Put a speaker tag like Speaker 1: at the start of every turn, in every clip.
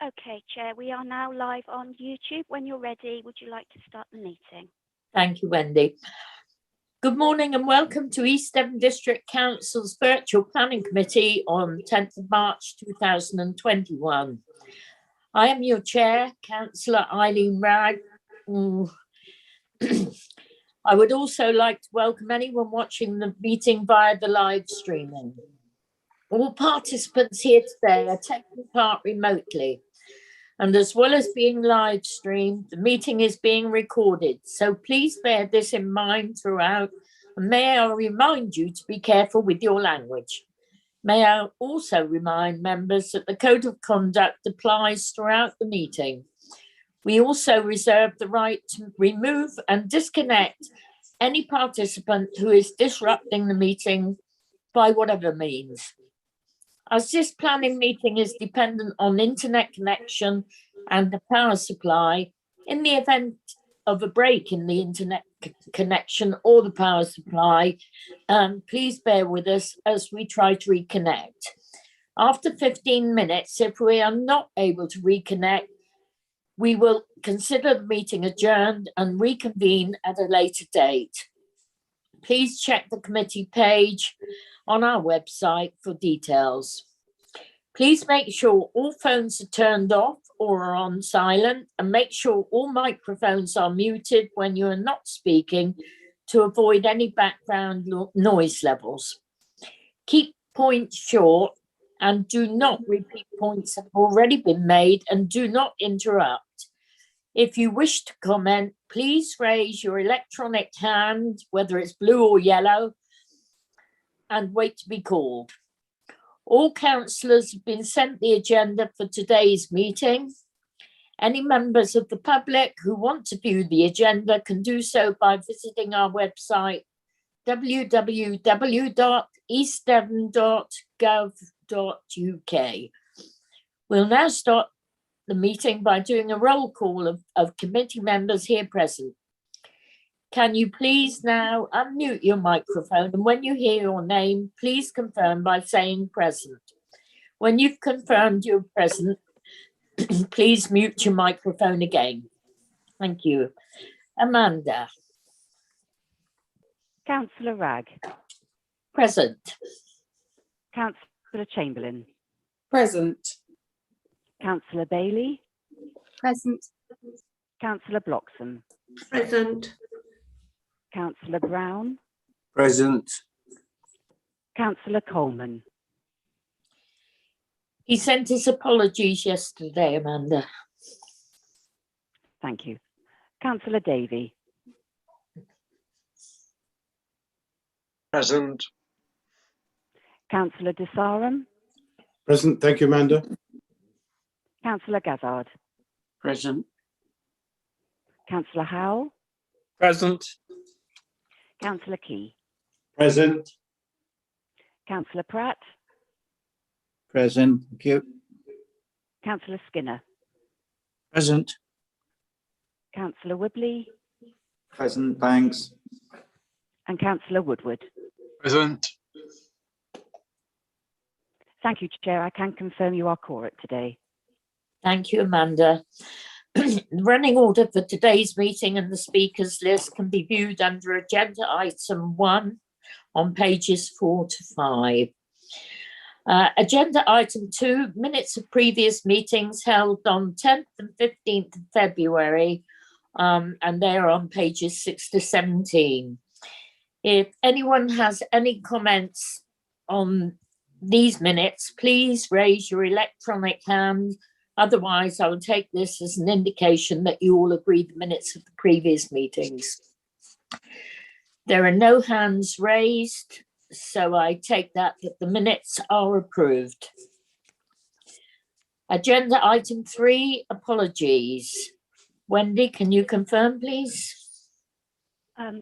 Speaker 1: Okay, Chair, we are now live on YouTube. When you're ready, would you like to start the meeting?
Speaker 2: Thank you, Wendy. Good morning and welcome to East Devon District Council's Virtual Planning Committee on 10th of March 2021. I am your chair, Councillor Eileen Wragg. I would also like to welcome anyone watching the meeting via the live streaming. All participants here today are taking part remotely, and as well as being live streamed, the meeting is being recorded. So please bear this in mind throughout, and may I remind you to be careful with your language. May I also remind members that the Code of Conduct applies throughout the meeting. We also reserve the right to remove and disconnect any participant who is disrupting the meeting by whatever means. As this planning meeting is dependent on internet connection and the power supply, in the event of a break in the internet connection or the power supply, please bear with us as we try to reconnect. After 15 minutes, if we are not able to reconnect, we will consider the meeting adjourned and reconvene at a later date. Please check the committee page on our website for details. Please make sure all phones are turned off or are on silent, and make sure all microphones are muted when you are not speaking to avoid any background noise levels. Keep points short and do not repeat points that have already been made, and do not interrupt. If you wish to comment, please raise your electronic hand, whether it's blue or yellow, and wait to be called. All councillors have been sent the agenda for today's meeting. Any members of the public who want to view the agenda can do so by visiting our website, www.eastdevon.gov.uk. We'll now start the meeting by doing a roll call of committee members here present. Can you please now unmute your microphone, and when you hear your name, please confirm by saying present. When you've confirmed you're present, please mute your microphone again. Thank you. Amanda.
Speaker 1: Councillor Wragg.
Speaker 2: Present.
Speaker 1: Councillor Chamberlain.
Speaker 3: Present.
Speaker 1: Councillor Bailey.
Speaker 3: Present.
Speaker 1: Councillor Bloxham.
Speaker 3: Present.
Speaker 1: Councillor Brown.
Speaker 4: Present.
Speaker 1: Councillor Coleman.
Speaker 2: He sent his apologies yesterday, Amanda.
Speaker 1: Thank you. Councillor Davey.
Speaker 4: Present.
Speaker 1: Councillor Desaram.
Speaker 4: Present. Thank you, Amanda.
Speaker 1: Councillor Gazzard.
Speaker 4: Present.
Speaker 1: Councillor Howell.
Speaker 4: Present.
Speaker 1: Councillor Key.
Speaker 4: Present.
Speaker 1: Councillor Pratt.
Speaker 4: Present. Thank you.
Speaker 1: Councillor Skinner.
Speaker 4: Present.
Speaker 1: Councillor Whibley.
Speaker 4: Present. Thanks.
Speaker 1: And Councillor Woodward.
Speaker 4: Present.
Speaker 1: Thank you, Chair. I can confirm you are quorate today.
Speaker 2: Thank you, Amanda. The running order for today's meeting and the speakers list can be viewed under agenda item 1 on pages 4 to 5. Agenda item 2, minutes of previous meetings held on 10th and 15th of February, and they're on pages 6 to 17. If anyone has any comments on these minutes, please raise your electronic hand. Otherwise, I will take this as an indication that you all agree the minutes of the previous meetings. There are no hands raised, so I take that the minutes are approved. Agenda item 3, apologies. Wendy, can you confirm, please?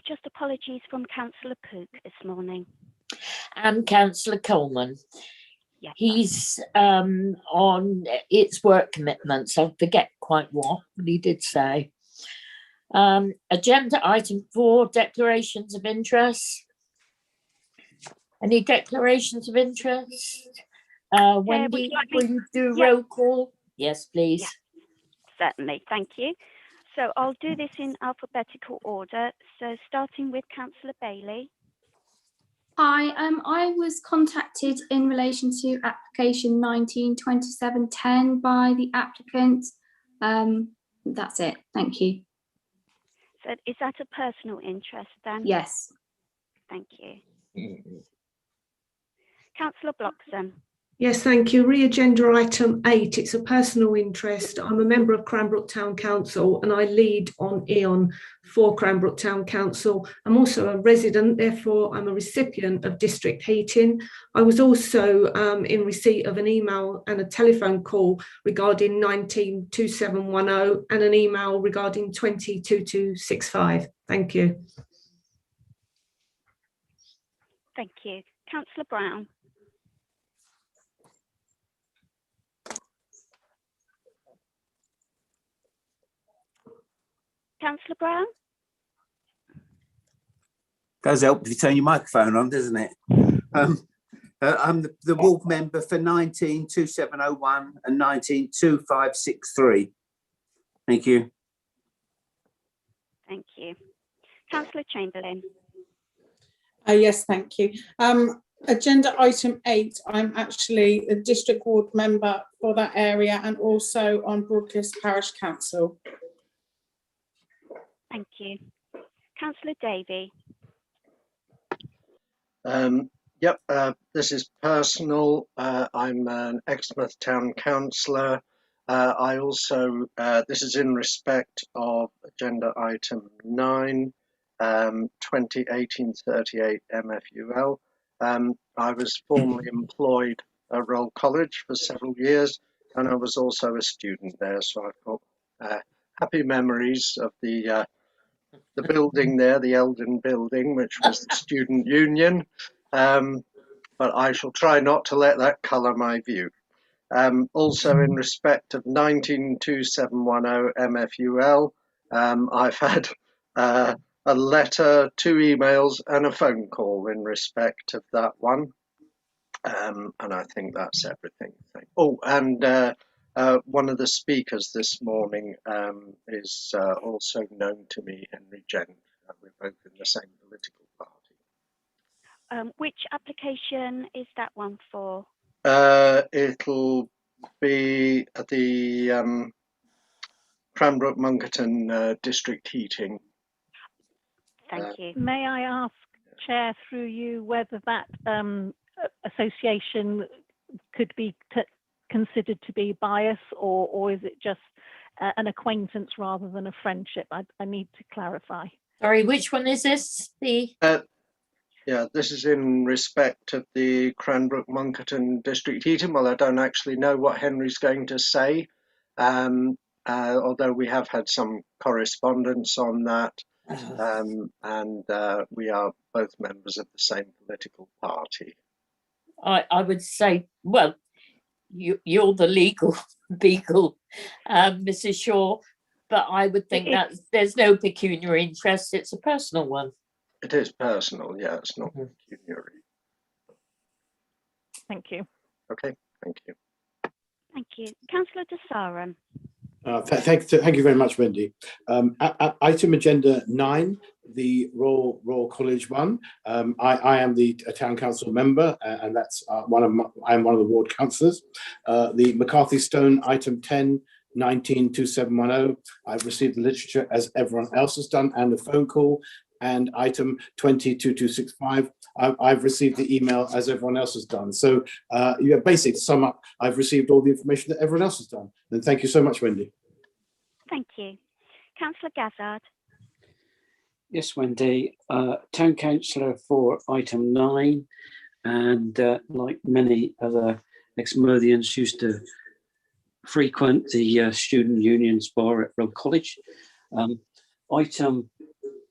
Speaker 1: Just apologies from Councillor Pook this morning.
Speaker 2: And Councillor Coleman.
Speaker 1: Yeah.
Speaker 2: He's on its work commitments. I forget quite what, but he did say. Agenda item 4, declarations of interest. Any declarations of interest? Wendy, will you do
Speaker 1: Yeah.
Speaker 2: roll call? Yes, please.
Speaker 1: Yeah. Certainly, thank you. So I'll do this in alphabetical order. So starting with Councillor Bailey.
Speaker 3: Hi, I was contacted in relation to application 192710 by the applicant. That's it. Thank you.
Speaker 1: So is that a personal interest then?
Speaker 3: Yes.
Speaker 1: Thank you. Councillor Bloxham.
Speaker 5: Yes, thank you. Re-agenda item 8. It's a personal interest. I'm a member of Cranbrook Town Council and I lead on Eon for Cranbrook Town Council. I'm also a resident, therefore I'm a recipient of district heating. I was also in receipt of an email and a telephone call regarding 192710 and an email regarding 202265. Thank you.
Speaker 1: Thank you. Councillor Brown. Councillor Brown?
Speaker 6: Does help if you turn your microphone on, doesn't it? I'm the ward member for 192701 and 192563. Thank you.
Speaker 1: Thank you. Councillor Chamberlain.
Speaker 7: Yes, thank you. Agenda item 8, I'm actually a district ward member for that area and also on Broadcliffe Parish Council.
Speaker 1: Thank you. Councillor Davey.
Speaker 8: This is personal. I'm an Exmouth Town Councillor. I also, this is in respect of agenda item 9, 2018-38 MFUL. I was formerly employed at Roll College for several years and I was also a student there, so I've got happy memories of the building there, the Eldon building, which was the student union. But I shall try not to let that colour my view. Also in respect of 192710 MFUL, I've had a letter, 2 emails and a phone call in respect of that one. And I think that's everything. Oh, and one of the speakers this morning is also known to me, Henry Gent. We're both in the same political party.
Speaker 1: Which application is that one for?
Speaker 8: It'll be the Cranbrook Munkerton district heating.
Speaker 1: Thank you.
Speaker 9: May I ask, Chair, through you, whether that association could be considered to be bias, or is it just an acquaintance rather than a friendship? I need to clarify.
Speaker 2: Sorry, which one is this?
Speaker 8: Yeah, this is in respect of the Cranbrook Munkerton district heating. Well, I don't actually know what Henry's going to say, although we have had some correspondence on that, and we are both members of the same political party.
Speaker 2: I would say, well, you're the legal beagle, Mrs. Shaw, but I would think that there's no pecuniary interest. It's a personal one.
Speaker 8: It is personal, yeah, it's not pecuniary.
Speaker 9: Thank you.
Speaker 8: Okay, thank you.
Speaker 1: Thank you. Councillor De Sarum.
Speaker 10: Thank you very much, Wendy. Item agenda 9, the Royal College one. I am the town council member, and that's I am one of the ward councillors. The McCarthy Stone item 10, 192710. I've received the literature as everyone else has done, and the phone call. And item 202265, I've received the email as everyone else has done. So basically, to sum up, I've received all the information that everyone else has done. And thank you so much, Wendy.
Speaker 1: Thank you. Councillor Gazzard.
Speaker 11: Yes, Wendy, Town Councillor for item 9, and like many other Exmouthans, used to frequent the student unions bar at Roll College. Item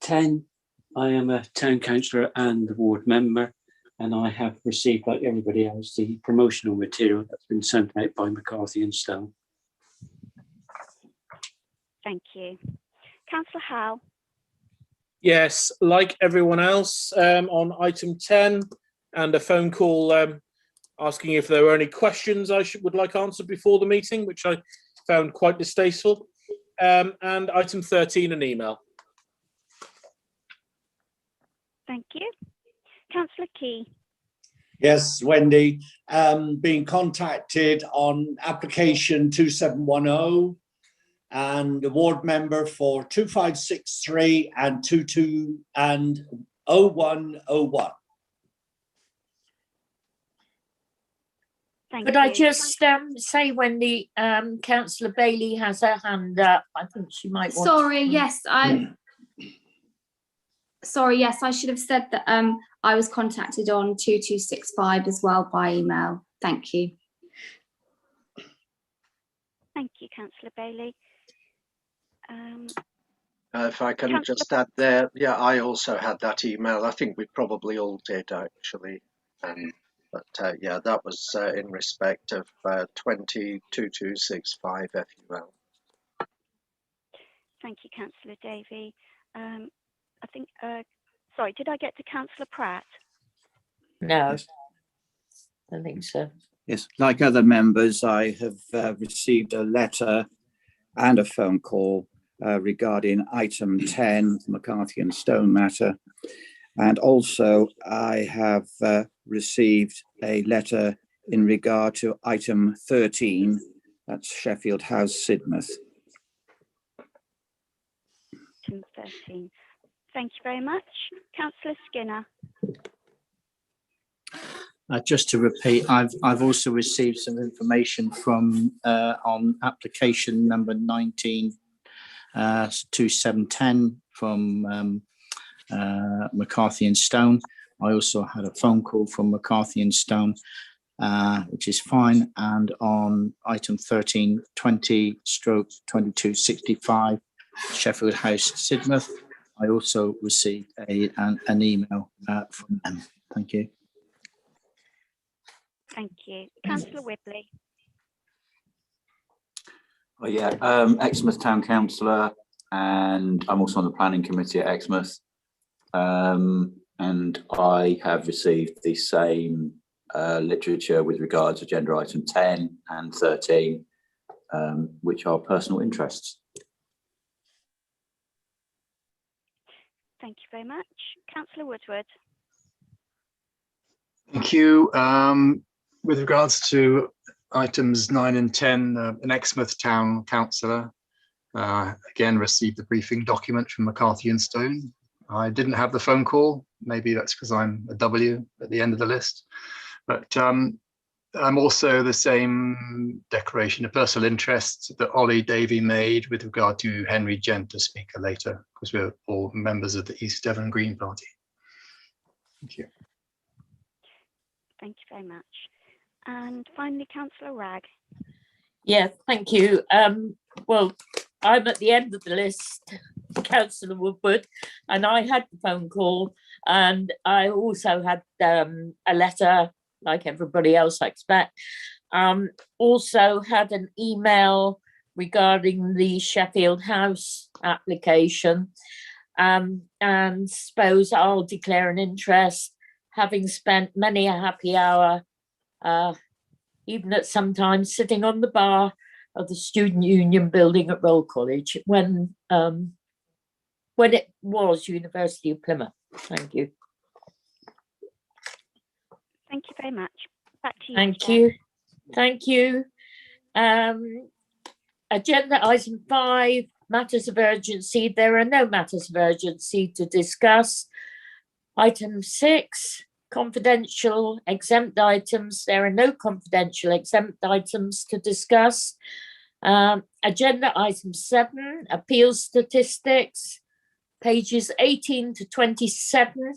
Speaker 11: 10, I am a town councillor and the ward member, and I have received, like everybody else, the promotional material that's been sent out by McCarthy and Stone.
Speaker 1: Thank you. Councillor Howe.
Speaker 12: Yes, like everyone else, on item 10, and a phone call asking if there were any questions I would like answered before the meeting, which I found quite distasteful. And item 13, an email.
Speaker 1: Thank you. Councillor Key.
Speaker 4: Yes, Wendy, being contacted on application 2710 and a ward member for 2563 and 22 and 0101.
Speaker 1: Thank
Speaker 2: Could
Speaker 1: you.
Speaker 2: I just say, Wendy, Councillor Bailey has her hand up. I think she might want.
Speaker 3: Sorry, yes, Sorry, yes, I should have said that I was contacted on 2265 as well by email. Thank you.
Speaker 1: Thank you, Councillor Bailey.
Speaker 8: If I can just add there, yeah, I also had that email. I think we probably all did actually. But yeah, that was in respect of 2265 FUL.
Speaker 1: Thank you, Councillor Davey. I think, sorry, did I get to Councillor Pratt?
Speaker 2: No, I think so.
Speaker 4: Yes, like other members, I have received a letter and a phone call regarding item 10, McCarthy and Stone matter. And also I have received a letter in regard to item 13, that's Sheffield House, Sidmouth.
Speaker 1: Item 13. Thank you very much. Councillor Skinner.
Speaker 13: Just to repeat, I've also received some information from on application number 19 2710 from McCarthy and Stone. I also had a phone call from McCarthy and Stone, which is fine. And on item 1320/2265 Sheffield House, Sidmouth, I also received an email from them. Thank you.
Speaker 1: Thank you. Councillor Whibley.
Speaker 14: Oh, yeah, Exmouth Town Councillor, and I'm also on the planning committee at Exmouth. And I have received the same literature with regard to agenda item 10 and 13, which are personal interests.
Speaker 1: Thank you very much. Councillor Woodward.
Speaker 15: Thank you. With regards to items 9 and 10, an Exmouth Town Councillor again received the briefing document from McCarthy and Stone. I didn't have the phone call. Maybe that's because I'm a W at the end of the list. But I'm also the same declaration of personal interest that Ollie Davey made with regard to Henry Gent, a speaker later, because we're all members of the East Devon Green Party. Thank you.
Speaker 1: Thank you very much. And finally, Councillor Ragg.
Speaker 2: Yeah, thank you. Well, I'm at the end of the list, Councillor Woodward, and I had the phone call, and I also had a letter, like everybody else I expect. Also had an email regarding the Sheffield House application, and suppose I'll declare an interest, having spent many a happy hour, even at sometimes sitting on the bar of the Student Union building at Roll College when it was University of Plymouth. Thank you.
Speaker 1: Thank you very much. Back to you.
Speaker 2: Thank
Speaker 1: Chair.
Speaker 2: you. Thank you. Agenda item 5, matters of urgency. There are no matters of urgency to discuss. Item 6, confidential exempt items. There are no confidential exempt items to discuss. Agenda item 7, appeals statistics, pages 18 to 27.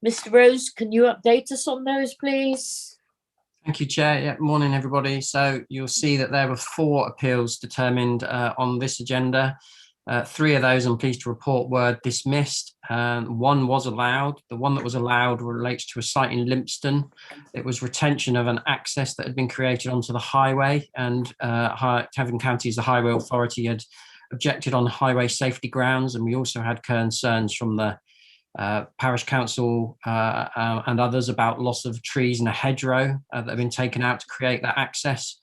Speaker 2: Mr. Rose, can you update us on those, please?
Speaker 16: Thank you, Chair. Yeah, morning, everybody. So you'll see that there were 4 appeals determined on this agenda. 3 of those, I'm pleased to report, were dismissed. 1 was allowed. The one that was allowed relates to a site in Lympstone. It was retention of an access that had been created onto the highway, and Cavan County, as the Highway Authority, had objected on highway safety grounds, and we also had concerns from the parish council and others about loss of trees in a hedgerow that have been taken out to create that access.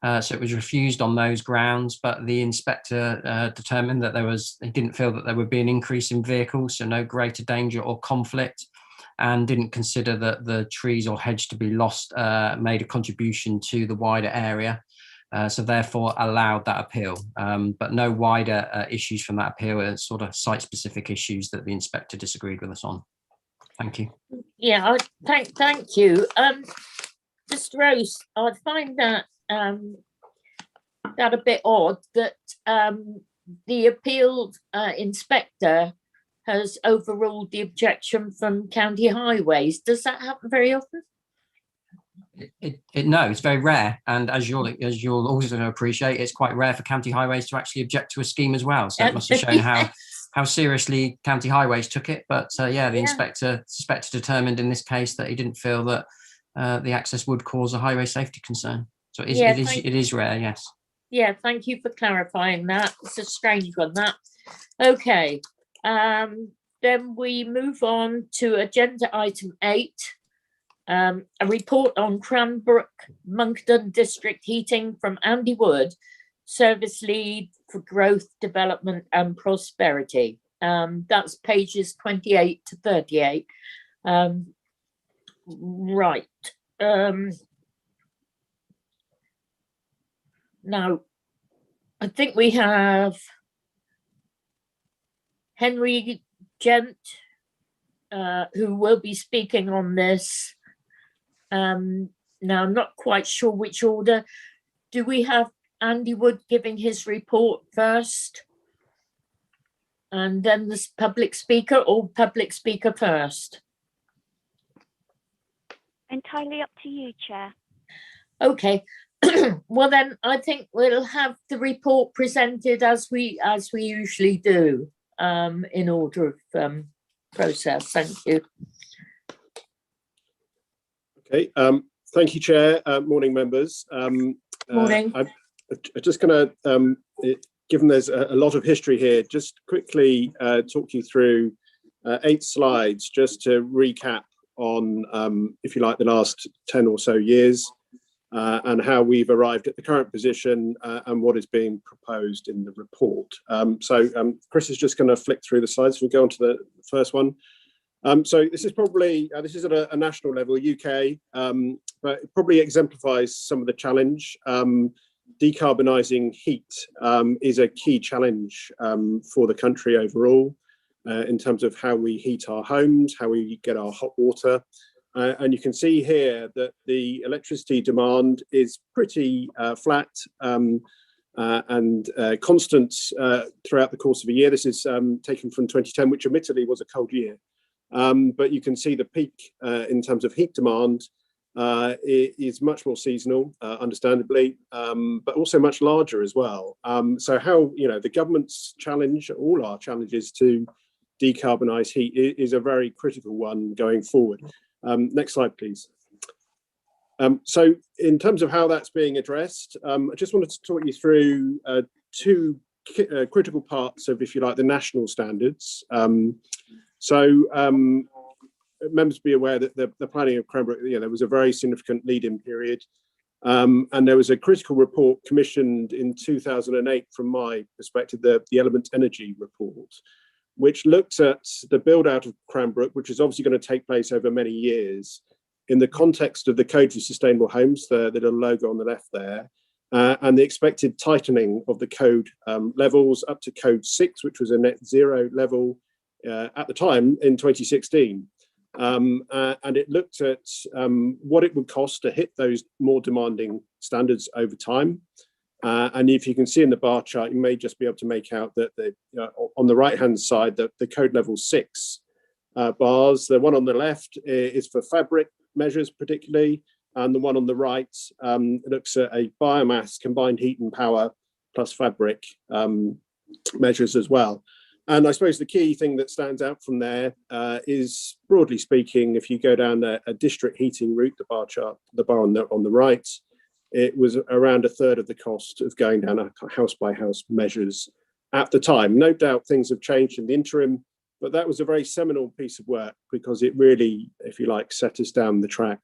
Speaker 16: So it was refused on those grounds, but the inspector determined that he didn't feel that there would be an increase in vehicles, so no greater danger or conflict, and didn't consider that the trees or hedge to be lost made a contribution to the wider area. So therefore allowed that appeal, but no wider issues from that appeal, sort of site-specific issues that the inspector disagreed with us on. Thank you.
Speaker 2: Yeah, thank you. Mr. Rose, I find that a bit odd that the appeal inspector has overruled the objection from County Highways. Does that happen very often?
Speaker 16: No, it's very rare, and as you'll also appreciate, it's quite rare for County Highways to actually object to a scheme as well. So it must have shown how seriously County Highways took it. But the inspector determined in this case that he didn't feel that the access would cause a highway safety concern. So it is rare, yes.
Speaker 2: Yeah, thank you for clarifying that. It's a strange one, that. Okay, then we move on to agenda item 8. A report on Cranbrook Monkton District Heating from Andy Wood, Service Lead for Growth, Development and Prosperity. That's pages 28 to 38. Right. Now, I think we have Henry Gent, who will be speaking on this. Now, I'm not quite sure which order. Do we have Andy Wood giving his report first? And then the public speaker, or public speaker first?
Speaker 1: Entirely up to you, Chair.
Speaker 2: Okay. Well, then I think we'll have the report presented as we usually do, in order of process. Thank you.
Speaker 17: Okay, thank you, Chair. Morning, members.
Speaker 2: Morning.
Speaker 17: I'm just going to, given there's a lot of history here, just quickly talk you through 8 slides just to recap on, if you like, the last 10 or so years and how we've arrived at the current position and what is being proposed in the report. Chris is just going to flick through the slides. We'll go on to the first one. So this is probably, this is at a national level, UK, but it probably exemplifies some of the challenge. Decarbonising heat is a key challenge for the country overall in terms of how we heat our homes, how we get our hot water. And you can see here that the electricity demand is pretty flat and constant throughout the course of a year. This is taken from 2010, which admittedly was a cold year. But you can see the peak in terms of heat demand is much more seasonal, understandably, but also much larger as well. So how, the government's challenge, all our challenges to decarbonise heat is a very critical one going forward. Next slide, please. So in terms of how that's being addressed, I just wanted to talk you through 2 critical parts of, if you like, the national standards. Members be aware that the planning of Cranbrook, there was a very significant lead-in period, and there was a critical report commissioned in 2008 from my perspective, the Element Energy report, which looked at the build-out of Cranbrook, which is obviously going to take place over many years, in the context of the Code for Sustainable Homes, the little logo on the left there, and the expected tightening of the code levels up to Code 6, which was a net zero level at the time in 2016. And it looked at what it would cost to hit those more demanding standards over time. And if you can see in the bar chart, you may just be able to make out that on the right-hand side, the code level 6 bars, the one on the left is for fabric measures particularly, and the one on the right looks at a biomass combined heat and power plus fabric measures as well. And I suppose the key thing that stands out from there is, broadly speaking, if you go down a district heating route, the bar chart, the bar on the right, it was around a third of the cost of going down a house by house measures at the time. No doubt things have changed in the interim, but that was a very seminal piece of work because it really, if you like, set us down the track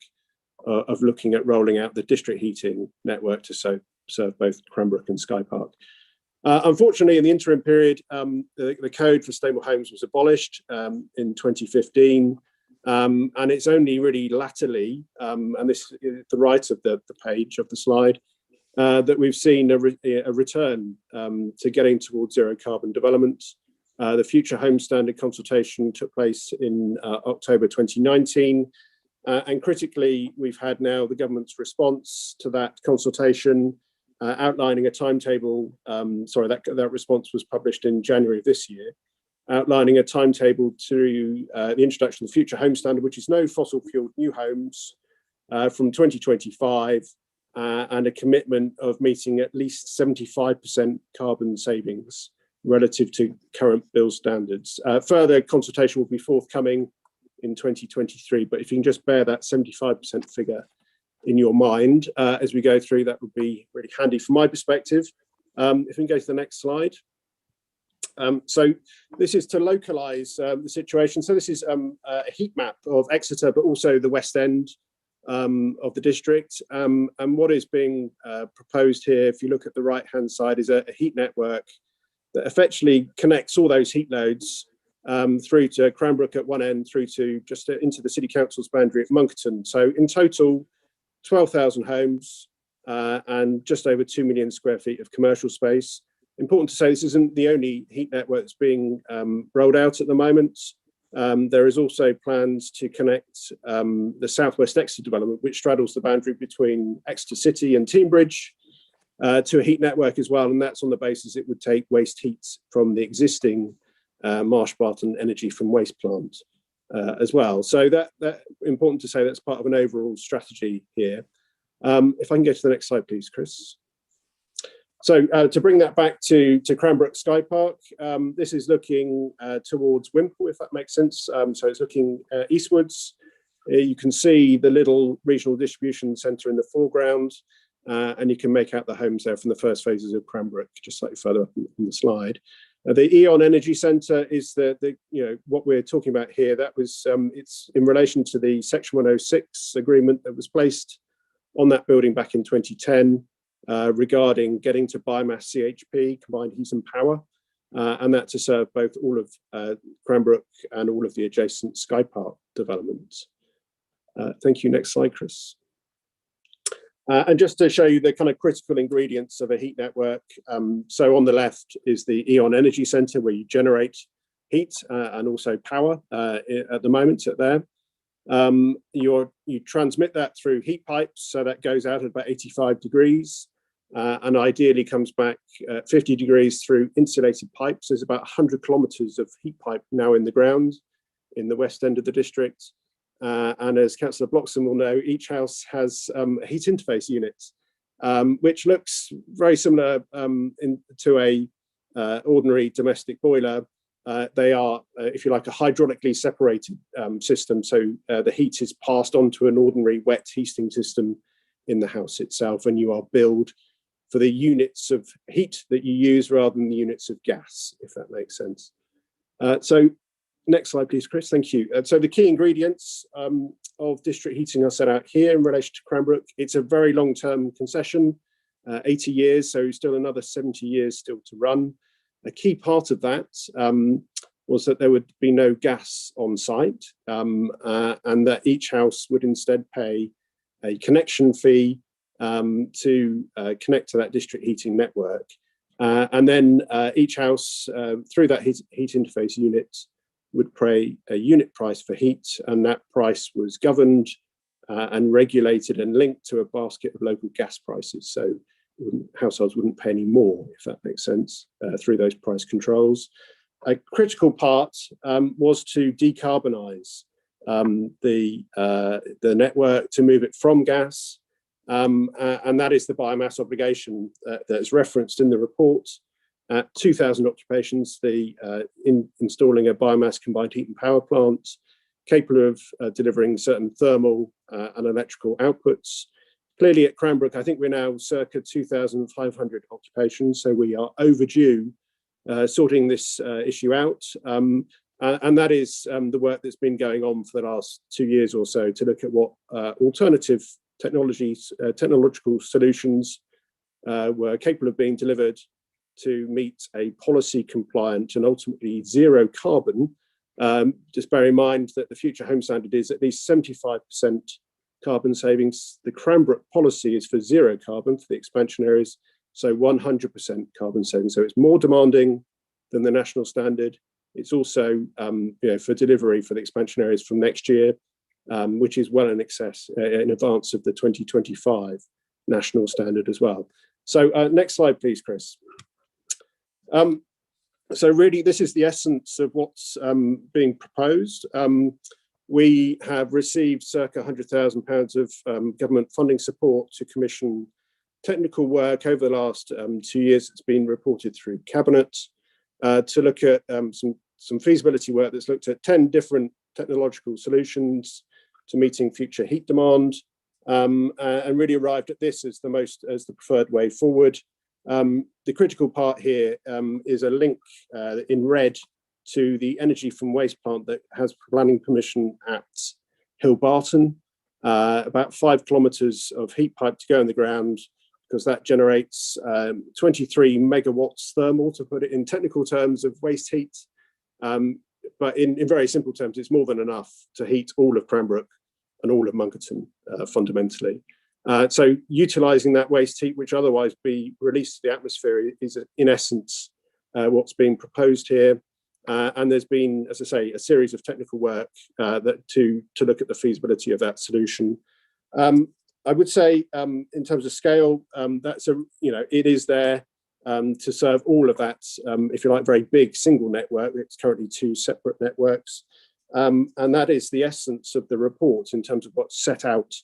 Speaker 17: of looking at rolling out the district heating network to serve both Cranbrook and Sky Park. Unfortunately, in the interim period, the code for stable homes was abolished in 2015, and it's only really latterly, and this is the right of the page of the slide, that we've seen a return to getting towards zero carbon development. The Future Home Standard consultation took place in October 2019, and critically, we've had now the government's response to that consultation, outlining a timetable. That response was published in January of this year, outlining a timetable to the introduction of the Future Home Standard, which is no fossil fueled new homes from 2025, and a commitment of meeting at least 75% carbon savings relative to current build standards. Further consultation will be forthcoming in 2023, but if you can just bear that 75% figure in your mind as we go through, that would be really handy from my perspective. If we can go to the next slide. So this is to localize the situation. So this is a heat map of Exeter, but also the West End of the district. And what is being proposed here, if you look at the right-hand side, is a heat network that effectively connects all those heat loads through to Cranbrook at one end, through to just into the City Council's boundary at Monkerton. So in total, 12,000 homes and just over 2 million square feet of commercial space. Important to say this isn't the only heat network that's being rolled out at the moment. There is also plans to connect the Southwest Exeter development, which straddles the boundary between Exeter City and Teambridge, to a heat network as well, and that's on the basis it would take waste heat from the existing Marsh Barton Energy from Waste plant as well. So that important to say that's part of an overall strategy here. If I can go to the next slide, please, Chris. So to bring that back to Cranbrook Sky Park, this is looking towards Wimple, if that makes sense. So it's looking eastwards. You can see the little regional distribution centre in the foreground, and you can make out the homes there from the first phases of Cranbrook, just slightly further up in the slide. The E.ON Energy Centre is what we're talking about here. That was it's in relation to the Section 106 agreement that was placed on that building back in 2010 regarding getting to biomass CHP, combined heat and power, and that to serve both all of Cranbrook and all of the adjacent Sky Park developments. Thank you. Next slide, Chris. And just to show you the kind of critical ingredients of a heat network, so on the left is the E.ON Energy Centre, where you generate heat and also power at the moment there. You transmit that through heat pipes, so that goes out at about 85 degrees and ideally comes back 50 degrees through insulated pipes. There's about 100 kilometres of heat pipe now in the ground in the west end of the district. And as Councillor Bloxham will know, each house has a heat interface unit, which looks very similar to a ordinary domestic boiler. They are, if you like, a hydraulically separated system. So the heat is passed on to an ordinary wet heating system in the house itself, and you are billed for the units of heat that you use rather than the units of gas, if that makes sense. So next slide, please, Chris. Thank you. So the key ingredients of district heating are set out here in relation to Cranbrook. It's a very long-term concession, 80 years, so still another 70 years still to run. A key part of that was that there would be no gas on site, and that each house would instead pay a connection fee to connect to that district heating network. And then each house, through that heat interface unit, would pay a unit price for heat, and that price was governed and regulated and linked to a basket of local gas prices. So households wouldn't pay any more, if that makes sense, through those price controls. A critical part was to decarbonise the network, to move it from gas, and that is the biomass obligation that is referenced in the report. At 2,000 occupations, installing a biomass combined heat and power plant capable of delivering certain thermal and electrical outputs. Clearly at Cranbrook, I think we're now circa 2,500 occupations, so we are overdue sorting this issue out. And that is the work that's been going on for the last 2 years or so to look at what alternative technological solutions were capable of being delivered to meet a policy compliant and ultimately zero carbon. Just bear in mind that the future home standard is at least 75% carbon savings. The Cranbrook policy is for zero carbon for the expansion areas, so 100% carbon savings. So it's more demanding than the national standard. It's also for delivery for the expansion areas from next year, which is well in excess, in advance of the 2025 national standard as well. So next slide, please, Chris. So really, this is the essence of what's being proposed. We have received circa £100,000 of government funding support to commission technical work over the last 2 years. It's been reported through Cabinet to look at some feasibility work that's looked at 10 different technological solutions to meeting future heat demand, and really arrived at this as the preferred way forward. The critical part here is a link in red to the energy from waste plant that has planning permission at Hillbarton, about 5 kilometres of heat pipe to go in the ground, because that generates 23 megawatts thermal, to put it in technical terms, of waste heat. But in very simple terms, it's more than enough to heat all of Cranbrook and all of Munkerton, fundamentally. So utilising that waste heat, which otherwise be released to the atmosphere, is in essence what's being proposed here. And there's been, as I say, a series of technical work to look at the feasibility of that solution. I would say, in terms of scale, it is there to serve all of that, if you like, very big single network. It's currently 2 separate networks, and that is the essence of the report in terms of what's set out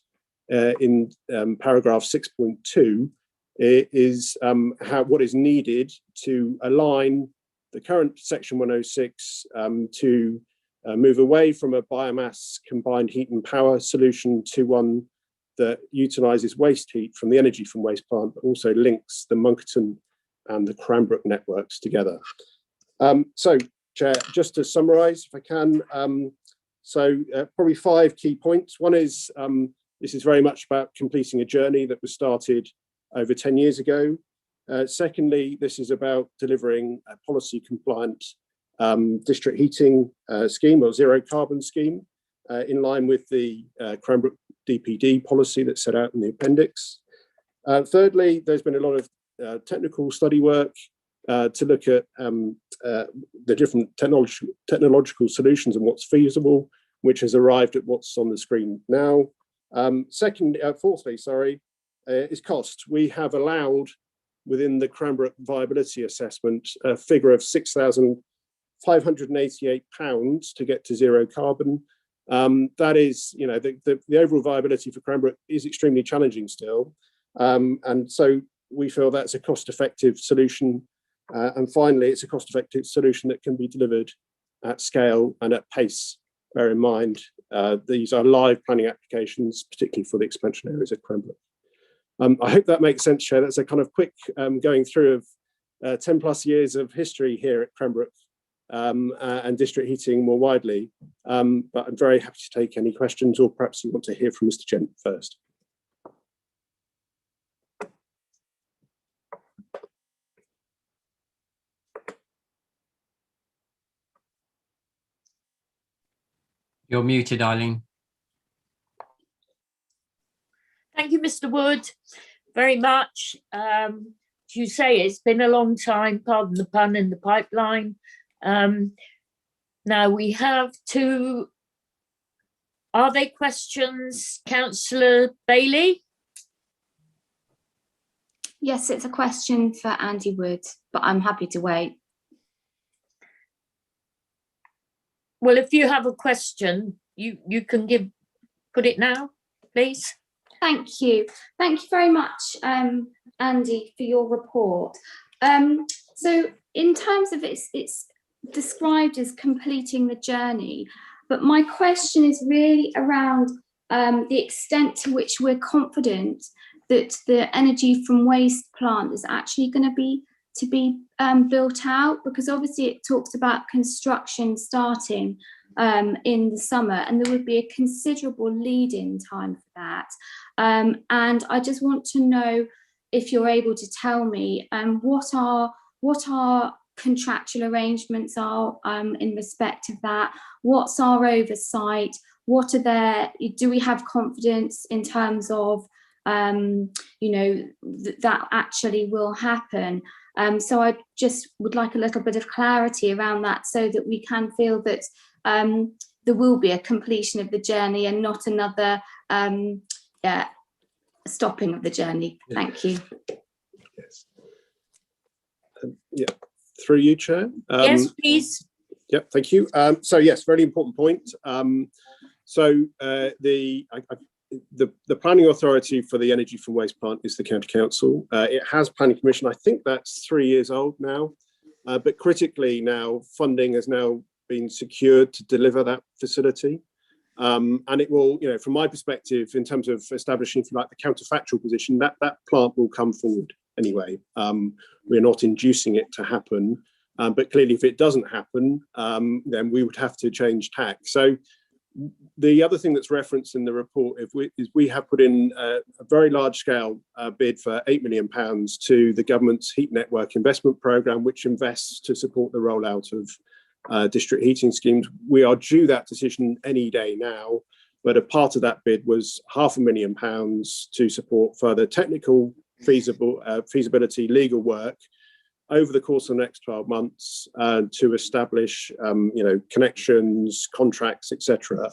Speaker 17: in paragraph 6.2. Is what is needed to align the current section 106 to move away from a biomass combined heat and power solution to one that utilises waste heat from the energy from waste plant, but also links the Munkerton and the Cranbrook networks together. So, Chair, just to summarise, if I can, probably 5 key points. One is this is very much about completing a journey that was started over 10 years ago. Secondly, this is about delivering a policy compliant district heating scheme, or zero carbon scheme, in line with the Cranbrook DPD policy that's set out in the appendix. Thirdly, there's been a lot of technical study work to look at the different technological solutions and what's feasible, which has arrived at what's on the screen now. Fourthly, is cost. We have allowed, within the Cranbrook viability assessment, a figure of £6,588 to get to zero carbon. That is, the overall viability for Cranbrook is extremely challenging still. And so we feel that's a cost-effective solution. And finally, it's a cost-effective solution that can be delivered at scale and at pace. Bear in mind, these are live planning applications, particularly for the expansion areas at Cranbrook. I hope that makes sense, Chair. That's a kind of quick going through of 10 plus years of history here at Cranbrook and district heating more widely. But I'm very happy to take any questions, or perhaps you want to hear from Mr. Gent first.
Speaker 16: You're muted, Eileen.
Speaker 2: Thank you, Mr. Wood, very much. As you say, it's been a long time, pardon the pun, in the pipeline. Now we have two. Are there questions, Councillor Bailey?
Speaker 3: Yes, it's a question for Andy Wood, but I'm happy to wait.
Speaker 2: Well, if you have a question, you can put it now, please.
Speaker 3: Thank you. Thank you very much, Andy, for your report. So in terms of it's described as completing the journey, but my question is really around the extent to which we're confident that the energy from waste plant is actually going to be to be built out? Because obviously it talks about construction starting in the summer, and there would be a considerable lead-in time for that. And I just want to know if you're able to tell me what our contractual arrangements are in respect of that. What's our oversight? What are there? Do we have confidence in terms of that actually will happen? So I just would like a little bit of clarity around that, so that we can feel that there will be a completion of the journey and not another stopping of the journey. Thank you.
Speaker 17: Yes. Yeah, through you, Chair.
Speaker 2: Yes, please.
Speaker 17: Yep, thank you. So yes, very important point. The planning authority for the energy from waste plant is the county council. It has planning permission. I think that's 3 years old now, but critically now funding has now been secured to deliver that facility. And it will, from my perspective, in terms of establishing, if you like, the counterfactual position, that plant will come forward anyway. We're not inducing it to happen, but clearly if it doesn't happen, then we would have to change tack. So the other thing that's referenced in the report is we have put in a very large scale bid for £8 million to the government's heat network investment programme, which invests to support the rollout of district heating schemes. We are due that decision any day now, but a part of that bid was £500,000 to support further technical feasibility legal work over the course of the next 12 months to establish connections, contracts, etc.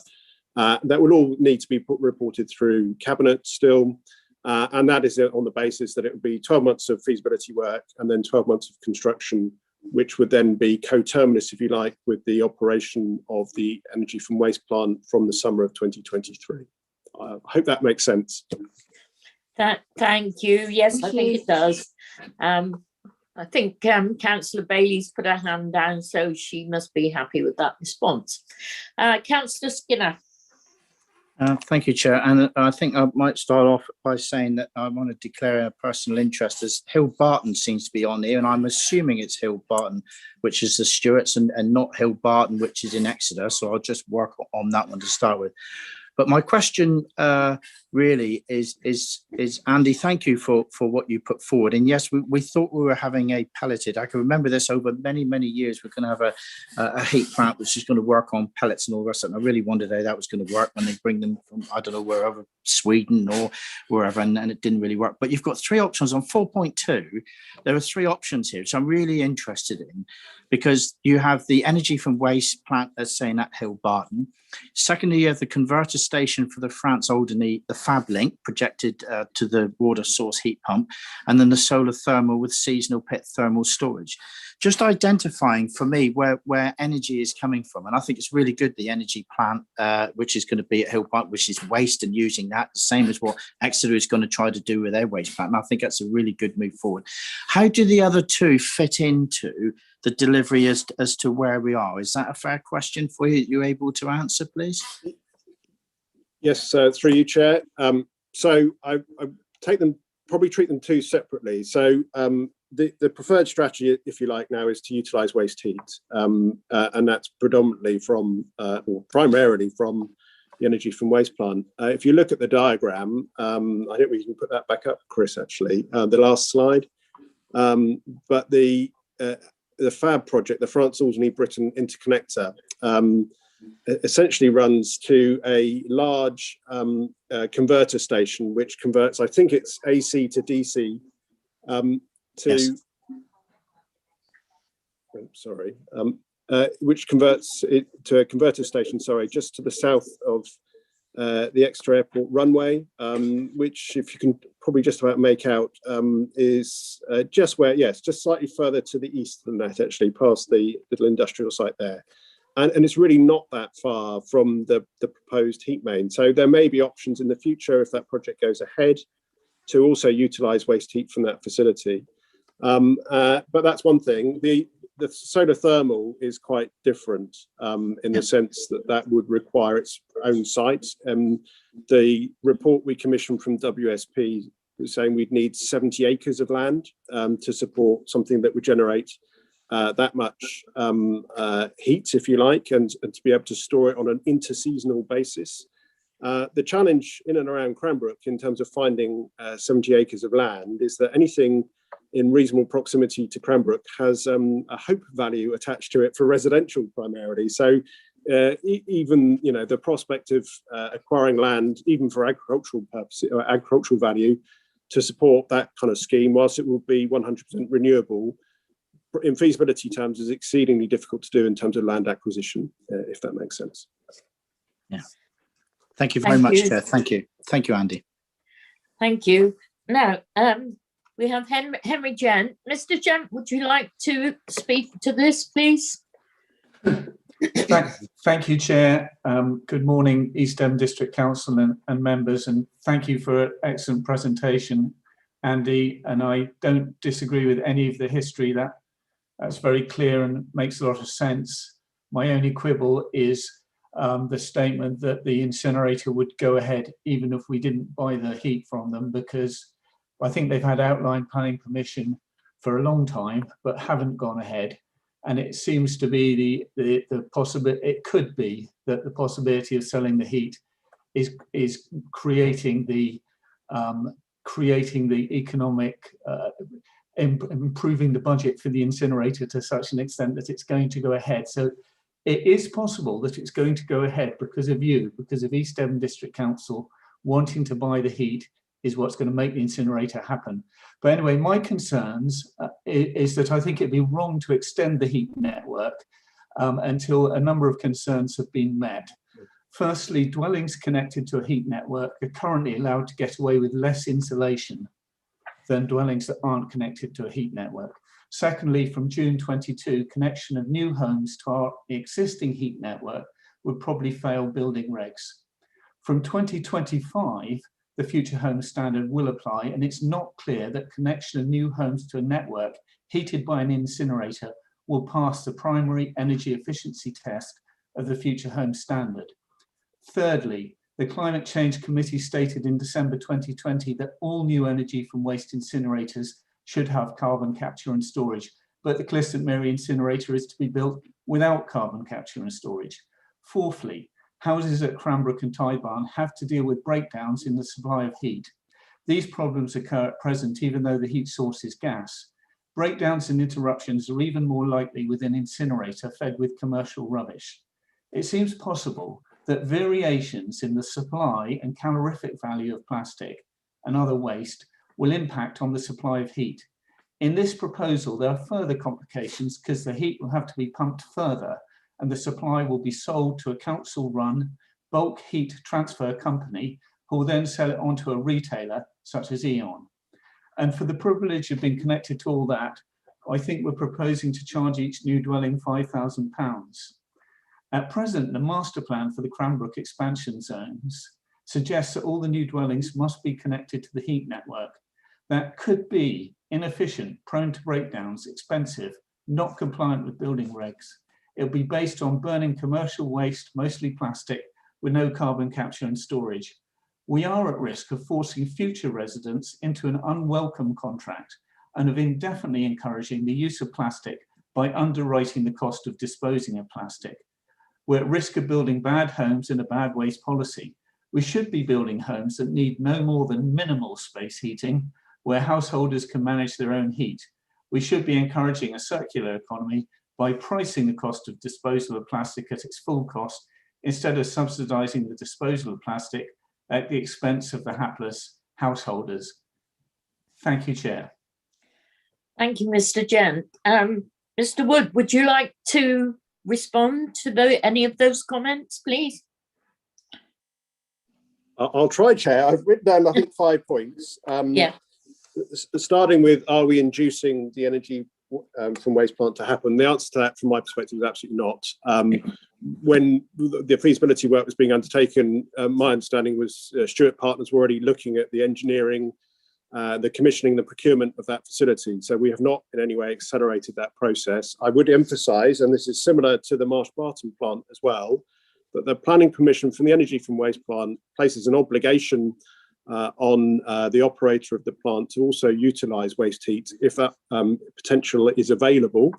Speaker 17: That will all need to be reported through Cabinet still, and that is on the basis that it would be 12 months of feasibility work and then 12 months of construction, which would then be coterminous, if you like, with the operation of the energy from waste plant from the summer of 2023. I hope that makes sense.
Speaker 2: Thank you. Yes, I think it does. I think Councillor Bailey's put her hand down, so she must be happy with that response. Councillor Skinner.
Speaker 13: Thank you, Chair. And I think I might start off by saying that I want to declare a personal interest, as Hill Barton seems to be on here, and I'm assuming it's Hill Barton, which is the Stewarts, and not Hill Barton, which is in Exeter. So I'll just work on that one to start with. But my question really is Andy, thank you for what you put forward. And yes, we thought we were having a pelleted. I can remember this over many, many years. We're going to have a heat plant which is going to work on pellets and all the rest of it. And I really wondered how that was going to work when they bring them from, I don't know, wherever, Sweden or wherever, and it didn't really work. But you've got three options on 4.2. There are three options here, which I'm really interested in, because you have the energy from waste plant, that's saying at Hill Barton. Secondly, you have the converter station for the France Alderney, the Fab Link, projected to the water source heat pump, and then the solar thermal with seasonal pit thermal storage. Just identifying for me where energy is coming from. And I think it's really good, the energy plant, which is going to be at Hill Park, which is waste, and using that, the same as what Exeter is going to try to do with their waste plant. And I think that's a really good move forward. How do the other two fit into the delivery as to where we are? Is that a fair question for you? You're able to answer, please?
Speaker 17: Yes, through you, Chair. So I probably treat them two separately. So the preferred strategy, if you like, now is to utilise waste heat, and that's predominantly from, or primarily from, the energy from waste plant. If you look at the diagram, I think we can put that back up, Chris, actually, the last slide. But the FAB project, the France Alderney Britain Interconnector, essentially runs to a large converter station, which converts, I think it's AC to DC,
Speaker 13: yes.
Speaker 17: Which converts it to a converter station, just to the south of the Exeter Airport runway, which, if you can probably just about make out, is just where, yes, just slightly further to the east than that, actually, past the little industrial site there. And it's really not that far from the proposed heat main. So there may be options in the future, if that project goes ahead, to also utilise waste heat from that facility. But that's one thing. The solar thermal is quite different in the sense that would require its own site. The report we commissioned from WSP was saying we'd need 70 acres of land to support something that would generate that much heat, if you like, and to be able to store it on an interseasonal basis. The challenge in and around Cranbrook in terms of finding 70 acres of land is that anything in reasonable proximity to Cranbrook has a hope value attached to it for residential primarily. So even, you know, the prospect of acquiring land, even for agricultural purposes or agricultural value, to support that kind of scheme, whilst it will be 100% renewable, in feasibility terms, is exceedingly difficult to do in terms of land acquisition, if that makes sense.
Speaker 13: Yeah. Thank you very
Speaker 2: Thank
Speaker 13: much,
Speaker 2: you.
Speaker 13: Chair. Thank you. Thank you, Andy.
Speaker 2: Thank you. Now, we have Henry Gent. Mr. Gent, would you like to speak to this, please?
Speaker 18: Thank you, Chair. Good morning, East Devon District Council and members, and thank you for an excellent presentation, Andy. And I don't disagree with any of the history. That's very clear and makes a lot of sense. My only quibble is the statement that the incinerator would go ahead even if we didn't buy the heat from them, because I think they've had outline planning permission for a long time but haven't gone ahead. And it seems to be the possibility, it could be that the possibility of selling the heat is creating the economic, improving the budget for the incinerator to such an extent that it's going to go ahead. So it is possible that it's going to go ahead because of East Devon District Council wanting to buy the heat is what's going to make the incinerator happen. But anyway, my concerns is that I think it'd be wrong to extend the heat network until a number of concerns have been met. Firstly, dwellings connected to a heat network are currently allowed to get away with less insulation than dwellings that aren't connected to a heat network. Secondly, from June 22, connection of new homes to our existing heat network would probably fail building regs. From 2025, the Future Homes Standard will apply, and it's not clear that connection of new homes to a network heated by an incinerator will pass the primary energy efficiency test of the Future Homes Standard. Thirdly, the Climate Change Committee stated in December 2020 that all new energy from waste incinerators should have carbon capture and storage, but the Cliff St Mary incinerator is to be built without carbon capture and storage. Fourthly, houses at Cranbrook and Tybarn have to deal with breakdowns in the supply of heat. These problems occur at present even though the heat source is gas. Breakdowns and interruptions are even more likely with an incinerator fed with commercial rubbish. It seems possible that variations in the supply and calorific value of plastic and other waste will impact on the supply of heat. In this proposal, there are further complications because the heat will have to be pumped further and the supply will be sold to a council-run bulk heat transfer company who will then sell it on to a retailer such as E.ON. And for the privilege of being connected to all that, I think we're proposing to charge each new dwelling £5,000. At present, the master plan for the Cranbrook expansion zones suggests that all the new dwellings must be connected to the heat network. That could be inefficient, prone to breakdowns, expensive, not compliant with building regs. It'll be based on burning commercial waste, mostly plastic, with no carbon capture and storage. We are at risk of forcing future residents into an unwelcome contract and of indefinitely encouraging the use of plastic by underwriting the cost of disposing of plastic. We're at risk of building bad homes and a bad waste policy. We should be building homes that need no more than minimal space heating, where householders can manage their own heat. We should be encouraging a circular economy by pricing the cost of disposal of plastic at its full cost, instead of subsidising the disposal of plastic at the expense of the hapless householders. Thank you, Chair.
Speaker 2: Thank you, Mr. Gent. Mr. Wood, would you like to respond to any of those comments, please?
Speaker 17: I'll try, Chair. I've written down, I think, 5 points.
Speaker 2: Yeah.
Speaker 17: Starting with, are we inducing the energy from waste plant to happen? The answer to that, from my perspective, is absolutely not. When the feasibility work was being undertaken, my understanding was Stewart Partners were already looking at the engineering, the commissioning, the procurement of that facility. So we have not in any way accelerated that process. I would emphasise, and this is similar to the Marsh Barton plant as well, that the planning permission from the energy from waste plant places an obligation on the operator of the plant to also utilise waste heat if that potential is available.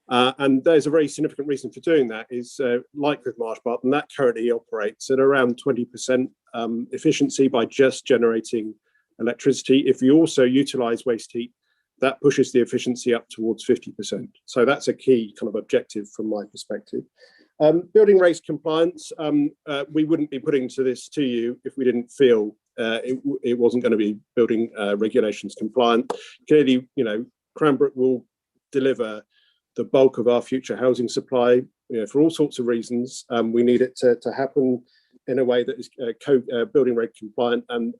Speaker 17: And there's a very significant reason for doing that is like with Marsh Barton, that currently operates at around 20% efficiency by just generating electricity. If you also utilise waste heat, that pushes the efficiency up towards 50%. So that's a key kind of objective from my perspective. Building regs compliance, we wouldn't be putting this to you if we didn't feel it wasn't going to be building regulations compliant. Clearly, you know, Cranbrook will deliver the bulk of our future housing supply, you know, for all sorts of reasons. We need it to happen in a way that is building reg compliant, and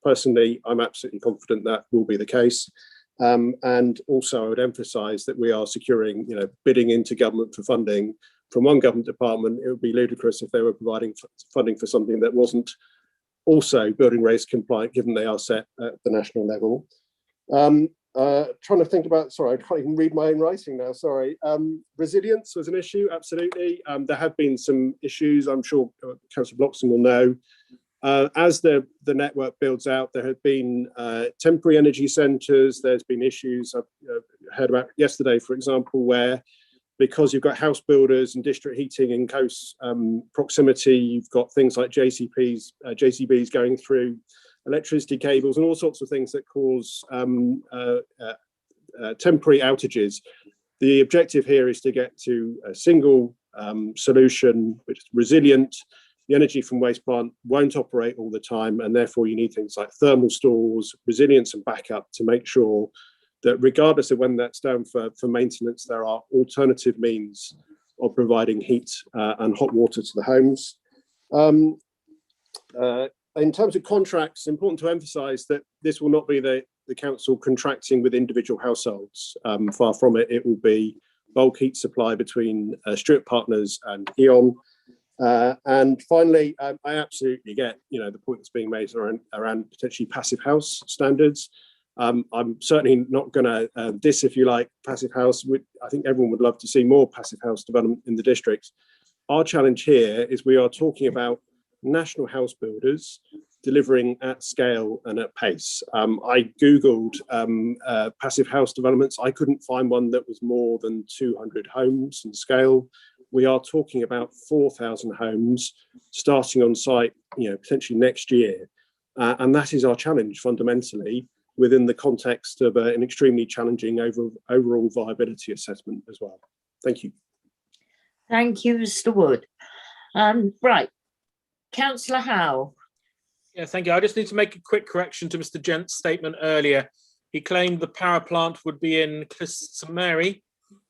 Speaker 17: personally, I'm absolutely confident that will be the case. And also, I would emphasise that we are securing, you know, bidding into government for funding from one government department. It would be ludicrous if they were providing funding for something that wasn't also building regs compliant, given they are set at the national level. Trying to think about, sorry, I can't even read my own writing now, sorry. Resilience was an issue, absolutely. There have been some issues, I'm sure Councillor Bloxham will know. As the network builds out, there have been temporary energy centres, there's been issues I've heard about yesterday, for example, where because you've got house builders and district heating in close proximity, you've got things like JCBs going through electricity cables and all sorts of things that cause temporary outages. The objective here is to get to a single solution which is resilient. The energy from waste plant won't operate all the time, and therefore you need things like thermal stores, resilience and backup to make sure that regardless of when that's down for maintenance, there are alternative means of providing heat and hot water to the homes. In terms of contracts, it's important to emphasise that this will not be the council contracting with individual households. Far from it, it will be bulk heat supply between Stewart Partners and E.ON. And finally, I absolutely get, you know, the point that's being made around potentially passive house standards. I'm certainly not going to diss, if you like, passive house. I think everyone would love to see more passive house development in the districts. Our challenge here is we are talking about national house builders delivering at scale and at pace. I Googled passive house developments. I couldn't find one that was more than 200 homes in scale. We are talking about 4,000 homes starting on site, you know, potentially next year. And that is our challenge fundamentally within the context of an extremely challenging overall viability assessment as well. Thank you.
Speaker 2: Thank you, Mr. Wood. Right. Councillor Howe.
Speaker 12: Yeah, thank you. I just need to make a quick correction to Mr. Gent's statement earlier. He claimed the power plant would be in St Mary.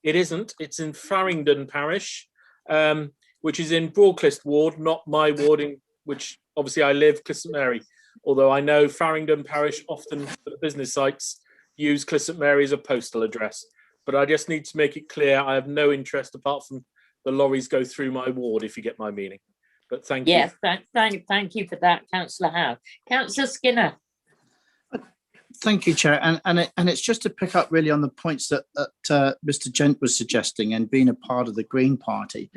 Speaker 12: It isn't. It's in Farringdon Parish, which is in Broadcliffe ward, not my ward, in which obviously I live, St Mary. Although I know Farringdon Parish often for the business sites use St Mary as a postal address. But I just need to make it clear I have no interest apart from the lorries go through my ward, if you get my meaning. But thank you.
Speaker 2: Yes, thank you for that, Councillor Howe. Councillor Skinner.
Speaker 13: Thank you, Chair. And it's just to pick up really on the points that Mr. Gent was suggesting, and being a part of the Green Party.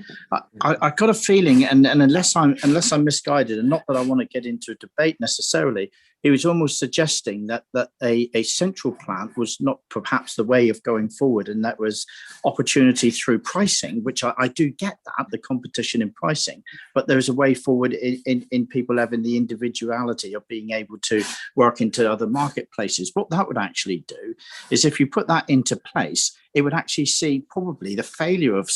Speaker 13: I got a feeling, and unless I'm misguided, and not that I want to get into a debate necessarily, he was almost suggesting that a central plant was not perhaps the way of going forward, and that was opportunity through pricing, which I do get that, the competition in pricing, but there's a way forward in people having the individuality of being able to work into other marketplaces. What that would actually do is, if you put that into place, it would actually see probably the failure of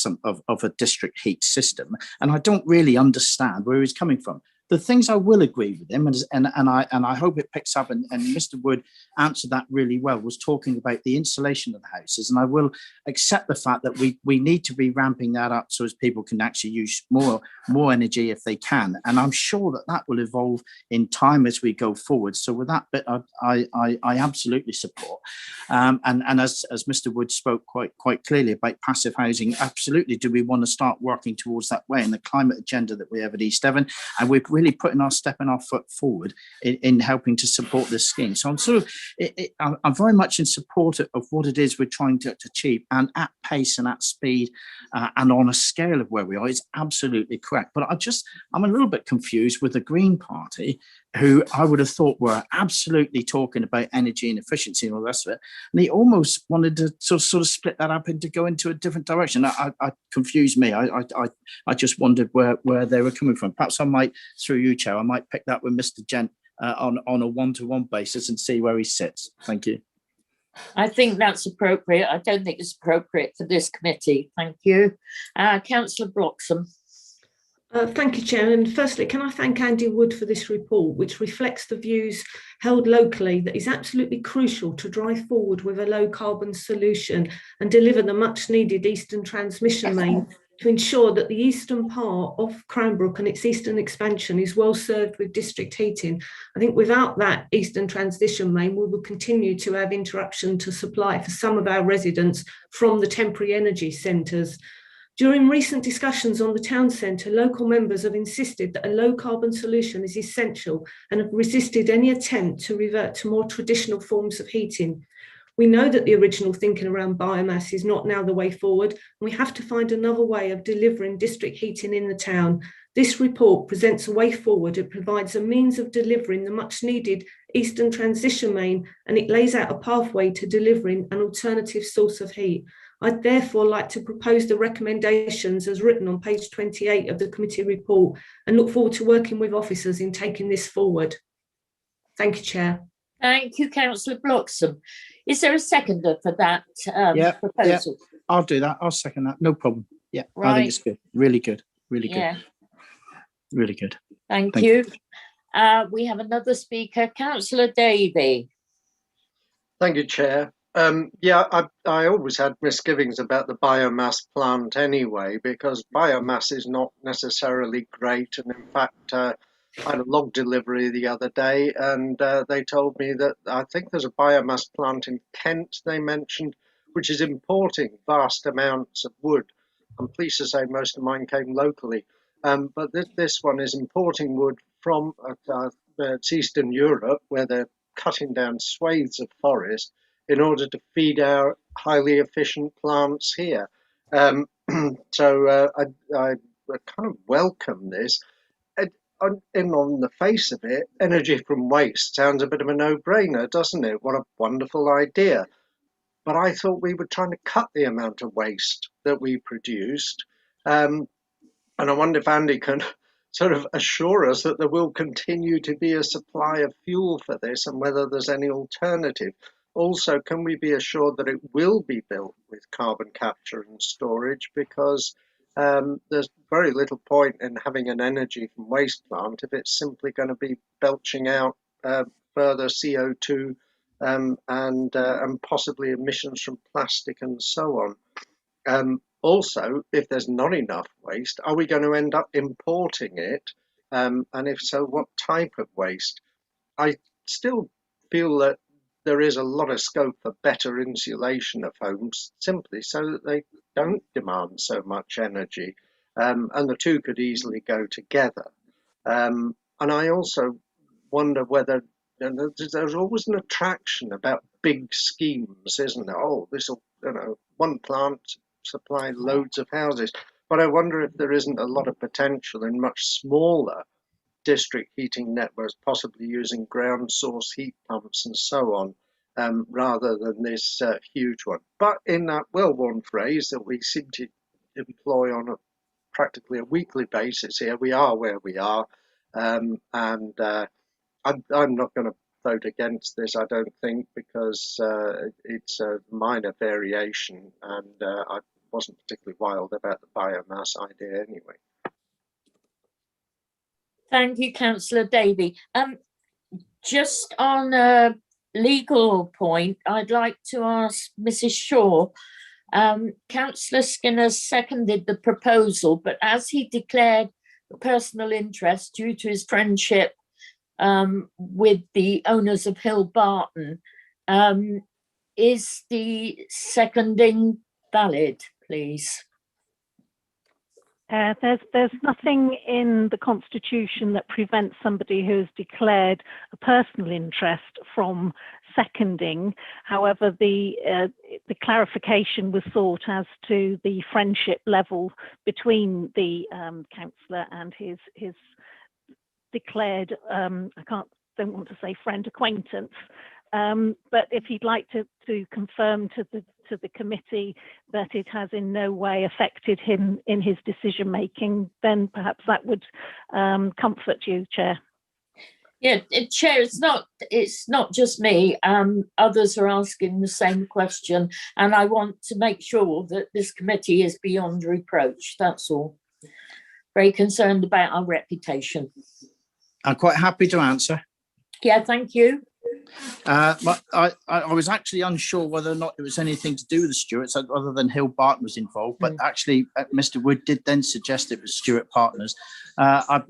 Speaker 13: a district heat system. And I don't really understand where he's coming from. The things I will agree with him, and I hope it picks up, and Mr. Wood answered that really well, was talking about the insulation of the houses. And I will accept the fact that we need to be ramping that up so as people can actually use more energy if they can. And I'm sure that will evolve in time as we go forward. So with that bit, I absolutely support. And as Mr. Wood spoke quite clearly about passive housing, absolutely do we want to start working towards that way in the climate agenda that we have at East Devon. And we're really stepping our foot forward in helping to support this scheme. So I'm I'm very much in support of what it is we're trying to achieve, and at pace and at speed and on a scale of where we are is absolutely correct. But I'm a little bit confused with the Green Party, who I would have thought were absolutely talking about energy and efficiency and all the rest of it. And he almost wanted to sort of split that up and to go into a different direction. I confused me. I just wondered where they were coming from. Perhaps I might, through you, Chair, I might pick that with Mr. Gent on a one-to-one basis and see where he sits. Thank you.
Speaker 2: I think that's appropriate. I don't think it's appropriate for this committee. Thank you. Councillor Bloxham.
Speaker 5: Thank you, Chair. And firstly, can I thank Andy Wood for this report, which reflects the views held locally that is absolutely crucial to drive forward with a low carbon solution and deliver the much needed Eastern Transmission Main to ensure that the eastern part of Cranbrook and its eastern expansion is well served with district heating. I think without that Eastern Transition Main, we will continue to have interruption to supply for some of our residents from the temporary energy centres. During recent discussions on the town centre, local members have insisted that a low carbon solution is essential and have resisted any attempt to revert to more traditional forms of heating. We know that the original thinking around biomass is not now the way forward, and we have to find another way of delivering district heating in the town. This report presents a way forward. It provides a means of delivering the much needed Eastern Transition Main, and it lays out a pathway to delivering an alternative source of heat. I'd therefore like to propose the recommendations as written on page 28 of the committee report and look forward to working with officers in taking this forward. Thank you, Chair.
Speaker 2: Thank you, Councillor Bloxham. Is there a seconder for that proposal?
Speaker 13: Yeah, I'll do that. I'll second that. No problem. Yeah,
Speaker 2: Right.
Speaker 13: I think it's good. Really good. Really good.
Speaker 2: Yeah.
Speaker 13: Really good.
Speaker 2: Thank
Speaker 13: Thank
Speaker 2: you. We have another speaker, Councillor Davey.
Speaker 8: Thank you, Chair. I always had misgivings about the biomass plant anyway, because biomass is not necessarily great. And in fact, I had a log delivery the other day and they told me that I think there's a biomass plant in Kent, they mentioned, which is importing vast amounts of wood. I'm pleased to say most of mine came locally. But this one is importing wood from Eastern Europe, where they're cutting down swathes of forest in order to feed our highly efficient plants here. I kind of welcome this. On the face of it, energy from waste sounds a bit of a no-brainer, doesn't it? What a wonderful idea. But I thought we were trying to cut the amount of waste that we produced. And I wonder if Andy can sort of assure us that there will continue to be a supply of fuel for this and whether there's any alternative. Also, can we be assured that it will be built with carbon capture and storage? Because there's very little point in having an energy from waste plant if it's simply going to be belching out further CO2 and possibly emissions from plastic and so on. Also, if there's not enough waste, are we going to end up importing it? And if so, what type of waste? I still feel that there is a lot of scope for better insulation of homes, simply so that they don't demand so much energy. And the two could easily go together. And I also wonder whether there's always an attraction about big schemes, isn't there? Oh, this will, one plant supply loads of houses. But I wonder if there isn't a lot of potential in much smaller district heating networks, possibly using ground source heat pumps and so on, rather than this huge one. But in that well-worn phrase that we seem to employ on practically a weekly basis here, we are where we are. I'm not going to vote against this, I don't think, because it's a minor variation and I wasn't particularly wild about the biomass idea anyway.
Speaker 2: Thank you, Councillor Davey. Just on a legal point, I'd like to ask Mrs. Shaw. Councillor Skinner seconded the proposal, but as he declared a personal interest due to his friendship with the owners of Hill Barton, is the seconding valid, please?
Speaker 9: There's nothing in the Constitution that prevents somebody who has declared a personal interest from seconding. However, the clarification was sought as to the friendship level between the councillor and his declared, don't want to say friend, acquaintance, but if he'd like to confirm to the committee that it has in no way affected him in his decision making, then perhaps that would comfort you, Chair.
Speaker 2: Yeah, Chair, it's not just me. Others are asking the same question, and I want to make sure that this committee is beyond reproach. That's all. Very concerned about our reputation.
Speaker 13: I'm quite happy to answer.
Speaker 2: Yeah, thank you.
Speaker 13: But I was actually unsure whether or not it was anything to do with the Stewarts, other than Hill Barton was involved. But actually, Mr. Wood did then suggest it was Stewart Partners. I've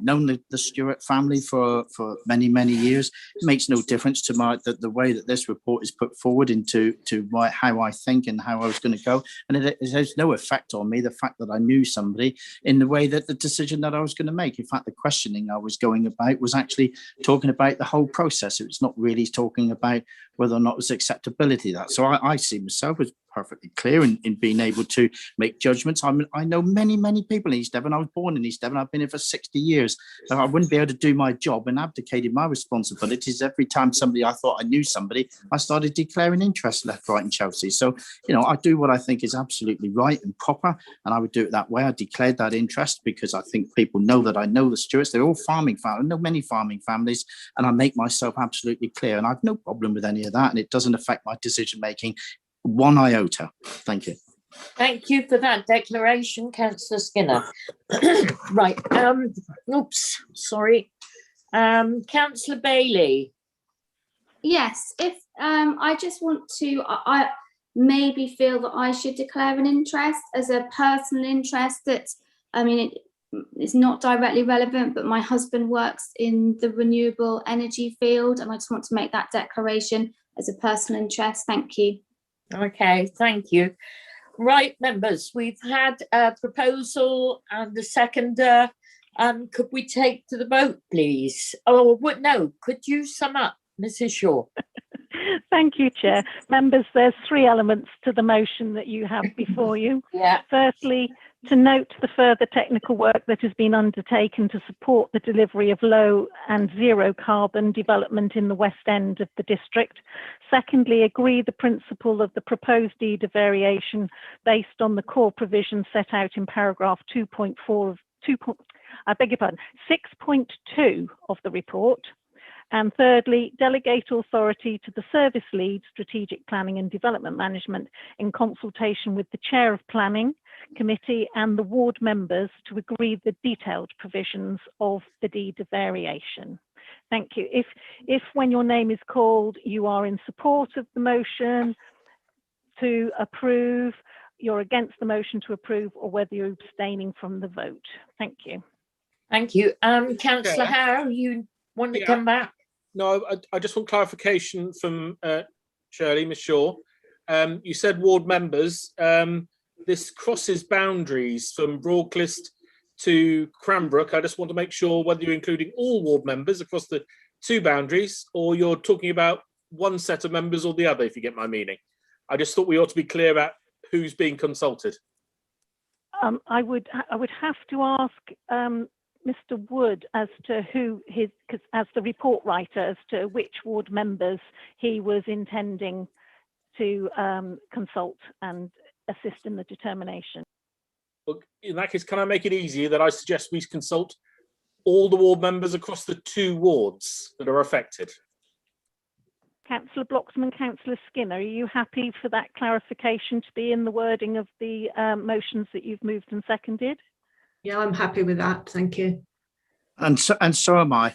Speaker 13: known the Stewart family for many years. It makes no difference to the way that this report is put forward into how I think and how I was going to go, and it has no effect on me. The fact that I knew somebody in the way that the decision that I was going to make. In fact, the questioning I was going about was actually talking about the whole process. It was not really talking about whether or not it was acceptability. So I see myself as perfectly clear in being able to make judgments. I know many people in East Devon. I was born in East Devon. I've been here for 60 years. So I wouldn't be able to do my job and abdicated my responsibilities every time I thought I knew somebody, I started declaring interest left, right and Chelsea. So, I do what I think is absolutely right and proper, and I would do it that way. I declared that interest because I think people know that I know the Stewarts. They're all farming families. I know many farming families, and I make myself absolutely clear, and I've no problem with any of that, and it doesn't affect my decision making one iota. Thank you.
Speaker 2: Thank you for that declaration, Councillor Skinner. Right. Oops. Sorry. Councillor Bailey.
Speaker 3: Yes, if I just want to, I maybe feel that I should declare an interest as a personal interest that, it's not directly relevant, but my husband works in the renewable energy field, and I just want to make that declaration as a personal interest. Thank you.
Speaker 2: Okay, thank you. Right, members, we've had a proposal and the seconder. Could we take to the vote, please? Oh, no, could you sum up, Mrs. Shaw?
Speaker 9: Thank you, Chair. Members, there's 3 elements to the motion that you have before you.
Speaker 2: Yeah.
Speaker 9: Firstly, to note the further technical work that has been undertaken to support the delivery of low and zero carbon development in the West End of the district. Secondly, agree the principle of the proposed deed of variation based on the core provisions set out in paragraph 6.2 of the report. And thirdly, delegate authority to the service lead, strategic planning and development management, in consultation with the chair of planning committee and the ward members to agree the detailed provisions of the deed of variation. Thank you. If when your name is called, you are in support of the motion to approve, you're against the motion to approve, or whether you're abstaining from the vote. Thank you.
Speaker 2: Thank you. Councillor Howe, you want to come back?
Speaker 12: No, I just want clarification from Shirley, Ms. Shaw. You said ward members. This crosses boundaries from Broadclist to Cranbrook. I just want to make sure whether you're including all ward members across the 2 boundaries, or you're talking about one set of members or the other, if you get my meaning. I just thought we ought to be clear about who's being consulted.
Speaker 9: I would have to ask Mr. Wood as to as the report writer, as to which ward members he was intending to consult and assist in the determination.
Speaker 12: Well, in that case, can I make it easier that I suggest we consult all the ward members across the 2 wards that are affected?
Speaker 9: Councillor Bloxham, Councillor Skinner, are you happy for that clarification to be in the wording of the motions that you've moved and seconded?
Speaker 5: Yeah, I'm happy with that. Thank you.
Speaker 13: And so am I.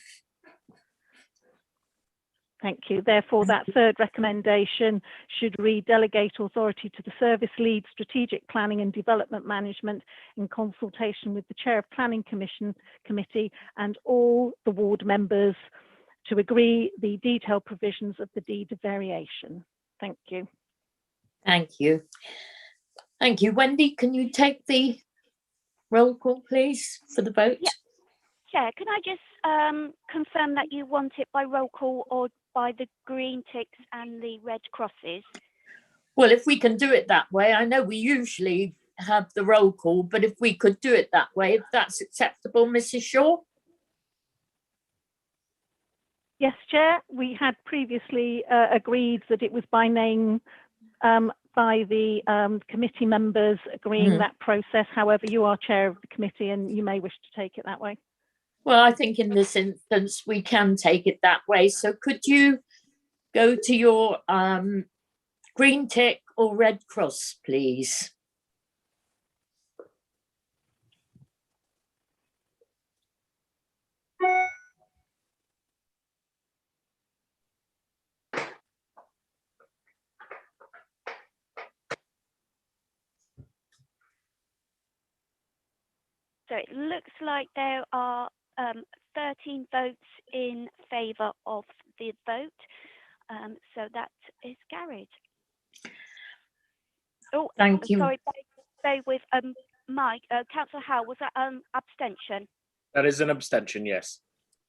Speaker 9: Thank you. Therefore, that 3rd recommendation should read delegate authority to the service lead, strategic planning and development management, in consultation with the chair of planning committee and all the ward members to agree the detailed provisions of the deed of variation. Thank you.
Speaker 2: Thank you. Thank you. Wendy, can you take the roll call, please, for the vote?
Speaker 1: Yeah. Chair, can I just confirm that you want it by roll call or by the green ticks and the red crosses?
Speaker 2: Well, if we can do it that way, I know we usually have the roll call, but if we could do it that way, if that's acceptable, Mrs. Shaw?
Speaker 9: Yes, Chair. We had previously agreed that it was by name by the committee members agreeing that process. However, you are chair of the committee and you may wish to take it that way.
Speaker 2: Well, I think in this instance, we can take it that way. So could you go to your green tick or red cross, please?
Speaker 1: So it looks like there are 13 votes in favour of the vote. So that is carried. Oh,
Speaker 2: thank you.
Speaker 1: Sorry, bear with Mike. Councillor Howe, was that abstention?
Speaker 12: That is an abstention, yes.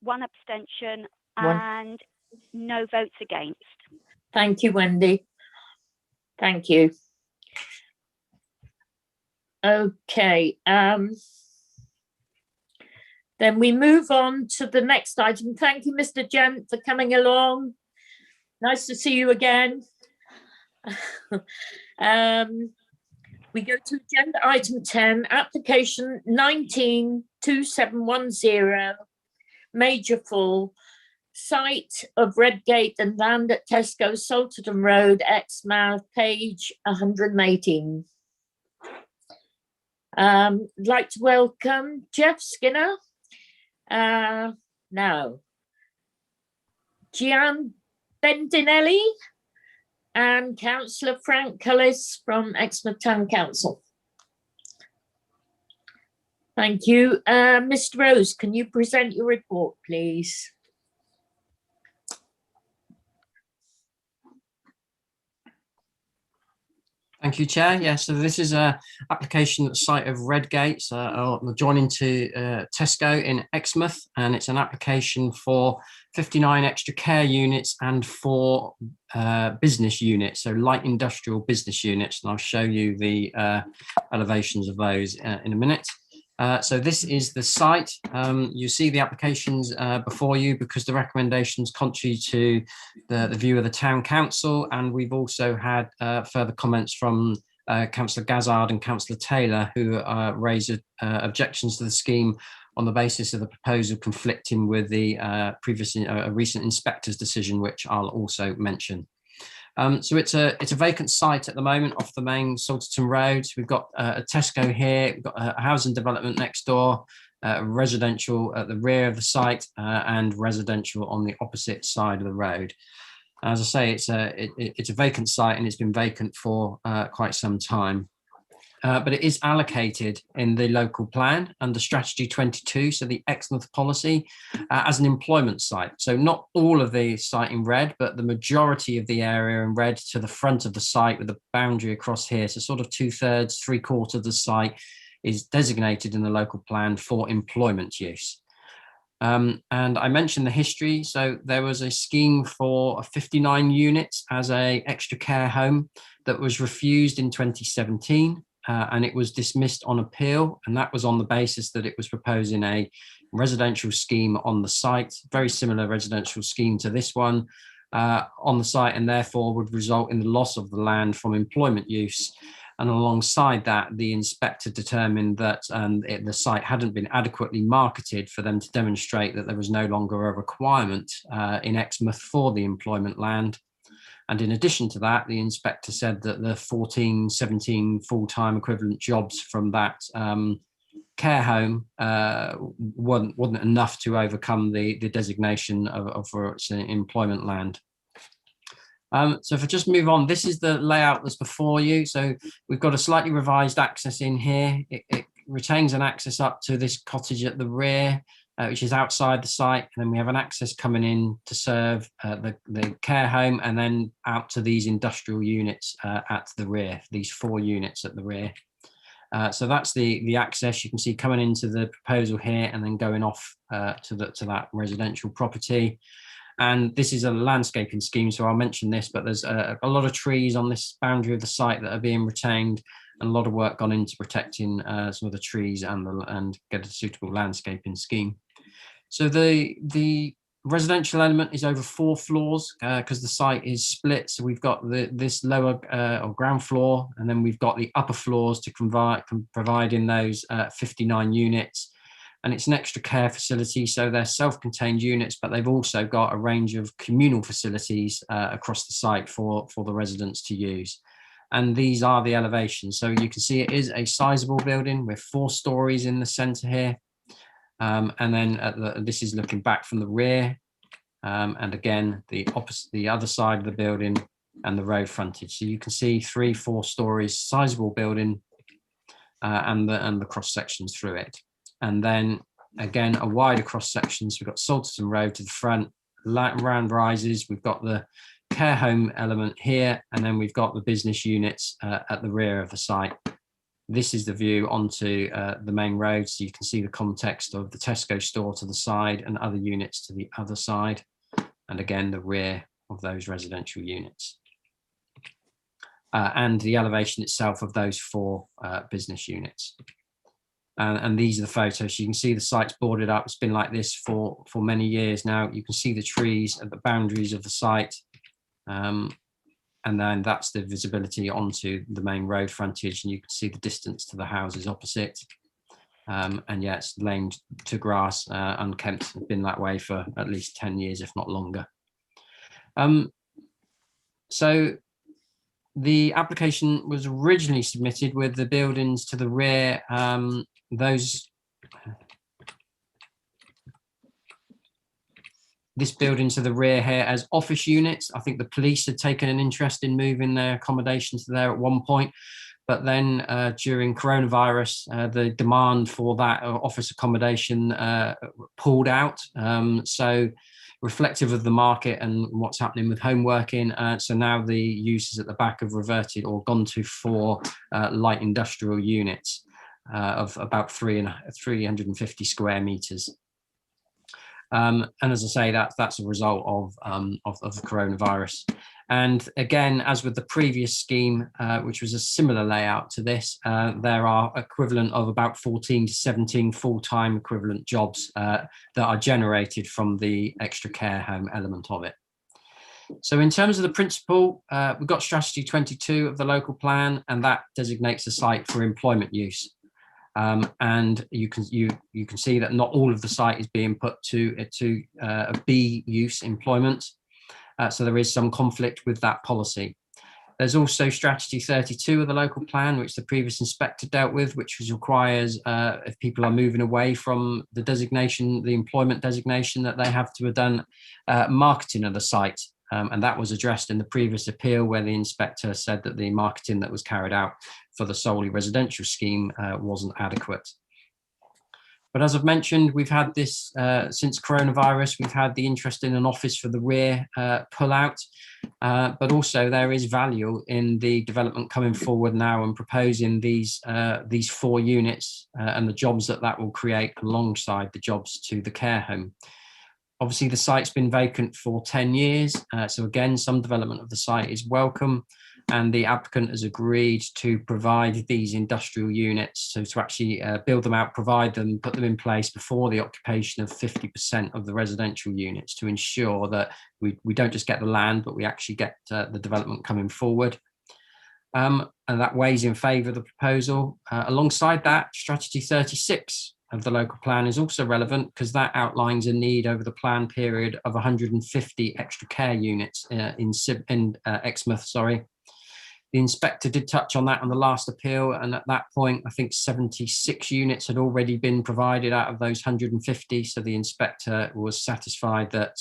Speaker 1: One abstention
Speaker 2: One.
Speaker 1: and no votes against.
Speaker 2: Thank you, Wendy. Thank you. Okay. Then we move on to the next item. Thank you, Mr. Gent, for coming along. Nice to see you again. We go to agenda item 10, application 192710, Major Full, site of Redgate and land at Tesco, Salterton Road, Exmouth, page 118. I'd like to welcome Jeff Skinner. Now, Gian Bendinelli and Councillor Frank Cullis from Exmouth Town Council. Thank you. Mr. Rose, can you present your report, please?
Speaker 16: Thank you, Chair. Yeah, so this is a application at the site of Redgate, adjoining to Tesco in Exmouth, and it's an application for 59 extra care units and 4 business units, so light industrial business units, and I'll show you the elevations of those in a minute. So this is the site. You see the applications before you because the recommendations contrary to the view of the Town Council, and we've also had further comments from Councillor Gazzard and Councillor Taylor, who raised objections to the scheme on the basis of the proposal conflicting with the recent inspector's decision, which I'll also mention. So it's a vacant site at the moment off the main Salterton Road. We've got a Tesco here, we've got a housing development next door, residential at the rear of the site, and residential on the opposite side of the road. As I say, it's a vacant site and it's been vacant for quite some time. But it is allocated in the local plan under Strategy 22, so the Exmouth policy, as an employment site. So not all of the site in red, but the majority of the area in red to the front of the site with the boundary across here. So sort of 2/3, 3/4 of the site is designated in the local plan for employment use. And I mentioned the history. So there was a scheme for 59 units as a extra care home that was refused in 2017. And it was dismissed on appeal, and that was on the basis that it was proposing a residential scheme on the site, very similar residential scheme to this one on the site, and therefore would result in the loss of the land from employment use. And alongside that, the inspector determined that the site hadn't been adequately marketed for them to demonstrate that there was no longer a requirement in Exmouth for the employment land. And in addition to that, the inspector said that the 14, 17 full-time equivalent jobs from that care home wasn't enough to overcome the designation for its employment land. So if I just move on, this is the layout that's before you. So we've got a slightly revised access in here. It retains an access up to this cottage at the rear, which is outside the site, and then we have an access coming in to serve the care home, and then out to these industrial units at the rear, these 4 units at the rear. So that's the access you can see coming into the proposal here, and then going off to that residential property. And this is a landscaping scheme, so I'll mention this, but there's a lot of trees on this boundary of the site that are being retained, and a lot of work gone into protecting some of the trees and get a suitable landscaping scheme. So the residential element is over 4 floors because the site is split. So we've got this lower or ground floor, and then we've got the upper floors to provide in those 59 units. And it's an extra care facility, so they're self-contained units, but they've also got a range of communal facilities across the site for the residents to use. And these are the elevations. So you can see it is a sizable building with 4 stories in the centre here. And then this is looking back from the rear. And again, the other side of the building and the road frontage. So you can see 3-4 stories, sizable building, and the cross sections through it. And then again, a wider cross sections. We've got Salterton Road to the front, round rises. We've got the care home element here, and then we've got the business units at the rear of the site. This is the view onto the main road, so you can see the context of the Tesco store to the side and other units to the other side, and again the rear of those residential units. And the elevation itself of those 4 business units. And these are the photos. You can see the site's boarded up. It's been like this for many years now. You can see the trees at the boundaries of the site. And then that's the visibility onto the main road frontage, and you can see the distance to the houses opposite. And yeah, it's laned to grass, unkempt. It's been that way for at least 10 years, if not longer. So the application was originally submitted with the buildings to the rear, this building to the rear here as office units. I think the police had taken an interest in moving their accommodation to there at one point, but then during coronavirus, the demand for that office accommodation pulled out. So reflective of the market and what's happening with home working. So now the uses at the back have reverted or gone to 4 light industrial units of about 350 square meters. And as I say, that's a result of the coronavirus. And again, as with the previous scheme, which was a similar layout to this, there are equivalent of about 14 to 17 full-time equivalent jobs that are generated from the extra care home element of it. So in terms of the principle, we've got strategy 22 of the local plan, and that designates the site for employment use. And you can see that not all of the site is being put to a B use employment. So there is some conflict with that policy. There's also strategy 32 of the local plan, which the previous inspector dealt with, which requires if people are moving away from the designation, the employment designation, that they have to have done marketing of the site. And that was addressed in the previous appeal, where the inspector said that the marketing that was carried out for the solely residential scheme wasn't adequate. But as I've mentioned, we've had this since coronavirus. We've had the interest in an office for the rear pull out, but also there is value in the development coming forward now and proposing these 4 units and the jobs that will create alongside the jobs to the care home. Obviously, the site's been vacant for 10 years. So again, some development of the site is welcome. And the applicant has agreed to provide these industrial units, so to actually build them out, provide them, put them in place before the occupation of 50% of the residential units, to ensure that we don't just get the land, but we actually get the development coming forward. And that weighs in favour of the proposal. Alongside that, strategy 36 of the local plan is also relevant, because that outlines a need over the plan period of 150 extra care units in Exmouth, sorry. The inspector did touch on that on the last appeal, and at that point, I think 76 units had already been provided out of those 150. So the inspector was satisfied that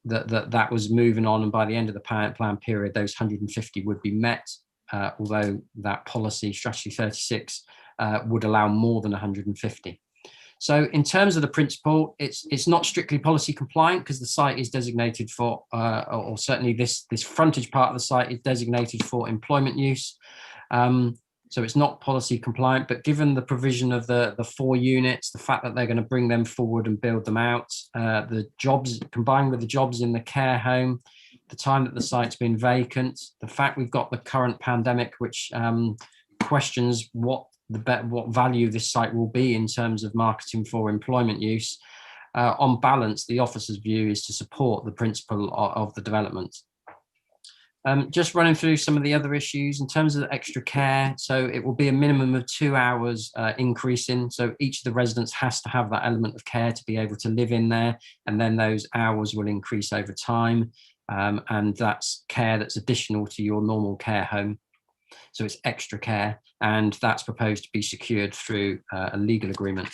Speaker 16: that was moving on, and by the end of the plan period, those 150 would be met. Although that policy, strategy 36, would allow more than 150. So in terms of the principle, it's not strictly policy compliant, because the site is designated for, or certainly this frontage part of the site is designated for employment use. So it's not policy compliant, but given the provision of the 4 units, the fact that they're going to bring them forward and build them out, the jobs combined with the jobs in the care home, the time that the site's been vacant, the fact we've got the current pandemic, which questions what value this site will be in terms of marketing for employment use, on balance, the officer's view is to support the principle of the development. Just running through some of the other issues in terms of the extra care. So it will be a minimum of 2 hours increasing. So each of the residents has to have that element of care to be able to live in there. And then those hours will increase over time. And that's care that's additional to your normal care home. So it's extra care, and that's proposed to be secured through a legal agreement.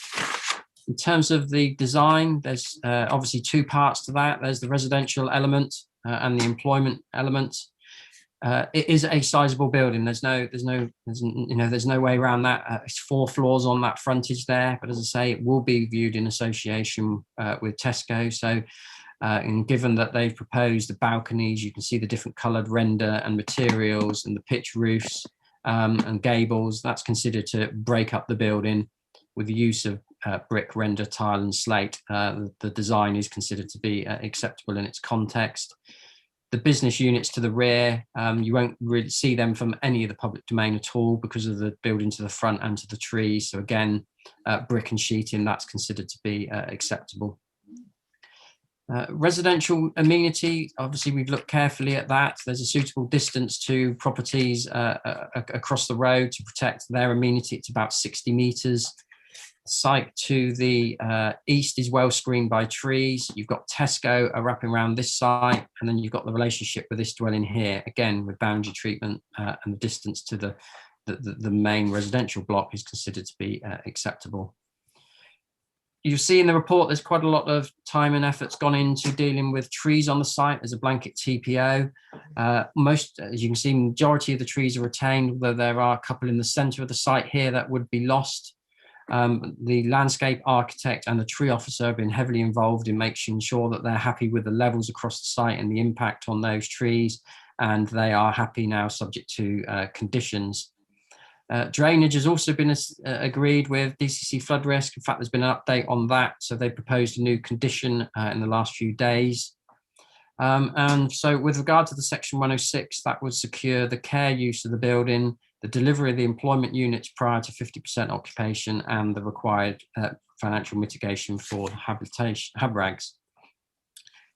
Speaker 16: In terms of the design, there's obviously 2 parts to that. There's the residential element and the employment element. It is a sizable building. There's no way around that. It's 4 floors on that frontage there, but as I say, it will be viewed in association with Tesco. So, and given that they've proposed the balconies, you can see the different coloured render and materials and the pitch roofs and gables. That's considered to break up the building with the use of brick, render, tile, and slate. The design is considered to be acceptable in its context. The business units to the rear, you won't really see them from any of the public domain at all because of the building to the front and to the trees. So again, brick and sheeting, that's considered to be acceptable. Residential amenity, obviously we've looked carefully at that. There's a suitable distance to properties across the road to protect their amenity. It's about 60 metres. Site to the east is well screened by trees. You've got Tesco wrapping around this site, and then you've got the relationship with this dwelling here, again with boundary treatment, and the distance to the main residential block is considered to be acceptable. You see in the report there's quite a lot of time and effort's gone into dealing with trees on the site as a blanket TPO. Most, as you can see, majority of the trees are retained, although there are a couple in the centre of the site here that would be lost. The landscape architect and the tree officer have been heavily involved in making sure that they're happy with the levels across the site and the impact on those trees, and they are happy now subject to conditions. Drainage has also been agreed with DCC flood risk. In fact, there's been an update on that. So they proposed a new condition in the last few days. And so with regard to the section 106, that would secure the care use of the building, the delivery of the employment units prior to 50% occupation, and the required financial mitigation for HABRAGs.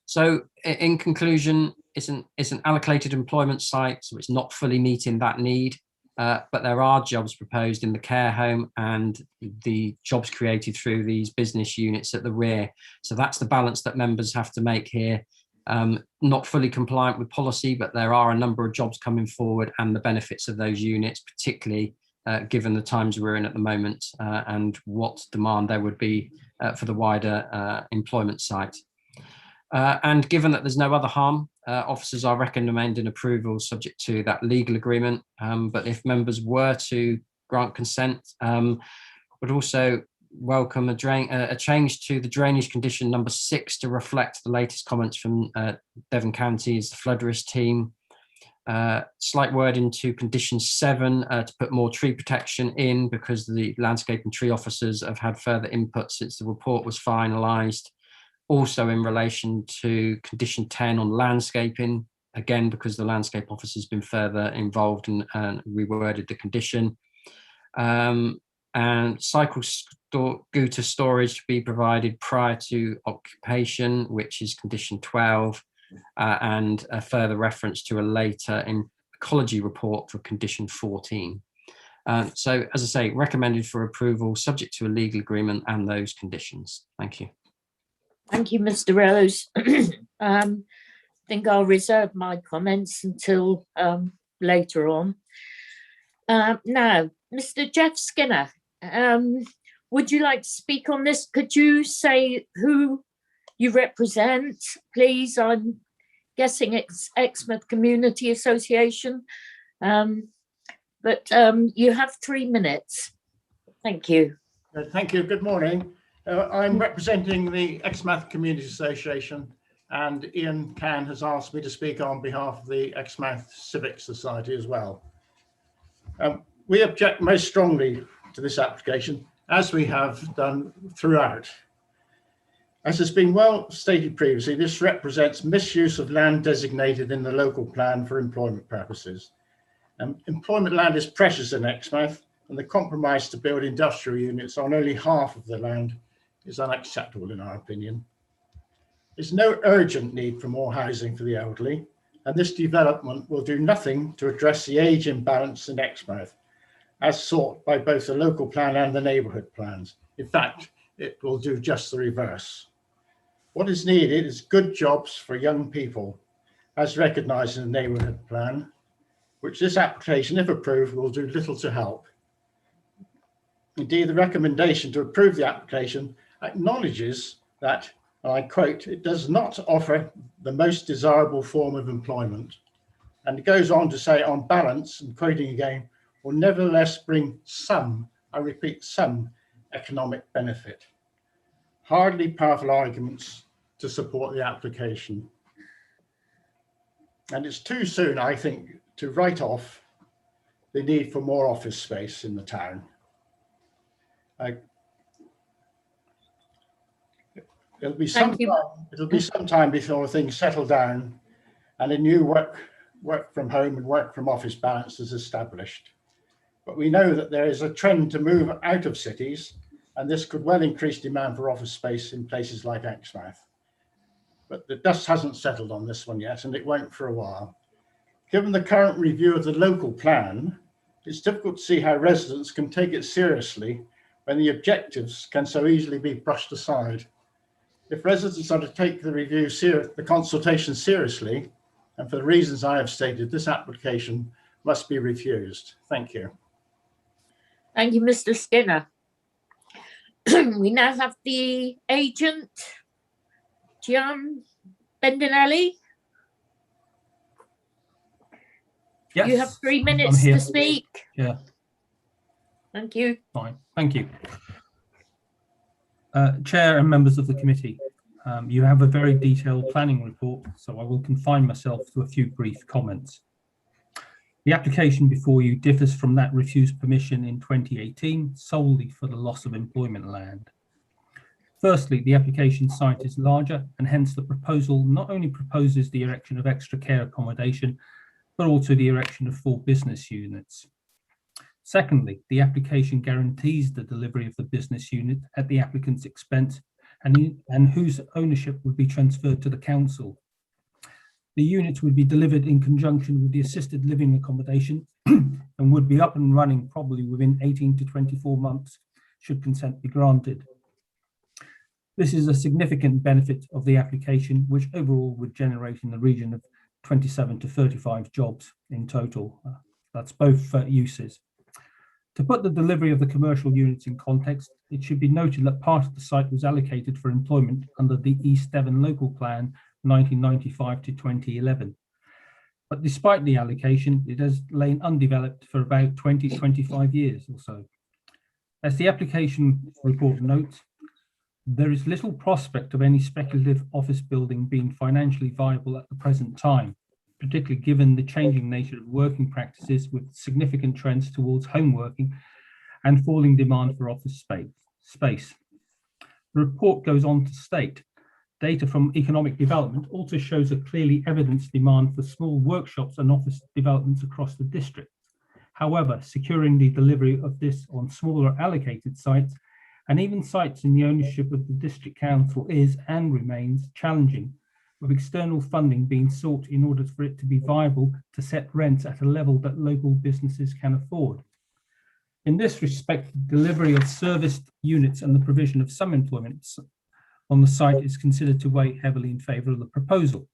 Speaker 16: So in conclusion, it's an allocated employment site, so it's not fully meeting that need. But there are jobs proposed in the care home and the jobs created through these business units at the rear. So that's the balance that members have to make here. Not fully compliant with policy, but there are a number of jobs coming forward and the benefits of those units, particularly given the times we're in at the moment and what demand there would be for the wider employment site. And given that there's no other harm, officers are recommending approval subject to that legal agreement. But if members were to grant consent, would also welcome a change to the drainage condition number 6 to reflect the latest comments from Devon County's flood risk team. Slight wording to condition 7 to put more tree protection in because the landscape and tree officers have had further input since the report was finalised. Also in relation to condition 10 on landscaping, again, because the landscape officer has been further involved and reworded the condition. And cycle scooter storage to be provided prior to occupation, which is condition 12, and a further reference to a later ecology report for condition 14. So, as I say, recommended for approval, subject to a legal agreement and those conditions. Thank you.
Speaker 2: Thank you, Mr. Rose. I think I'll reserve my comments until later on. Now, Mr. Jeff Skinner, would you like to speak on this? Could you say who you represent, please? I'm guessing it's Exmouth Community Association, but you have 3 minutes. Thank you.
Speaker 19: Thank you. Good morning. I'm representing the Exmouth Community Association, and Ian Cann has asked me to speak on behalf of the Exmouth Civic Society as well. We object most strongly to this application, as we have done throughout. As has been well stated previously, this represents misuse of land designated in the local plan for employment purposes. Employment land is precious in Exmouth, and the compromise to build industrial units on only half of the land is unacceptable in our opinion. There's no urgent need for more housing for the elderly, and this development will do nothing to address the age imbalance in Exmouth, as sought by both the local plan and the neighbourhood plans. In fact, it will do just the reverse. What is needed is good jobs for young people, as recognised in the neighbourhood plan, which this application, if approved, will do little to help. Indeed, the recommendation to approve the application acknowledges that, and I quote, it does not offer the most desirable form of employment. And it goes on to say, on balance, and quoting again, will nevertheless bring some, I repeat, some economic benefit. Hardly powerful arguments to support the application. And it's too soon, I think, to write off the need for more office space in the town. It'll be some time before things settle down and a new work from home and work from office balance is established. But we know that there is a trend to move out of cities, and this could well increase demand for office space in places like Exmouth. But the dust hasn't settled on this one yet, and it won't for a while. Given the current review of the local plan, it's difficult to see how residents can take it seriously when the objectives can so easily be brushed aside. If residents are to take the review, the consultation seriously, and for the reasons I have stated, this application must be refused. Thank you.
Speaker 2: Thank you, Mr. Skinner. We now have the agent, Gian Bendinelli.
Speaker 20: Yes,
Speaker 2: you have 3
Speaker 20: I'm
Speaker 2: minutes
Speaker 20: here.
Speaker 2: to speak.
Speaker 20: Yeah,
Speaker 2: Thank you.
Speaker 20: fine. Thank you. Chair and members of the committee, you have a very detailed planning report, so I will confine myself to a few brief comments. The application before you differs from that refused permission in 2018 solely for the loss of employment land. Firstly, the application site is larger, and hence the proposal not only proposes the erection of extra care accommodation, but also the erection of 4 business units. Secondly, the application guarantees the delivery of the business unit at the applicant's expense and whose ownership would be transferred to the council. The units would be delivered in conjunction with the assisted living accommodation and would be up and running probably within 18 to 24 months should consent be granted. This is a significant benefit of the application, which overall would generate in the region of 27 to 35 jobs in total. That's both uses. To put the delivery of the commercial units in context, it should be noted that part of the site was allocated for employment under the East Devon Local Plan 1995 to 2011. But despite the allocation, it has lain undeveloped for about 25 years or so. As the application report notes, there is little prospect of any speculative office building being financially viable at the present time, particularly given the changing nature of working practices with significant trends towards home working and falling demand for office space. The report goes on to state, data from economic development also shows a clearly evidenced demand for small workshops and office developments across the district. However, securing the delivery of this on smaller allocated sites and even sites in the ownership of the district council is and remains challenging, with external funding being sought in order for it to be viable to set rents at a level that local businesses can afford. In this respect, the delivery of serviced units and the provision of some employment on the site is considered to weigh heavily in favour of the proposal.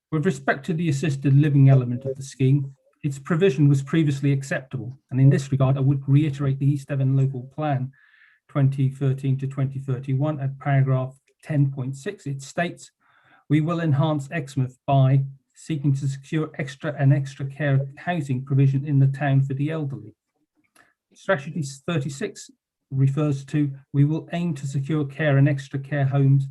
Speaker 20: With respect to the assisted living element of the scheme, its provision was previously acceptable, and in this regard I would reiterate the East Devon Local Plan 2013 to 2031 at paragraph 10.6. It states, "We will enhance Exmouth by seeking to secure extra care housing provision in the town for the elderly." Strategy 36 refers to, "We will aim to secure care and extra care homes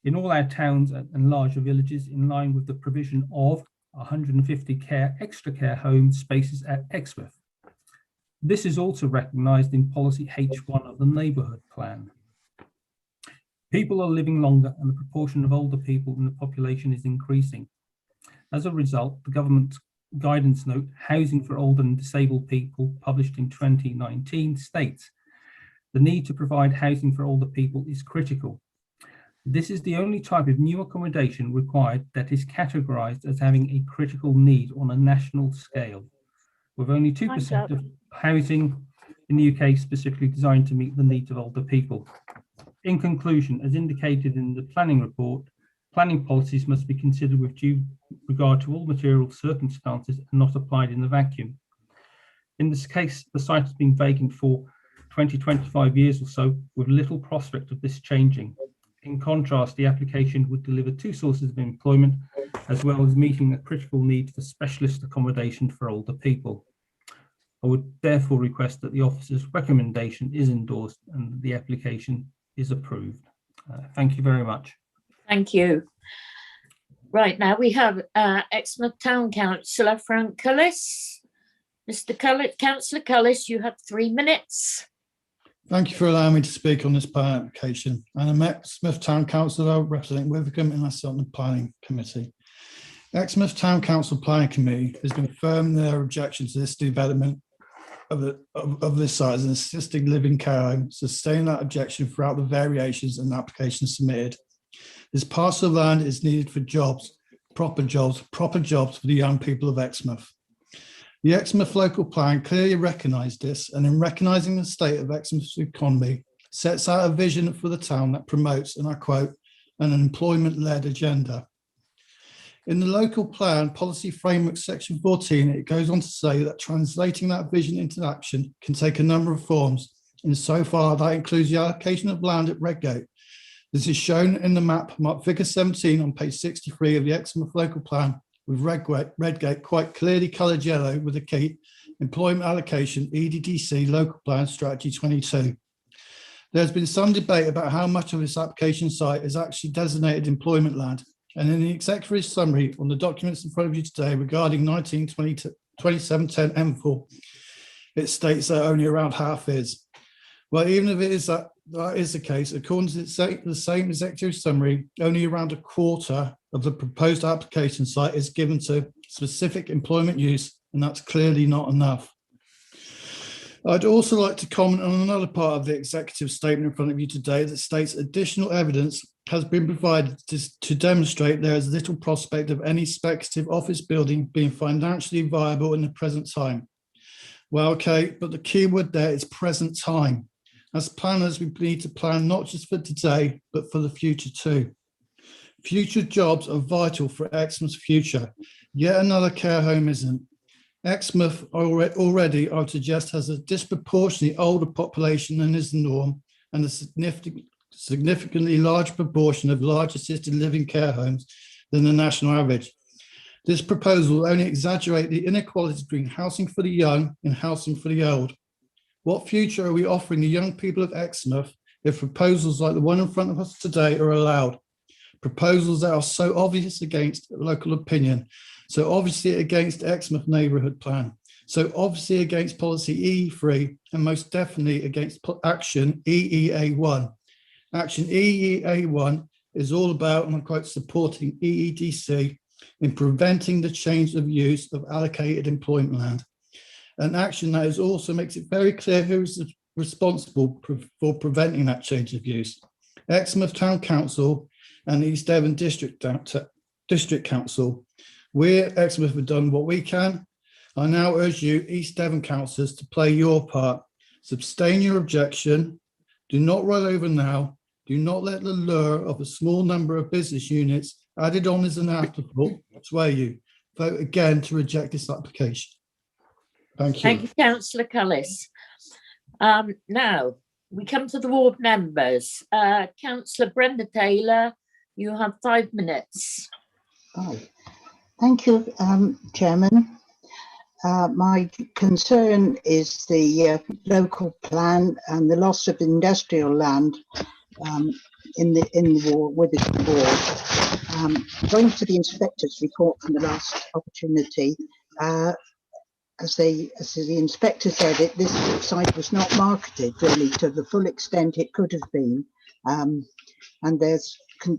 Speaker 20: in all our towns and larger villages in line with the provision of 150 extra care home spaces at Exmouth." This is also recognised in policy H1 of the neighbourhood plan. People are living longer and the proportion of older people in the population is increasing. As a result, the government's guidance note, Housing for Older and Disabled People, published in 2019, states, The need to provide housing for older people is critical. This is the only type of new accommodation required that is categorised as having a critical need on a national scale, with only 2% of housing in the UK specifically designed to meet the needs of older people. In conclusion, as indicated in the planning report, planning policies must be considered with due regard to all material circumstances and not applied in a vacuum. In this case, the site has been vacant for 20-25 years or so, with little prospect of this changing. In contrast, the application would deliver two sources of employment, as well as meeting a critical need for specialist accommodation for older people. I would therefore request that the officer's recommendation is endorsed and the application is approved. Thank you very much.
Speaker 2: Thank you. Right, now we have Exmouth Town Councillor Frank Cullis. Councillor Cullis, you have 3 minutes.
Speaker 21: Thank you for allowing me to speak on this planning application. I'm Exmouth Town Councillor representing Withycombe and I sit on the Planning Committee. The Exmouth Town Council Planning Committee has been firm in their objection to this development of this site as an assisted living care home, sustaining that objection throughout the variations and applications submitted. This parcel of land is needed for jobs, proper jobs for the young people of Exmouth. The Exmouth local plan clearly recognised this, and in recognising the state of Exmouth's economy, sets out a vision for the town that promotes, and I quote, an employment-led agenda. In the local plan policy framework section 14, it goes on to say that translating that vision into action can take a number of forms, insofar that includes the allocation of land at Redgate. This is shown in the map marked figure 17 on page 63 of the Exmouth local plan, with Redgate quite clearly coloured yellow with a key employment allocation EDDC local plan strategy 22. There's been some debate about how much of this application site is actually designated employment land, and in the executive summary on the documents in front of you today regarding 192710 M4, it states that only around half is. Well, even if it is that is the case, according to the same executive summary, only around a quarter of the proposed application site is given to specific employment use, and that's clearly not enough. I'd also like to comment on another part of the executive statement in front of you today that states additional evidence has been provided to demonstrate there is little prospect of any speculative office building being financially viable in the present time. Well, okay, but the key word there is present time. As planners, we need to plan not just for today, but for the future too. Future jobs are vital for Exmouth's future. Yet another care home isn't. Exmouth already, I would suggest, has a disproportionately older population than is the norm, and a significantly larger proportion of large assisted living care homes than the national average. This proposal will only exaggerate the inequality between housing for the young and housing for the old. What future are we offering the young people of Exmouth if proposals like the one in front of us today are allowed? Proposals that are so obvious against local opinion, so obviously against Exmouth neighbourhood plan, so obviously against policy EE3, and most definitely against action EEA1. Action EEA1 is all about, and I quote, supporting EEDC in preventing the change of use of allocated employment land. An action that is also makes it very clear who is responsible for preventing that change of use. Exmouth Town Council and East Devon District Council. We at Exmouth have done what we can. I now urge you, East Devon councillors, to play your part. Sustain your objection. Do not roll over now. Do not let the lure of a small number of business units added on as an afterthought sway you. Vote again to reject this application. Thank you.
Speaker 2: Thank you, Councillor Cullis. Now, we come to the ward members. Councillor Brenda Taylor, you have 5 minutes.
Speaker 22: Oh, thank you, Chairman. My concern is the local plan and the loss of industrial land in the ward, with the ward. Going to the inspector's report from the last opportunity, as the inspector said, this site was not marketed really to the full extent it could have been, and there's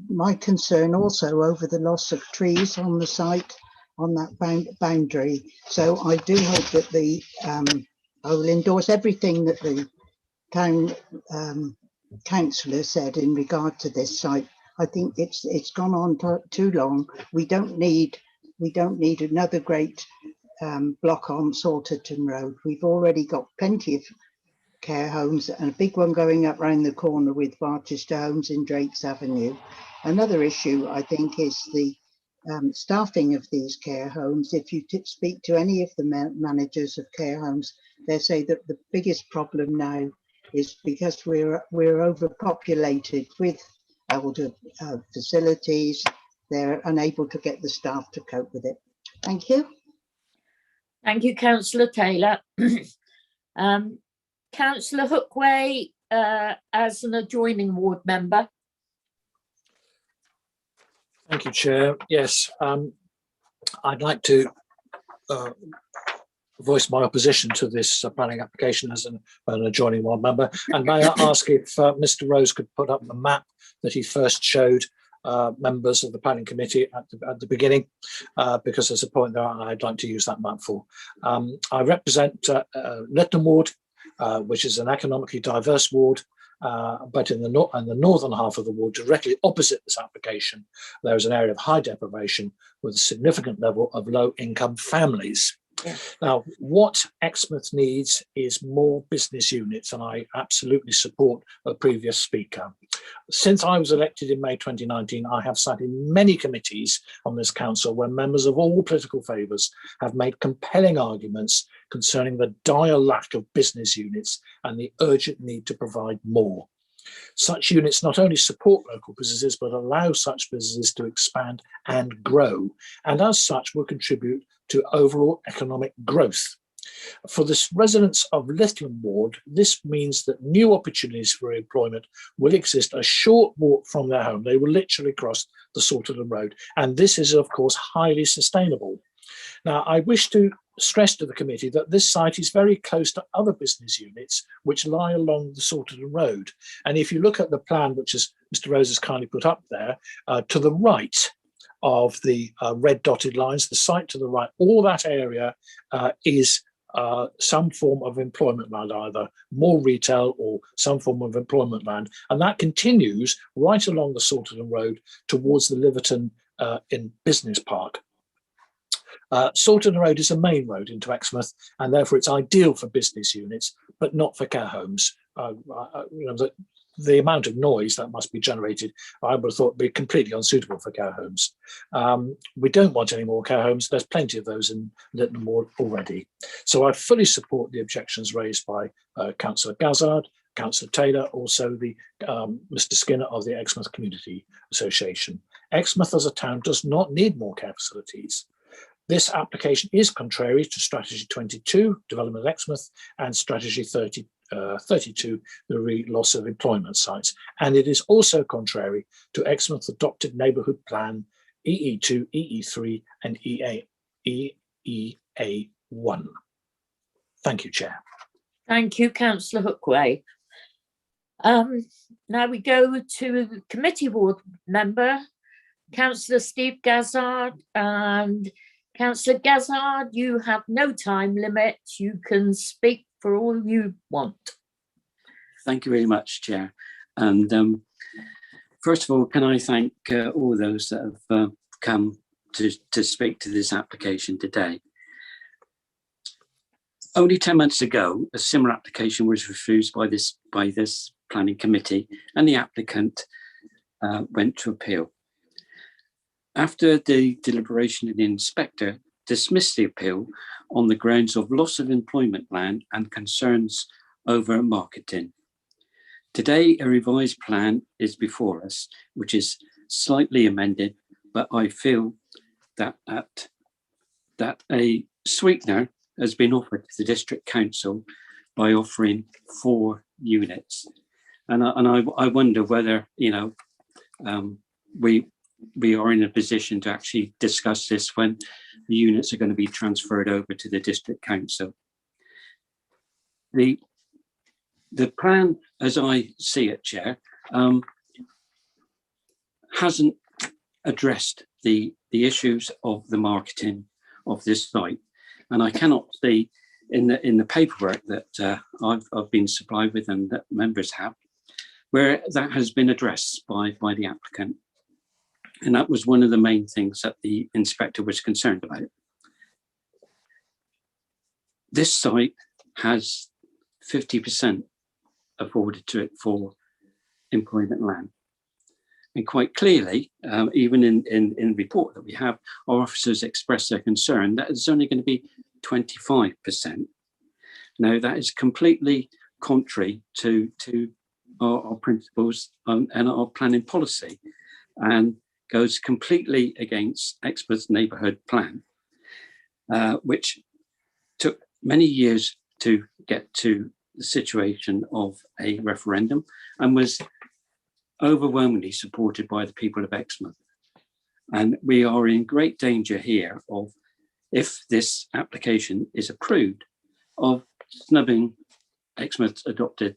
Speaker 22: my concern also over the loss of trees on the site on that boundary. So I do hope that I will endorse everything that the town councillor said in regard to this site, I think it's gone on too long. We don't need another great block on Salterton Road. We've already got plenty of care homes and a big one going up round the corner with Barchester Homes in Drakes Avenue. Another issue, I think, is the staffing of these care homes. If you speak to any of the managers of care homes, they say that the biggest problem now is because we're overpopulated with older facilities. They're unable to get the staff to cope with it. Thank you.
Speaker 2: Thank you, Councillor Taylor. Councillor Hookway, as an adjoining ward member.
Speaker 6: Thank you, Chair. Yes, I'd like to voice my opposition to this planning application as an adjoining ward member. And may I ask if Mr. Rose could put up the map that he first showed members of the planning committee at the beginning, because there's a point there I'd like to use that map for. I represent Lytton Ward, which is an economically diverse ward, but in the northern half of the ward, directly opposite this application, there is an area of high deprivation with a significant level of low-income families. Yeah. Now, what Exmouth needs is more business units, and I absolutely support a previous speaker. Since I was elected in May 2019, I have sat in many committees on this council where members of all political favours have made compelling arguments concerning the dire lack of business units and the urgent need to provide more. Such units not only support local businesses, but allow such businesses to expand and grow, and as such will contribute to overall economic growth. For the residents of Lytton Ward, this means that new opportunities for employment will exist a short walk from their home. They will literally cross the Salterton Road, and this is, of course, highly sustainable. Now, I wish to stress to the committee that this site is very close to other business units which lie along the Salterton Road. And if you look at the plan, which is Mr. Rose has kindly put up there, to the right of the red dotted lines, the site to the right, all that area is some form of employment land, either more retail or some form of employment land. And that continues right along the Salterton Road towards the Liverton in Business Park. Salterton Road is a main road into Exmouth, and therefore it's ideal for business units, but not for care homes. The amount of noise that must be generated, I would have thought, would be completely unsuitable for care homes. We don't want any more care homes. There's plenty of those in Lytton Ward already. So I fully support the objections raised by Councillor Gazzard, Councillor Taylor, also the Mr. Skinner of the Exmouth Community Association. Exmouth as a town does not need more care facilities. This application is contrary to Strategy 22, Development of Exmouth, and Strategy 32, the loss of employment sites. And it is also contrary to Exmouth's adopted neighbourhood plan, EE2, EE3, and EEA1. Thank you, Chair.
Speaker 2: Thank you, Councillor Hookway. Now we go to the committee ward member, Councillor Steve Gazzard. And Councillor Gazzard, you have no time limit. You can speak for all you want.
Speaker 11: Thank you very much, Chair. And first of all, can I thank all those that have come to speak to this application today. Only 10 months ago, a similar application was refused by this planning committee, and the applicant went to appeal. After the deliberation, the inspector dismissed the appeal on the grounds of loss of employment land and concerns over marketing. Today, a revised plan is before us, which is slightly amended, but I feel that a sweetener has been offered to the district council by offering 4 units. And I wonder whether, we are in a position to actually discuss this when the units are going to be transferred over to the district council. The plan, as I see it, Chair, hasn't addressed the issues of the marketing of this site. And I cannot see in the paperwork that I've been supplied with and that members have, where that has been addressed by the applicant. And that was one of the main things that the inspector was concerned about. This site has 50% afforded to it for employment land. And quite clearly, even in the report that we have, our officers express their concern that it's only going to be 25%. Now, that is completely contrary to our principles and our planning policy, and goes completely against Exmouth's neighbourhood plan, which took many years to get to the situation of a referendum and was overwhelmingly supported by the people of Exmouth. And we are in great danger here of, if this application is approved, of snubbing Exmouth's adopted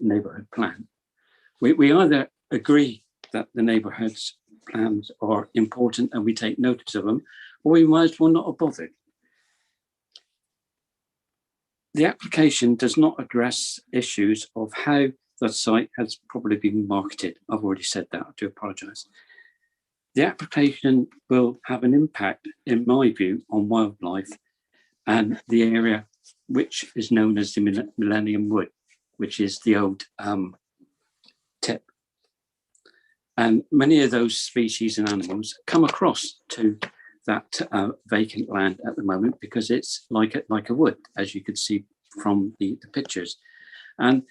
Speaker 11: neighbourhood plan. We either agree that the neighbourhoods plans are important and we take notice of them, or we might as well not have bothered. The application does not address issues of how the site has probably been marketed. I've already said that, I do apologise. The application will have an impact, in my view, on wildlife and the area which is known as the Millennium Wood, which is the old tip. And many of those species and animals come across to that vacant land at the moment because it's like a wood, as you could see from the pictures. And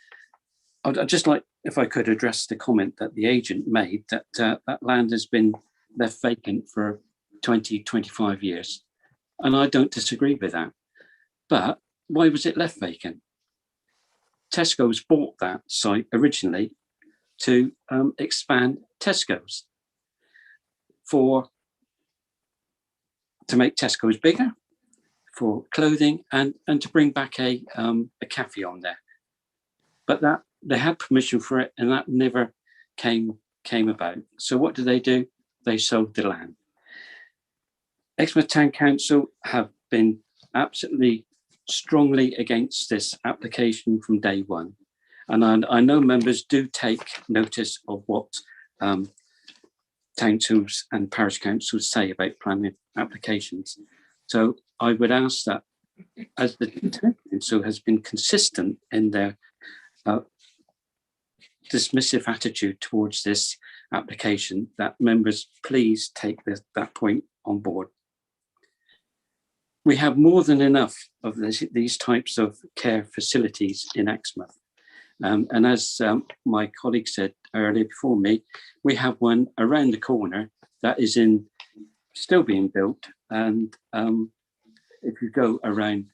Speaker 11: I'd just like, if I could, address the comment that the agent made that that land has been left vacant for 20, 25 years. And I don't disagree with that. But why was it left vacant? Tesco's bought that site originally to expand Tesco's, to make Tesco's bigger, for clothing, and to bring back a cafe on there. But that they had permission for it, and that never came about. So what do? They sold the land. Exmouth Town Council have been absolutely strongly against this application from day one. And I know members do take notice of what councils and parish councils say about planning applications. So I would ask that, as the town council has been consistent in their dismissive attitude towards this application, that members please take that point on board. We have more than enough of these types of care facilities in Exmouth. And as my colleague said earlier before me, we have one around the corner that is still being built. And if you go around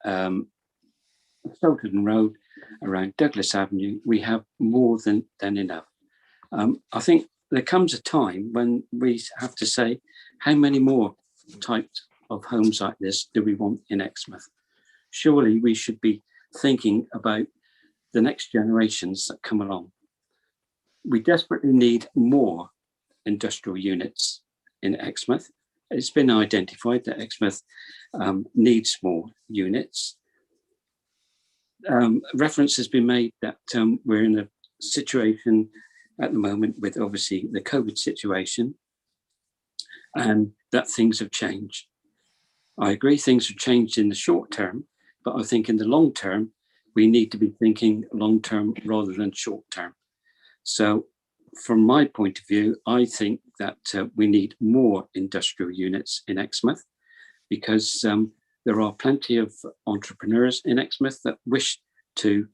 Speaker 11: Shelton Road, around Douglas Avenue, we have more than enough. I think there comes a time when we have to say, how many more types of homes like this do we want in Exmouth? Surely we should be thinking about the next generations that come along. We desperately need more industrial units in Exmouth. It's been identified that Exmouth needs more units. Reference has been made that we're in a situation at the moment with obviously the COVID situation, and that things have changed. I agree things have changed in the short term, but I think in the long term, we need to be thinking long term rather than short term. So from my point of view, I think that we need more industrial units in Exmouth, because there are plenty of entrepreneurs in Exmouth that wish to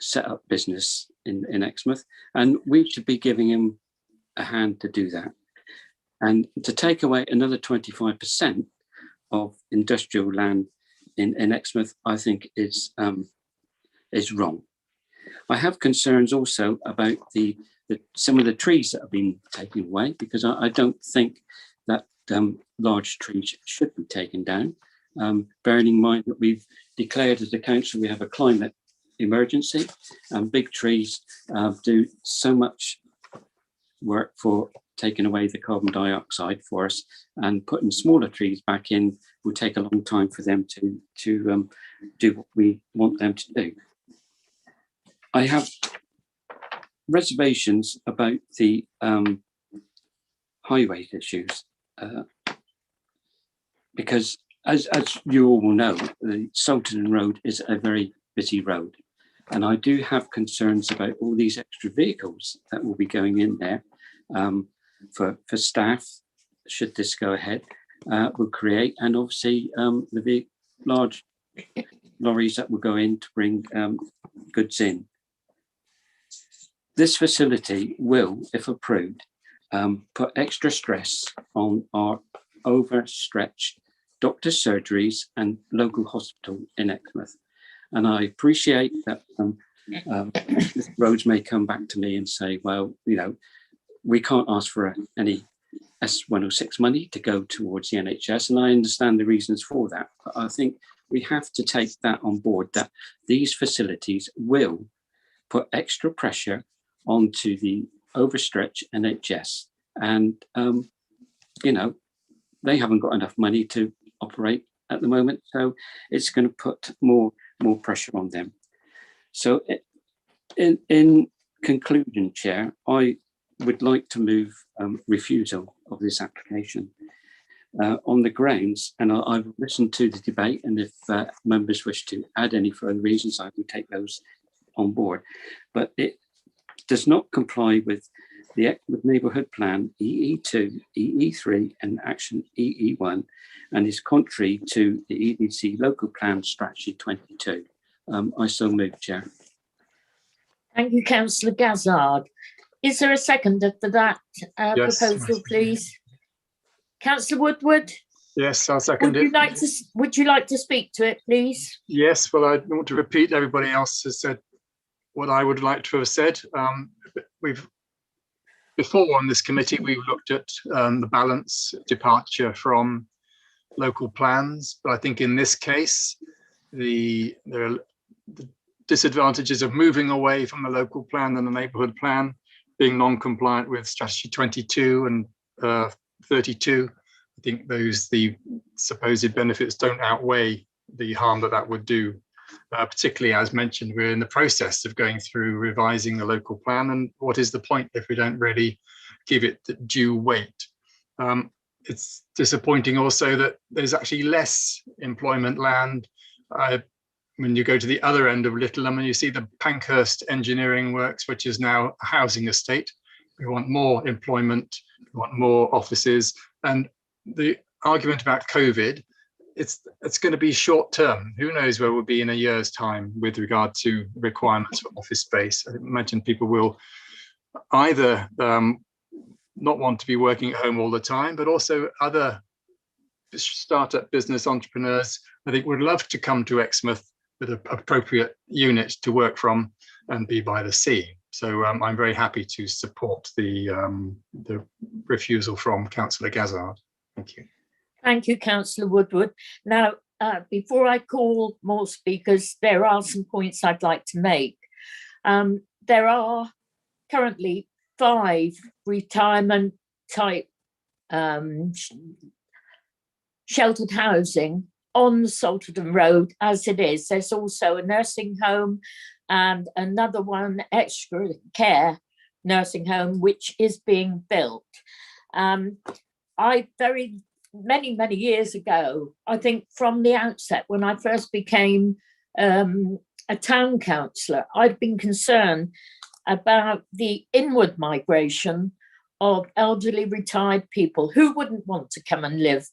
Speaker 11: set up business in Exmouth, and we should be giving them a hand to do that. And to take away another 25% of industrial land in Exmouth, I think is wrong. I have concerns also about some of the trees that have been taken away, because I don't think that large trees should be taken down. Bearing in mind that we've declared as a council we have a climate emergency, and big trees do so much work for taking away the carbon dioxide for us, and putting smaller trees back in will take a long time for them to do what we want them to do. I have reservations about the highway issues because, as you all will know, the Salterton Road is a very busy road, and I do have concerns about all these extra vehicles that will be going in there for staff. Should this go ahead, will create, and obviously the big large lorries that will go in to bring goods in. This facility will, if approved, put extra stress on our overstretched doctor's surgeries and local hospital in Exmouth. And I appreciate that Rhodes may come back to me and say, well, you know, we can't ask for any S106 money to go towards the NHS, and I understand the reasons for that. But I think we have to take that on board, that these facilities will put extra pressure onto the overstretched NHS, and you know, they haven't got enough money to operate at the moment, so it's going to put more pressure on them. So in conclusion, Chair, I would like to move refusal of this application on the grounds, and I've listened to the debate, and if members wish to add any further reasons, I will take those on board. But it does not comply with the Exmouth Neighbourhood Plan EE2, EE3 and Action EE1, and is contrary to the EDC Local Plan Strategy 22. I so move, Chair.
Speaker 2: Thank you, Councillor Gazzard. Is there a seconder for that
Speaker 15: Yes.
Speaker 2: proposal, please? Councillor Woodward?
Speaker 15: Yes, I'll second it.
Speaker 2: Would you like to speak to it, please?
Speaker 15: Yes, well, I don't want to repeat, everybody else has said what I would like to have said. Before on this committee, we've looked at the balance departure from local plans, but I think in this case, there are the disadvantages of moving away from the local plan and the neighbourhood plan, being non-compliant with strategy 22 and 32. I think the supposed benefits don't outweigh the harm that would do. Particularly, as mentioned, we're in the process of going through revising the local plan, and what is the point if we don't really give it the due weight? It's disappointing also that there's actually less employment land. When you go to the other end of Littleham and you see the Pankhurst Engineering Works, which is now a housing estate. We want more employment, we want more offices, and the argument about COVID, it's going to be short term. Who knows where we'll be in a year's time with regard to requirements for office space. I imagine people will either not want to be working at home all the time, but also other startup business entrepreneurs, I think, would love to come to Exmouth with an appropriate unit to work from and be by the sea. So I'm very happy to support the refusal from Councillor Gazzard. Thank you.
Speaker 2: Thank you, Councillor Woodward. Now, before I call more speakers, there are some points I'd like to make. There are currently 5 retirement type sheltered housing on the Salterton Road as it is. There's also a nursing home and another one, extra care nursing home, which is being built. Many years ago, I think from the outset, when I first became a town councillor, I'd been concerned about the inward migration of elderly retired people who wouldn't want to come and live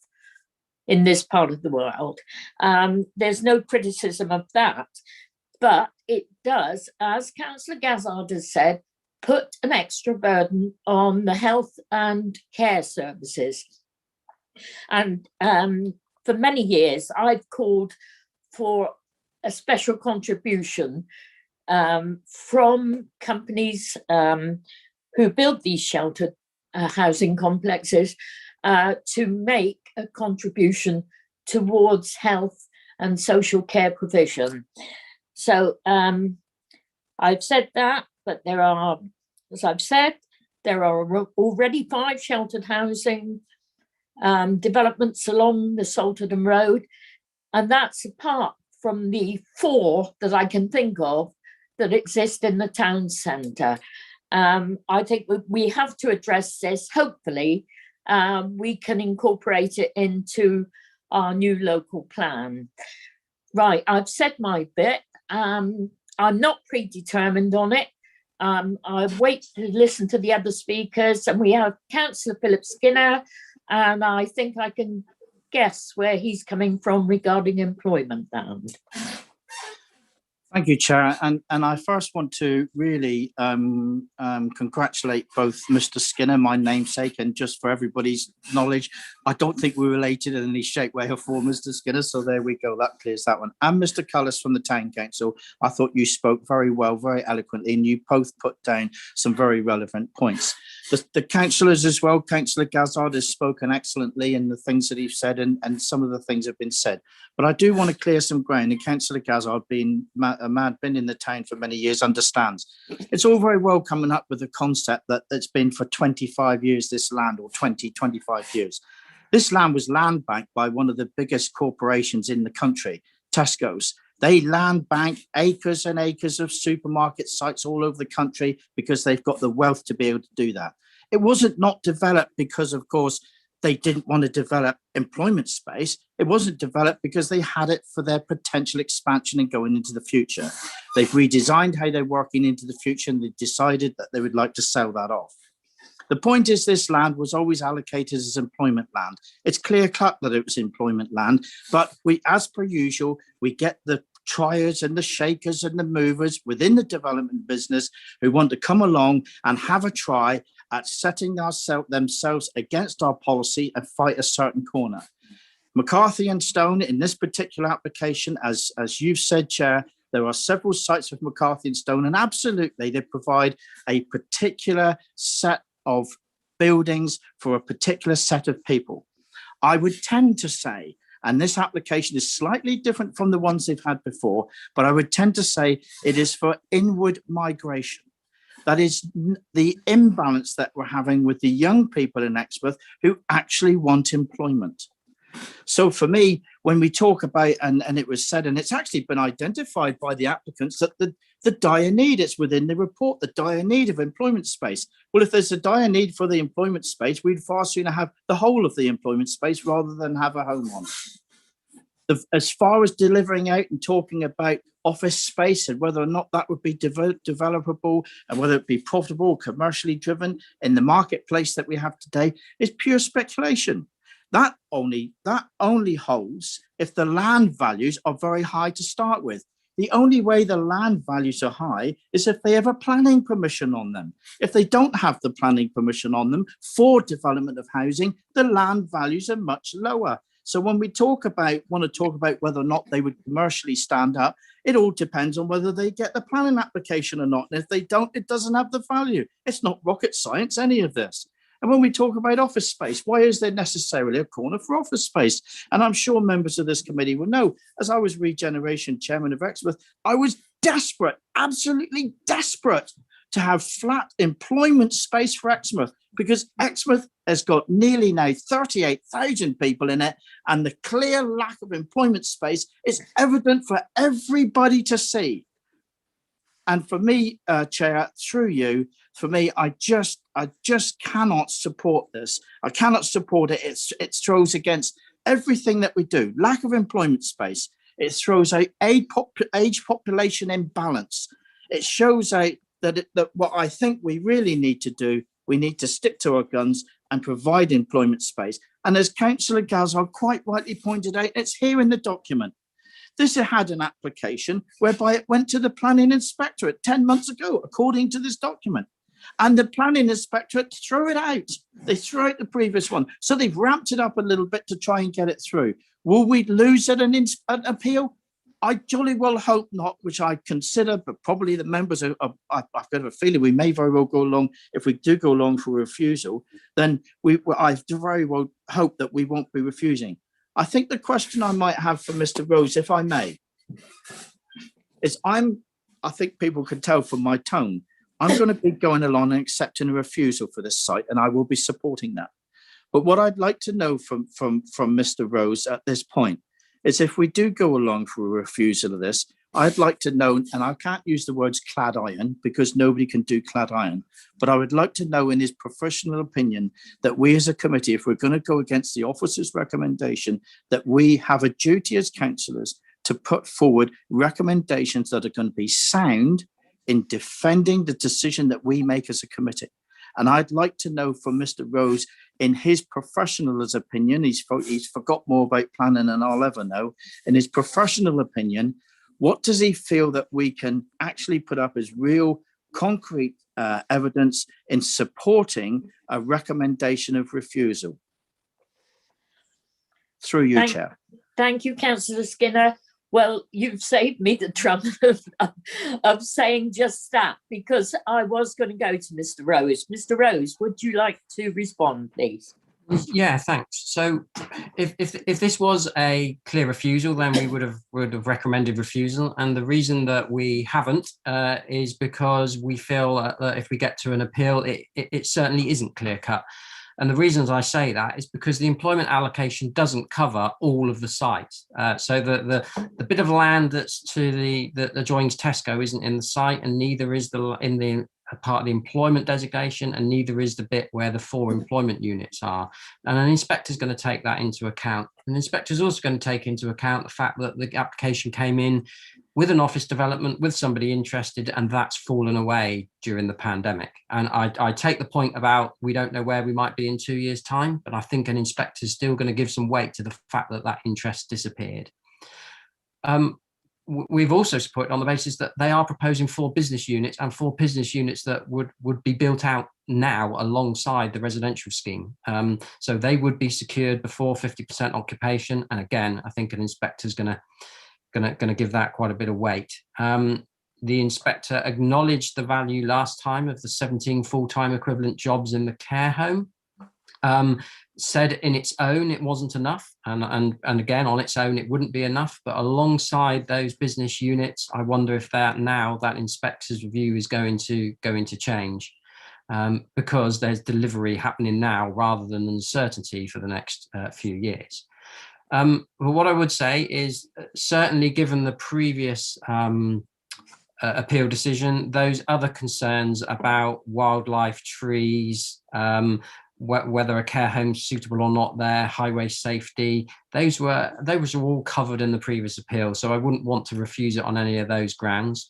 Speaker 2: in this part of the world. There's no criticism of that, but it does, as Councillor Gazzard has said, put an extra burden on the health and care services. And for many years, I've called for a special contribution from companies who build these sheltered housing complexes to make a contribution towards health and social care provision. So I've said that, but there are, as I've said, there are already 5 sheltered housing developments along the Salterton Road. And that's apart from the 4 that I can think of that exist in the town centre. I think we have to address this. Hopefully, we can incorporate it into our new local plan. Right, I've said my bit. I'm not predetermined on it. I wait to listen to the other speakers, and we have Councillor Philip Skinner, and I think I can guess where he's coming from regarding employment land.
Speaker 13: Thank you, Chair. And I first want to really congratulate both Mr. Skinner, my namesake, and just for everybody's knowledge, I don't think we're related in any shape, way or form, Mr. Skinner. So there we go. That clears that one. And Mr. Cullis from the Town Council, I thought you spoke very well, very eloquently, and you both put down some very relevant points. The councillors as well, Councillor Gazzard has spoken excellently in the things that he's said, and some of the things have been said. But I do want to clear some ground, and Councillor Gazzard, being a man been in the town for many years, understands. It's all very well coming up with a concept that it's been for 25 years, this land, or 25 years. This land was land banked by one of the biggest corporations in the country, Tesco's. They land bank acres and acres of supermarket sites all over the country because they've got the wealth to be able to do that. It wasn't not developed because, of course, they didn't want to develop employment space. It wasn't developed because they had it for their potential expansion and going into the future. They've redesigned how they're working into the future, and they decided that they would like to sell that off. The point is, this land was always allocated as employment land. It's clear cut that it was employment land, but we, as per usual, we get the triers and the shakers and the movers within the development business who want to come along and have a try at setting themselves against our policy and fight a certain corner. McCarthy and Stone, in this particular application, as you've said, Chair, there are several sites with McCarthy and Stone, and absolutely they provide a particular set of buildings for a particular set of people. I would tend to say, and this application is slightly different from the ones they've had before, but I would tend to say it is for inward migration. That is the imbalance that we're having with the young people in Exmouth who actually want employment. So for me, when we talk about, and it was said, and it's actually been identified by the applicants, that the dire need, it's within the report, the dire need of employment space. Well, if there's a dire need for the employment space, we'd far sooner have the whole of the employment space rather than have a home one. As far as delivering out and talking about office space and whether or not that would be developable and whether it be profitable or commercially driven in the marketplace that we have today is pure speculation. That only holds if the land values are very high to start with. The only way the land values are high is if they have a planning permission on them. If they don't have the planning permission on them for development of housing, the land values are much lower. So when we want to talk about whether or not they would commercially stand up, it all depends on whether they get the planning application or not. And if they don't, it doesn't have the value. It's not rocket science, any of this. And when we talk about office space, why is there necessarily a corner for office space? And I'm sure members of this committee will know, as I was Regeneration Chairman of Exmouth, I was desperate, absolutely desperate to have flat employment space for Exmouth, because Exmouth has got nearly now 38,000 people in it, and the clear lack of employment space is evident for everybody to see. And for me, Chair, through you, for me, I just cannot support this. I cannot support it. It throws against everything that we do. Lack of employment space. It throws out age population imbalance. It shows out that what I think we really need to do, we need to stick to our guns and provide employment space. And as Councillor Gazzard quite rightly pointed out, it's here in the document. This had an application whereby it went to the planning inspectorate 10 months ago, according to this document. And the planning inspectorate threw it out. They threw out the previous one. So they've ramped it up a little bit to try and get it through. Will we lose at an appeal? I jolly well hope not, which I consider, but probably the members I've got a feeling we may very well go along. If we do go along for refusal, then I very well hope that we won't be refusing. I think the question I might have for Mr. Rose, if I may, is I think people can tell from my tone, I'm going to be going along and accepting a refusal for this site, and I will be supporting that. But what I'd like to know from Mr. Rose at this point is if we do go along for a refusal of this, I'd like to know, and I can't use the words clad iron because nobody can do clad iron, but I would like to know in his professional opinion that we as a committee, if we're going to go against the officer's recommendation, that we have a duty as councillors to put forward recommendations that are going to be sound in defending the decision that we make as a committee. And I'd like to know from Mr. Rose, in his professional opinion, he's forgot more about planning than I'll ever know. In his professional opinion, what does he feel that we can actually put up as real concrete evidence in supporting a recommendation of refusal? Through you, Chair.
Speaker 2: Thank you, Councillor Skinner. Well, you've saved me the trouble of saying just that, because I was going to go to Mr. Rose. Mr. Rose, would you like to respond, please?
Speaker 16: Yeah, thanks. So if this was a clear refusal, then we would have recommended refusal. And the reason that we haven't is because we feel that if we get to an appeal, it certainly isn't clear cut. And the reasons I say that is because the employment allocation doesn't cover all of the sites. So the bit of land that's that adjoins Tesco isn't in the site, and neither is in the part of the employment designation, and neither is the bit where the 4 employment units are. And an inspector is going to take that into account. An inspector is also going to take into account the fact that the application came in with an office development, with somebody interested, and that's fallen away during the pandemic. And I take the point about we don't know where we might be in 2 years' time, but I think an inspector is still going to give some weight to the fact that that interest disappeared. We've also supported on the basis that they are proposing 4 business units, and 4 business units that would be built out now alongside the residential scheme. So they would be secured before 50% occupation. And again, I think an inspector is going to give that quite a bit of weight. The inspector acknowledged the value last time of the 17 full-time equivalent jobs in the care home. Said in its own it wasn't enough, and again on its own it wouldn't be enough, but alongside those business units, I wonder if that inspector's review is going to change, because there's delivery happening now rather than uncertainty for the next few years. But what I would say is certainly given the previous appeal decision, those other concerns about wildlife, trees, whether a care home's suitable or not there, highway safety, those were all covered in the previous appeal. So I wouldn't want to refuse it on any of those grounds.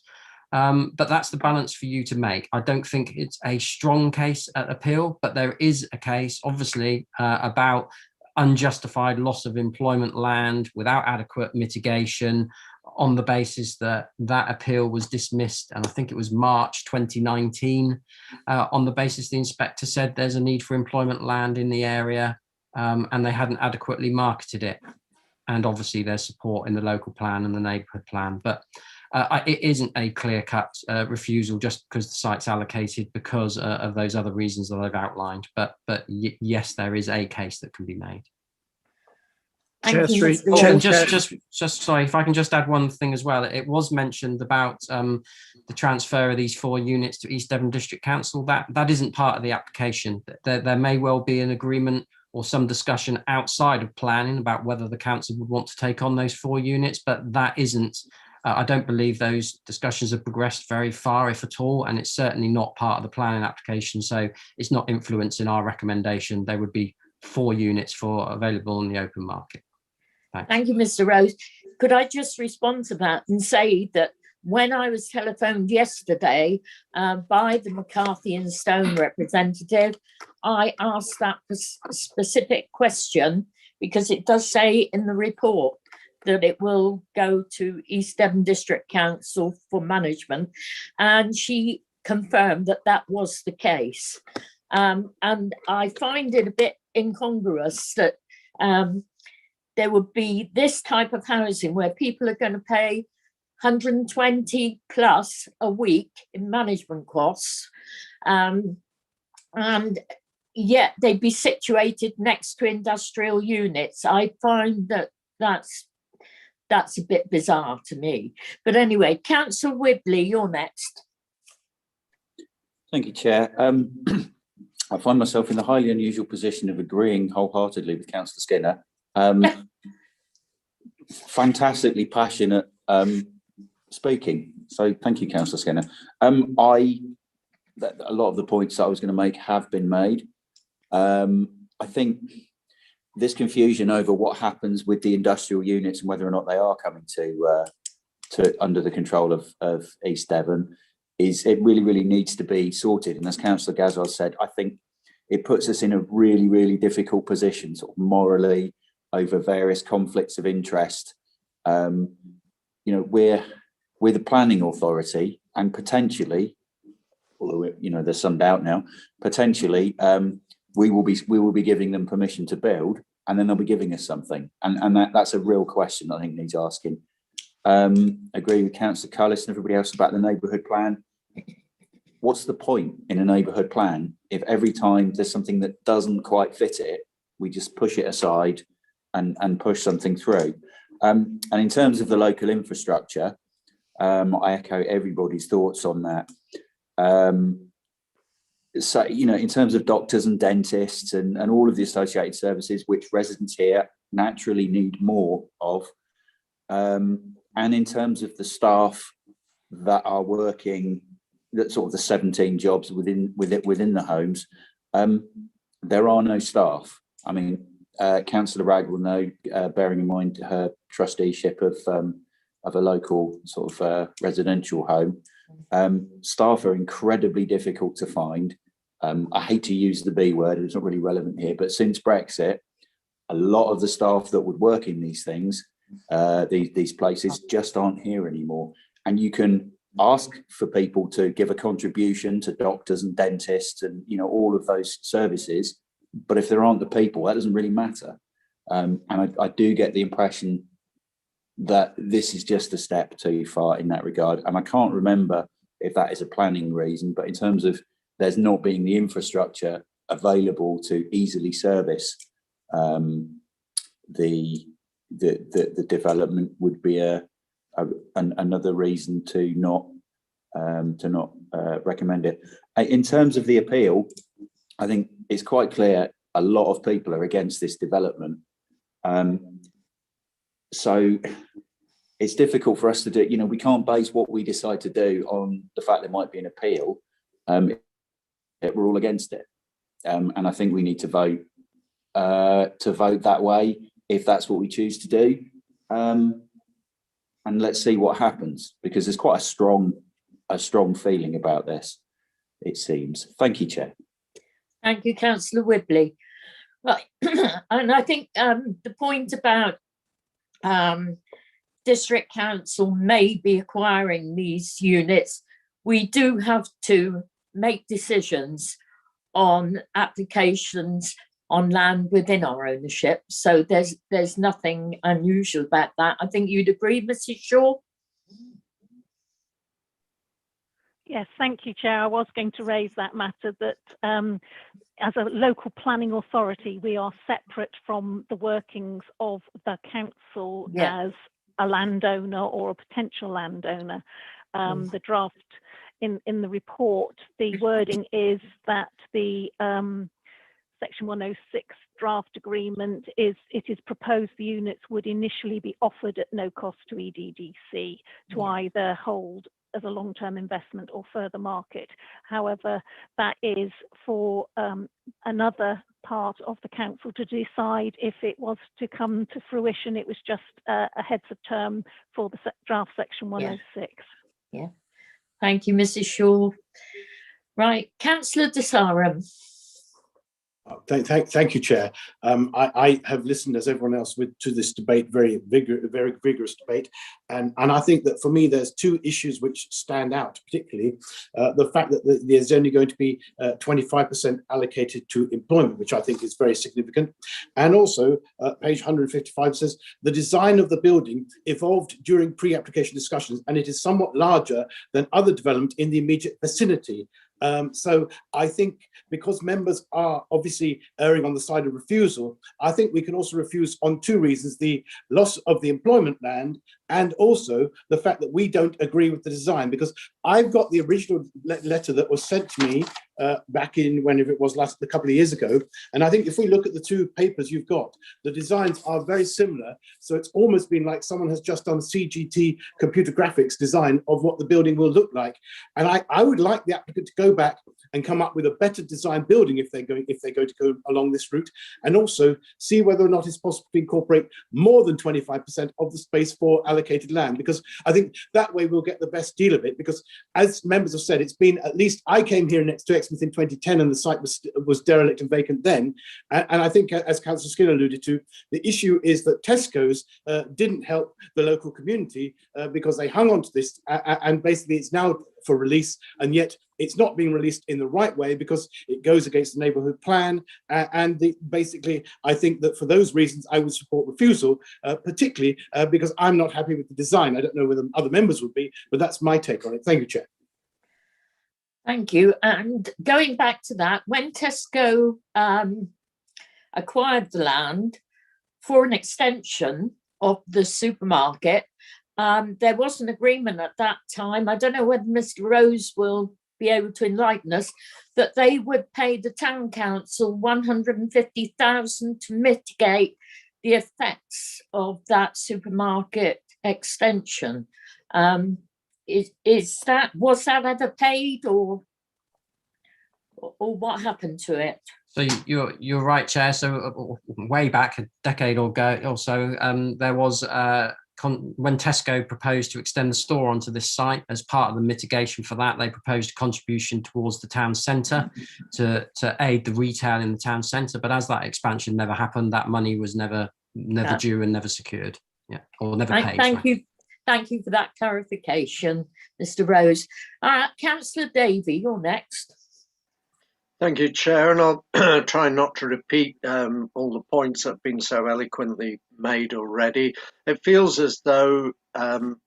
Speaker 16: But that's the balance for you to make. I don't think it's a strong case at appeal, but there is a case, obviously, about unjustified loss of employment land without adequate mitigation, on the basis that that appeal was dismissed, and I think it was March 2019, on the basis the inspector said there's a need for employment land in the area, and they hadn't adequately marketed it. And obviously there's support in the local plan and the neighbourhood plan, but it isn't a clear-cut refusal just because the site's allocated because of those other reasons that I've outlined. But yes, there is a case that can be made. Just sorry, if I can just add one thing as well. It was mentioned about the transfer of these 4 units to East Devon District Council. That isn't part of the application. There may well be an agreement or some discussion outside of planning about whether the council would want to take on those 4 units, but that isn't. I don't believe those discussions have progressed very far, if at all, and it's certainly not part of the planning application. So it's not influencing our recommendation. There would be 4 units available in the open market. Thanks.
Speaker 2: Thank you, Mr. Rose. Could I just respond to that and say that when I was telephoned yesterday by the McCarthy and Stone representative, I asked that specific question because it does say in the report that it will go to East Devon District Council for management, and she confirmed that that was the case. And I find it a bit incongruous that there would be this type of housing where people are going to pay 120 plus a week in management costs, and yet they'd be situated next to industrial units. I find that that's a bit bizarre to me. But anyway, Councillor Whibley, you're next.
Speaker 14: Thank you, Chair. I find myself in the highly unusual position of agreeing wholeheartedly with Councillor Skinner. Fantastically passionate speaking. So thank you, Councillor Skinner. A lot of the points that I was going to make have been made. I think this confusion over what happens with the industrial units and whether or not they are coming to under the control of East Devon it really needs to be sorted. And as Councillor Gazard said, I think it puts us in a really difficult position, sort of morally, over various conflicts of interest. You know, we're the planning authority, and potentially, although you know there's some doubt now, potentially we will be giving them permission to build, and then they'll be giving us something, and that's a real question I think needs asking. Agree with Councillor Cullis and everybody else about the neighbourhood plan. What's the point in a neighbourhood plan if every time there's something that doesn't quite fit it, we just push it aside and push something through? And in terms of the local infrastructure, I echo everybody's thoughts on that. So, you know, in terms of doctors and dentists and all of the associated services, which residents here naturally need more of, and in terms of the staff that are working, that sort of the 17 jobs within the homes, there are no staff. I mean, Councillor Ragg will know, bearing in mind her trusteeship of a local sort of residential home, staff are incredibly difficult to find. I hate to use the B word, it's not really relevant here, but since Brexit, a lot of the staff that would work in these things, these places just aren't here anymore. And you can ask for people to give a contribution to doctors and dentists and, you know, all of those services, but if there aren't the people, that doesn't really matter. And I do get the impression that this is just a step too far in that regard. And I can't remember if that is a planning reason, but in terms of there's not being the infrastructure available to easily service the development would be another reason to not recommend it. In terms of the appeal, I think it's quite clear a lot of people are against this development. So it's difficult for us to do, you know, we can't base what we decide to do on the fact there might be an appeal. We're all against it. And I think we need to vote that way if that's what we choose to do. And let's see what happens, because there's quite a strong feeling about this, it seems. Thank you, Chair.
Speaker 2: Thank you, Councillor Whibley. Right, and I think the point about district council may be acquiring these units, we do have to make decisions on applications on land within our ownership. So there's nothing unusual about that. I think you'd agree, Mrs. Shaw?
Speaker 9: Yes, thank you, Chair. I was going to raise that matter that as a local planning authority, we are separate from the workings of the council as a landowner or a potential landowner. The draft in the report, the wording is that the Section 106 draft agreement it is proposed the units would initially be offered at no cost to EDDC to either hold as a long-term investment or further market. However, that is for another part of the council to decide if it was to come to fruition. It was just a heads of term for the draft Section 106.
Speaker 2: Yeah. Thank you, Mrs. Shaw. Right, Councillor De Sarum.
Speaker 7: Thank you, Chair. I have listened, as everyone else, to this debate, very vigorous debate, and I think that for me there's two issues which stand out, particularly the fact that there's only going to be 25% allocated to employment, which I think is very significant, and also page 155 says the design of the building evolved during pre-application discussions, and it is somewhat larger than other development in the immediate vicinity. So I think because members are obviously erring on the side of refusal, I think we can also refuse on two reasons: the loss of the employment land and also the fact that we don't agree with the design. Because I've got the original letter that was sent to me back in whenever it was a couple of years ago. And I think if we look at the two papers you've got, the designs are very similar. So it's almost been like someone has just done CGT computer graphics design of what the building will look like. And I would like the applicant to go back and come up with a better design building if they're going to go along this route, and also see whether or not it's possible to incorporate more than 25% of the space for allocated land, because I think that way we'll get the best deal of it. Because as members have said, it's been at least, I came here next to Exmouth in 2010 and the site was derelict and vacant then. And I think, as Councillor Skinner alluded to, the issue is that Tesco's didn't help the local community because they hung on to this and basically it's now for release, and yet it's not being released in the right way because it goes against the neighbourhood plan. Basically, I think that for those reasons, I would support refusal, particularly because I'm not happy with the design. I don't know whether other members would be, but that's my take on it. Thank you, Chair.
Speaker 2: Thank you. And going back to that, when Tesco acquired the land for an extension of the supermarket, there was an agreement at that time, I don't know whether Mr. Rose will be able to enlighten us, that they would pay the town council 150,000 to mitigate the effects of that supermarket extension. Was that ever paid, or what happened to it?
Speaker 16: So you're right, Chair. So way back a decade or so, there was when Tesco proposed to extend the store onto this site, as part of the mitigation for that, they proposed a contribution towards the town centre to aid the retail in the town centre. But as that expansion never happened, that money was never due and never secured, or never paid.
Speaker 2: Thank you for that clarification, Mr. Rose. Councillor Davey, you're next.
Speaker 8: Thank you, Chair, and I'll try not to repeat all the points that have been so eloquently made already. It feels as though,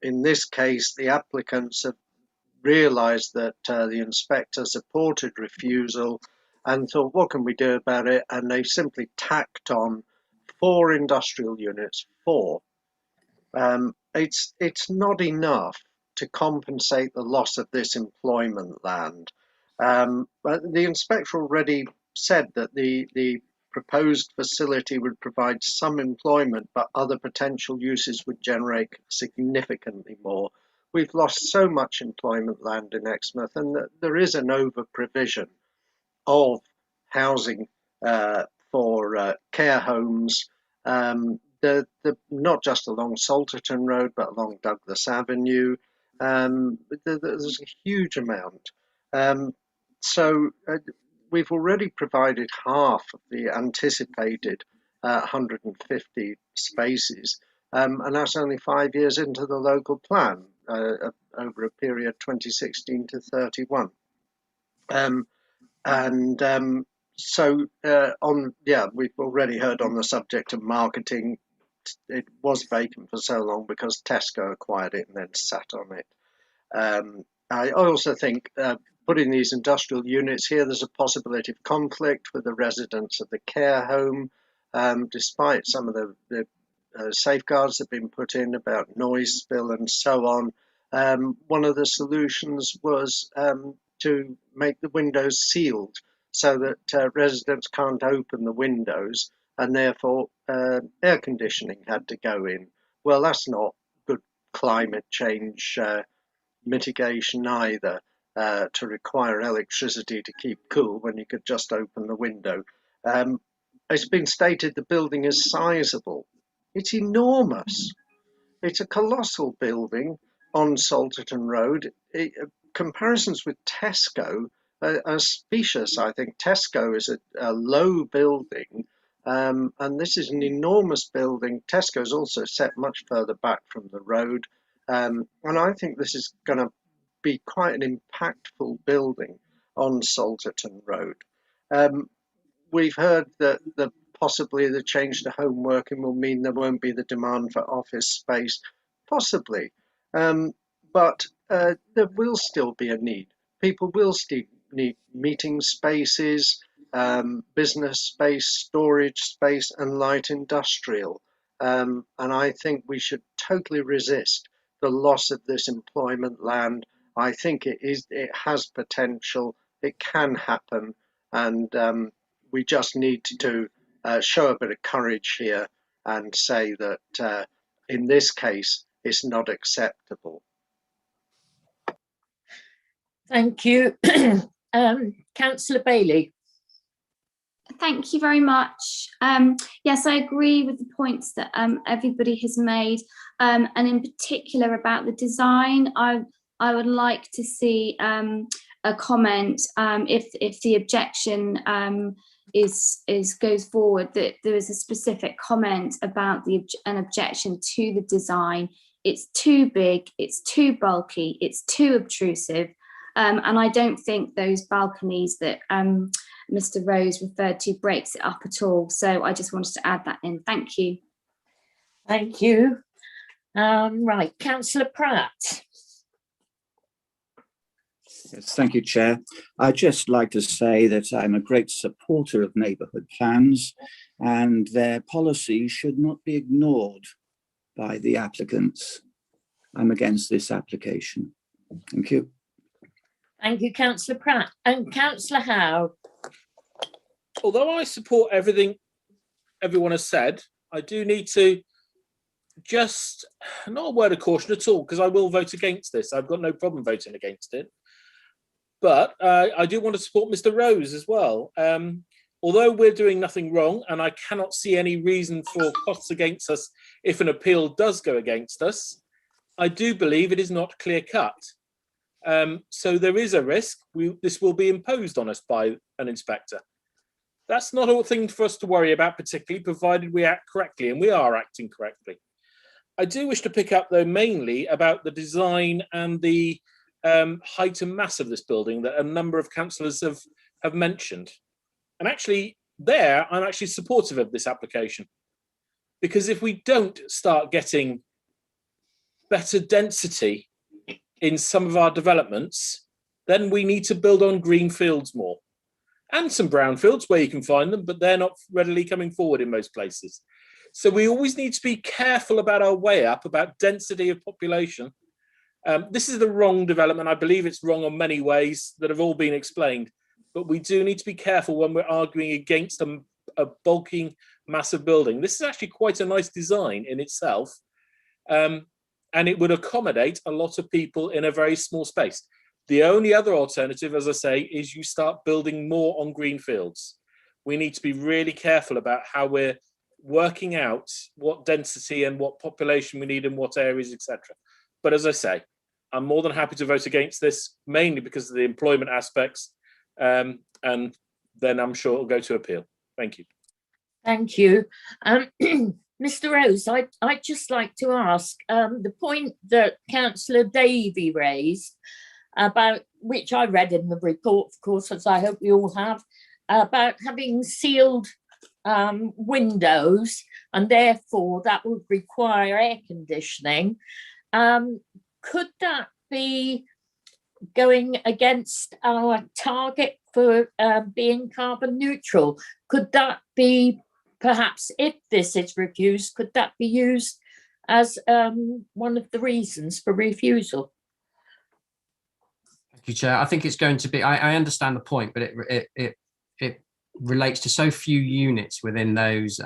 Speaker 8: in this case, the applicants have realised that the inspector supported refusal and thought, what can we do about it? And they simply tacked on 4 industrial units, 4. It's not enough to compensate the loss of this employment land. But the inspector already said that the proposed facility would provide some employment, but other potential uses would generate significantly more. We've lost so much employment land in Exmouth, and there is an over provision of housing for care homes, not just along Salterton Road, but along Douglas Avenue. There's a huge amount. So we've already provided half of the anticipated 150 spaces, and that's only 5 years into the local plan, over a period 2016 to 31. We've already heard on the subject of marketing. It was vacant for so long because Tesco acquired it and then sat on it. I also think putting these industrial units here, there's a possibility of conflict with the residents of the care home, despite some of the safeguards that have been put in about noise spill and so on. One of the solutions was to make the windows sealed so that residents can't open the windows, and therefore air conditioning had to go in. Well, that's not good climate change mitigation either, to require electricity to keep cool when you could just open the window. It's been stated the building is sizable. It's enormous. It's a colossal building on Salterton Road. Comparisons with Tesco are specious, I think. Tesco is a low building, and this is an enormous building. Tesco's also set much further back from the road, and I think this is going to be quite an impactful building on Salterton Road. We've heard that possibly the change to home working will mean there won't be the demand for office space, possibly, but there will still be a need. People will still need meeting spaces, business space, storage space, and light industrial. And I think we should totally resist the loss of this employment land. I think it has potential. it can happen, and we just need to show a bit of courage here and say that in this case, it's not acceptable.
Speaker 2: Thank you. Councillor Bailey.
Speaker 3: Thank you very much. Yes, I agree with the points that everybody has made, and in particular about the design. I would like to see a comment if the objection goes forward, that there is a specific comment about an objection to the design. It's too big, it's too bulky, it's too obtrusive, and I don't think those balconies that Mr. Rose referred to breaks it up at all. So I just wanted to add that in. Thank you.
Speaker 2: Thank you. Right, Councillor Pratt.
Speaker 4: Yes, thank you, Chair. I'd just like to say that I'm a great supporter of neighbourhood plans, and their policy should not be ignored by the applicants. I'm against this application. Thank you.
Speaker 2: Thank you, Councillor Pratt. And Councillor Howe.
Speaker 12: Although I support everything everyone has said, I do need to just, not a word of caution at all, because I will vote against this. I've got no problem voting against it. But I do want to support Mr. Rose as well. Although we're doing nothing wrong, and I cannot see any reason for costs against us if an appeal does go against us, I do believe it is not clear cut. So there is a risk this will be imposed on us by an inspector. That's not a thing for us to worry about, particularly provided we act correctly, and we are acting correctly. I do wish to pick up, though, mainly about the design and the height and mass of this building that a number of councillors have mentioned. And actually, I'm actually supportive of this application, because if we don't start getting better density in some of our developments, then we need to build on green fields more. And some brownfields where you can find them, but they're not readily coming forward in most places. So we always need to be careful about our way up, about density of population. This is the wrong development. I believe it's wrong on many ways that have all been explained, but we do need to be careful when we're arguing against a bulking, massive building. This is actually quite a nice design in itself, and it would accommodate a lot of people in a very small space. The only other alternative, as I say, is you start building more on green fields. We need to be really careful about how we're working out what density and what population we need in what areas, etc. But as I say, I'm more than happy to vote against this, mainly because of the employment aspects, and then I'm sure it'll go to appeal. Thank you.
Speaker 2: Thank you. Mr. Rose, I'd just like to ask the point that Councillor Davey raised, about which I read in the report, of course, as I hope you all have, about having sealed windows, and therefore that would require air conditioning. Could that be going against our target for being carbon neutral? Could that be, perhaps if this is refused, could that be used as one of the reasons for refusal?
Speaker 16: Thank you, Chair. I think it's going to be, I understand the point, but it relates to so few units within those,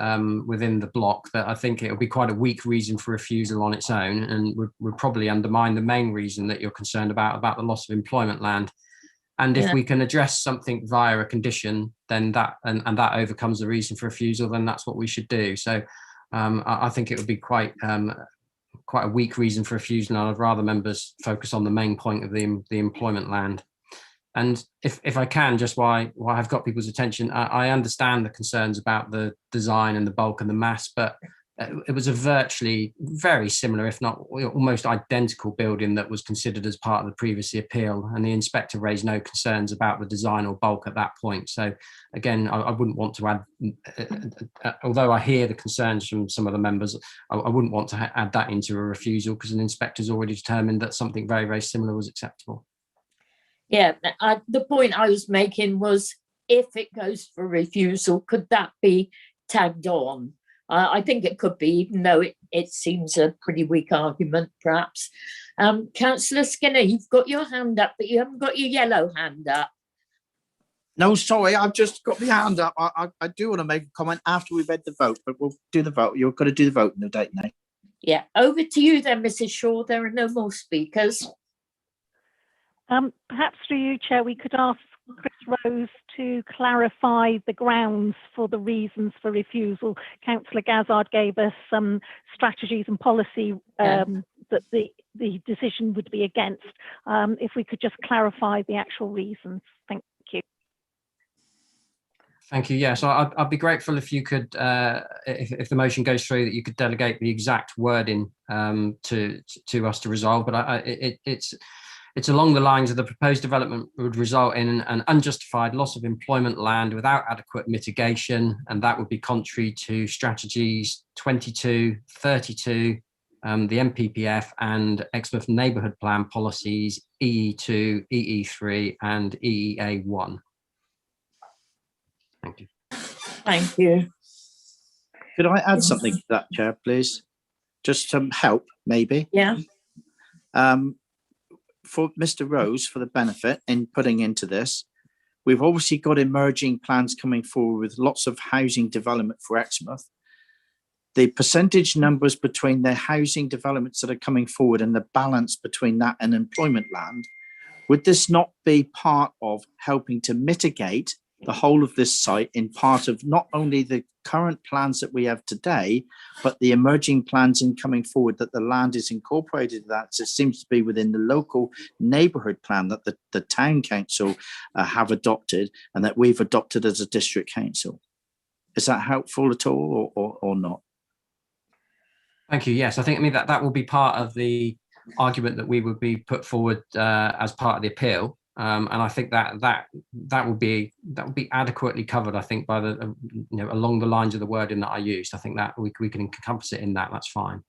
Speaker 16: within the block, that I think it'll be quite a weak reason for refusal on its own, and would probably undermine the main reason that you're concerned about the loss of employment land. And if we can address something via a condition, then that, and that overcomes the reason for refusal, then that's what we should do. So I think it would be quite a weak reason for refusal, and I'd rather members focus on the main point of the employment land. And if I can, just why I've got people's attention, I understand the concerns about the design and the bulk and the mass, but it was a virtually very similar, if not almost identical building that was considered as part of the previous appeal, and the inspector raised no concerns about the design or bulk at that point. So again, I wouldn't want to add, although I hear the concerns from some of the members, I wouldn't want to add that into a refusal, because an inspector's already determined that something very, very similar was acceptable.
Speaker 2: Yeah, the point I was making was, if it goes for refusal, could that be tagged on? I think it could be, even though it seems a pretty weak argument, perhaps. Councillor Skinner, you've got your hand up, but you haven't got your yellow hand up.
Speaker 13: No, sorry, I've just got my hand up. I do want to make a comment after we've had the vote, but we'll do the vote. You've got to do the vote in the date now.
Speaker 2: Yeah, over to you then, Mrs. Shaw. There are no more speakers.
Speaker 9: Perhaps through you, Chair, we could ask Chris Rose to clarify the grounds for the reasons for refusal. Councillor Gazzard gave us some strategies and policy that the decision would be against. If we could just clarify the actual reasons. Thank you.
Speaker 16: Thank you. Yes, I'd be grateful if you could, if the motion goes through, that you could delegate the exact wording to us to resolve. But it's along the lines of the proposed development would result in an unjustified loss of employment land without adequate mitigation, and that would be contrary to strategies 22, 32, the MPPF and Exmouth Neighbourhood Plan policies EE2, EE3 and EEA1. Thank you.
Speaker 2: Thank you.
Speaker 13: Could I add something to that, Chair, please? Just some help, maybe.
Speaker 2: Yeah.
Speaker 13: For Mr. Rose, for the benefit in putting into this, we've obviously got emerging plans coming forward with lots of housing development for Exmouth. The percentage numbers between the housing developments that are coming forward and the balance between that and employment land, would this not be part of helping to mitigate the whole of this site in part of not only the current plans that we have today, but the emerging plans in coming forward, that the land is incorporated, that it seems to be within the local neighbourhood plan that the town council have adopted and that we've adopted as a district council. Is that helpful at all or not?
Speaker 16: Thank you. Yes, I mean that will be part of the argument that we would be put forward as part of the appeal. And I think that will be adequately covered, I think, by the along the lines of the wording that I used. I think that we can encompass it in that. That's fine.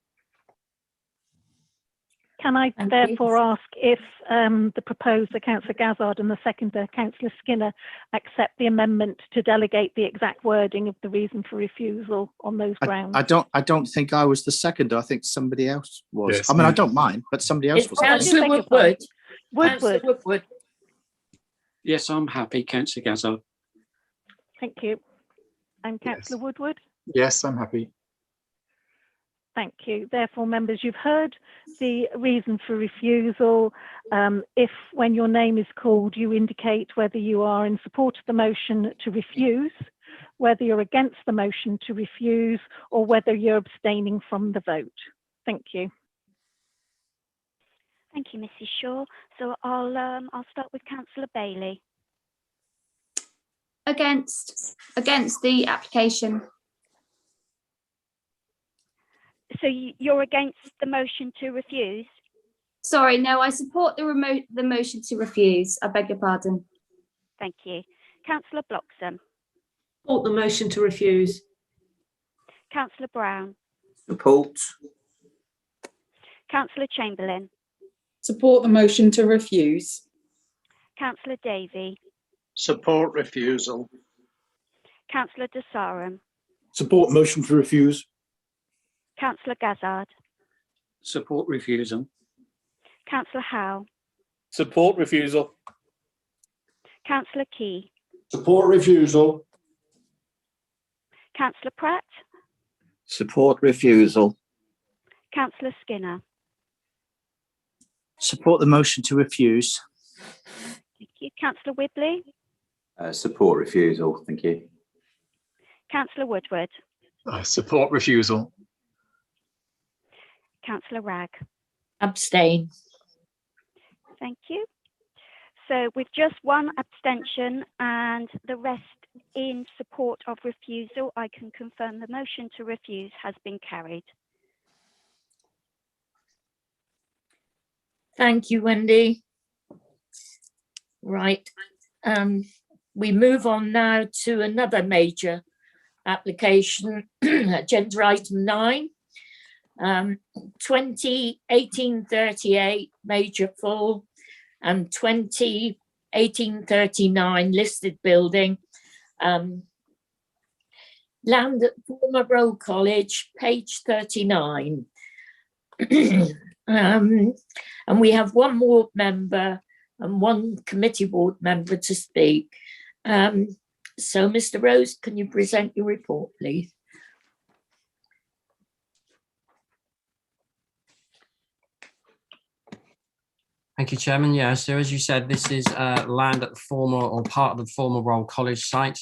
Speaker 9: Can I therefore ask if the proposer, Councillor Gazzard, and the seconder, Councillor Skinner, accept the amendment to delegate the exact wording of the reason for refusal on those grounds?
Speaker 13: I don't think I was the seconder. I think somebody else was.
Speaker 15: Yes,
Speaker 13: I mean, I don't mind, but somebody else was.
Speaker 2: Councillor Woodward.
Speaker 9: Woodward.
Speaker 11: Yes, I'm happy, Councillor Gazzard.
Speaker 9: Thank you. And Councillor Woodward?
Speaker 15: Yes, I'm happy.
Speaker 9: Thank you. Therefore, members, you've heard the reason for refusal. If, when your name is called, you indicate whether you are in support of the motion to refuse, whether you're against the motion to refuse, or whether you're abstaining from the vote. Thank you.
Speaker 1: Thank you, Mrs. Shaw. So I'll start with Councillor Bailey.
Speaker 3: Against the application.
Speaker 1: So you're against the motion to refuse?
Speaker 3: Sorry, no, I support the motion to refuse. I beg your pardon.
Speaker 1: Thank you. Councillor Bloxham.
Speaker 5: Support the motion to refuse.
Speaker 1: Councillor Brown.
Speaker 10: Support.
Speaker 1: Councillor Chamberlain.
Speaker 18: Support the motion to refuse.
Speaker 1: Councillor Davey.
Speaker 8: Support refusal.
Speaker 1: Councillor De Sarum.
Speaker 7: Support motion to refuse.
Speaker 1: Councillor Gazzard.
Speaker 11: Support refusal.
Speaker 1: Councillor Howe.
Speaker 12: Support refusal.
Speaker 1: Councillor Key.
Speaker 10: Support refusal.
Speaker 1: Councillor Pratt.
Speaker 4: Support refusal.
Speaker 1: Councillor Skinner.
Speaker 13: Support the motion to refuse.
Speaker 1: Thank you. Councillor Whibley.
Speaker 14: Support refusal. Thank you.
Speaker 1: Councillor Woodward.
Speaker 15: Support refusal.
Speaker 1: Councillor Ragg.
Speaker 2: Abstain.
Speaker 1: Thank you. So with just one abstention and the rest in support of refusal, I can confirm the motion to refuse has been carried.
Speaker 2: Thank you, Wendy. Right. We move on now to another major application, agenda item 9. 2018-38 major full and 2018-39 listed building. Land at former Row College, page 39. And we have one ward member and one committee board member to speak. So, Mr. Rose, can you present your report, please?
Speaker 16: Thank you, Chairman. Yeah, so as you said, this is land at the former or part of the former Royal College site.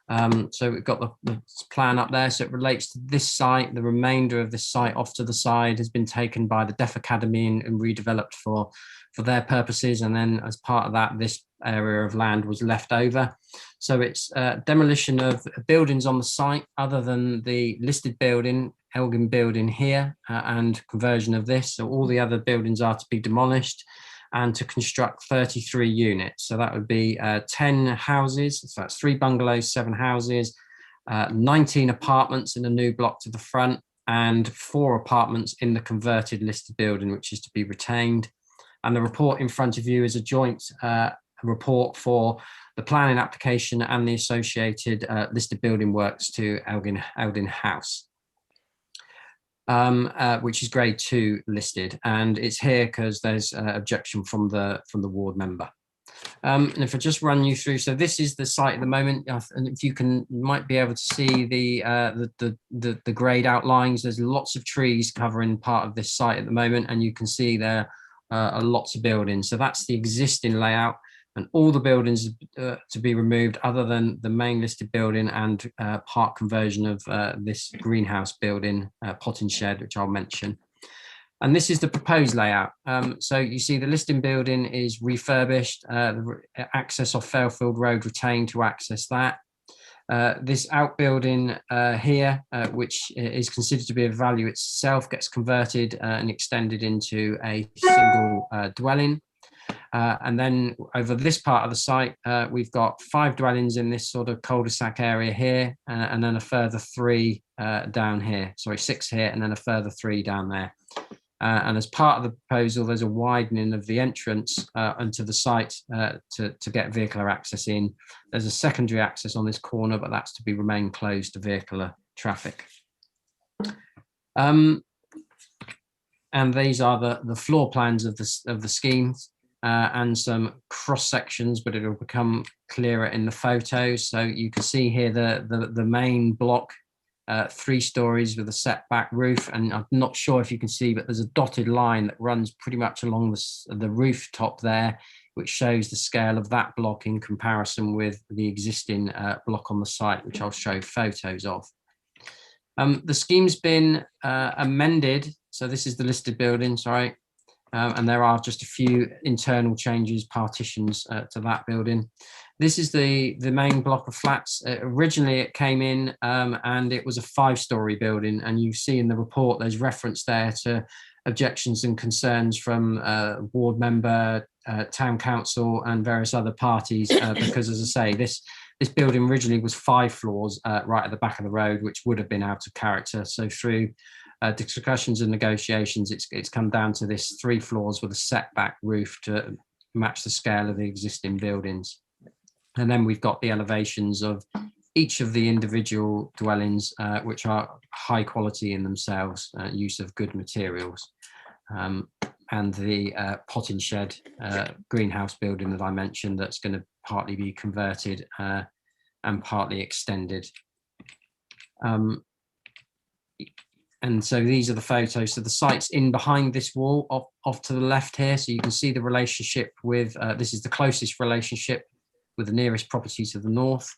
Speaker 16: So we've got the plan up there. So it relates to this site. The remainder of this site off to the side has been taken by the Deaf Academy and redeveloped for their purposes. And then as part of that, this area of land was left over. So it's demolition of buildings on the site other than the listed building, Elgin building here, and conversion of this. So all the other buildings are to be demolished and to construct 33 units. So that would be 10 houses. So that's 3 bungalows, 7 houses, 19 apartments in a new block to the front, and 4 apartments in the converted listed building, which is to be retained. And the report in front of you is a joint report for the planning application and the associated listed building works to Elgin House, which is grade 2 listed, and it's here because there's objection from the ward member. And if I just run you through, so this is the site at the moment, and if you might be able to see the grade outlines. There's lots of trees covering part of this site at the moment, and you can see there are lots of buildings. So that's the existing layout, and all the buildings to be removed other than the main listed building and part conversion of this greenhouse building, potting shed, which I'll mention. And this is the proposed layout. So you see the listing building is refurbished, the access off Fairfield Road retained to access that. This outbuilding here, which is considered to be of value itself, gets converted and extended into a single dwelling. And then over this part of the site, we've got 5 dwellings in this sort of cul-de-sac area here, and then a further 3 down here. Sorry, 6 here, and then a further 3 down there. And as part of the proposal, there's a widening of the entrance onto the site to get vehicular access in. There's a secondary access on this corner, but that's to remain closed to vehicular traffic. And these are the floor plans of the schemes. And some cross sections, but it will become clearer in the photos. So you can see here the main block, 3 stories with a setback roof, and I'm not sure if you can see, but there's a dotted line that runs pretty much along the rooftop there, which shows the scale of that block in comparison with the existing block on the site, which I'll show photos of. The scheme's been amended, so this is the listed building, sorry. And there are just a few internal changes, partitions to that building. This is the main block of flats. Originally it came in and it was a 5-story building, and you see in the report there's reference there to objections and concerns from ward member, town council and various other parties because, as I say, this building originally was 5 floors right at the back of the road, which would have been out of character. So through discussions and negotiations, it's come down to this 3 floors with a setback roof to match the scale of the existing buildings. And then we've got the elevations of each of the individual dwellings, which are high quality in themselves, use of good materials. And the potting shed greenhouse building that I mentioned, that's going to partly be converted and partly extended. And so these are the photos. So the site's in behind this wall off to the left here. So you can see the relationship with, this is the closest relationship with the nearest property to the north.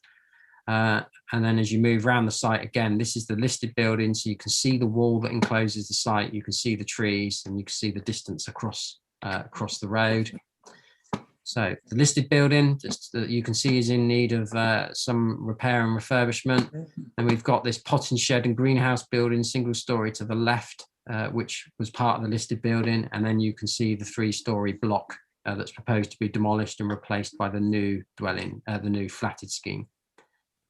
Speaker 16: And then as you move around the site, again, this is the listed building. So you can see the wall that encloses the site. You can see the trees and you can see the distance across the road. So the listed building, just that you can see, is in need of some repair and refurbishment. And we've got this potting shed and greenhouse building, single story to the left, which was part of the listed building. And then you can see the 3-story block that's proposed to be demolished and replaced by the new dwelling, the new flatted scheme.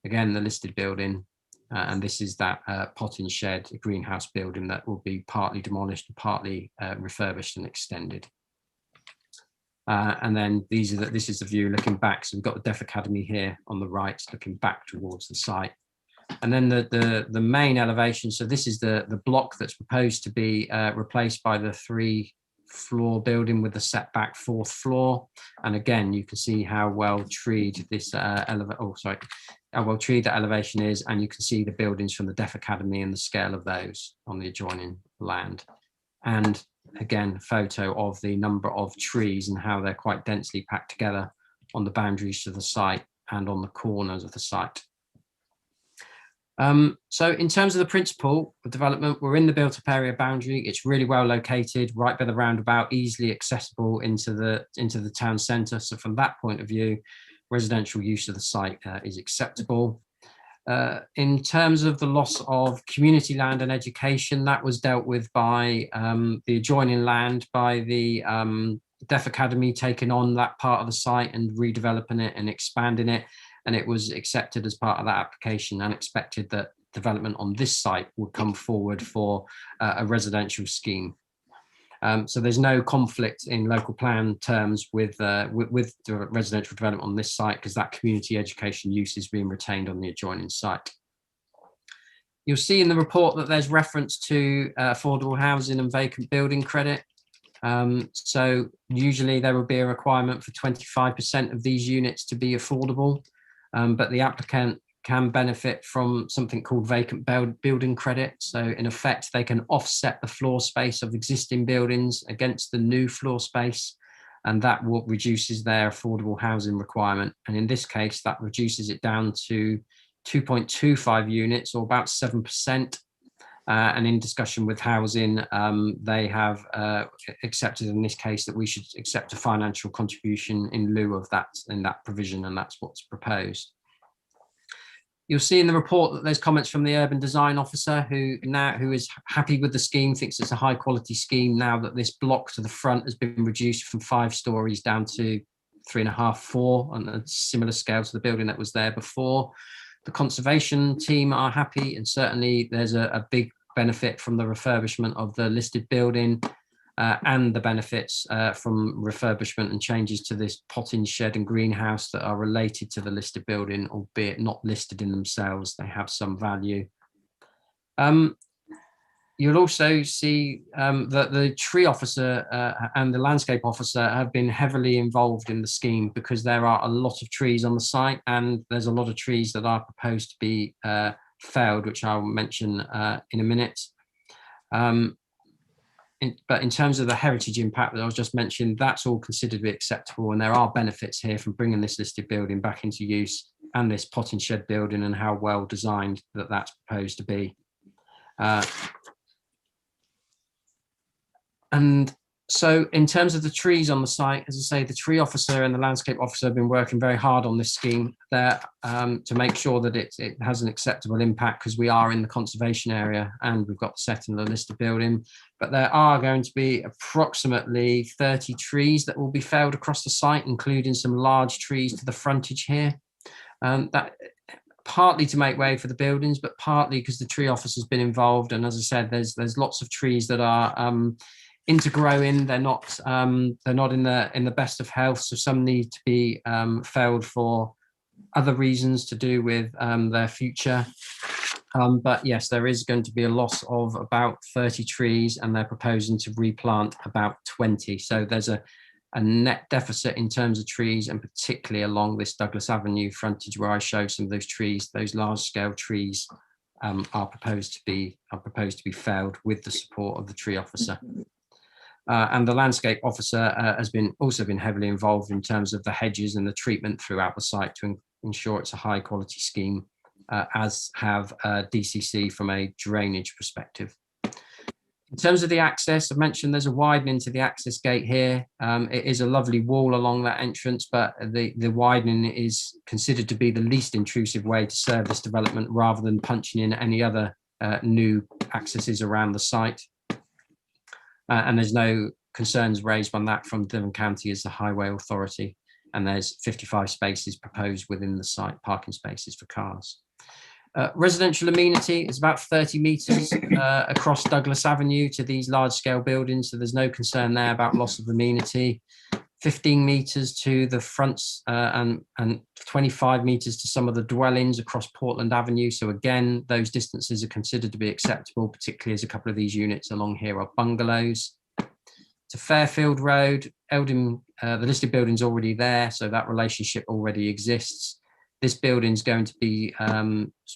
Speaker 16: Again, the listed building, and this is that potting shed greenhouse building that will be partly demolished and partly refurbished and extended. And then this is the view looking back. So we've got the Deaf Academy here on the right, looking back towards the site. And then the main elevation. So this is the block that's proposed to be replaced by the 3 floor building with the setback 4th floor. And again, you can see how well treed this how well treed that elevation is, and you can see the buildings from the Deaf Academy and the scale of those on the adjoining land. And again, a photo of the number of trees and how they're quite densely packed together on the boundaries to the site and on the corners of the site. So in terms of the principle of development, we're in the built-up area boundary. It's really well located, right by the roundabout, easily accessible into the town centre. So from that point of view, residential use of the site is acceptable. In terms of the loss of community land and education, that was dealt with by the adjoining land, by the Deaf Academy taking on that part of the site and redeveloping it and expanding it. And it was accepted as part of that application and expected that development on this site would come forward for a residential scheme. So there's no conflict in local plan terms with the residential development on this site, because that community education use is being retained on the adjoining site. You'll see in the report that there's reference to affordable housing and vacant building credit. So usually there will be a requirement for 25% of these units to be affordable, but the applicant can benefit from something called vacant building credit. So in effect, they can offset the floor space of existing buildings against the new floor space, and that reduces their affordable housing requirement. And in this case, that reduces it down to 2.25 units, or about 7%. And in discussion with housing, they have accepted in this case that we should accept a financial contribution in lieu of that, in that provision, and that's what's proposed. You'll see in the report that there's comments from the urban design officer who is happy with the scheme, thinks it's a high quality scheme now that this block to the front has been reduced from 5 stories down to 3.5, 4 on a similar scale to the building that was there before. The conservation team are happy, and certainly there's a big benefit from the refurbishment of the listed building and the benefits from refurbishment and changes to this potting shed and greenhouse that are related to the listed building, albeit not listed in themselves. They have some value. You'll also see that the tree officer and the landscape officer have been heavily involved in the scheme, because there are a lot of trees on the site, and there's a lot of trees that are proposed to be felled, which I'll mention in a minute. But in terms of the heritage impact that I was just mentioned, that's all considered to be acceptable, and there are benefits here from bringing this listed building back into use, and this potting shed building, and how well designed that's proposed to be. And so in terms of the trees on the site, as I say, the tree officer and the landscape officer have been working very hard on this scheme there to make sure that it has an acceptable impact, because we are in the conservation area and we've got set in the listed building. But there are going to be approximately 30 trees that will be felled across the site, including some large trees to the frontage here. That partly to make way for the buildings, but partly because the tree officer's been involved. And as I said, there's lots of trees that are intergrowing. They're not in the best of health, so some need to be felled for other reasons to do with their future. But yes, there is going to be a loss of about 30 trees, and they're proposing to replant about 20. So there's a net deficit in terms of trees, and particularly along this Douglas Avenue frontage where I show some of those trees. Those large scale trees are proposed to be felled with the support of the tree officer. And the landscape officer has also been heavily involved in terms of the hedges and the treatment throughout the site to ensure it's a high quality scheme, as have DCC from a drainage perspective. In terms of the access, I've mentioned there's a widening to the access gate here. It is a lovely wall along that entrance, but the widening is considered to be the least intrusive way to serve this development, rather than punching in any other new accesses around the site. And there's no concerns raised on that from Devon County as the highway authority. And there's 55 spaces proposed within the site, parking spaces for cars. Residential amenity is about 30 metres across Douglas Avenue to these large scale buildings. So there's no concern there about loss of amenity. 15 metres to the fronts and 25 metres to some of the dwellings across Portland Avenue. So again, those distances are considered to be acceptable, particularly as a couple of these units along here are bungalows. to Fairfield Road. Eldon, the listed building's already there, so that relationship already exists. This building's going to be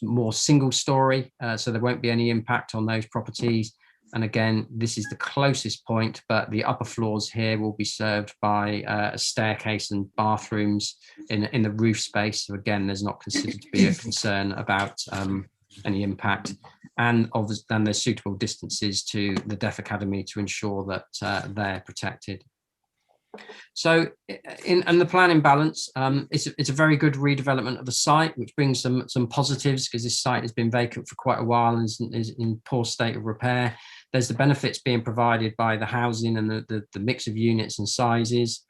Speaker 16: more single story, so there won't be any impact on those properties. And again, this is the closest point, but the upper floors here will be served by a staircase and bathrooms in the roof space. So again, there's not considered to be a concern about any impact. And obviously, then there's suitable distances to the Deaf Academy to ensure that they're protected. So in the planning balance, it's a very good redevelopment of the site, which brings some positives, because this site has been vacant for quite a while and is in poor state of repair. There's the benefits being provided by the housing and the mix of units and sizes.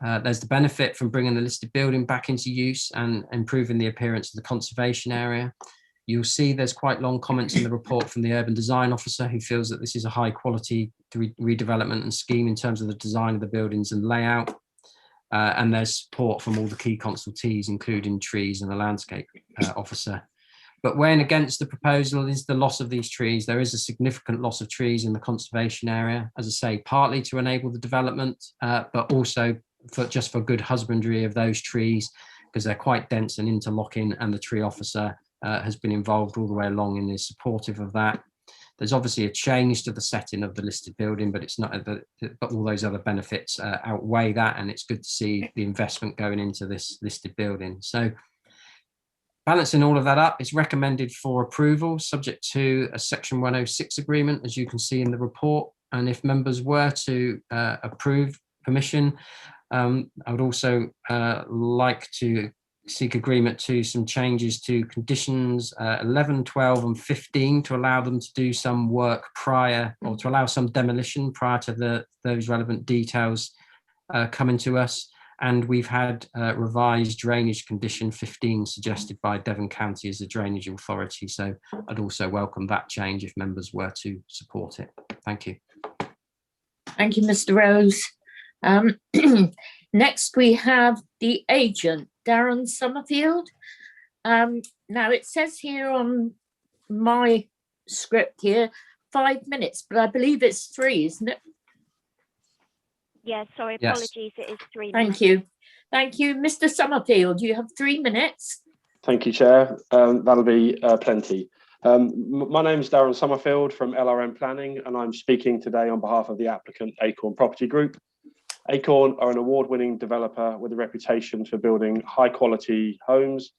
Speaker 16: There's the benefit from bringing the listed building back into use and improving the appearance of the conservation area. You'll see there's quite long comments in the report from the urban design officer, who feels that this is a high quality redevelopment and scheme in terms of the design of the buildings and layout. And there's support from all the key consultees, including trees and the landscape officer. But weighing against the proposal is the loss of these trees. There is a significant loss of trees in the conservation area, as I say, partly to enable the development, but also just for good husbandry of those trees, because they're quite dense and interlocking, and the tree officer has been involved all the way along and is supportive of that. There's obviously a change to the setting of the listed building, but it's not. But all those other benefits outweigh that, and it's good to see the investment going into this listed building. So, balancing all of that up, it's recommended for approval, subject to a Section 106 agreement, as you can see in the report. And if members were to approve permission, I would also like to seek agreement to some changes to conditions 11, 12 and 15 to allow them to do some work prior, or to allow some demolition prior to those relevant details coming to us. And we've had revised drainage condition 15 suggested by Devon County as a drainage authority. So I'd also welcome that change if members were to support it. Thank you.
Speaker 2: Thank you, Mr. Rose. Next, we have the agent, Darren Summerfield. Now, it says here on my script here, 5 minutes, but I believe it's 3, isn't it?
Speaker 1: Yeah, sorry,
Speaker 2: Yes.
Speaker 1: apologies, it is 3
Speaker 2: Thank
Speaker 1: minutes.
Speaker 2: you. Thank you. Mr. Summerfield, you have 3 minutes.
Speaker 17: Thank you, Chair. That'll be plenty. My name is Darren Summerfield from LRM Planning, and I'm speaking today on behalf of the applicant Acorn Property Group. Acorn are an award-winning developer with a reputation for building high-quality homes.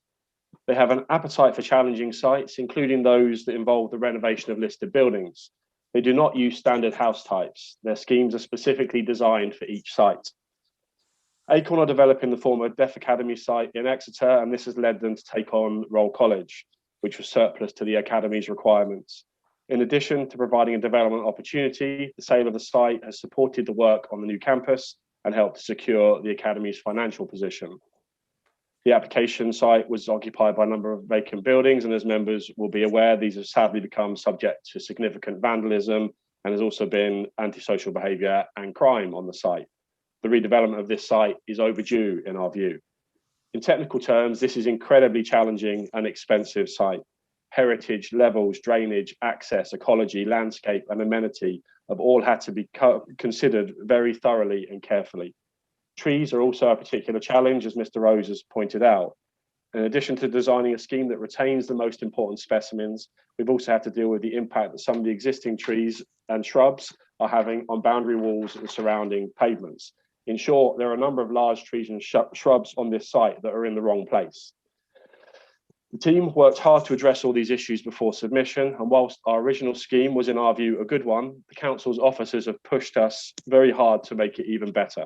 Speaker 17: They have an appetite for challenging sites, including those that involve the renovation of listed buildings. They do not use standard house types. Their schemes are specifically designed for each site. Acorn are developing the former Deaf Academy site in Exeter, and this has led them to take on Roll College, which was surplus to the Academy's requirements. In addition to providing a development opportunity, the sale of the site has supported the work on the new campus and helped to secure the Academy's financial position. The application site was occupied by a number of vacant buildings, and as members will be aware, these have sadly become subject to significant vandalism, and there's also been antisocial behaviour and crime on the site. The redevelopment of this site is overdue in our view. In technical terms, this is incredibly challenging and expensive site. Heritage, levels, drainage, access, ecology, landscape and amenity have all had to be considered very thoroughly and carefully. Trees are also a particular challenge, as Mr. Rose has pointed out. In addition to designing a scheme that retains the most important specimens, we've also had to deal with the impact that some of the existing trees and shrubs are having on boundary walls and surrounding pavements. In short, there are a number of large trees and shrubs on this site that are in the wrong place. The team worked hard to address all these issues before submission, and whilst our original scheme was in our view a good one, the council's officers have pushed us very hard to make it even better.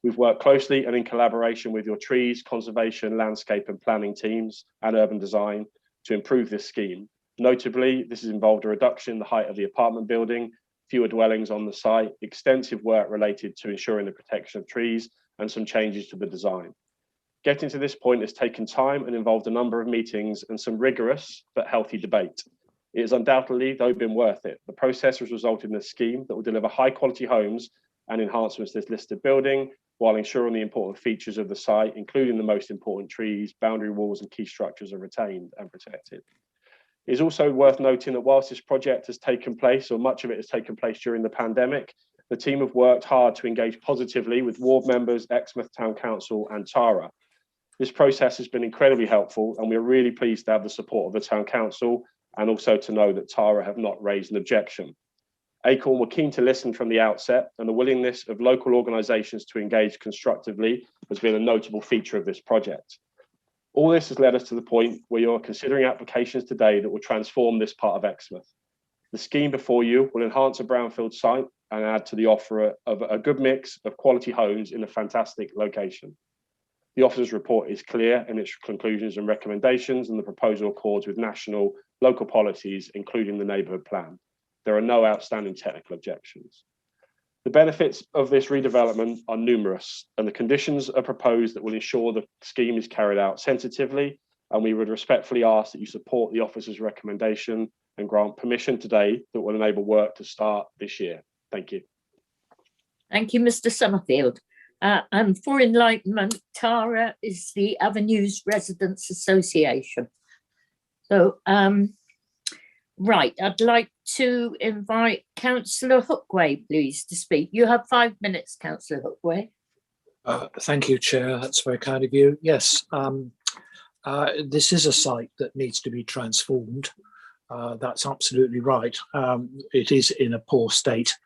Speaker 17: We've worked closely and in collaboration with your trees, conservation, landscape and planning teams and urban design to improve this scheme. Notably, this has involved a reduction in the height of the apartment building, fewer dwellings on the site, extensive work related to ensuring the protection of trees and some changes to the design. Getting to this point has taken time and involved a number of meetings and some rigorous but healthy debate. It has undoubtedly, though, been worth it. The process has resulted in a scheme that will deliver high quality homes and enhancements to this listed building while ensuring the important features of the site, including the most important trees, boundary walls and key structures are retained and protected. It is also worth noting that whilst this project has taken place, or much of it has taken place during the pandemic, The team have worked hard to engage positively with ward members, Exmouth Town Council and Tara. This process has been incredibly helpful, and we're really pleased to have the support of the Town Council and also to know that Tara have not raised an objection. Acorn were keen to listen from the outset, and the willingness of local organisations to engage constructively has been a notable feature of this project. All this has led us to the point where you're considering applications today that will transform this part of Exmouth. The scheme before you will enhance a brownfield site and add to the offer of a good mix of quality homes in a fantastic location. The officer's report is clear in its conclusions and recommendations, and the proposal accords with national, local policies, including the neighbourhood plan. There are no outstanding technical objections. The benefits of this redevelopment are numerous, and the conditions are proposed that will ensure the scheme is carried out sensitively, and we would respectfully ask that you support the officer's recommendation and grant permission today that will enable work to start this year. Thank you.
Speaker 2: Thank you, Mr. Summerfield. And for enlightenment, Tara is the Avenues Residents Association. So, right, I'd like to invite Councillor Hookway, please, to speak. You have 5 minutes, Councillor Hookway.
Speaker 6: Thank you, Chair. That's very kind of you. Yes, this is a site that needs to be transformed. That's absolutely right. It is in a poor state,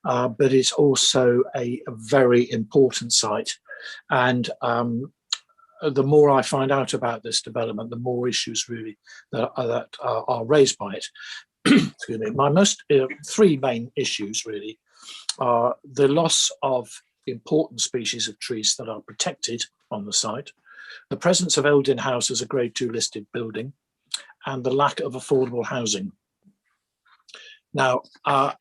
Speaker 6: but it's also a very important site. And the more I find out about this development, the more issues really that are raised by it. Excuse me. My three main issues really are the loss of important species of trees that are protected on the site, the presence of Eldin House as a Grade 2 listed building, and the lack of affordable housing. Now, I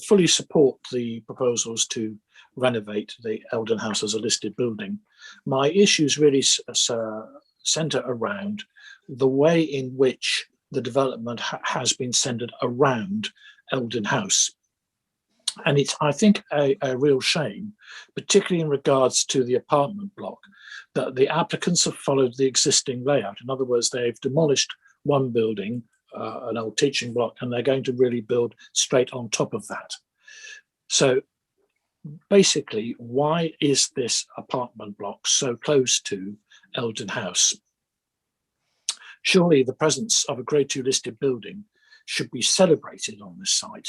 Speaker 6: fully support the proposals to renovate the Eldon House as a listed building. My issues really centre around the way in which the development has been centred around Eldon House. And it's, I think, a real shame, particularly in regards to the apartment block, that the applicants have followed the existing layout. In other words, they've demolished one building, an old teaching block, and they're going to really build straight on top of that. So basically, why is this apartment block so close to Eldon House? Surely the presence of a Grade 2 listed building should be celebrated on this site,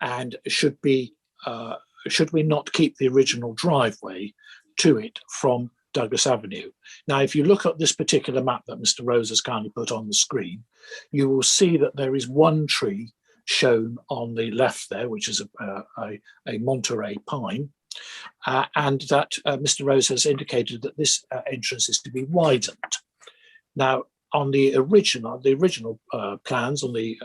Speaker 6: and should we not keep the original driveway to it from Douglas Avenue? Now, if you look at this particular map that Mr. Rose has kindly put on the screen, you will see that there is one tree shown on the left there, which is a Monterey pine, and that Mr. Rose has indicated that this entrance is to be widened. Now, on the original plans on the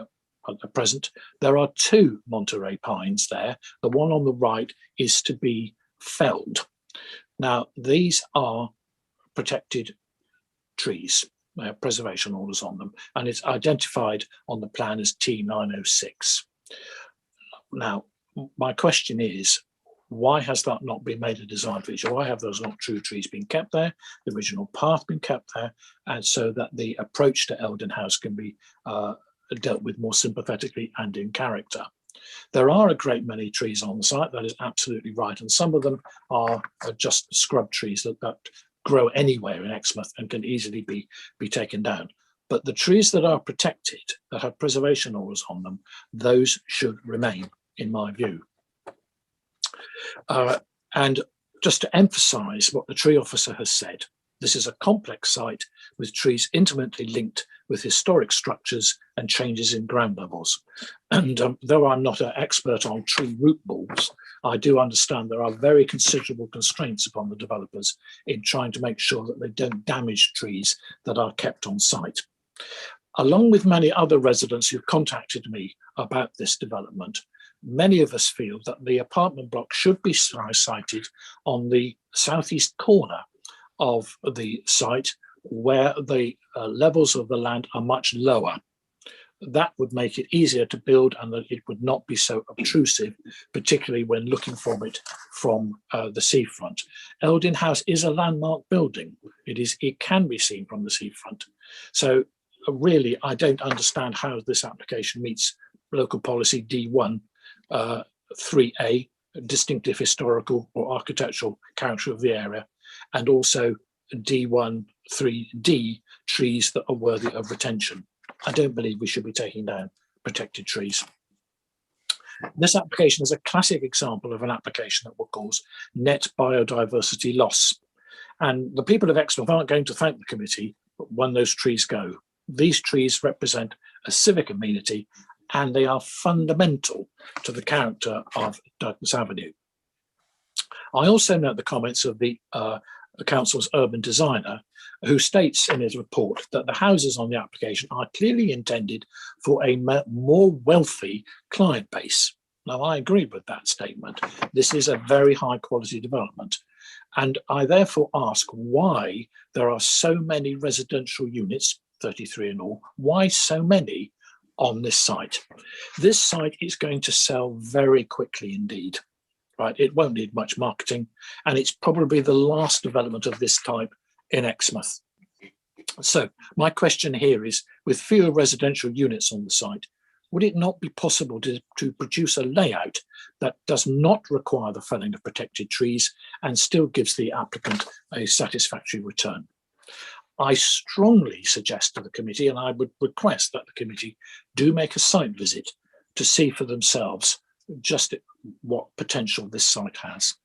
Speaker 6: at the present, there are two Monterey pines there. The one on the right is to be felled. Now, these are protected trees. They have preservation orders on them, and it's identified on the plan as T906. Now, my question is, why has that not been made a design feature? Why have those not true trees been kept there, the original path been kept there, and so that the approach to Eldon House can be dealt with more sympathetically and in character? There are a great many trees on the site, that is absolutely right, and some of them are just scrub trees that grow anywhere in Exmouth and can easily be taken down. But the trees that are protected, that have preservation orders on them, those should remain, in my view. And just to emphasise what the tree officer has said, this is a complex site with trees intimately linked with historic structures and changes in ground levels. And though I'm not an expert on tree root balls, I do understand there are very considerable constraints upon the developers in trying to make sure that they don't damage trees that are kept on site. Along with many other residents who've contacted me about this development, many of us feel that the apartment block should be sited on the southeast corner of the site, where the levels of the land are much lower. That would make it easier to build, and that it would not be so obtrusive, particularly when looking from it from the seafront. Eldin House is a landmark building. It can be seen from the seafront. So really, I don't understand how this application meets local policy D1 3A, distinctive historical or architectural character of the area, and also D1, 3D trees that are worthy of retention. I don't believe we should be taking down protected trees. This application is a classic example of an application that will cause net biodiversity loss. And the people of Exmouth aren't going to thank the committee when those trees go. These trees represent a civic amenity and they are fundamental to the character of Douglas Avenue. I also note the comments of the council's urban designer, who states in his report that the houses on the application are clearly intended for a more wealthy client base. Now, I agree with that statement. This is a very high quality development. And I therefore ask why there are so many residential units, 33 in all, why so many on this site? This site is going to sell very quickly indeed. Right, it won't need much marketing, and it's probably the last development of this type in Exmouth. So my question here is, with fewer residential units on the site, would it not be possible to produce a layout that does not require the felling of protected trees and still gives the applicant a satisfactory return? I strongly suggest to the committee, and I would request that the committee do make a site visit to see for themselves just what potential this site has.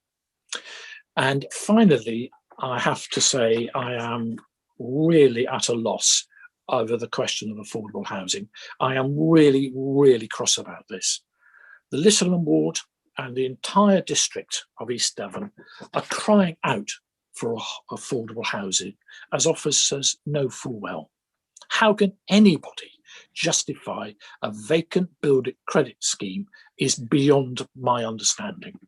Speaker 6: And finally, I have to say I am really at a loss over the question of affordable housing. I am really, really cross about this. The Litherland ward and the entire district of East Devon are crying out for affordable housing, as officers know full well. How can anybody justify a vacant building credit scheme is beyond my understanding.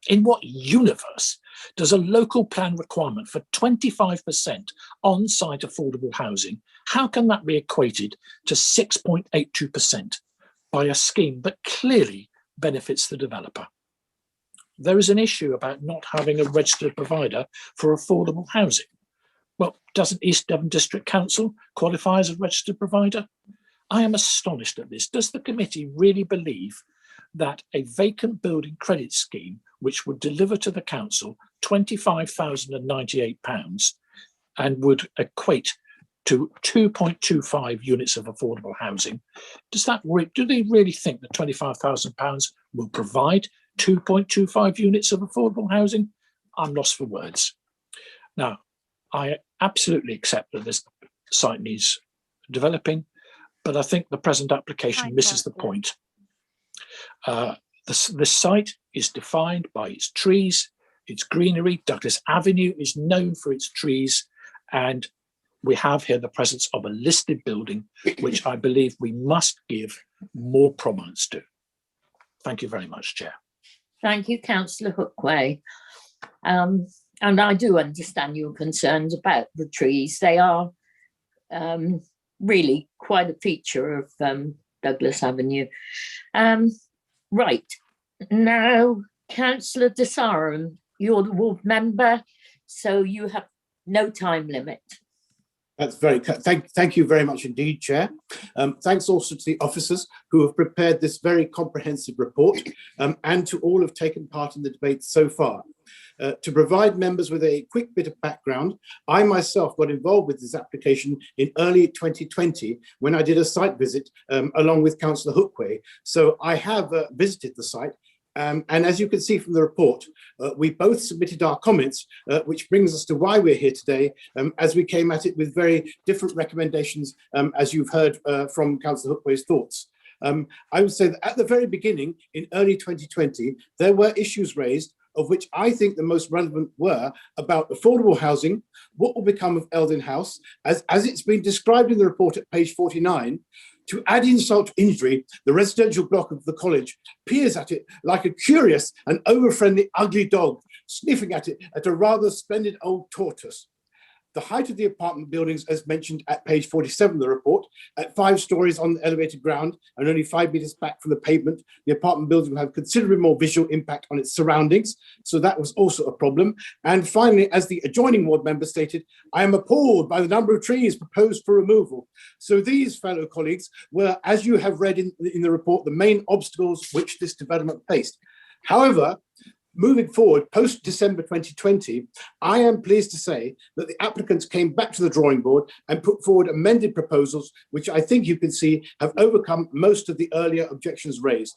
Speaker 6: In what universe does a local plan requirement for 25% on-site affordable housing, how can that be equated to 6.82% by a scheme that clearly benefits the developer? There is an issue about not having a registered provider for affordable housing. Well, doesn't East Devon District Council qualify as a registered provider? I am astonished at this. Does the committee really believe that a vacant building credit scheme, which would deliver to the council £25,098 and would equate to 2.25 units of affordable housing, do they really think that £25,000 will provide 2.25 units of affordable housing? I'm lost for words. Now, I absolutely accept that this site needs developing, but I think the present application misses the point. The site is defined by its trees, its greenery. Douglas Avenue is known for its trees, and we have here the presence of a listed building, which I believe we must give more prominence to. Thank you very much, Chair.
Speaker 2: Thank you, Councillor Hookway. And I do understand your concerns about the trees. They are really quite a feature of Douglas Avenue. Right, now, Councillor De Sarum, you're the ward member, so you have no time limit.
Speaker 7: That's thank you very much indeed, Chair. Thanks also to the officers who have prepared this very comprehensive report, and to all who have taken part in the debate so far. To provide members with a quick bit of background, I myself got involved with this application in early 2020 when I did a site visit along with Councillor Hookway. So I have visited the site. And as you can see from the report, we both submitted our comments, which brings us to why we're here today, as we came at it with very different recommendations, as you've heard from Councillor Hookway's thoughts. I would say that at the very beginning, in early 2020, there were issues raised, of which I think the most relevant were about affordable housing, what will become of Eldon House, as it's been described in the report at page 49. To add insult to injury, the residential block of the college peers at it like a curious and over-friendly ugly dog, sniffing at it at a rather splendid old tortoise. The height of the apartment buildings, as mentioned at page 47 of the report, at 5 stories on the elevated ground and only 5 meters back from the pavement, the apartment building will have considerably more visual impact on its surroundings. So that was also a problem. And finally, as the adjoining ward member stated, I am appalled by the number of trees proposed for removal. So these, fellow colleagues, were, as you have read in the report, the main obstacles which this development faced. However, moving forward, post-December 2020, I am pleased to say that the applicants came back to the drawing board and put forward amended proposals, which I think you can see have overcome most of the earlier objections raised.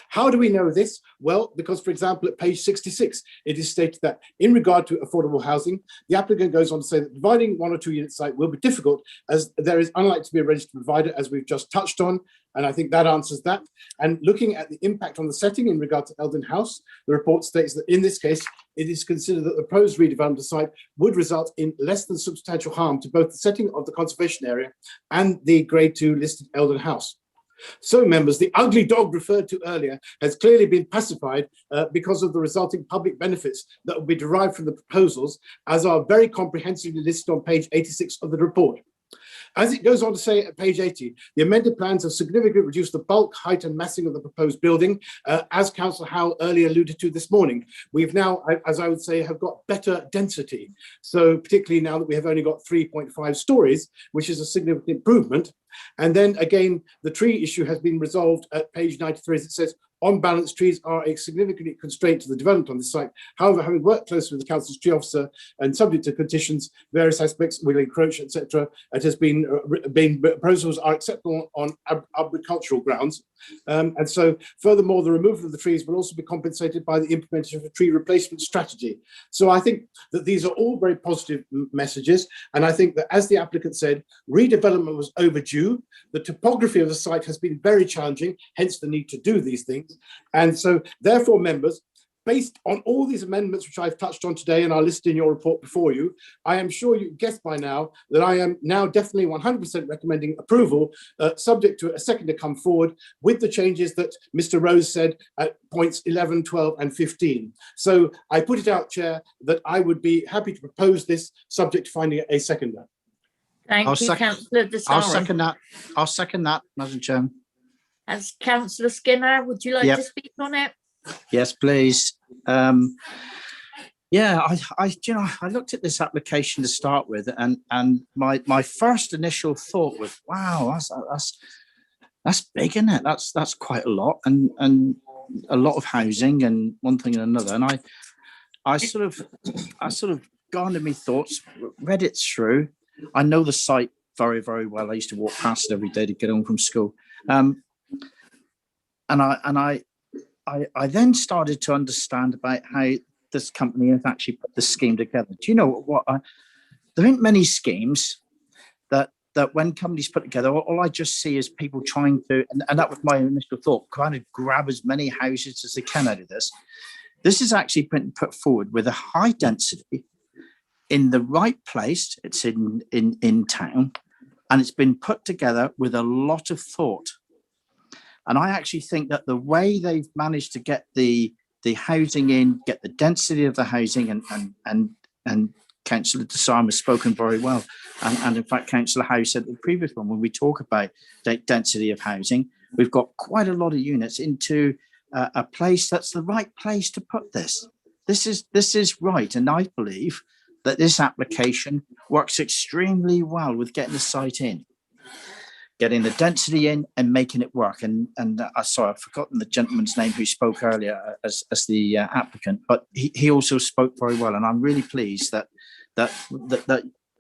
Speaker 7: How do we know this? Well, because, for example, at page 66, it is stated that in regard to affordable housing, the applicant goes on to say that dividing 1 or 2 unit site will be difficult as there is unlikely to be a registered provider, as we've just touched on. And I think that answers that. And looking at the impact on the setting in regard to Eldon House, the report states that in this case, it is considered that the proposed redevelopment of the site would result in less than substantial harm to both the setting of the conservation area and the grade 2 listed Eldon House. So, members, the ugly dog referred to earlier has clearly been pacified because of the resulting public benefits that will be derived from the proposals, as are very comprehensively listed on page 86 of the report. As it goes on to say at page 80, the amended plans have significantly reduced the bulk, height and massing of the proposed building, as Councillor Howe earlier alluded to this morning. We've now, as I would say, have got better density. So particularly now that we have only got 3.5 stories, which is a significant improvement. And then again, the tree issue has been resolved at page 93, as it says, on balance, trees are a significant constraint to the development on the site. However, having worked closely with the council's tree officer and subject to conditions, various aspects will encroach, etc., it has been proposals are acceptable on agricultural grounds. And so, furthermore, the removal of the trees will also be compensated by the implementation of a tree replacement strategy. So I think that these are all very positive messages. And I think that, as the applicant said, redevelopment was overdue. The topography of the site has been very challenging, hence the need to do these things. And so, therefore, members, based on all these amendments which I've touched on today and are listed in your report before you, I am sure you guessed by now that I am now definitely 100% recommending approval, subject to a second to come forward with the changes that Mr. Rose said at points 11, 12 and 15. So I put it out, Chair, that I would be happy to propose this subject to finding a seconder.
Speaker 2: Thank you, Councillor Desari.
Speaker 13: I'll second that, Madam Chairman.
Speaker 2: As Councillor Skinner, would you like to speak on it?
Speaker 13: Yes, please. Yeah, I looked at this application to start with, and my first initial thought was, wow, that's big, isn't it? That's quite a lot, and a lot of housing and one thing and another. And I sort of garnered my thoughts, read it through. I know the site very, very well. I used to walk past it every day to get home from school. And I then started to understand about how this company has actually put the scheme together. Do you know what? There ain't many schemes that when companies put together, all I just see is people trying to, and that was my initial thought, kind of grab as many houses as they can out of this. This is actually been put forward with a high density in the right place. It's in town, and it's been put together with a lot of thought. And I actually think that the way they've managed to get the housing in, get the density of the housing, and Councillor Desari has spoken very well. And in fact, Councillor Howe said the previous one, when we talk about the density of housing, we've got quite a lot of units into a place that's the right place to put this. This is right. And I believe that this application works extremely well with getting the site in, getting the density in and making it work. And sorry, I've forgotten the gentleman's name who spoke earlier as the applicant, but he also spoke very well. And I'm really pleased that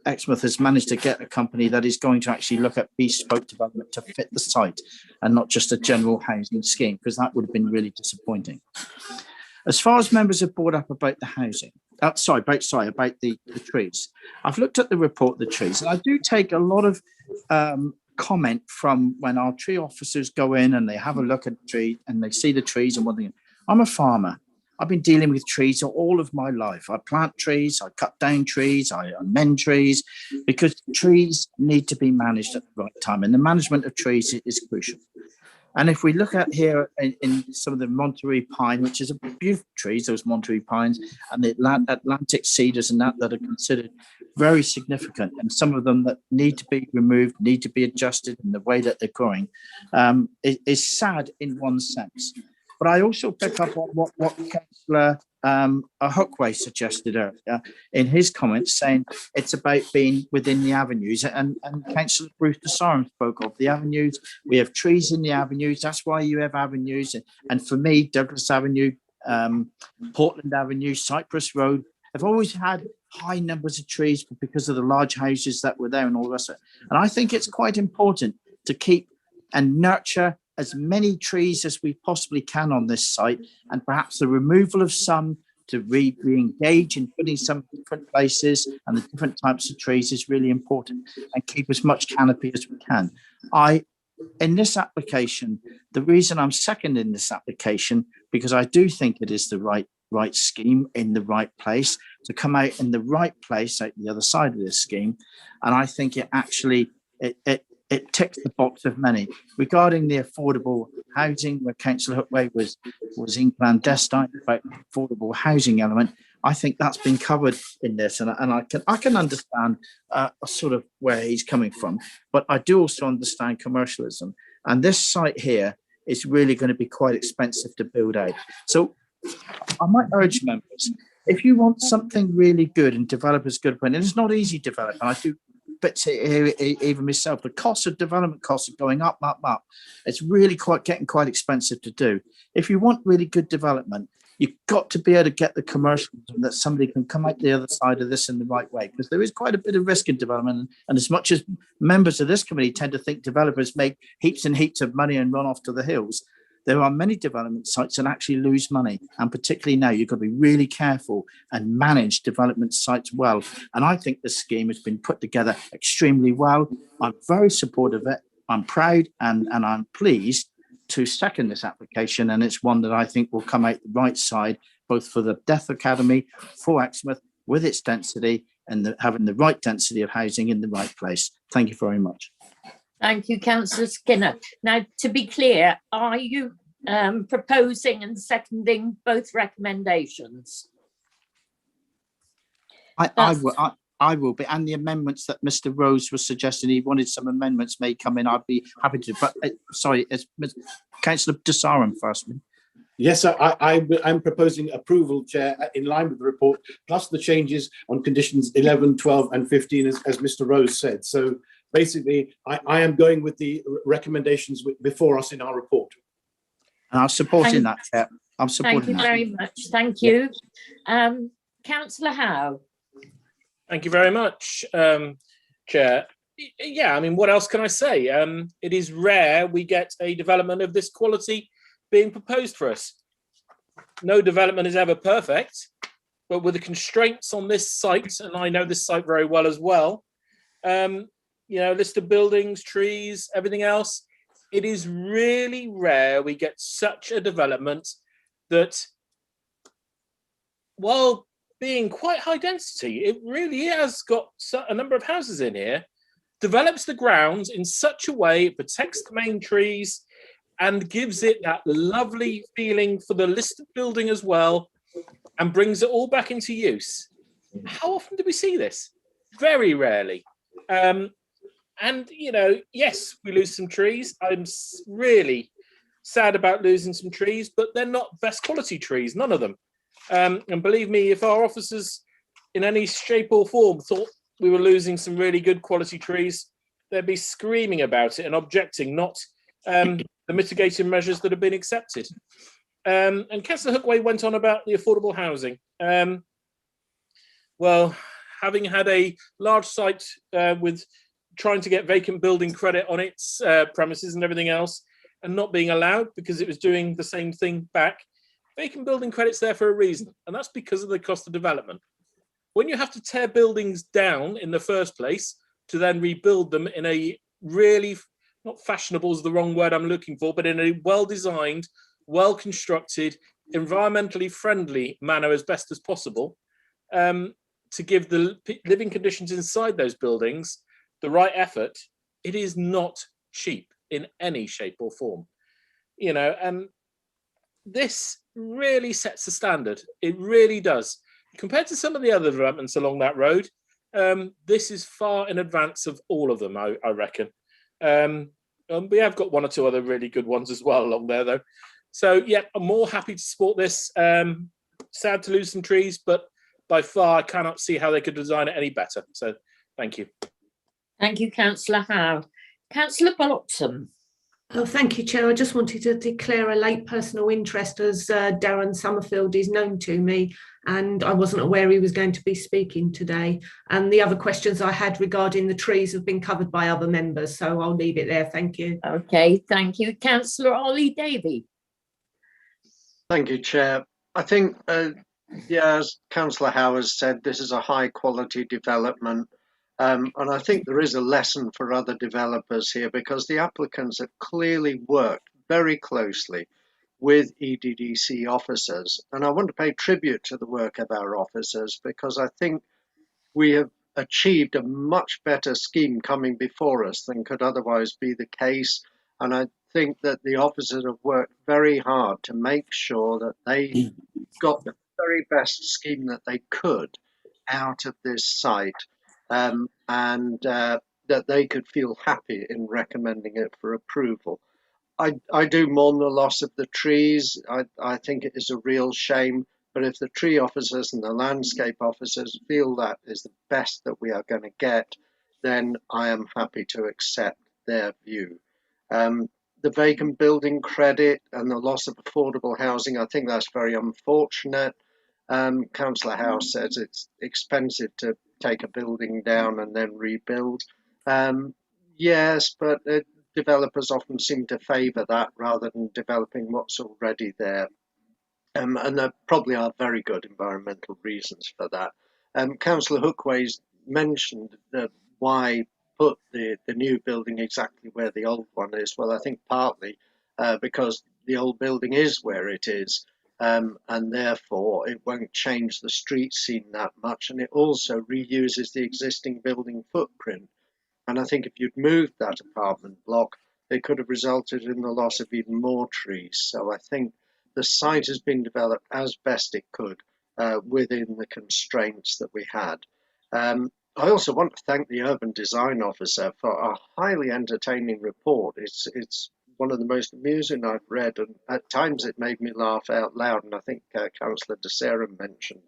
Speaker 13: Exmouth has managed to get a company that is going to actually look at bespoke development to fit the site and not just a general housing scheme, because that would have been really disappointing. As far as members have brought up about the housing, about the trees, I've looked at the report of the trees, and I do take a lot of comment from when our tree officers go in and they have a look at the tree and they see the trees and one thing. I'm a farmer. I've been dealing with trees all of my life. I plant trees, I cut down trees, I amend trees, because trees need to be managed at the right time, and the management of trees is crucial. And if we look at here in some of the Monterey pine, which is a beautiful trees, those Monterey pines, and the Atlantic cedars and that are considered very significant, and some of them that need to be removed, need to be adjusted in the way that they're growing, is sad in one sense. But I also pick up on what Councillor Hookway suggested earlier in his comments, saying it's about being within the avenues. And Councillor Bruce Desari spoke of the avenues. We have trees in the avenues. That's why you have avenues. And for me, Douglas Avenue Portland Avenue, Cypress Road have always had high numbers of trees because of the large houses that were there and all the rest of it. And I think it's quite important to keep and nurture as many trees as we possibly can on this site, and perhaps the removal of some to re-engage in putting some different places and the different types of trees is really important, and keep as much canopy as we can. In this application, the reason I'm seconding this application, because I do think it is the right scheme in the right place to come out in the right place at the other side of this scheme. And I think it actually, it ticks the box of many. Regarding the affordable housing, where Councillor Hookway was in clandestine about the affordable housing element, I think that's been covered in this, and I can understand sort of where he's coming from, but I do also understand commercialism, and this site here is really going to be quite expensive to build out. So I might urge members, if you want something really good and developers good, and it's not easy to develop, and I do bits here even myself, the cost of development costs are going up. It's really getting quite expensive to do. If you want really good development, you've got to be able to get the commercialism that somebody can come out the other side of this in the right way, because there is quite a bit of risk in development. And as much as members of this committee tend to think developers make heaps and heaps of money and run off to the hills, there are many development sites that actually lose money. And particularly now, you've got to be really careful and manage development sites well. And I think the scheme has been put together extremely well. I'm very supportive of it. I'm proud and I'm pleased to second this application, and it's one that I think will come out the right side, both for the Deaf Academy, for Exmouth, with its density and having the right density of housing in the right place. Thank you very much.
Speaker 2: Thank you, Councillor Skinner. Now, to be clear, are you proposing and seconding both recommendations?
Speaker 13: I will be, and the amendments that Mr. Rose was suggesting, he wanted some amendments may come in. I'd be happy to. But sorry, it's Councillor Desarum first.
Speaker 7: Yes, I'm proposing approval, Chair, in line with the report, plus the changes on conditions 11, 12 and 15, as Mr. Rose said. So basically, I am going with the recommendations before us in our report.
Speaker 13: And I'm supporting that, Chair. I'm supporting
Speaker 2: that. Thank you very much. Thank you. Councillor Howe.
Speaker 12: Thank you very much, Chair. Yeah, I mean, what else can I say? It is rare we get a development of this quality being proposed for us. No development is ever perfect, but with the constraints on this site, and I know this site very well as well, list of buildings, trees, everything else, it is really rare we get such a development that, while being quite high density, it really has got a number of houses in here, develops the grounds in such a way, it protects the main trees and gives it that lovely feeling for the listed building as well, and brings it all back into use. How often do we see this? Very rarely. And, yes, we lose some trees. I'm really sad about losing some trees, but they're not best quality trees, none of them. And believe me, if our officers in any shape or form thought we were losing some really good quality trees, they'd be screaming about it and objecting, not the mitigating measures that have been accepted. And Councillor Hookway went on about the affordable housing. Well, having had a large site with trying to get vacant building credit on its premises and everything else, and not being allowed because it was doing the same thing back, vacant building credit's there for a reason, and that's because of the cost of development. When you have to tear buildings down in the first place to then rebuild them in a really, not fashionable is the wrong word I'm looking for, but in a well-designed, well-constructed, environmentally friendly manner as best as possible, to give the living conditions inside those buildings the right effort, it is not cheap in any shape or form. And this really sets the standard. It really does. Compared to some of the other developments along that road, this is far in advance of all of them, I reckon. We have got one or two other really good ones as well along there, though. So, yeah, I'm more happy to support this. Sad to lose some trees, but by far I cannot see how they could design it any better. So, thank you.
Speaker 2: Thank you, Councillor Howe. Councillor Bloxham.
Speaker 5: Oh, thank you, Chair. I just wanted to declare a late personal interest as Darren Summerfield is known to me and I wasn't aware he was going to be speaking today. And the other questions I had regarding the trees have been covered by other members, so I'll leave it there. Thank you.
Speaker 2: Okay, thank you. Councillor Ollie Davey.
Speaker 8: Thank you, Chair. I think, yeah, as Councillor Howard said, this is a high quality development. And I think there is a lesson for other developers here because the applicants have clearly worked very closely with EDDC officers. And I want to pay tribute to the work of our officers because I think we have achieved a much better scheme coming before us than could otherwise be the case. And I think that the officers have worked very hard to make sure that they got the very best scheme that they could out of this site. And that they could feel happy in recommending it for approval. I do mourn the loss of the trees. I think it is a real shame, but if the tree officers and the landscape officers feel that is the best that we are going to get, then I am happy to accept their view. The vacant building credit and the loss of affordable housing, I think that's very unfortunate. Councillor House says it's expensive to take a building down and then rebuild. Yes, but developers often seem to favour that rather than developing what's already there. And there probably are very good environmental reasons for that. Councillor Hookways mentioned why put the new building exactly where the old one is. Well, I think partly because the old building is where it is. And therefore it won't change the street scene that much, and it also reuses the existing building footprint. And I think if you'd moved that apartment block, it could have resulted in the loss of even more trees. So I think the site has been developed as best it could within the constraints that we had. I also want to thank the urban design officer for a highly entertaining report. It's one of the most amusing I've read, and at times it made me laugh out loud. And I think Councillor De Serra mentioned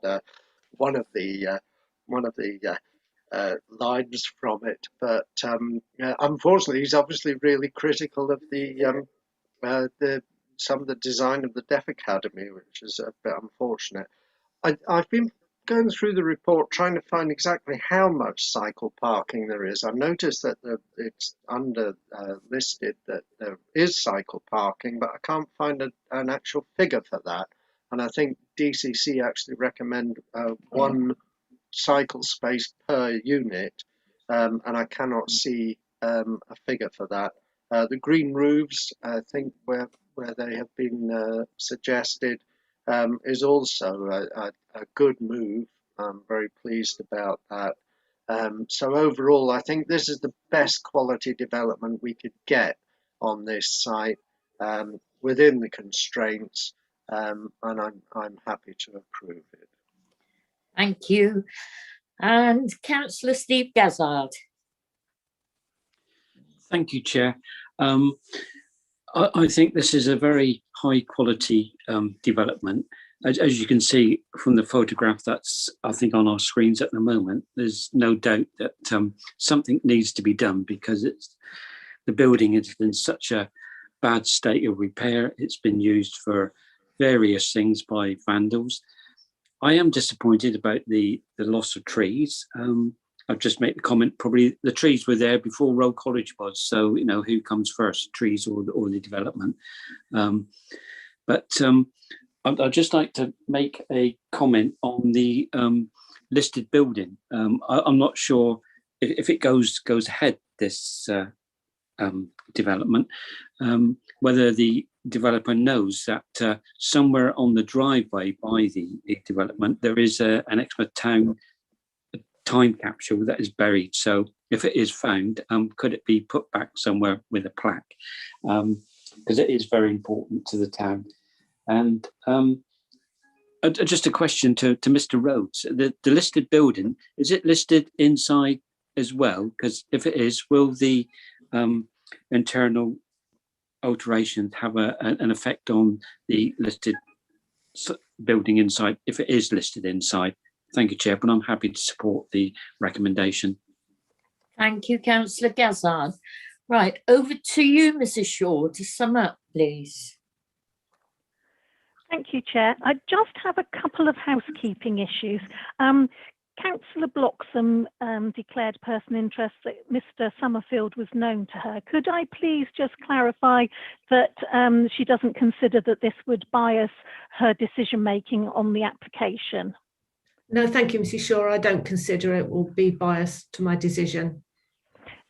Speaker 8: one of the lines from it. But unfortunately, he's obviously really critical of some of the design of the Deaf Academy, which is a bit unfortunate. I've been going through the report trying to find exactly how much cycle parking there is. I noticed that it's under listed that there is cycle parking, but I can't find an actual figure for that. And I think DCC actually recommend one cycle space per unit, and I cannot see a figure for that. The green roofs, I think where they have been suggested, is also a good move. I'm very pleased about that. So overall, I think this is the best quality development we could get on this site within the constraints, and I'm happy to approve it.
Speaker 2: Thank you. And Councillor Steve Gazzard.
Speaker 11: Thank you, Chair. I think this is a very high quality development. As you can see from the photograph that's, I think, on our screens at the moment, there's no doubt that something needs to be done because the building is in such a bad state of repair. It's been used for various things by vandals. I am disappointed about the loss of trees. I've just made the comment, probably the trees were there before Royal College was. So, you know, who comes first, trees or the development? I'd just like to make a comment on the listed building. I'm not sure if it goes ahead, this development, whether the developer knows that somewhere on the driveway by the development, there is an Exmouth Town time capsule that is buried. So if it is found, could it be put back somewhere with a plaque? Because it is very important to the town. And just a question to Mr. Rhodes, the listed building, is it listed inside as well? Because if it is, will the internal alterations have an effect on the listed building inside, if it is listed inside? Thank you, Chair, but I'm happy to support the recommendation.
Speaker 2: Thank you, Councillor Gazzard. Right, over to you, Mrs. Shaw, to sum up, please.
Speaker 9: Thank you, Chair. I just have a couple of housekeeping issues. Councillor Bloxham declared personal interest that Mr. Summerfield was known to her. Could I please just clarify that she doesn't consider that this would bias her decision making on the application?
Speaker 5: No, thank you, Mrs. Shaw. I don't consider it will be biased to my decision.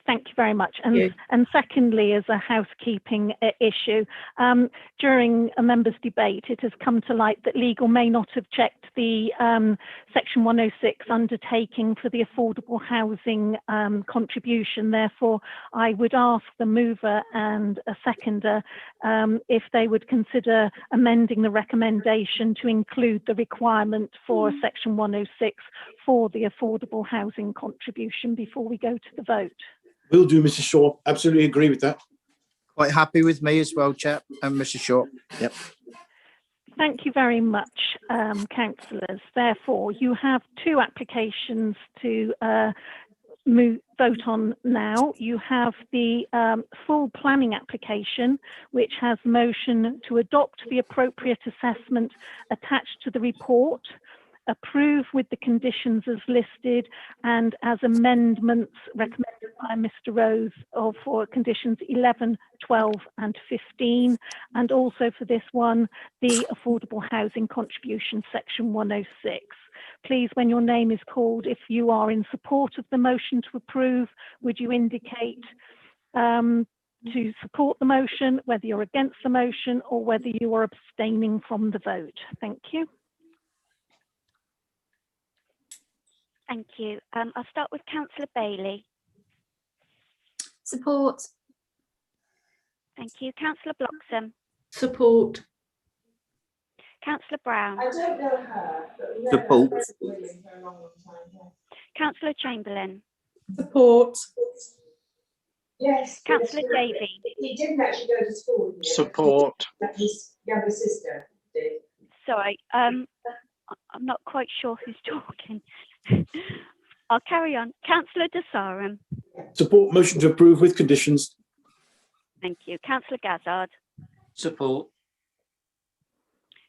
Speaker 9: Thank you very much.
Speaker 5: Yeah.
Speaker 9: And secondly, as a housekeeping issue, during a member's debate, it has come to light that legal may not have checked the Section 106 undertaking for the affordable housing contribution. Therefore, I would ask the mover and a seconder if they would consider amending the recommendation to include the requirement for Section 106 for the affordable housing contribution before we go to the vote.
Speaker 7: Will do, Mrs. Shaw. Absolutely agree with that.
Speaker 13: Quite happy with me as well, Chair, and Mr. Shaw. Yep.
Speaker 9: Thank you very much, councillors. Therefore, you have two applications to vote on now. You have the full planning application, which has motion to adopt the appropriate assessment attached to the report, approve with the conditions as listed and as amendments recommended by Mr. Rose for conditions 11, 12 and 15, and also for this one, the affordable housing contribution section 106. Please, when your name is called, if you are in support of the motion to approve, would you indicate to support the motion, whether you're against the motion or whether you are abstaining from the vote. Thank you.
Speaker 1: Thank you. I'll start with Councillor Bailey.
Speaker 3: Support.
Speaker 1: Thank you. Councillor Bloxham.
Speaker 5: Support.
Speaker 1: Councillor Brown.
Speaker 18: I don't know her. But
Speaker 14: Support.
Speaker 1: Councillor Chamberlain.
Speaker 18: Support. Yes.
Speaker 1: Councillor Davey.
Speaker 18: He didn't actually go to school.
Speaker 8: Support.
Speaker 18: But his younger sister did.
Speaker 1: Sorry, I'm not quite sure who's talking. I'll carry on. Councillor De Sarum.
Speaker 7: Support motion to approve with conditions.
Speaker 1: Thank you. Councillor Gazzard.
Speaker 11: Support.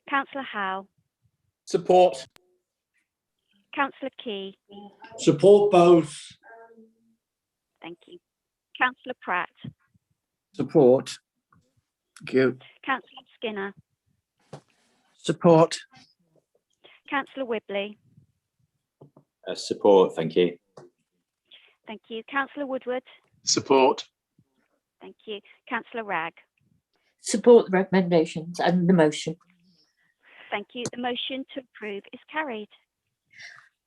Speaker 1: Councillor Howe.
Speaker 12: Support.
Speaker 1: Councillor Key.
Speaker 10: Support both.
Speaker 1: Thank you. Councillor Pratt.
Speaker 13: Support. Thank you.
Speaker 1: Councillor Skinner.
Speaker 13: Support.
Speaker 1: Councillor Whibley.
Speaker 14: Support, thank you.
Speaker 1: Thank you. Councillor Woodward.
Speaker 15: Support.
Speaker 1: Thank you. Councillor Ragg.
Speaker 2: Support the recommendations and the motion.
Speaker 1: Thank you. The motion to approve is carried.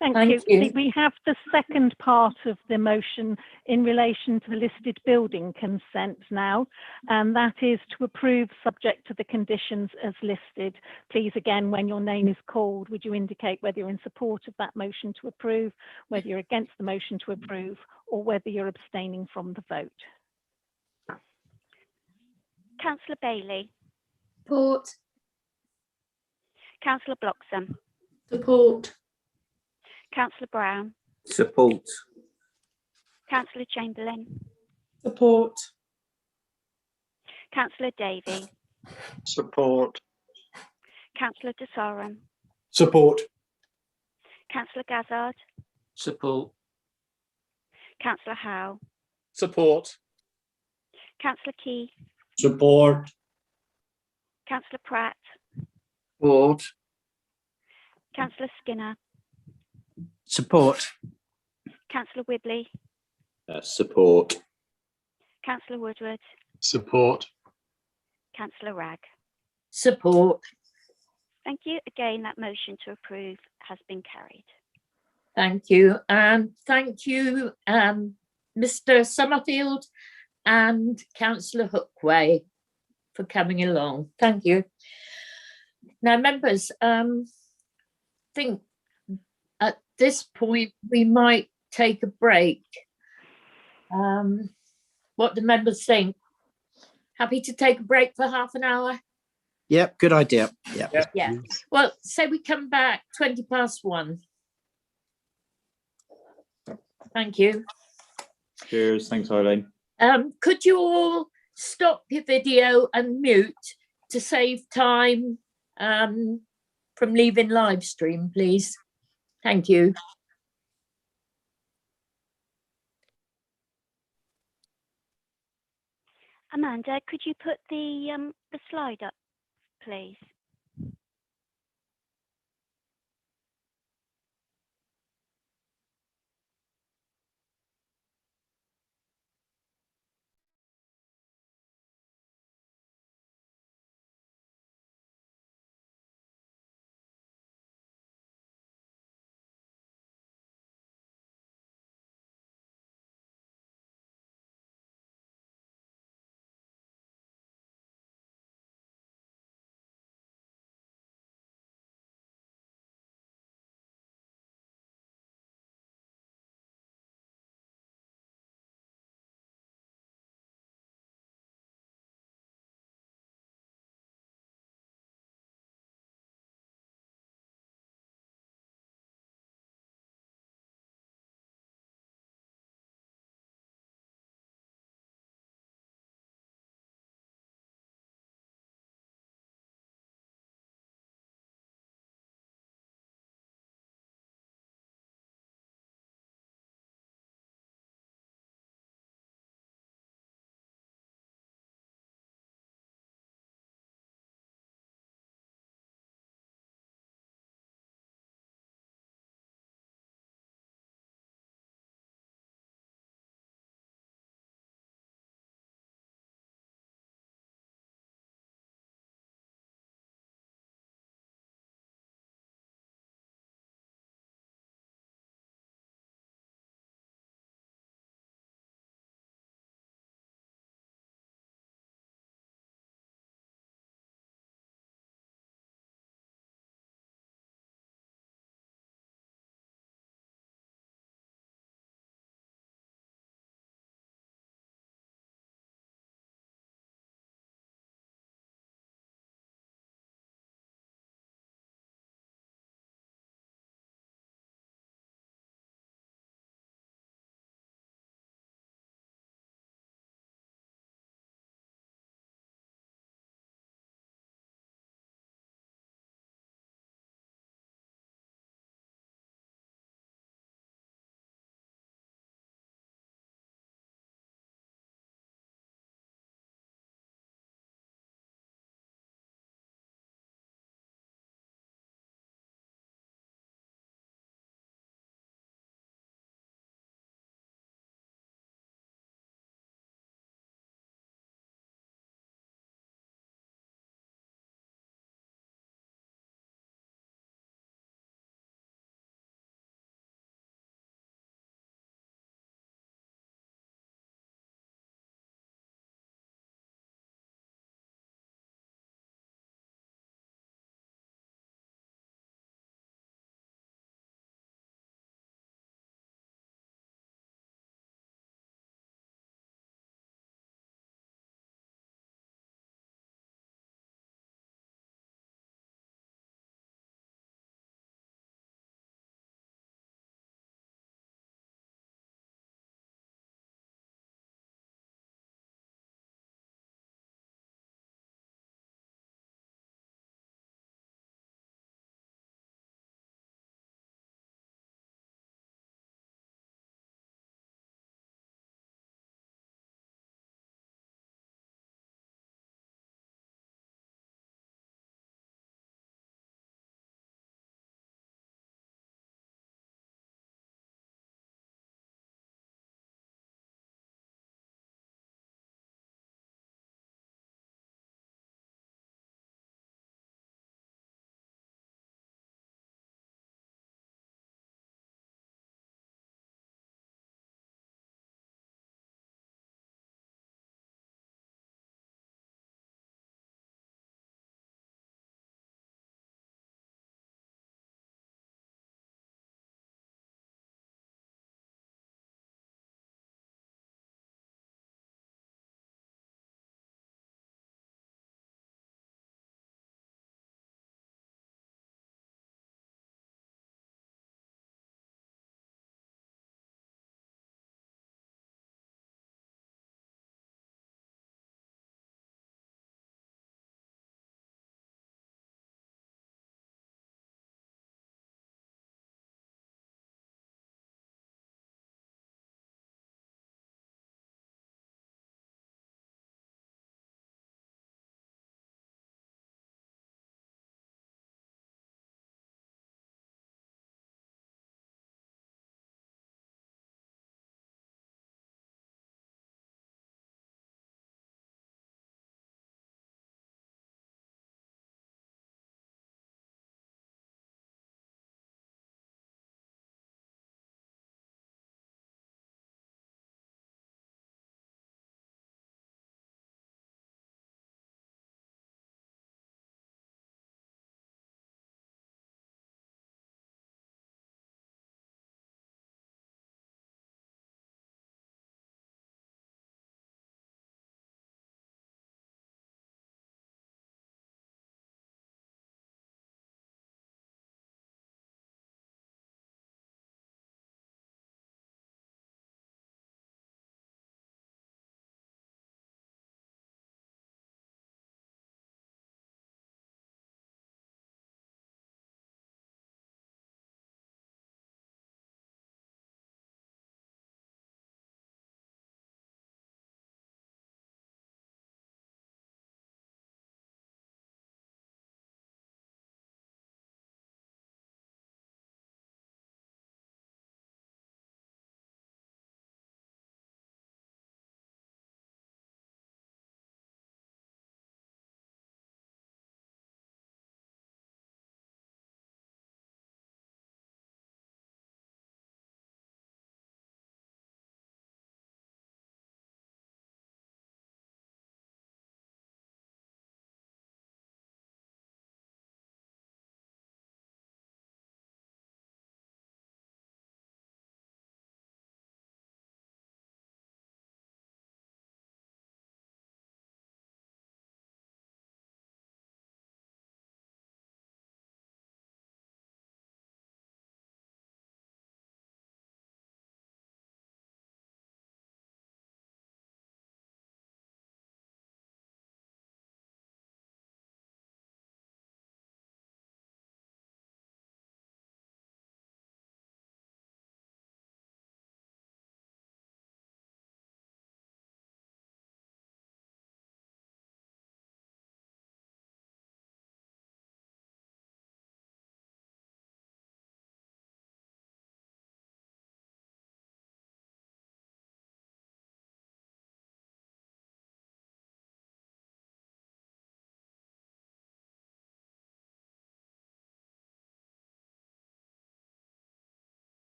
Speaker 9: Thank
Speaker 2: Thank
Speaker 9: you.
Speaker 2: you.
Speaker 9: We have the second part of the motion in relation to the listed building consent now, and that is to approve subject to the conditions as listed. Please, again, when your name is called, would you indicate whether you're in support of that motion to approve, whether you're against the motion to approve, or whether you're abstaining from the vote?
Speaker 1: Councillor Bailey.
Speaker 3: Support.
Speaker 1: Councillor Bloxham.
Speaker 5: Support.
Speaker 1: Councillor Brown.
Speaker 14: Support.
Speaker 1: Councillor Chamberlain.
Speaker 18: Support.
Speaker 1: Councillor Davey.
Speaker 8: Support.
Speaker 1: Councillor De Sarum.
Speaker 7: Support.
Speaker 1: Councillor Gazzard.
Speaker 11: Support.
Speaker 1: Councillor Howe.
Speaker 12: Support.
Speaker 1: Councillor Key.
Speaker 10: Support.
Speaker 1: Councillor Pratt.
Speaker 13: Support.
Speaker 1: Councillor Skinner.
Speaker 13: Support.
Speaker 1: Councillor Whibley.
Speaker 14: Support.
Speaker 1: Councillor Woodward.
Speaker 15: Support.
Speaker 1: Councillor Ragg.
Speaker 2: Support.
Speaker 1: Thank you. Again, that motion to approve has been carried.
Speaker 2: Thank you. And thank you, Mr. Summerfield and Councillor Hookway for coming along. Thank you. Now, members, think at this point we might take a break. What do members think? Happy to take a break for half an hour?
Speaker 13: Yep, good idea. Yep.
Speaker 2: Yeah. Well, say we come back 1:20. Thank you.
Speaker 14: Cheers. Thanks, Eileen.
Speaker 2: Could you all stop your video and mute to save time from leaving live stream, please? Thank you.
Speaker 1: Amanda, could you put the slide up, please?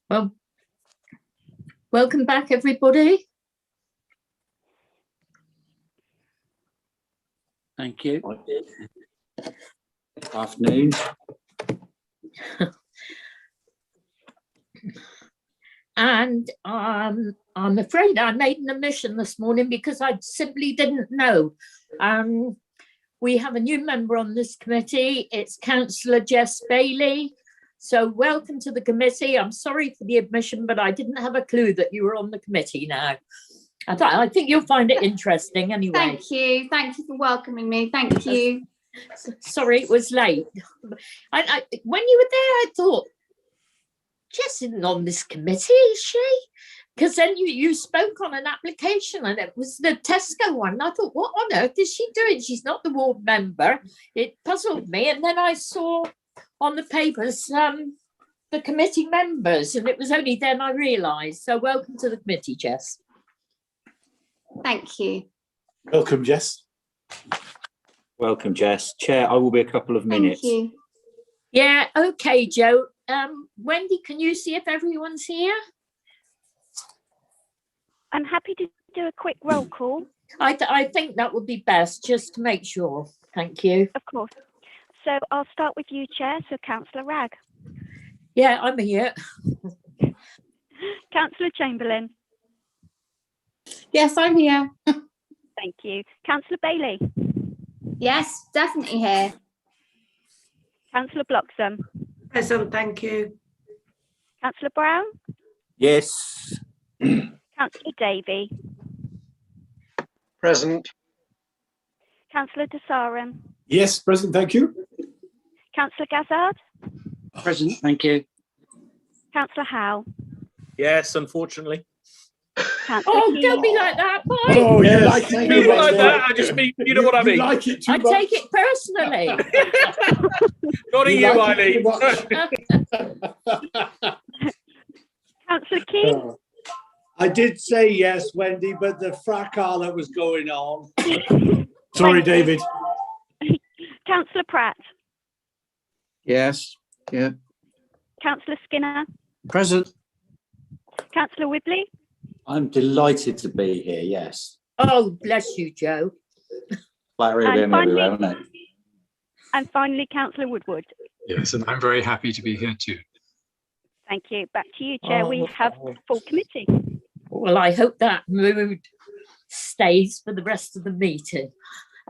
Speaker 2: Well, welcome back, everybody.
Speaker 11: Thank you.
Speaker 14: Afternoon.
Speaker 2: And I'm afraid I made an omission this morning because I simply didn't know. We have a new member on this committee. It's Councillor Jess Bailey. So welcome to the committee. I'm sorry for the omission, but I didn't have a clue that you were on the committee now. I think you'll find it interesting anyway.
Speaker 3: Thank you. Thank you for welcoming me. Thank you.
Speaker 2: Sorry, it was late. When you were there, I thought, Jess isn't on this committee, is she? Because then you spoke on an application and it was the Tesco one. And I thought, what on earth is she doing? She's not the ward member. It puzzled me. And then I saw on the papers the committee members, and it was only then I realised. So welcome to the committee, Jess.
Speaker 3: Thank you.
Speaker 7: Welcome, Jess.
Speaker 14: Welcome, Jess. Chair, I will be a couple of minutes.
Speaker 3: Thank you.
Speaker 2: Yeah, okay, Joe. Wendy, can you see if everyone's here?
Speaker 1: I'm happy to do a quick roll call.
Speaker 2: I think that would be best, just to make sure. Thank you.
Speaker 1: Of course. So I'll start with you, Chair. So Councillor Ragg.
Speaker 2: Yeah, I'm here.
Speaker 1: Councillor Chamberlain.
Speaker 3: Yes, I'm here.
Speaker 1: Thank you. Councillor Bailey.
Speaker 3: Yes, definitely here.
Speaker 1: Councillor Bloxham.
Speaker 5: Present, thank you.
Speaker 1: Councillor Brown.
Speaker 14: Yes.
Speaker 1: Councillor Davey.
Speaker 8: Present.
Speaker 1: Councillor Desaram.
Speaker 7: Yes, present, thank you.
Speaker 1: Councillor Gazzard.
Speaker 11: Present, thank you.
Speaker 1: Councillor Howe.
Speaker 12: Yes, unfortunately.
Speaker 1: Councillor
Speaker 2: Oh,
Speaker 1: Keane.
Speaker 2: don't be like that, boy.
Speaker 7: Oh,
Speaker 12: Yes.
Speaker 7: you like it
Speaker 12: Be
Speaker 7: too much,
Speaker 12: like
Speaker 7: boy.
Speaker 12: that. I just mean, you know what I mean.
Speaker 7: You like it too
Speaker 2: I
Speaker 7: much.
Speaker 2: take it personally.
Speaker 12: Not
Speaker 7: You
Speaker 12: you,
Speaker 7: like it too
Speaker 12: Eileen.
Speaker 7: much.
Speaker 1: Councillor Keane.
Speaker 10: I did say yes, Wendy, but the fracas that was going on.
Speaker 7: Sorry, David.
Speaker 1: Councillor Pratt.
Speaker 13: Yes, yeah.
Speaker 1: Councillor Skinner.
Speaker 13: Present.
Speaker 1: Councillor Whibley.
Speaker 14: I'm delighted to be here, yes.
Speaker 2: Oh, bless you, Joe.
Speaker 14: Flattery
Speaker 1: And
Speaker 14: of him
Speaker 1: finally-
Speaker 14: everywhere, isn't it?
Speaker 1: And finally, Councillor Woodward.
Speaker 15: Yes, and I'm very happy to be here too.
Speaker 1: Thank you. Back to you, Chair. We have full committee.
Speaker 2: Well, I hope that mood stays for the rest of the meeting.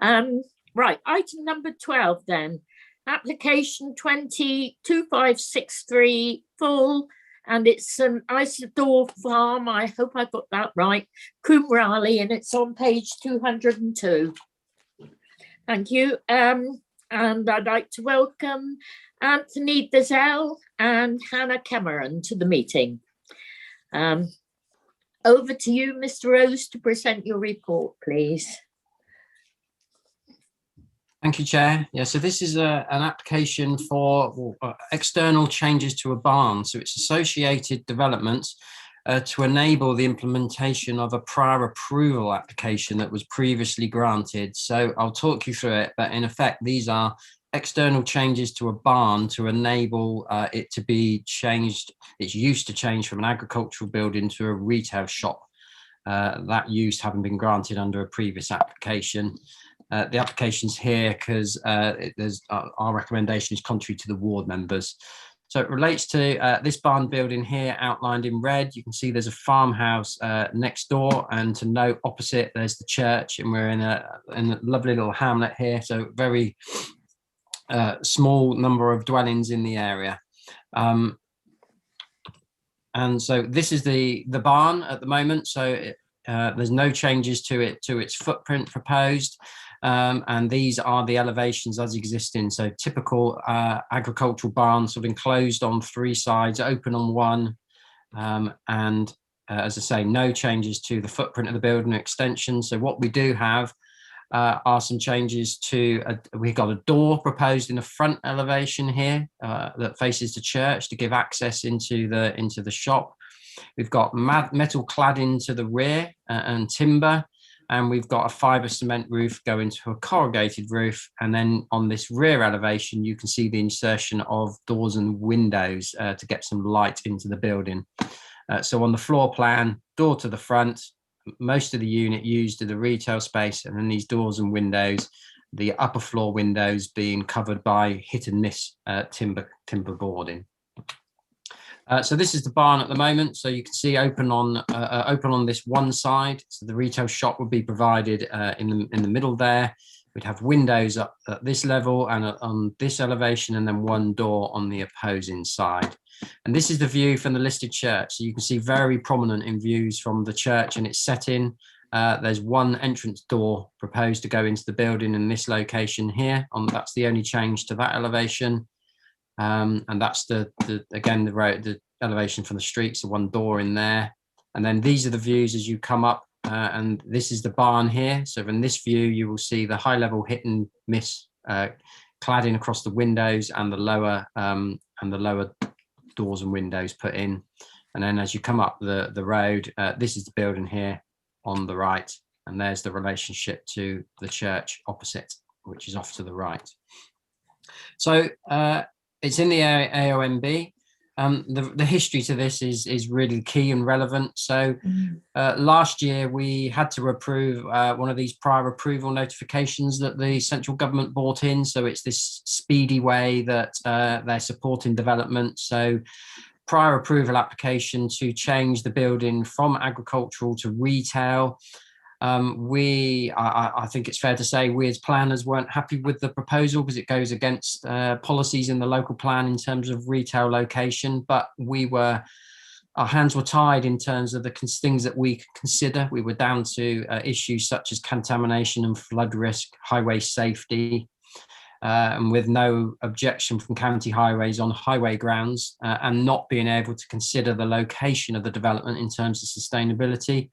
Speaker 2: Right, item number 12 then. Application 202563 full, and it's an Isidore Farm. I hope I got that right. Coombe Raleigh, and it's on page 202. Thank you. And I'd like to welcome Anthony Dazelle and Hannah Cameron to the meeting. Over to you, Mr. Rose, to present your report, please.
Speaker 16: Thank you, Chair. Yeah, so this is an application for external changes to a barn. So it's associated developments to enable the implementation of a prior approval application that was previously granted. So I'll talk you through it, but in effect, these are external changes to a barn to enable it to be changed. It's used to change from an agricultural building to a retail shop. That use having been granted under a previous application. The application's here because our recommendation is contrary to the ward members. So it relates to this barn building here outlined in red. You can see there's a farmhouse next door, and to note opposite there's the church, and we're in a lovely little hamlet here. So very small number of dwellings in the area. And so this is the barn at the moment. So there's no changes to its footprint proposed. And these are the elevations as existing. So typical agricultural barn, sort of enclosed on three sides, open on one. And as I say, no changes to the footprint of the building extension. So what we do have are some changes to, we've got a door proposed in the front elevation here that faces the church to give access into the shop. We've got metal cladding to the rear and timber. and we've got a fibre cement roof going to a corrugated roof. And then on this rear elevation, you can see the insertion of doors and windows to get some light into the building. So on the floor plan, door to the front, most of the unit used are the retail space, and then these doors and windows, the upper floor windows being covered by hit and miss timber boarding. So this is the barn at the moment. So you can see open on this one side. So the retail shop would be provided in the middle there. We'd have windows up at this level and on this elevation, and then one door on the opposing side. And this is the view from the listed church. So you can see very prominent in views from the church and its setting. There's one entrance door proposed to go into the building in this location here. That's the only change to that elevation. And that's again the elevation from the street. So one door in there. And then these are the views as you come up. And this is the barn here. So from this view, you will see the high level hit and miss cladding across the windows and the lower doors and windows put in. And then as you come up the road, this is the building here on the right, and there's the relationship to the church opposite, which is off to the right. So it's in the AONB. The history to this is really key and relevant. So last year we had to approve one of these prior approval notifications that the central government brought in. So it's this speedy way that they're supporting development. So prior approval application to change the building from agricultural to retail. I think it's fair to say we as planners weren't happy with the proposal because it goes against policies in the local plan in terms of retail location, but our hands were tied in terms of the things that we could consider. We were down to issues such as contamination and flood risk, highway safety, and with no objection from county highways on highway grounds, and not being able to consider the location of the development in terms of sustainability.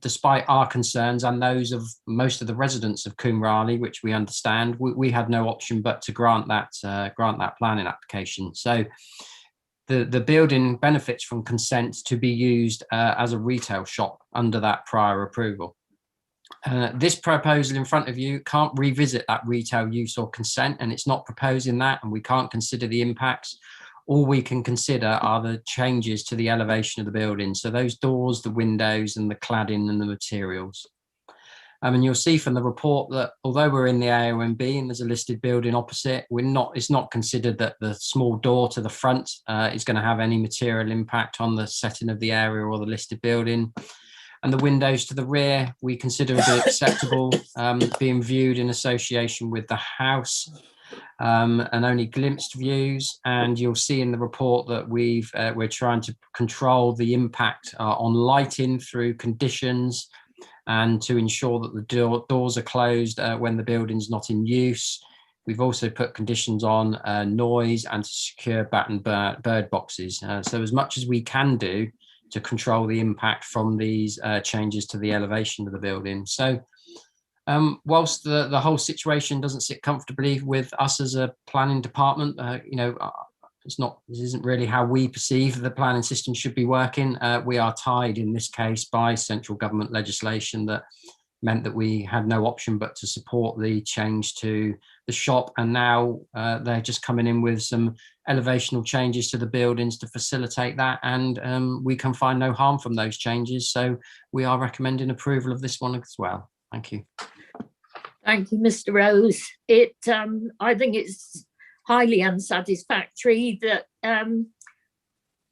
Speaker 16: Despite our concerns and those of most of the residents of Coombe Raleigh, which we understand, we had no option but to grant that planning application. So the building benefits from consent to be used as a retail shop under that prior approval. This proposal in front of you can't revisit that retail use or consent, and it's not proposing that, and we can't consider the impacts. All we can consider are the changes to the elevation of the building. So those doors, the windows, and the cladding and the materials. And you'll see from the report that although we're in the AONB and there's a listed building opposite, it's not considered that the small door to the front is going to have any material impact on the setting of the area or the listed building. And the windows to the rear, we consider to be acceptable, being viewed in association with the house. And only glimpsed views, and you'll see in the report that we're trying to control the impact on lighting through conditions and to ensure that the doors are closed when the building's not in use. We've also put conditions on noise and to secure bat and bird boxes. So as much as we can do to control the impact from these changes to the elevation of the building. So whilst the whole situation doesn't sit comfortably with us as a planning department, this isn't really how we perceive the planning system should be working. We are tied in this case by central government legislation that meant that we had no option but to support the change to the shop. And now they're just coming in with some elevational changes to the buildings to facilitate that. And we can find no harm from those changes. So we are recommending approval of this one as well. Thank you.
Speaker 2: Thank you, Mr. Rose. I think it's highly unsatisfactory that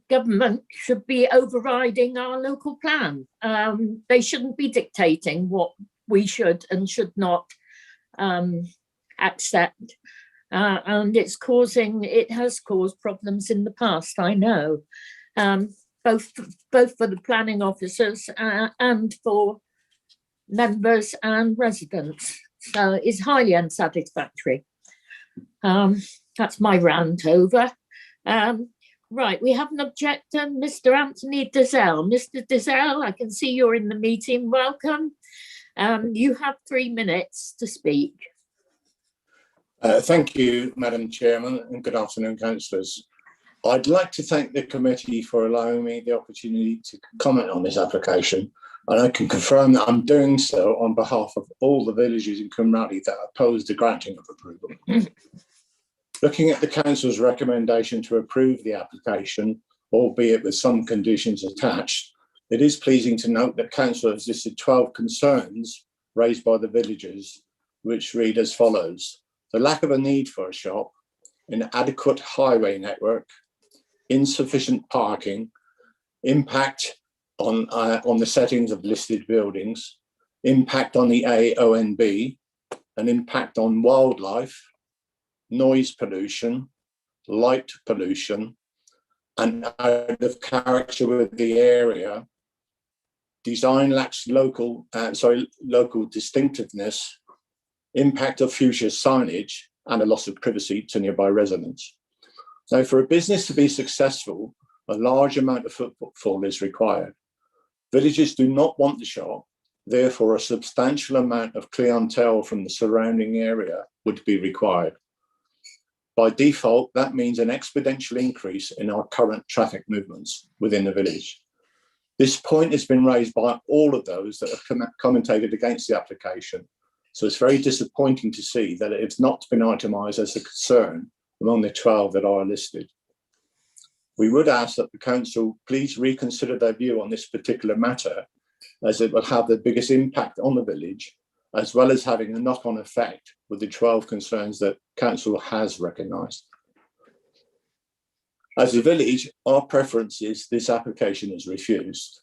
Speaker 2: government should be overriding our local plan. They shouldn't be dictating what we should and should not accept. And it has caused problems in the past, I know, both for the planning officers and for members and residents. So it's highly unsatisfactory. That's my rant over. Right, we have an objector, Mr. Anthony Dizelle. Mr. Dizelle, I can see you're in the meeting. Welcome. You have 3 minutes to speak.
Speaker 19: Thank you, Madam Chairman, and good afternoon, councillors. I'd like to thank the committee for allowing me the opportunity to comment on this application, and I can confirm that I'm doing so on behalf of all the villages in Cymraeg that oppose the granting of approval. Looking at the council's recommendation to approve the application, albeit with some conditions attached, it is pleasing to note that council has listed 12 concerns raised by the villagers, which read as follows: the lack of a need for a shop, inadequate highway network, insufficient parking, impact on the settings of listed buildings, impact on the AONB, an impact on wildlife, noise pollution, light pollution, and out of character with the area. Design lacks local distinctiveness, impact of future signage, and a loss of privacy to nearby residents. Now, for a business to be successful, a large amount of footfall is required. Villagers do not want the shop, therefore a substantial amount of clientele from the surrounding area would be required. By default, that means an exponential increase in our current traffic movements within the village. This point has been raised by all of those that have commentated against the application, so it's very disappointing to see that it's not been itemised as a concern among the 12 that are listed. We would ask that the council please reconsider their view on this particular matter, as it will have the biggest impact on the village, as well as having a knock-on effect with the 12 concerns that council has recognised. As a village, our preference is this application is refused.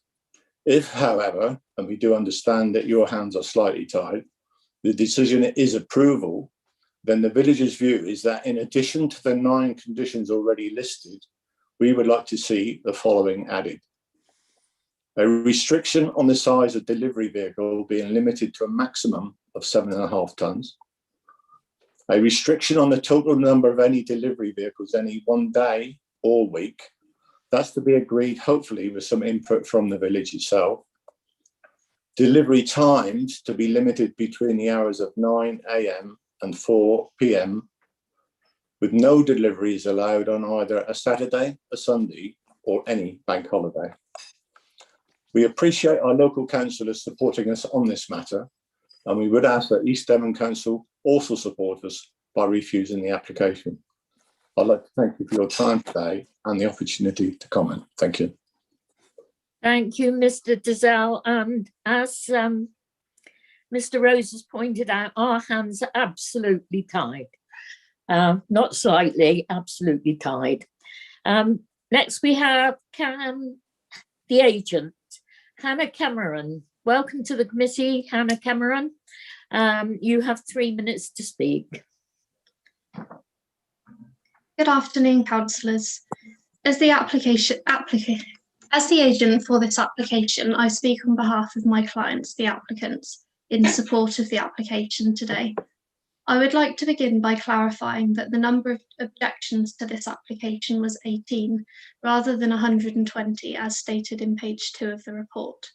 Speaker 19: If, however, and we do understand that your hands are slightly tied, the decision is approval, then the village's view is that in addition to the 9 conditions already listed, we would like to see the following added. A restriction on the size of delivery vehicle being limited to a maximum of 7.5 tonnes. A restriction on the total number of any delivery vehicles any one day or week. That's to be agreed, hopefully, with some input from the village itself. Delivery times to be limited between the hours of 9 a.m. and 4 p.m, with no deliveries allowed on either a Saturday, a Sunday, or any bank holiday. We appreciate our local councillors supporting us on this matter, and we would ask that East Devon Council also support us by refusing the application. I'd like to thank you for your time today and the opportunity to comment. Thank you.
Speaker 2: Thank you, Mr. Dizelle. And as Mr. Rose has pointed out, our hands are absolutely tied. Not slightly, absolutely tied. Next, we have the agent, Hannah Cameron. Welcome to the committee, Hannah Cameron. You have 3 minutes to speak.
Speaker 20: Good afternoon, councillors. As the agent for this application, I speak on behalf of my clients, the applicants, in support of the application today. I would like to begin by clarifying that the number of objections to this application was 18, rather than 120, as stated in page 2 of the report.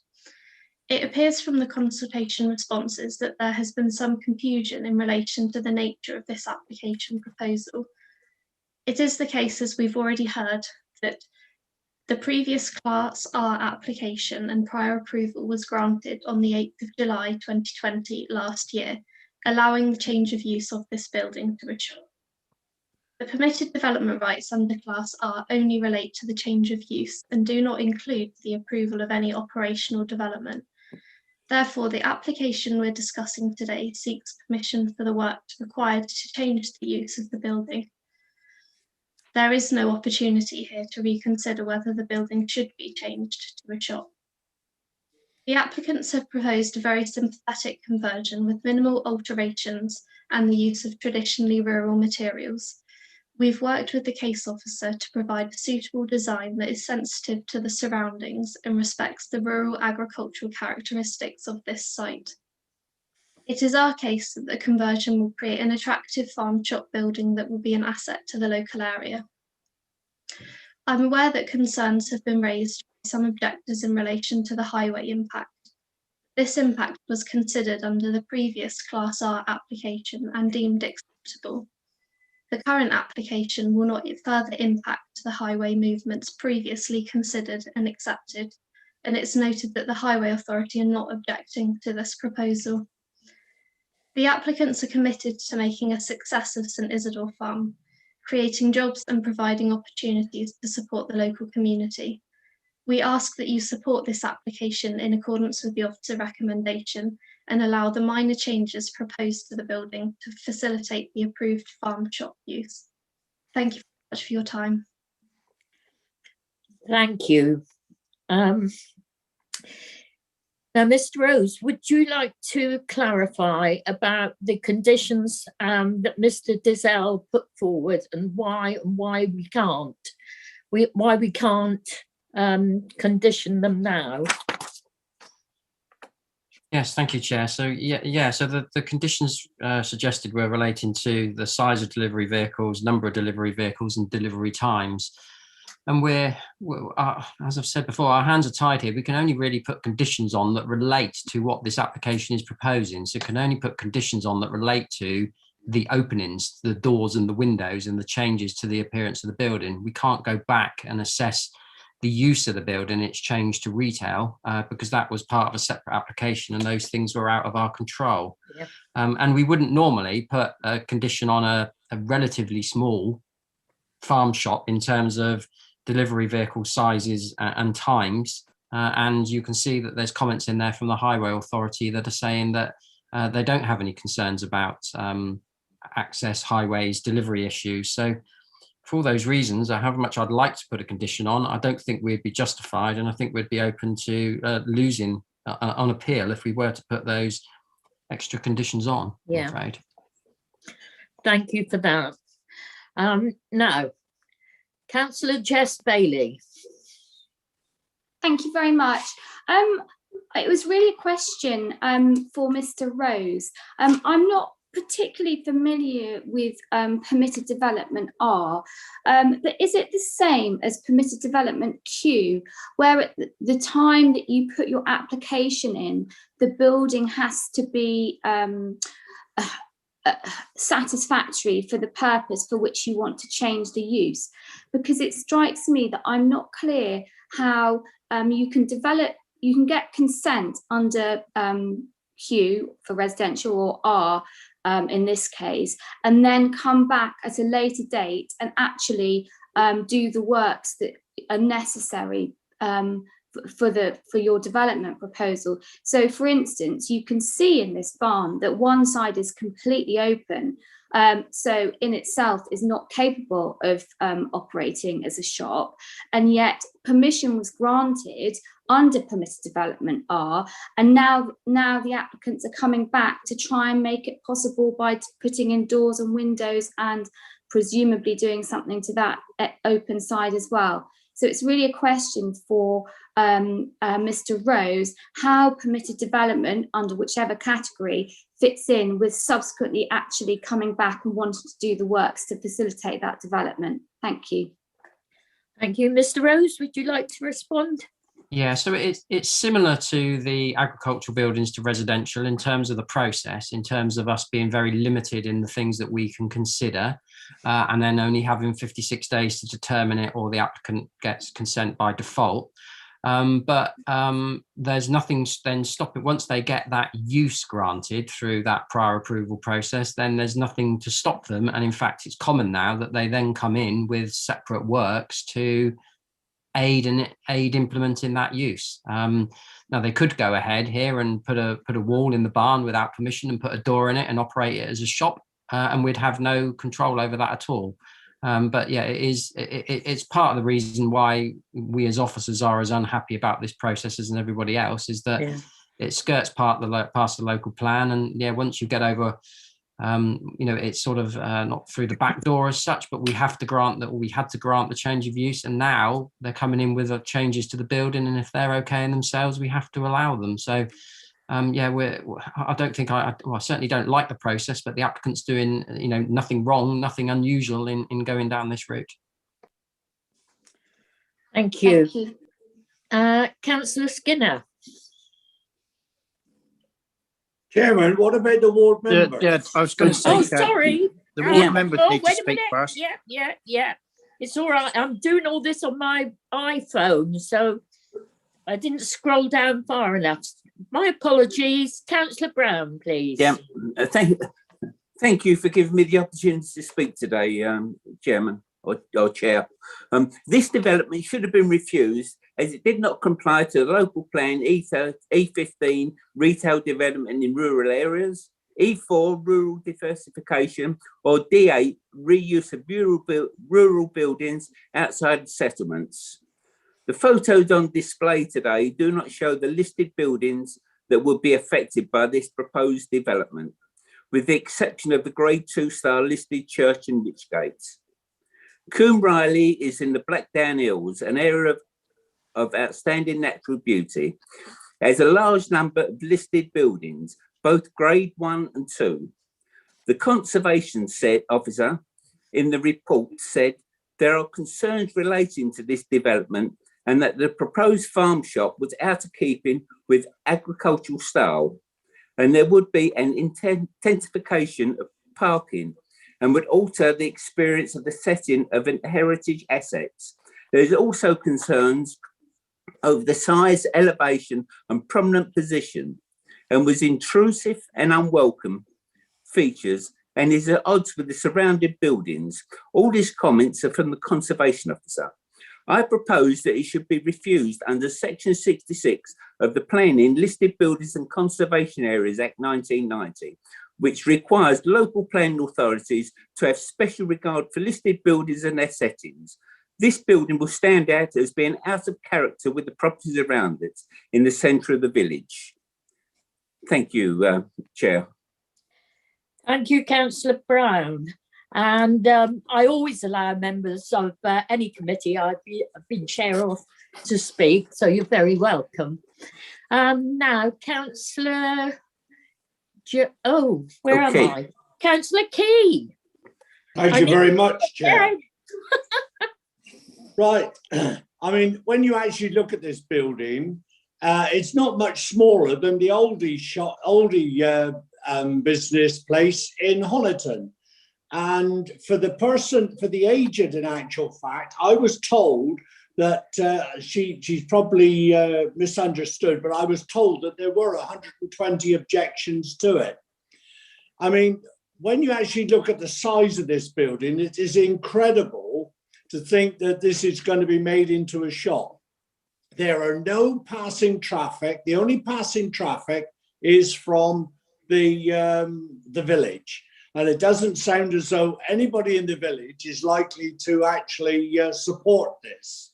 Speaker 20: It appears from the consultation responses that there has been some confusion in relation to the nature of this application proposal. It is the case, as we've already heard, that the previous Class R application and prior approval was granted on the 8th of July 2020 last year, allowing the change of use of this building to a shop. The permitted development rights under Class R only relate to the change of use and do not include the approval of any operational development. Therefore, the application we're discussing today seeks permission for the works required to change the use of the building. There is no opportunity here to reconsider whether the building should be changed to a shop. The applicants have proposed a very sympathetic conversion with minimal alterations and the use of traditionally rural materials. We've worked with the case officer to provide a suitable design that is sensitive to the surroundings and respects the rural agricultural characteristics of this site. It is our case that the conversion will create an attractive farm shop building that will be an asset to the local area. I'm aware that concerns have been raised by some objectors in relation to the highway impact. This impact was considered under the previous Class R application and deemed acceptable. The current application will not further impact the highway movements previously considered and accepted, and it's noted that the Highway Authority are not objecting to this proposal. The applicants are committed to making a success of St Isidore Farm, creating jobs and providing opportunities to support the local community. We ask that you support this application in accordance with the officer recommendation and allow the minor changes proposed to the building to facilitate the approved farm shop use. Thank you very much for your time.
Speaker 2: Thank you. Now, Mr. Rose, would you like to clarify about the conditions that Mr. Dizelle put forward and why we can't condition them now?
Speaker 16: Yes, thank you, Chair. So so the conditions suggested were relating to the size of delivery vehicles, number of delivery vehicles, and delivery times. And we're as I've said before, our hands are tied here. We can only really put conditions on that relate to what this application is proposing. So can only put conditions on that relate to the openings, the doors and the windows, and the changes to the appearance of the building. We can't go back and assess the use of the building, its change to retail, because that was part of a separate application and those things were out of our control.
Speaker 2: Yeah.
Speaker 16: And we wouldn't normally put a condition on a relatively small farm shop in terms of delivery vehicle sizes and times. And you can see that there's comments in there from the Highway Authority that are saying that they don't have any concerns about access, highways, delivery issues. So for all those reasons, however much I'd like to put a condition on, I don't think we'd be justified, and I think we'd be open to losing on appeal if we were to put those extra conditions on.
Speaker 2: Yeah.
Speaker 16: I'm afraid.
Speaker 2: Thank you for that. Now, Councillor Jess Bailey.
Speaker 3: Thank you very much. It was really a question for Mr. Rose. I'm not particularly familiar with permitted development R, but is it the same as permitted development Q, where at the time that you put your application in, the building has to be satisfactory for the purpose for which you want to change the use? Because it strikes me that I'm not clear how you can get consent under Q for residential or R in this case, and then come back at a later date and actually do the works that are necessary for your development proposal. So for instance, you can see in this barn that one side is completely open, so in itself is not capable of operating as a shop, and yet permission was granted under permitted development R, and now the applicants are coming back to try and make it possible by putting in doors and windows and presumably doing something to that open side as well. So it's really a question for Mr. Rose, how permitted development under whichever category fits in with subsequently actually coming back and wanting to do the works to facilitate that development. Thank you.
Speaker 2: Thank you. Mr. Rose, would you like to respond?
Speaker 16: Yeah, so it's similar to the agricultural buildings to residential in terms of the process, in terms of us being very limited in the things that we can consider, and then only having 56 days to determine it, or the applicant gets consent by default. But there's nothing then stopping, once they get that use granted through that prior approval process, then there's nothing to stop them. And in fact, it's common now that they then come in with separate works to aid implementing that use. Now they could go ahead here and put a wall in the barn without permission and put a door in it and operate it as a shop, and we'd have no control over that at all. But yeah, it's part of the reason why we as officers are as unhappy about this process as everybody else, is that it skirts past the local plan, and yeah, once you get over it's sort of not through the back door as such, but we had to grant the change of use, and now they're coming in with changes to the building, and if they're okay in themselves, we have to allow them. So I certainly don't like the process, but the applicant's doing nothing wrong, nothing unusual in going down this route.
Speaker 2: Thank you. Councillor Skinner.
Speaker 10: Chairman, what about the ward member?
Speaker 13: Yeah, I was going to say.
Speaker 2: Oh, sorry.
Speaker 13: the ward members need to
Speaker 2: wait a
Speaker 13: speak
Speaker 2: minute.
Speaker 13: first.
Speaker 2: Yeah. It's all right. I'm doing all this on my iPhone, so I didn't scroll down far enough. My apologies. Councillor Brown, please.
Speaker 21: Yeah, thank you for giving me the opportunity to speak today, Chairman or Chair. This development should have been refused as it did not comply to the local plan E15 retail development in rural areas, E4 rural diversification, or D8 reuse of rural buildings outside settlements. The photos on display today do not show the listed buildings that would be affected by this proposed development, with the exception of the Grade 2 star listed church in Wychgate. Coombe Riley is in the Blackdown Hills, an area of outstanding natural beauty. It has a large number of listed buildings, both Grade 1 and 2. The conservation officer in the report said there are concerns relating to this development and that the proposed farm shop was out of keeping with agricultural style, and there would be an intensification of parking and would alter the experience of the setting of an heritage asset. There's also concerns over the size, elevation and prominent position, and was intrusive and unwelcome features and is at odds with the surrounding buildings. All these comments are from the conservation officer. I propose that it should be refused under Section 66 of the Planning, Listed Buildings and Conservation Areas Act 1990, which requires local planning authorities to have special regard for listed buildings and their settings. This building will stand out as being out of character with the properties around it in the centre of the village. Thank you, Chair.
Speaker 2: Thank you, Councillor Brown. And I always allow members of any committee I've been chair of to speak, so you're very welcome. Now, Councillor, where am I? Councillor Key.
Speaker 10: Thank you very much, Chair. Right. I mean, when you actually look at this building, it's not much smaller than the oldie business place in Honiton. And for the aged, in actual fact, I was told that she's probably misunderstood, but I was told that there were 120 objections to it. I mean, when you actually look at the size of this building, it is incredible to think that this is going to be made into a shop. There are no passing traffic. The only passing traffic is from the village. And it doesn't sound as though anybody in the village is likely to actually support this.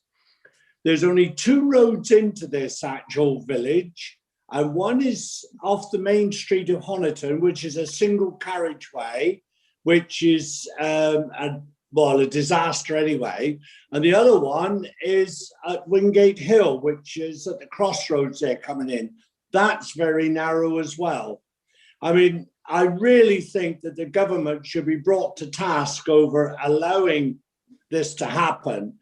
Speaker 10: There's only 2 roads into this actual village, and one is off the main street of Honiton, which is a single carriageway, which is a disaster anyway. And the other one is at Wingate Hill, which is at the crossroads there coming in. That's very narrow as well. I mean, I really think that the government should be brought to task over allowing this to happen.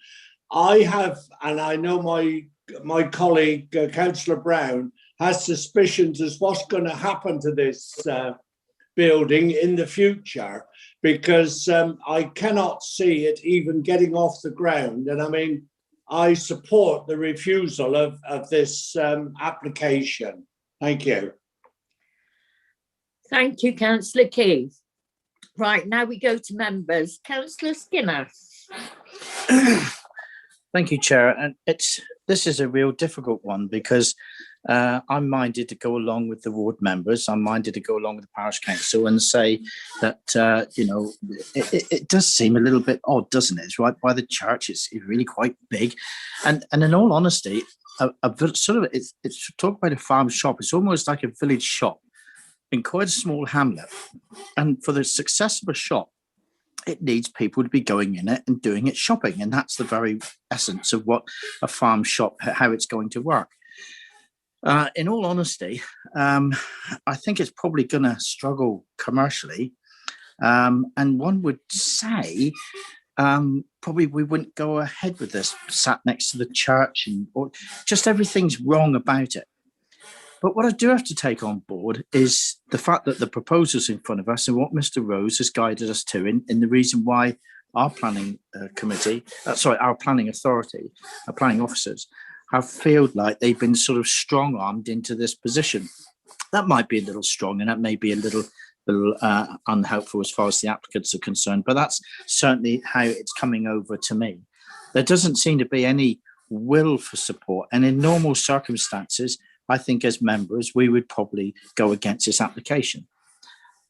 Speaker 10: I have, and I know my colleague, Councillor Brown, has suspicions as what's going to happen to this building in the future, because I cannot see it even getting off the ground. And I mean, I support the refusal of this application. Thank you.
Speaker 2: Thank you, Councillor Keith. Right, now we go to members. Councillor Skinner.
Speaker 13: Thank you, Chair. And this is a real difficult one because I'm minded to go along with the ward members. I'm minded to go along with the parish council and say that, it does seem a little bit odd, doesn't it? It's right by the church. It's really quite big. And in all honesty, it's talk about a farm shop. It's almost like a village shop in quite a small hamlet. And for the success of a shop, it needs people to be going in it and doing its shopping. And that's the very essence of what a farm shop, how it's going to work. In all honesty, I think it's probably going to struggle commercially. And one would say probably we wouldn't go ahead with this, sat next to the church, or just everything's wrong about it. But what I do have to take on board is the fact that the proposals in front of us and what Mr. Rose has guided us to in the reason why our planning our planning authority, our planning officers have felt like they've been sort of strong-armed into this position. That might be a little strong and that may be a little unhelpful as far as the applicants are concerned, but that's certainly how it's coming over to me. There doesn't seem to be any will for support, and in normal circumstances, I think as members, we would probably go against this application.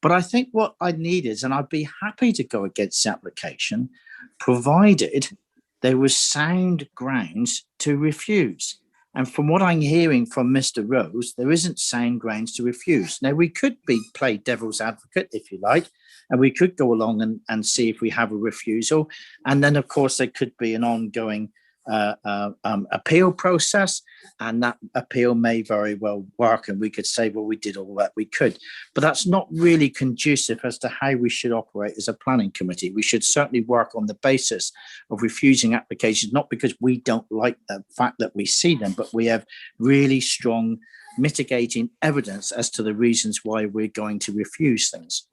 Speaker 13: But I think what I need is, and I'd be happy to go against the application, provided there was sound grounds to refuse. And from what I'm hearing from Mr. Rose, there isn't sound grounds to refuse. Now, we could play devil's advocate, if you like, and we could go along and see if we have a refusal. And then, of course, there could be an ongoing appeal process, and that appeal may very well work. And we could say, well, we did all that we could. But that's not really conducive as to how we should operate as a planning committee. We should certainly work on the basis of refusing applications, not because we don't like the fact that we see them, but we have really strong mitigating evidence as to the reasons why we're going to refuse things.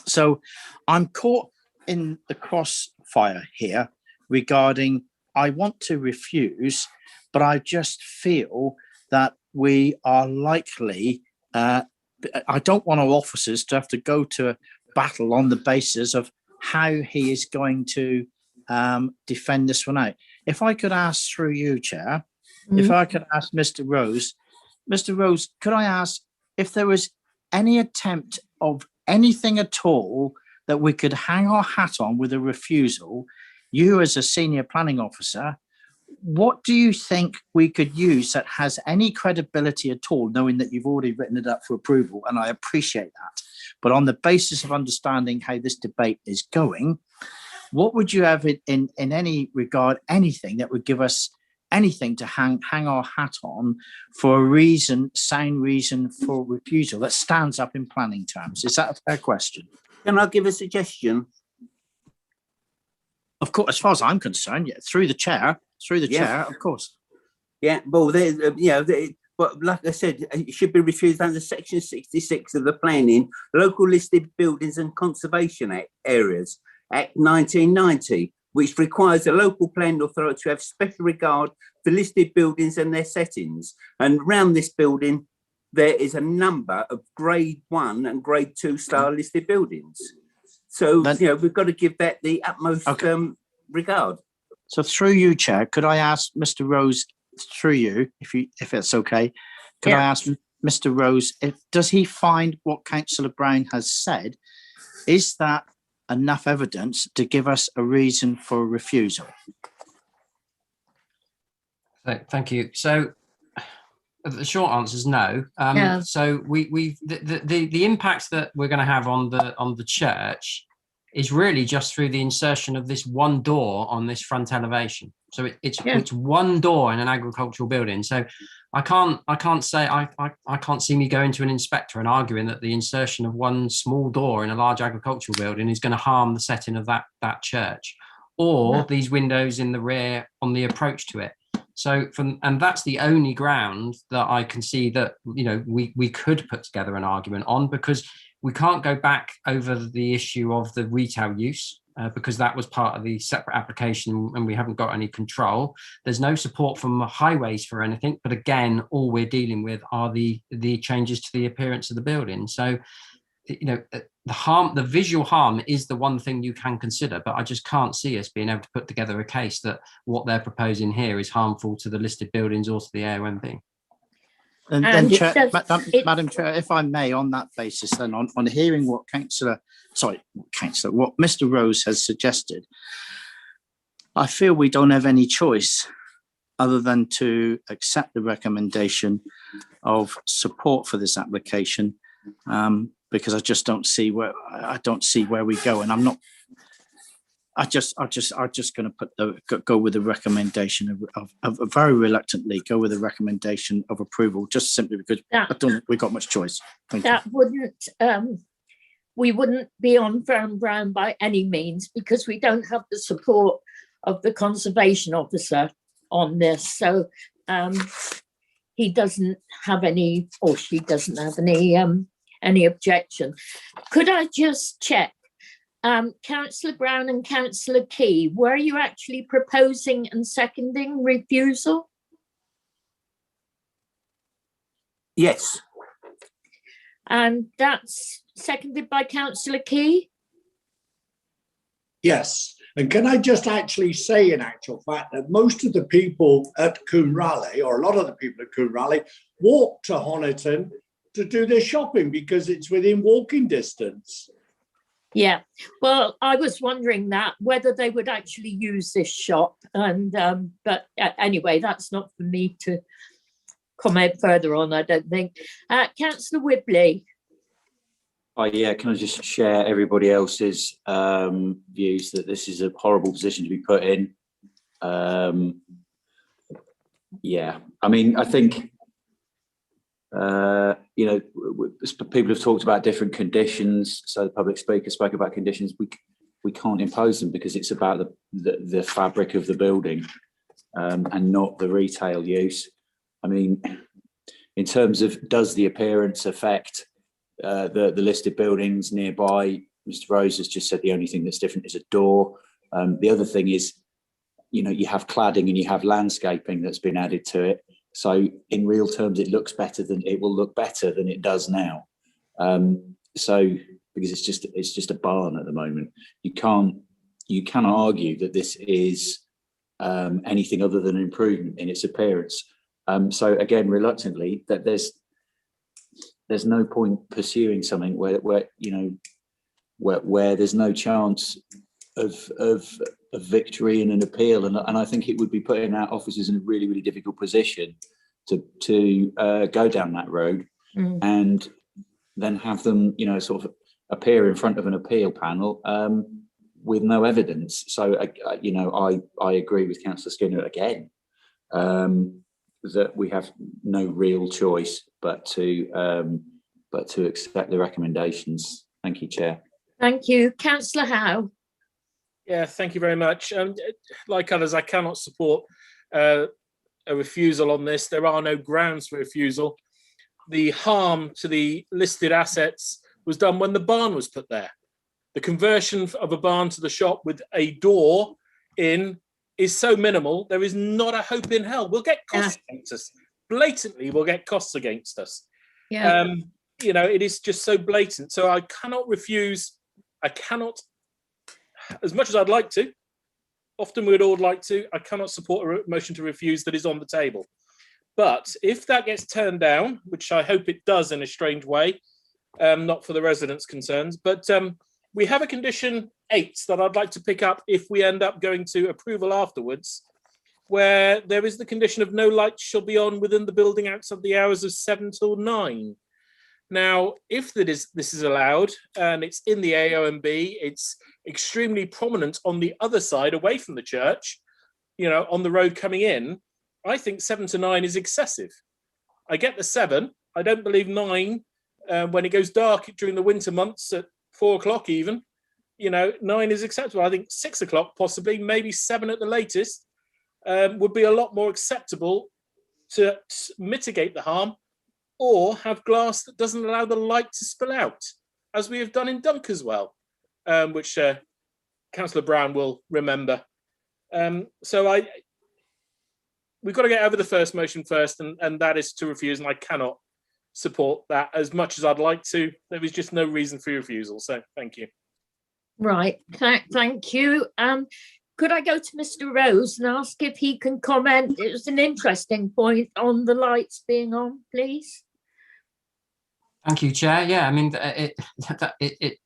Speaker 13: So I'm caught in the crossfire here regarding I want to refuse, but I just feel that we are likely, I don't want our officers to have to go to a battle on the basis of how he is going to defend this one out. If I could ask through you, Chair, if I could ask Mr. Rose, could I ask if there was any attempt of anything at all that we could hang our hat on with a refusal? You as a senior planning officer, what do you think we could use that has any credibility at all, knowing that you've already written it up for approval? And I appreciate that. But on the basis of understanding how this debate is going, what would you have in any regard, anything that would give us anything to hang our hat on for a reason, sound reason for refusal that stands up in planning terms? Is that a fair question?
Speaker 21: Can I give a suggestion?
Speaker 13: Of course, as far as I'm concerned, yeah, through the chair, of course.
Speaker 21: Yeah, well, but like I said, it should be refused under Section 66 of the Planning, Local Listed Buildings and Conservation Areas Act 1990, which requires a local planning authority to have special regard for listed buildings and their settings. And around this building, there is a number of Grade 1 and Grade 2 style listed buildings. So, we've got to give that the utmost regard.
Speaker 13: So through you, Chair, could I ask Mr. Rose, through you, if it's okay, I ask Mr. Rose, does he find what Councillor Brown has said, is that enough evidence to give us a reason for refusal?
Speaker 16: Thank you. So the short answer is no. So the impact that we're going to have on the church is really just through the insertion of this one door on this front elevation. So it's one door in an agricultural building. So I can't see me going to an inspector and arguing that the insertion of one small door in a large agricultural building is going to harm the setting of that church, or these windows in the rear on the approach to it. So and that's the only ground that I can see that we could put together an argument on, because we can't go back over the issue of the retail use because that was part of the separate application and we haven't got any control. There's no support from highways for anything, but again, all we're dealing with are the changes to the appearance of the building. So, the visual harm is the one thing you can consider, but I just can't see us being able to put together a case that what they're proposing here is harmful to the listed buildings or to the AONB.
Speaker 13: And then, Madam Chair, if I may, on that basis, then on hearing what what Mr. Rose has suggested, I feel we don't have any choice other than to accept the recommendation of support for this application, because I just don't see where we go, and I'm not. I'm just going to go with the recommendation of very reluctantly go with the recommendation of approval, just simply because I don't think we've got much choice.
Speaker 2: We wouldn't be on firm ground by any means, because we don't have the support of the conservation officer on this. So he doesn't have any, or she doesn't have any objection. Could I just check, Councillor Brown and Councillor Key, were you actually proposing and seconding refusal?
Speaker 21: Yes.
Speaker 2: And that's seconded by Councillor Key?
Speaker 10: Yes, and can I just actually say, in actual fact, that most of the people at Coombe Raleigh, or a lot of the people at Coombe Raleigh, walk to Honiton to do their shopping because it's within walking distance.
Speaker 2: Yeah, well, I was wondering that, whether they would actually use this shop, and but anyway, that's not for me to comment further on, I don't think. Councillor Whibley.
Speaker 14: Oh yeah, can I just share everybody else's views that this is a horrible position to be put in? Yeah, I mean, I think you know, people have talked about different conditions. So the public speaker spoke about conditions. We can't impose them because it's about the fabric of the building and not the retail use. I mean, in terms of does the appearance affect the listed buildings nearby, Mr. Rose has just said the only thing that's different is a door. The other thing is, you know, you have cladding and you have landscaping that's been added to it. So in real terms, it looks better than it will look better than it does now. So because it's just a barn at the moment, you can argue that this is anything other than an improvement in its appearance. So again, reluctantly, that there's no point pursuing something where you know where there's no chance of victory and an appeal, and I think it would be putting our officers in a really, really difficult position to go down that road and then have them, you know, sort of appear in front of an appeal panel with no evidence. So you know, I agree with Councillor Skinner again, that we have no real choice but to accept the recommendations. Thank you, Chair.
Speaker 2: Thank you. Councillor Howe.
Speaker 12: Yeah, thank you very much. Like others, I cannot support a refusal on this. There are no grounds for refusal. The harm to the listed assets was done when the barn was put there. The conversion of a barn to the shop with a door in is so minimal, there is not a hope in hell. We'll get costs against us. Blatantly, we'll get costs against us.
Speaker 2: Yeah.
Speaker 12: You know, it is just so blatant. So I cannot refuse. I cannot, as much as I'd like to, often we'd all like to, I cannot support a motion to refuse that is on the table. But if that gets turned down, which I hope it does in a strange way, not for the residents' concerns, but we have a condition 8 that I'd like to pick up if we end up going to approval afterwards, where there is the condition of no lights shall be on within the building outside the hours of 7 till 9. Now, if this is allowed and it's in the AONB, it's extremely prominent on the other side away from the church, you know, on the road coming in, I think 7 to 9 is excessive. I get the 7. I don't believe 9 when it goes dark during the winter months at 4 o'clock even, you know, 9 is acceptable. I think 6 o'clock possibly, maybe 7 at the latest, would be a lot more acceptable to mitigate the harm, or have glass that doesn't allow the light to spill out, as we have done in Dunkerswell, which Councillor Brown will remember. So we've got to get over the first motion first, and that is to refuse, and I cannot support that as much as I'd like to. There is just no reason for refusal, so thank you.
Speaker 2: Right, thank you. Could I go to Mr. Rose and ask if he can comment? It was an interesting point on the lights being on, please.
Speaker 16: Thank you, Chair. Yeah, I mean,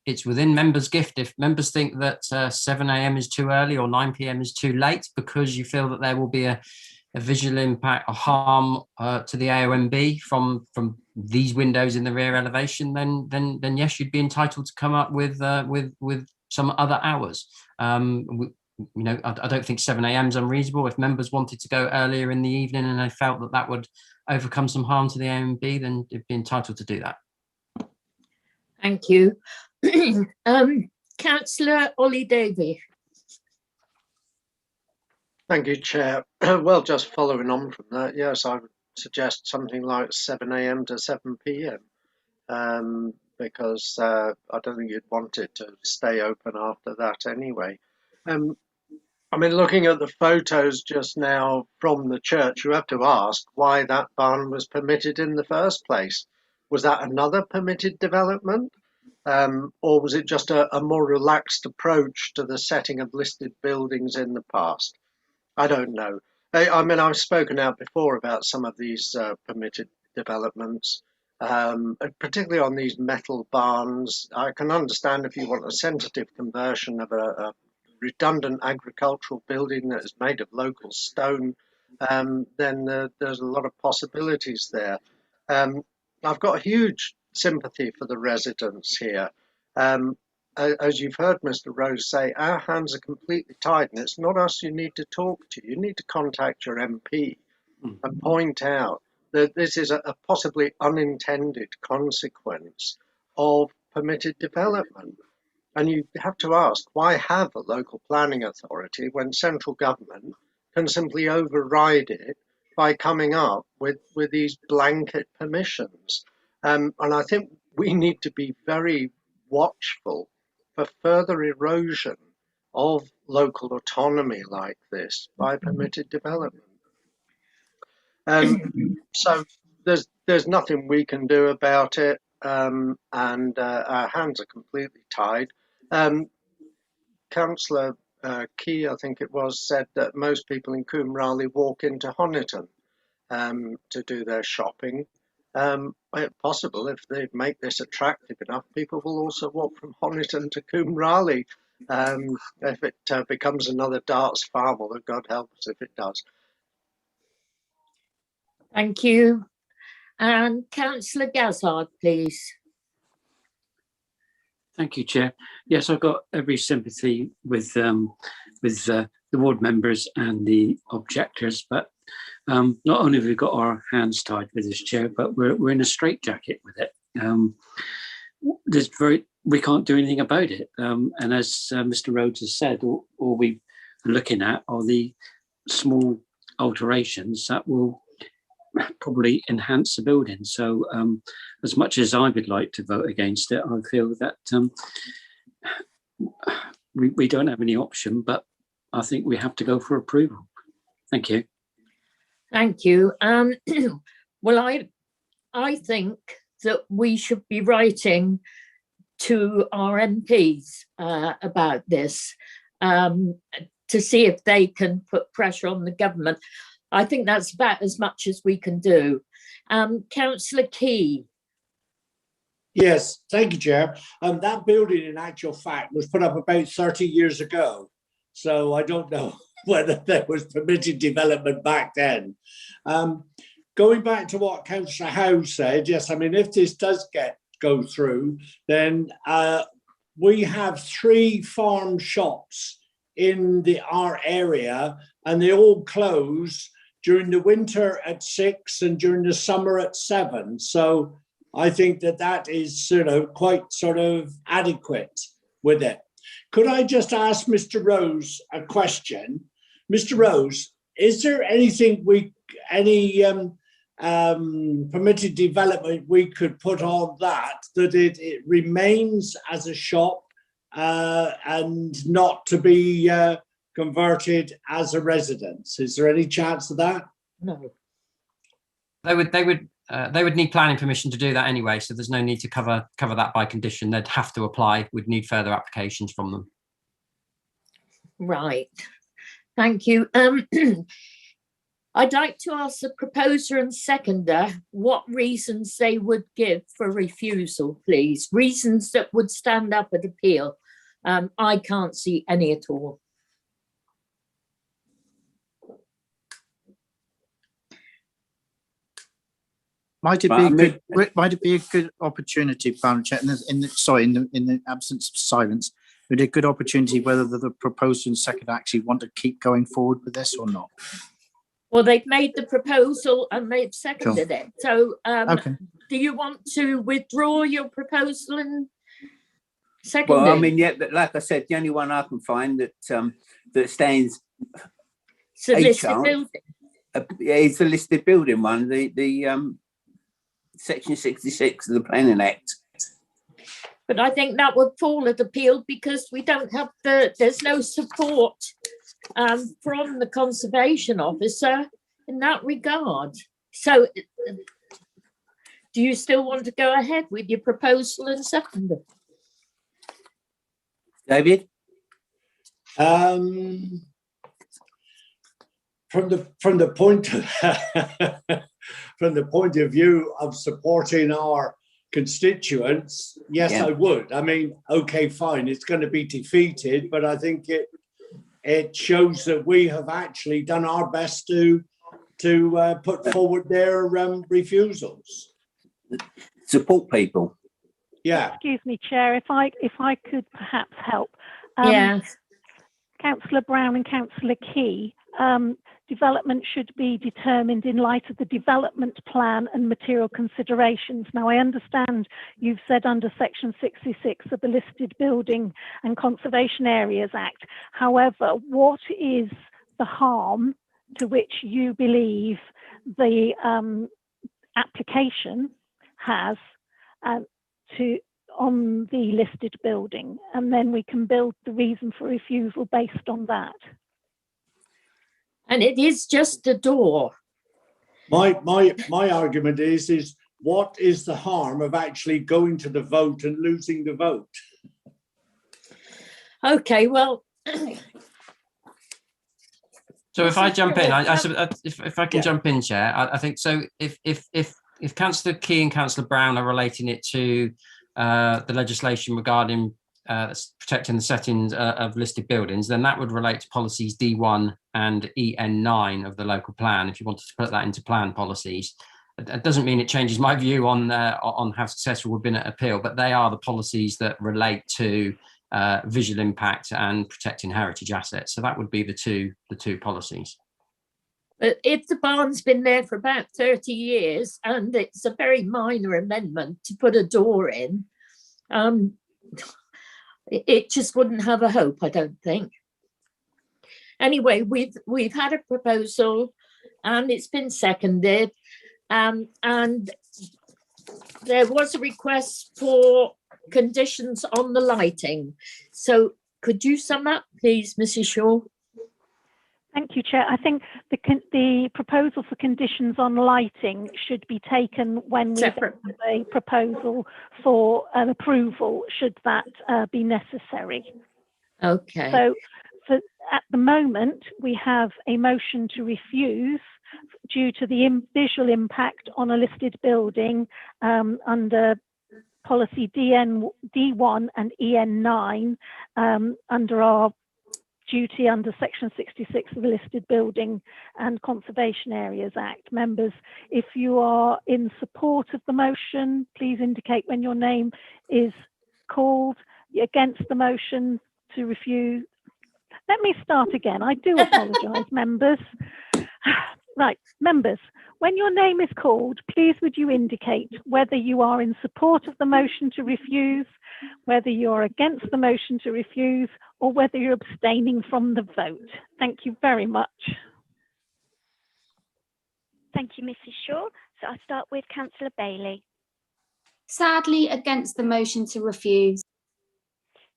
Speaker 16: it's within members' gift. If members think that 7 a.m. is too early or 9 p.m. is too late because you feel that there will be a visual impact or harm to the AONB from these windows in the rear elevation, then yes, you'd be entitled to come up with some other hours. You know, I don't think 7 a.m. is unreasonable. If members wanted to go earlier in the evening and they felt that that would overcome some harm to the AONB, then they'd be entitled to do that.
Speaker 2: Thank you. Councillor Ollie Davey.
Speaker 8: Thank you, Chair. Well, just following on from that, yes, I would suggest something like 7 a.m. to 7 p.m. Because I don't think you'd want it to stay open after that anyway. I mean, looking at the photos just now from the church, you have to ask why that barn was permitted in the first place. Was that another permitted development? Or was it just a more relaxed approach to the setting of listed buildings in the past? I don't know. I mean, I've spoken out before about some of these permitted developments, particularly on these metal barns. I can understand if you want a sensitive conversion of a redundant agricultural building that is made of local stone, then there's a lot of possibilities there. I've got huge sympathy for the residents here. As you've heard Mr. Rose say, our hands are completely tied, and it's not us you need to talk to. You need to contact your MP and point out that this is a possibly unintended consequence of permitted development. And you have to ask, why have a local planning authority when central government can simply override it by coming up with these blanket permissions? And I think we need to be very watchful for further erosion of local autonomy like this by permitted development. So there's nothing we can do about it, and our hands are completely tied. Councillor Key, I think it was, said that most people in Coombe Raleigh walk into Honiton to do their shopping. It's possible if they make this attractive enough, people will also walk from Honiton to Coombe Raleigh. If it becomes another Darts farm, although God help us if it does.
Speaker 2: Thank you. And Councillor Gazard, please.
Speaker 11: Thank you, Chair. Yes, I've got every sympathy with the ward members and the objectors, but not only have we got our hands tied with this, Chair, but we're in a straitjacket with it. We can't do anything about it. And as Mr. Rhodes has said, all we are looking at are the small alterations that will probably enhance the building. So as much as I would like to vote against it, I feel that we don't have any option, but I think we have to go for approval. Thank you.
Speaker 2: Thank you. Well, I think that we should be writing to our MPs about this to see if they can put pressure on the government. I think that's about as much as we can do. Councillor Key.
Speaker 10: Yes, thank you, Chair. That building, in actual fact, was put up about 30 years ago. So I don't know whether there was permitted development back then. Going back to what Councillor Howe said, yes, I mean, if this does go through, then we have 3 farm shops in our area, and they all close during the winter at 6 and during the summer at 7. So I think that is quite adequate with it. Could I just ask Mr. Rose a question? Mr. Rose, is there anything any permitted development we could put on that it remains as a shop and not to be converted as a residence? Is there any chance of that?
Speaker 2: No.
Speaker 16: They would need planning permission to do that anyway, so there's no need to cover that by condition. They'd have to apply. We'd need further applications from them.
Speaker 2: Right. Thank you. I'd like to ask the proposer and seconder what reasons they would give for refusal, please. Reasons that would stand up at appeal. I can't see any at all.
Speaker 13: Might it be a good opportunity, Madam Chair, in the absence of silence, would it be a good opportunity whether the proposer and second actually want to keep going forward with this or not?
Speaker 2: Well, they've made the proposal and they've seconded it. So
Speaker 13: okay.
Speaker 2: Do you want to withdraw your proposal and second
Speaker 21: Well,
Speaker 2: it?
Speaker 21: I mean, yeah, but like I said, the only one I can find that stands
Speaker 2: So
Speaker 21: a
Speaker 2: listed
Speaker 21: chance
Speaker 2: building.
Speaker 21: it's a listed building one, the section 66 of the Planning Act.
Speaker 2: But I think that would fall at appeal because we don't have there's no support from the conservation officer in that regard. So do you still want to go ahead with your proposal and second it?
Speaker 21: David?
Speaker 10: From the point of from the point of view of supporting our constituents, yes,
Speaker 21: Yeah.
Speaker 10: I would. I mean, okay, fine, it's going to be defeated, but I think it shows that we have actually done our best to put forward their refusals.
Speaker 21: Support people.
Speaker 10: Yeah.
Speaker 9: Excuse me, Chair, if I could perhaps help.
Speaker 2: Yes.
Speaker 9: Councillor Brown and Councillor Key, development should be determined in light of the development plan and material considerations. Now, I understand you've said under section 66 of the Listed Building and Conservation Areas Act. However, what is the harm to which you believe the application has on the listed building? And then we can build the reason for refusal based on that.
Speaker 2: And it is just a door.
Speaker 10: My argument is what is the harm of actually going to the vote and losing the vote?
Speaker 2: Okay, well.
Speaker 16: So if I jump in, if I can jump in, Chair, I think so. If Councillor Key and Councillor Brown are relating it to the legislation regarding protecting the settings of listed buildings, then that would relate to policies D1 and EN9 of the local plan. If you wanted to put that into plan policies, it doesn't mean it changes my view on how successful we've been at appeal, but they are the policies that relate to visual impact and protecting heritage assets. So that would be the two policies.
Speaker 2: But if the barn's been there for about 30 years and it's a very minor amendment to put a door in, it just wouldn't have a hope, I don't think. Anyway, we've had a proposal and it's been seconded, and there was a request for conditions on the lighting. So could you sum up, please, Mrs. Shaw?
Speaker 9: Thank you, Chair. I think the proposal for conditions on lighting should be taken when we have a proposal for an approval, should that be necessary.
Speaker 2: Okay.
Speaker 9: So at the moment, we have a motion to refuse due to the visual impact on a listed building under policy D1 and EN9 under our duty under section 66 of the Listed Building and Conservation Areas Act. Members, if you are in support of the motion, please indicate when your name is called. Against the motion to refuse. Let me start again. I do apologise, members. Right, members, when your name is called, please would you indicate whether you are in support of the motion to refuse, whether you're against the motion to refuse, or whether you're abstaining from the vote. Thank you very much.
Speaker 1: Thank you, Mrs. Shaw. So I'll start with Councillor Bailey.
Speaker 3: Sadly, against the motion to refuse.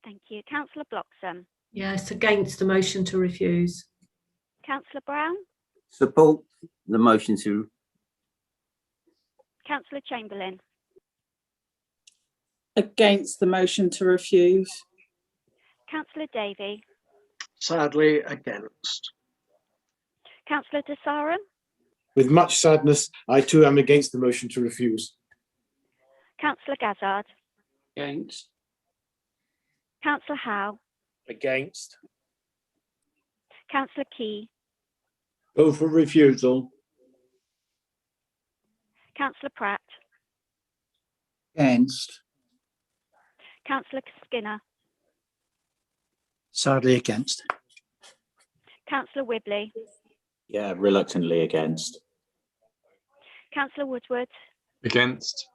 Speaker 1: Thank you. Councillor Bloxham.
Speaker 5: Yes, against the motion to refuse.
Speaker 1: Councillor Brown.
Speaker 21: Support the motion to.
Speaker 1: Councillor Chamberlain.
Speaker 18: Against the motion to refuse.
Speaker 1: Councillor Davey.
Speaker 8: Sadly, against.
Speaker 1: Councillor De Sarum.
Speaker 7: With much sadness, I too am against the motion to refuse.
Speaker 1: Councillor Gazzard.
Speaker 11: Against.
Speaker 1: Councillor Howe.
Speaker 12: Against.
Speaker 1: Councillor Key.
Speaker 10: Go for refusal.
Speaker 1: Councillor Pratt.
Speaker 13: Against.
Speaker 1: Councillor Skinner.
Speaker 13: Sadly against.
Speaker 1: Councillor Whibley.
Speaker 14: Yeah, reluctantly against.
Speaker 1: Councillor Woodward.
Speaker 15: Against.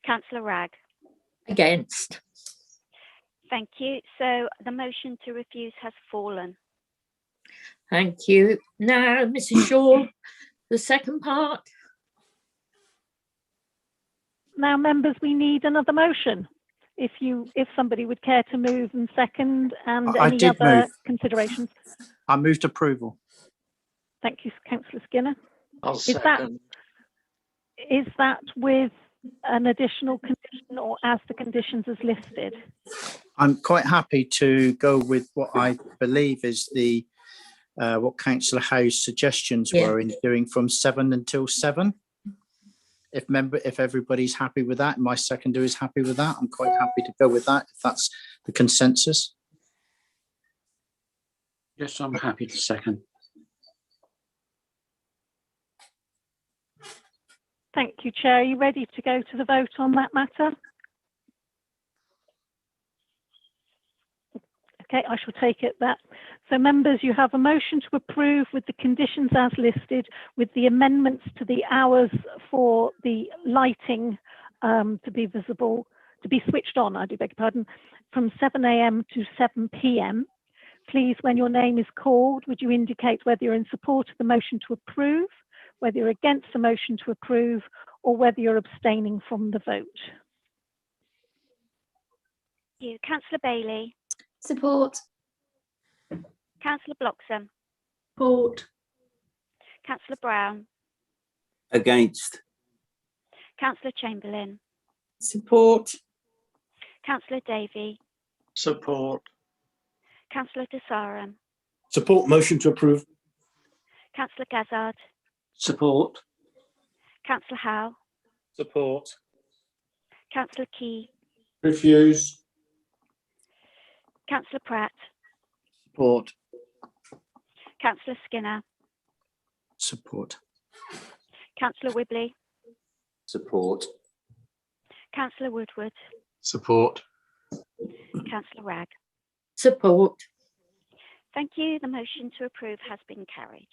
Speaker 1: Councillor Ragg.
Speaker 2: Against.
Speaker 1: Thank you. So the motion to refuse has fallen.
Speaker 2: Thank you. Now, Mrs. Shaw, the second part.
Speaker 9: Now, members, we need another motion. If somebody would care to move and second, and
Speaker 13: I
Speaker 9: any
Speaker 13: did
Speaker 9: other
Speaker 13: move.
Speaker 9: considerations.
Speaker 13: I moved approval.
Speaker 9: Thank you, Councillor Skinner.
Speaker 8: I'll
Speaker 9: Is
Speaker 8: second.
Speaker 9: that with an additional condition or as the conditions as listed?
Speaker 13: I'm quite happy to go with what I believe is the what Councillor Howe's suggestions were in doing from 7 until 7. If everybody's happy with that, and my seconder is happy with that, I'm quite happy to go with that if that's the consensus.
Speaker 11: Yes, I'm happy to second.
Speaker 9: Thank you, Chair. Are you ready to go to the vote on that matter? Okay, I shall take it that. So members, you have a motion to approve with the conditions as listed, with the amendments to the hours for the lighting to be visible, to be switched on, I do beg your pardon, from 7 AM to 7 PM. Please, when your name is called, would you indicate whether you're in support of the motion to approve, whether you're against the motion to approve, or whether you're abstaining from the vote?
Speaker 1: Thank you. Councillor Bailey.
Speaker 3: Support.
Speaker 1: Councillor Bloxham.
Speaker 5: Support.
Speaker 1: Councillor Brown.
Speaker 21: Against.
Speaker 1: Councillor Chamberlain.
Speaker 18: Support.
Speaker 1: Councillor Davey.
Speaker 8: Support.
Speaker 1: Councillor Desaram.
Speaker 7: Support motion to approve.
Speaker 1: Councillor Gazzard.
Speaker 11: Support.
Speaker 1: Councillor Howe.
Speaker 12: Support.
Speaker 1: Councillor Key.
Speaker 10: Refuse.
Speaker 1: Councillor Pratt.
Speaker 13: Support.
Speaker 1: Councillor Skinner.
Speaker 13: Support.
Speaker 1: Councillor Wibley.
Speaker 21: Support.
Speaker 1: Councillor Woodward.
Speaker 15: Support.
Speaker 1: Councillor Ragg.
Speaker 2: Support.
Speaker 1: Thank you. The motion to approve has been carried.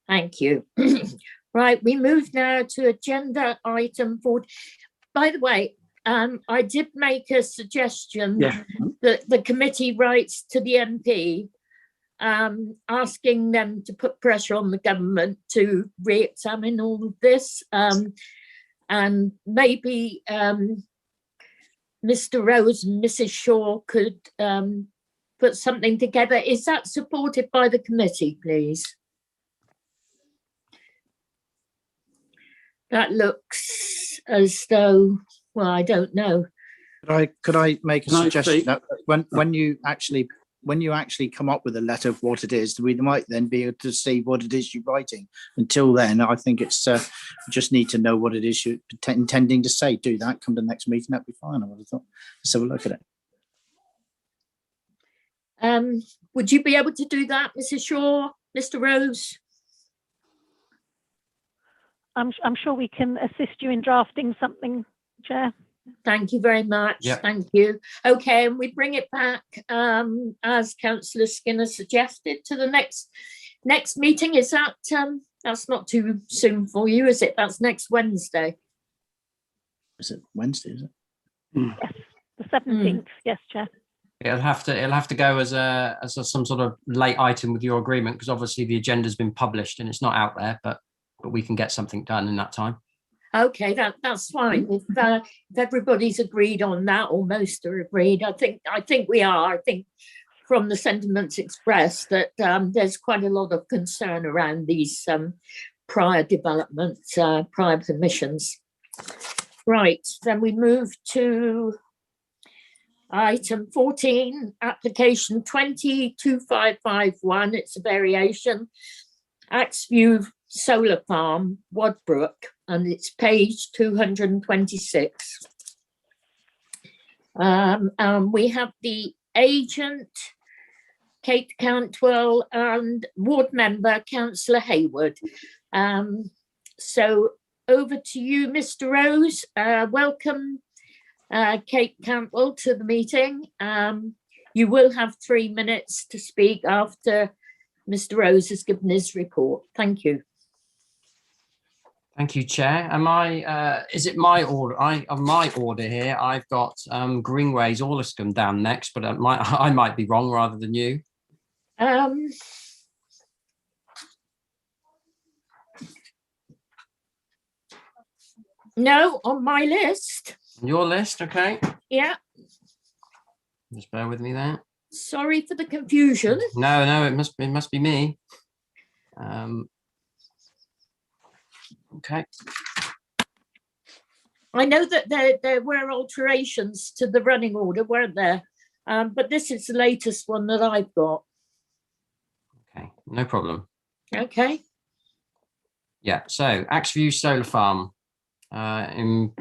Speaker 2: Thank you. Right, we move now to agenda item 4. By the way, I did make a suggestion that the committee writes to the MP asking them to put pressure on the government to re-examine all of this, and maybe Mr. Rose and Mrs. Shaw could put something together. Is that supported by the committee, please? That looks as though, well, I don't know.
Speaker 13: Could I make a
Speaker 11: Can I
Speaker 13: suggestion
Speaker 11: speak?
Speaker 13: that when you actually come up with a letter of what it is, we might then be able to see what it is you're writing. Until then, I think it's we just need to know what it is you're intending to say. Do that. Come to the next meeting. That'd be fine. I would have thought. Let's have a look at it.
Speaker 2: Would you be able to do that, Mrs. Shaw, Mr. Rose?
Speaker 9: I'm sure we can assist you in drafting something, Chair.
Speaker 2: Thank you very much.
Speaker 16: Yep.
Speaker 2: Thank you. Okay, and we bring it back as Councillor Skinner suggested to the next meeting. Is that that's not too soon for you, is it? That's next Wednesday.
Speaker 13: Is it Wednesday? Is it?
Speaker 9: Yes, the 17th. Yes, Chair.
Speaker 16: It'll have to go as some sort of late item with your agreement, because obviously the agenda's been published and it's not out there, but we can get something done in that time.
Speaker 2: Okay, that's fine. If everybody's agreed on that, or most are agreed, I think we are. I think from the sentiments expressed that there's quite a lot of concern around these prior developments, prior permissions. Right, then we move to item 14, application 202551. It's a variation. Axview Solar Farm, Wadbrook, and it's page 226. We have the agent, Kate Cantwell, and ward member, Councillor Hayward. So over to you, Mr. Rose. Welcome, Kate Cantwell, to the meeting. You will have 3 minutes to speak after Mr. Rose has given his report. Thank you.
Speaker 16: Thank you, Chair. Is it my order? On my order here, I've got Greenways Orliscombe down next, but I might be wrong rather than you.
Speaker 2: No, on my list.
Speaker 16: Your list, okay.
Speaker 2: Yeah.
Speaker 16: Just bear with me there.
Speaker 2: Sorry for the confusion.
Speaker 16: No, it must be me. Okay.
Speaker 2: I know that there were alterations to the running order, weren't there? But this is the latest one that I've got.
Speaker 16: Okay, no problem.
Speaker 2: Okay.
Speaker 16: Yeah, so Axview Solar Farm in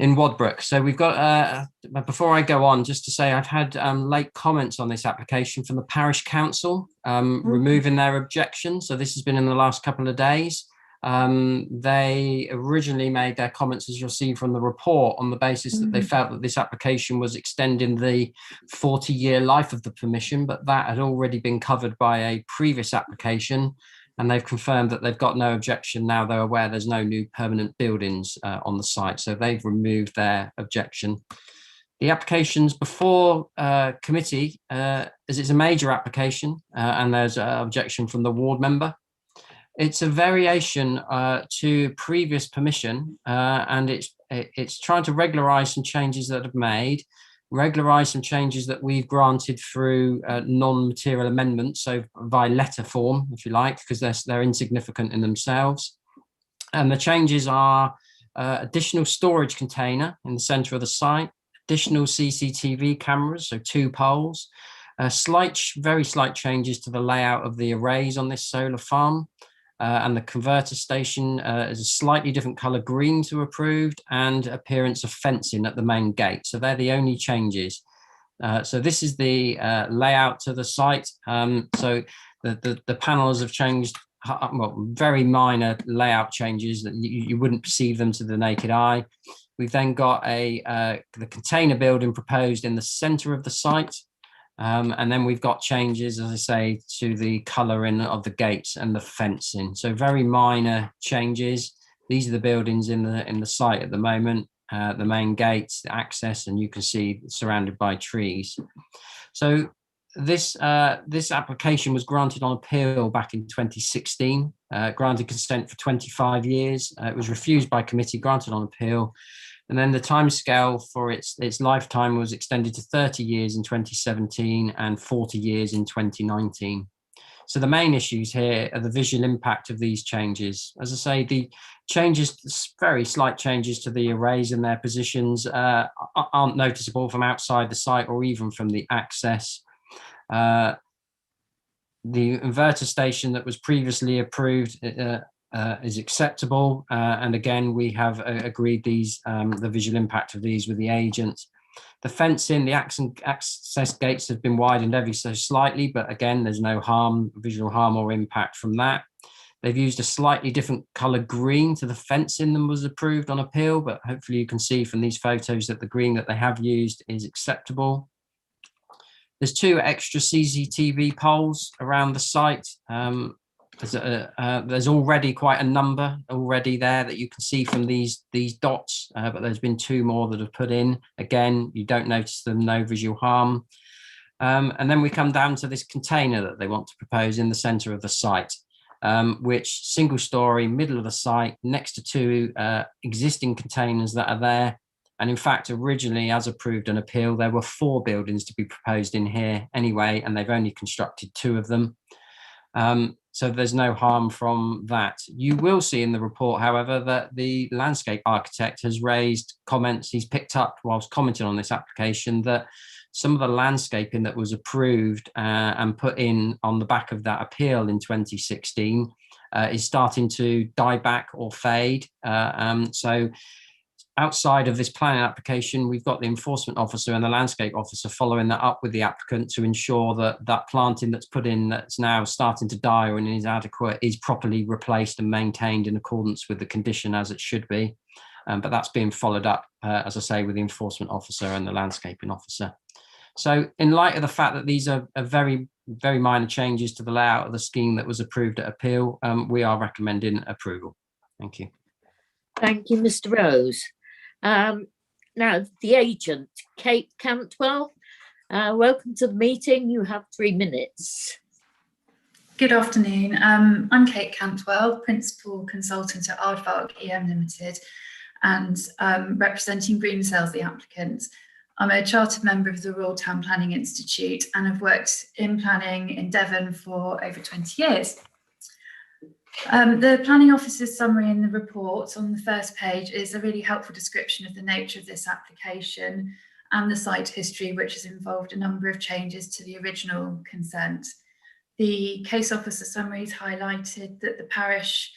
Speaker 16: Wadbrook. So we've got, before I go on, just to say I've had late comments on this application from the parish council, removing their objection. So this has been in the last couple of days. They originally made their comments, as you'll see from the report, on the basis that they felt that this application was extending the 40-year life of the permission, but that had already been covered by a previous application. And they've confirmed that they've got no objection now. They're aware there's no new permanent buildings on the site. So they've removed their objection. The application's before committee, as it's a major application, and there's an objection from the ward member. It's a variation to previous permission, and it's trying to regularise some changes that have made, regularise some changes that we've granted through non-material amendments, so by letter form, if you like, because they're insignificant in themselves. And the changes are additional storage container in the centre of the site, additional CCTV cameras, so 2 poles, very slight changes to the layout of the arrays on this solar farm. And the converter station is a slightly different colour green to approved, and appearance of fencing at the main gate. So they're the only changes. So this is the layout to the site. So the panels have changed, well, very minor layout changes that you wouldn't perceive them to the naked eye. We've then got the container building proposed in the centre of the site. And then we've got changes, as I say, to the colouring of the gates and the fencing. So very minor changes. These are the buildings in the site at the moment, the main gates, the access, and you can see surrounded by trees. So this application was granted on appeal back in 2016, granted consent for 25 years. It was refused by committee, granted on appeal. And then the timescale for its lifetime was extended to 30 years in 2017 and 40 years in 2019. So the main issues here are the visual impact of these changes. As I say, the changes, very slight changes to the arrays and their positions aren't noticeable from outside the site or even from the access. The inverter station that was previously approved is acceptable, and again we have agreed the visual impact of these with the agent. The fencing, the access gates have been widened ever so slightly, but again there's no visual harm or impact from that. They've used a slightly different colour green to the fencing than was approved on appeal, but hopefully you can see from these photos that the green that they have used is acceptable. There's 2 extra CCTV poles around the site. There's already quite a number already there that you can see from these dots, but there's been 2 more that have put in. Again, you don't notice them, no visual harm. And then we come down to this container that they want to propose in the centre of the site, which single story, middle of the site, next to 2 existing containers that are there. And in fact, originally, as approved and appeal, there were 4 buildings to be proposed in here anyway, and they've only constructed 2 of them. So there's no harm from that. You will see in the report, however, that the landscape architect has raised comments. He's picked up whilst commenting on this application that some of the landscaping that was approved and put in on the back of that appeal in 2016 is starting to die back or fade. So outside of this planning application, we've got the enforcement officer and the landscape officer following that up with the applicant to ensure that that planting that's put in that's now starting to die or is inadequate is properly replaced and maintained in accordance with the condition as it should be. But that's being followed up, as I say, with the enforcement officer and the landscaping officer. So in light of the fact that these are very, very minor changes to the layout of the scheme that was approved at appeal, we are recommending approval. Thank you.
Speaker 2: Thank you, Mr. Rose. Now, the agent, Kate Cantwell, welcome to the meeting. You have 3 minutes.
Speaker 4: Good afternoon. I'm Kate Cantwell, Principal Consultant at Aardvark EM Limited, and representing Greensells, the applicant. I'm a chartered member of the Royal Town Planning Institute and have worked in planning in Devon for over 20 years. The planning officer's summary in the report on the first page is a really helpful description of the nature of this application and the site history, which has involved a number of changes to the original consent. The case officer summaries highlighted that the parish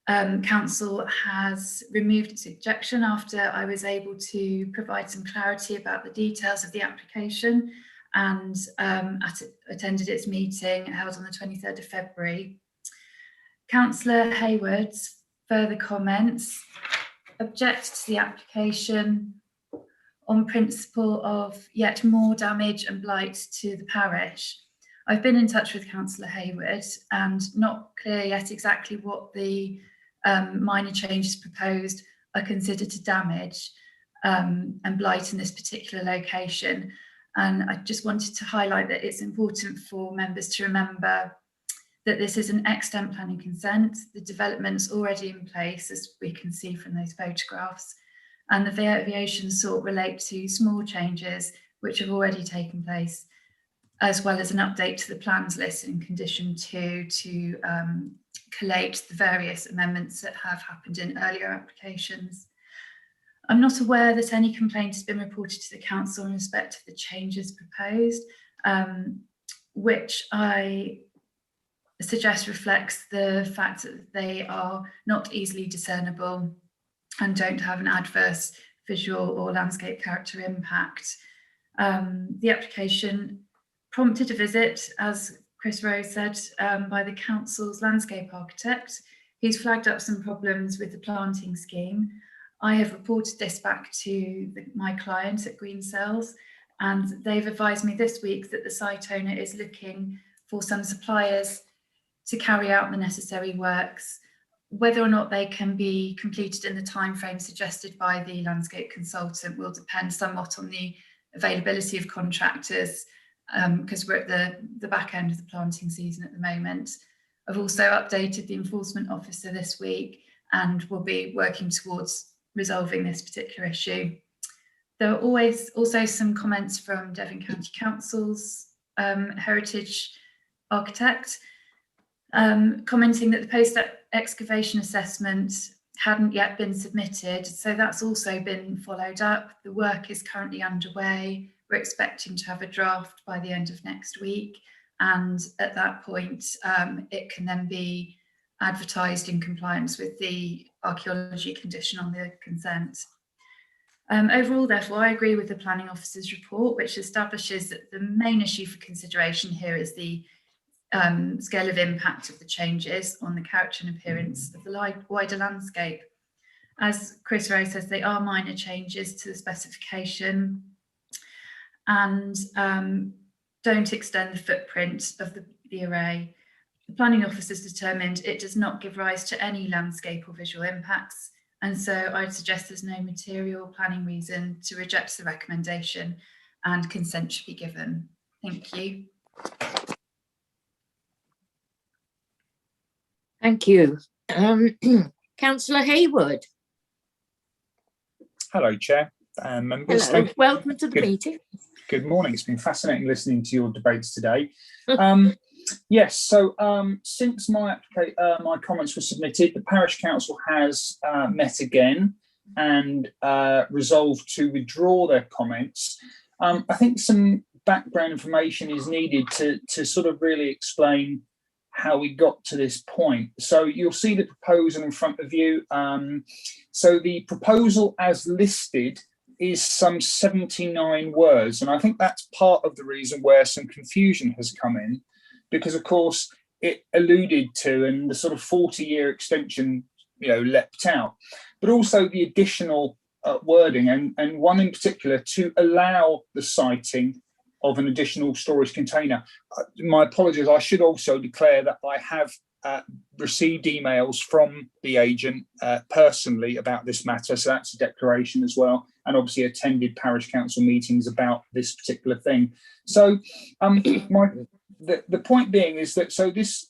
Speaker 4: council has removed its objection after I was able to provide some clarity about the details of the application and attended its meeting held on the 23rd of February. Councillor Hayward's further comments object to the application on principle of yet more damage and blight to the parish. I've been in touch with Councillor Hayward and not clear yet exactly what the minor changes proposed are considered to damage and blight in this particular location. And I just wanted to highlight that it's important for members to remember that this is an extant planning consent. The development's already in place, as we can see from those photographs, and the variations sought relate to small changes which have already taken place, as well as an update to the plans list in condition 2 to collate the various amendments that have happened in earlier applications. I'm not aware that any complaint has been reported to the council in respect of the changes proposed, which I suggest reflects the fact that they are not easily discernible and don't have an adverse visual or landscape character impact. The application prompted a visit, as Chris Rose said, by the council's landscape architect. He's flagged up some problems with the planting scheme. I have reported this back to my client at Greensells, and they've advised me this week that the site owner is looking for some suppliers to carry out the necessary works. Whether or not they can be completed in the timeframe suggested by the landscape consultant will depend somewhat on the availability of contractors, because we're at the back end of the planting season at the moment. I've also updated the enforcement officer this week and will be working towards resolving this particular issue. There are always also some comments from Devon County Council's heritage architect, commenting that the post-excavation assessment hadn't yet been submitted, so that's also been followed up. The work is currently underway. We're expecting to have a draft by the end of next week, and at that point it can then be advertised in compliance with the archaeology condition on the consent. Overall, therefore, I agree with the planning officer's report, which establishes that the main issue for consideration here is the scale of impact of the changes on the character and appearance of the wider landscape. As Chris Rose says, they are minor changes to the specification and don't extend the footprint of the array. The planning officer has determined it does not give rise to any landscape or visual impacts, and so I'd suggest there's no material planning reason to reject the recommendation and consent should be given. Thank you.
Speaker 2: Thank you. Councillor Hayward.
Speaker 22: Hello, Chair and members.
Speaker 2: Hello. Welcome to the meeting.
Speaker 22: Good morning. It's been fascinating listening to your debates today. Yes, so since my comments were submitted, the Parish Council has met again and resolved to withdraw their comments. I think some background information is needed to sort of really explain how we got to this point. So you'll see the proposal in front of you. So the proposal as listed is some 79 words. And I think that's part of the reason where some confusion has come in, because of course it alluded to and the sort of 40-year extension, leapt out, but also the additional wording and one in particular to allow the siting of an additional storage container. My apologies, I should also declare that I have received emails from the agent personally about this matter, so that's a declaration as well, and obviously attended parish council meetings about this particular thing. So the point being is that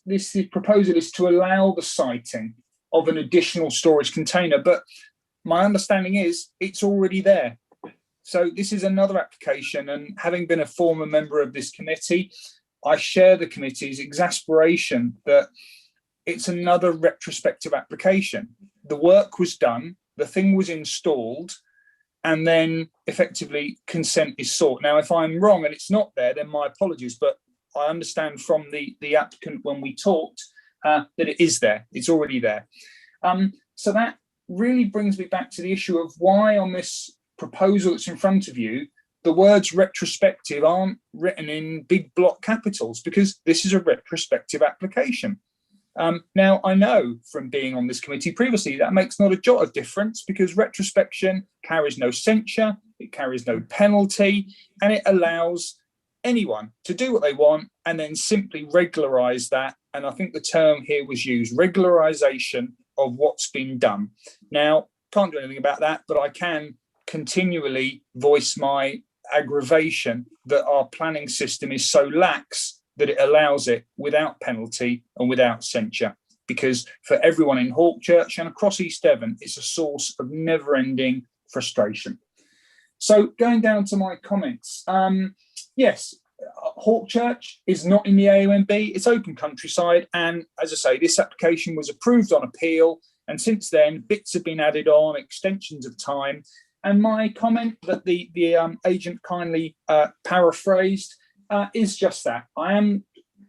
Speaker 22: this proposal is to allow the siting of an additional storage container, but my understanding is it's already there. So this is another application, and having been a former member of this committee, I share the committee's exasperation that it's another retrospective application. The work was done, the thing was installed, and then effectively consent is sought. Now, if I'm wrong and it's not there, then my apologies, but I understand from the applicant when we talked that it is there, it's already there. So that really brings me back to the issue of why on this proposal that's in front of you, the words retrospective aren't written in big block capitals, because this is a retrospective application. Now, I know from being on this committee previously that makes not a jot of difference, because retrospection carries no censure, it carries no penalty, and it allows anyone to do what they want and then simply regularise that. And I think the term here was used, regularisation of what's been done. Now, can't do anything about that, but I can continually voice my aggravation that our planning system is so lax that it allows it without penalty and without censure, because for everyone in Hawkchurch and across East Devon, it's a source of never-ending frustration. So going down to my comments, yes, Hawkchurch is not in the AONB, it's open countryside, and as I say, this application was approved on appeal, and since then bits have been added on, extensions of time, and my comment that the agent kindly paraphrased is just that. I am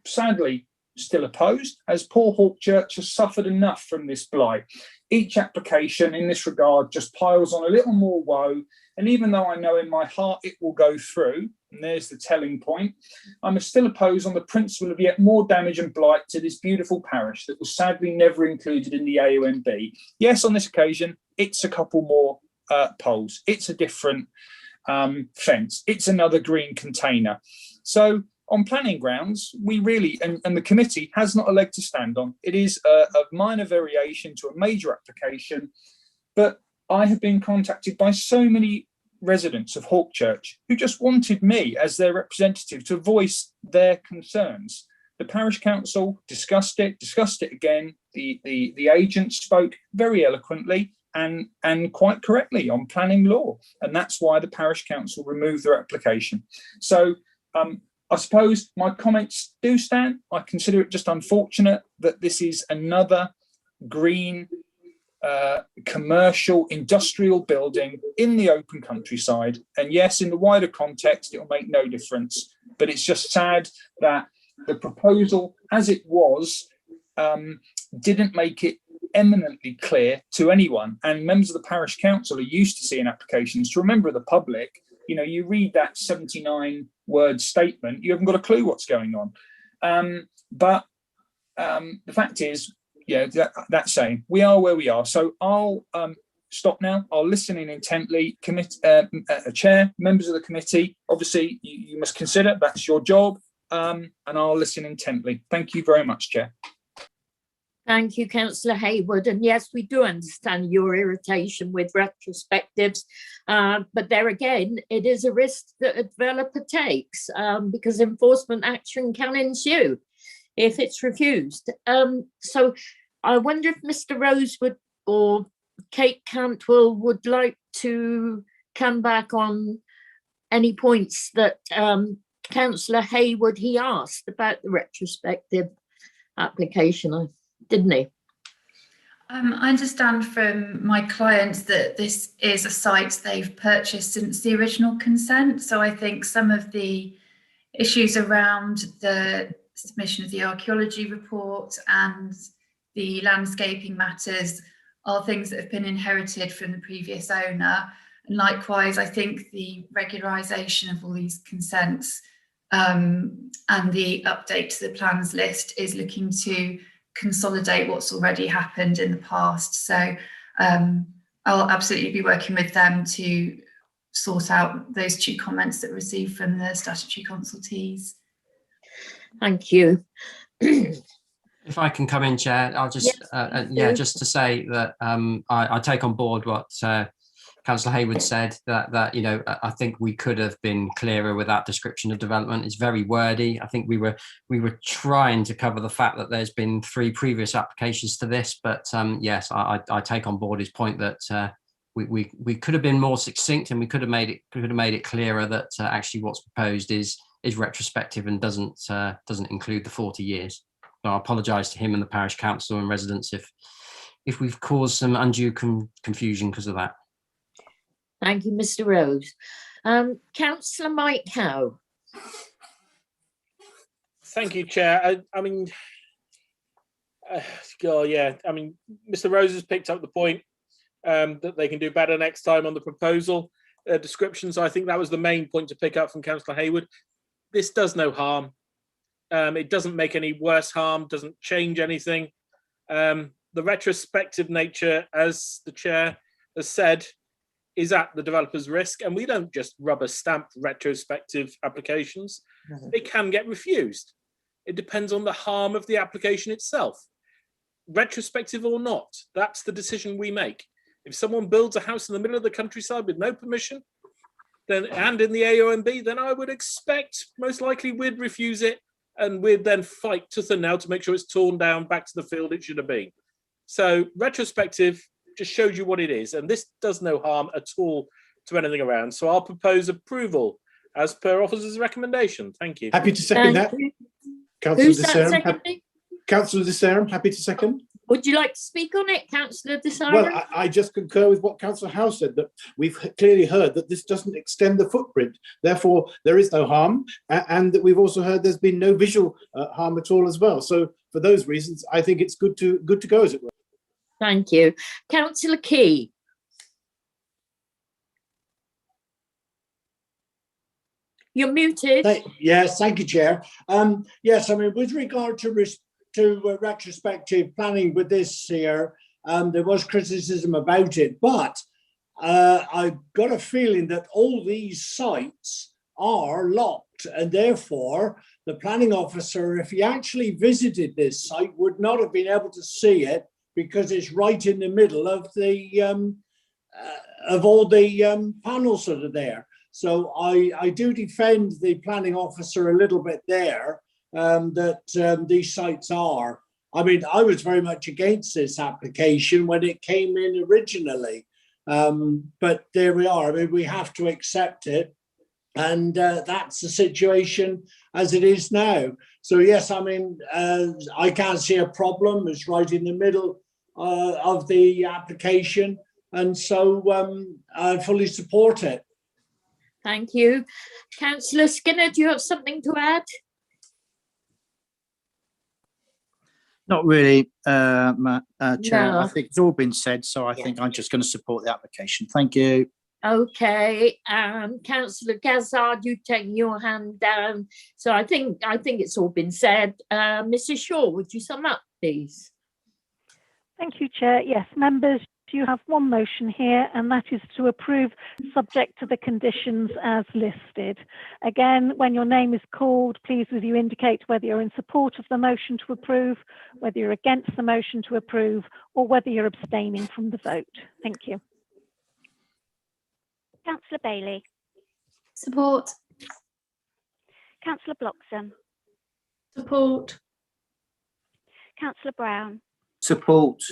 Speaker 22: sadly still opposed, as poor Hawkchurch has suffered enough from this blight. Each application in this regard just piles on a little more woe, and even though I know in my heart it will go through, and there's the telling point, I'm still opposed on the principle of yet more damage and blight to this beautiful parish that was sadly never included in the AONB. Yes, on this occasion, it's a couple more poles, it's a different fence, it's another green container. So on planning grounds, we really, and the committee has not a leg to stand on. It is a minor variation to a major application, but I have been contacted by so many residents of Hawkchurch who just wanted me as their representative to voice their concerns. The parish council discussed it again. The agent spoke very eloquently and quite correctly on planning law, and that's why the parish council removed their application. So I suppose my comments do stand. I consider it just unfortunate that this is another green commercial industrial building in the open countryside. And yes, in the wider context, it will make no difference. But it's just sad that the proposal as it was didn't make it eminently clear to anyone. And members of the parish council are used to seeing applications. To a member of the public, you know, you read that 79-word statement, you haven't got a clue what's going on. But the fact is, yeah, that's saying we are where we are. So I'll stop now. I'll listen in intently. Chair, members of the committee, obviously you must consider that's your job, and I'll listen intently. Thank you very much, Chair.
Speaker 2: Thank you, Councillor Hayward. And yes, we do understand your irritation with retrospectives, but there again, it is a risk that a developer takes because enforcement action can ensue if it's refused. So I wonder if Mr. Rosewood or Kate Cantwell would like to come back on any points that Councillor Hayward, he asked about the retrospective application, didn't he?
Speaker 4: I understand from my clients that this is a site they've purchased since the original consent. So I think some of the issues around the submission of the archaeology report and the landscaping matters are things that have been inherited from the previous owner. And likewise, I think the regularisation of all these consents and the update to the plans list is looking to consolidate what's already happened in the past. So I'll absolutely be working with them to sort out those two comments that were received from the statutory consultees.
Speaker 2: Thank you.
Speaker 16: If I can come in, Chair, I'll just, just to say that I take on board what Councillor Hayward said that you know, I think we could have been clearer with that description of development. It's very wordy. I think we were trying to cover the fact that there's been 3 previous applications to this, but yes, I take on board his point that we could have been more succinct, and we could have made it clearer that actually what's proposed is retrospective and doesn't include the 40 years. So I apologise to him and the parish council and residents if we've caused some undue confusion because of that.
Speaker 2: Thank you, Mr. Rose. Councillor Mike Howe.
Speaker 12: Thank you, Chair. I mean, God, yeah. I mean, Mr. Rose has picked up the point that they can do better next time on the proposal description. So I think that was the main point to pick up from Councillor Hayward. This does no harm. It doesn't make any worse harm, doesn't change anything. The retrospective nature, as the chair has said, is at the developer's risk, and we don't just rubber stamp retrospective applications. They can get refused. It depends on the harm of the application itself. Retrospective or not, that's the decision we make. If someone builds a house in the middle of the countryside with no permission, then and in the AONB, then I would expect most likely we'd refuse it, and we'd then fight tooth and nail to make sure it's torn down back to the field it should have been. So retrospective just shows you what it is, and this does no harm at all to anything around. So I'll propose approval as per officer's recommendation. Thank you.
Speaker 7: Happy to second that. Councillor
Speaker 2: Who's that
Speaker 7: Desarum,
Speaker 2: seconding?
Speaker 7: Councillor Desarum, happy to second.
Speaker 2: Would you like to speak on it, Councillor Desarum?
Speaker 7: Well, I just concur with what Councillor Howe said, that we've clearly heard that this doesn't extend the footprint. Therefore, there is no harm, and that we've also heard there's been no visual harm at all as well. So for those reasons, I think it's good to go, as it were.
Speaker 2: Thank you. Councillor Key. You're muted.
Speaker 10: Yes, thank you, Chair. Yes, I mean, with regard to retrospective planning with this here, there was criticism about it, but I've got a feeling that all these sites are locked, and therefore the planning officer, if he actually visited this site, would not have been able to see it because it's right in the middle of the of all the panels that are there. So I do defend the planning officer a little bit there, that these sites are. I mean, I was very much against this application when it came in originally, but there we are. I mean, we have to accept it, and that's the situation as it is now. So yes, I mean, I can't see a problem. It's right in the middle of the application, and so I fully support it.
Speaker 2: Thank you. Councillor Skinner, do you have something to add?
Speaker 13: Not really, Chair.
Speaker 2: No.
Speaker 13: I think it's all been said, so I think I'm just going to support the application. Thank you.
Speaker 2: Okay, Councillor Gazzard, you take your hand down. So I think it's all been said. Mrs. Shaw, would you sum up, please?
Speaker 9: Thank you, Chair. Yes, members, you have one motion here, and that is to approve subject to the conditions as listed. Again, when your name is called, please would you indicate whether you're in support of the motion to approve, whether you're against the motion to approve, or whether you're abstaining from the vote. Thank you.
Speaker 1: Councillor Bailey.
Speaker 3: Support.
Speaker 1: Councillor Bloxham.
Speaker 5: Support.
Speaker 1: Councillor Brown.
Speaker 21: Support.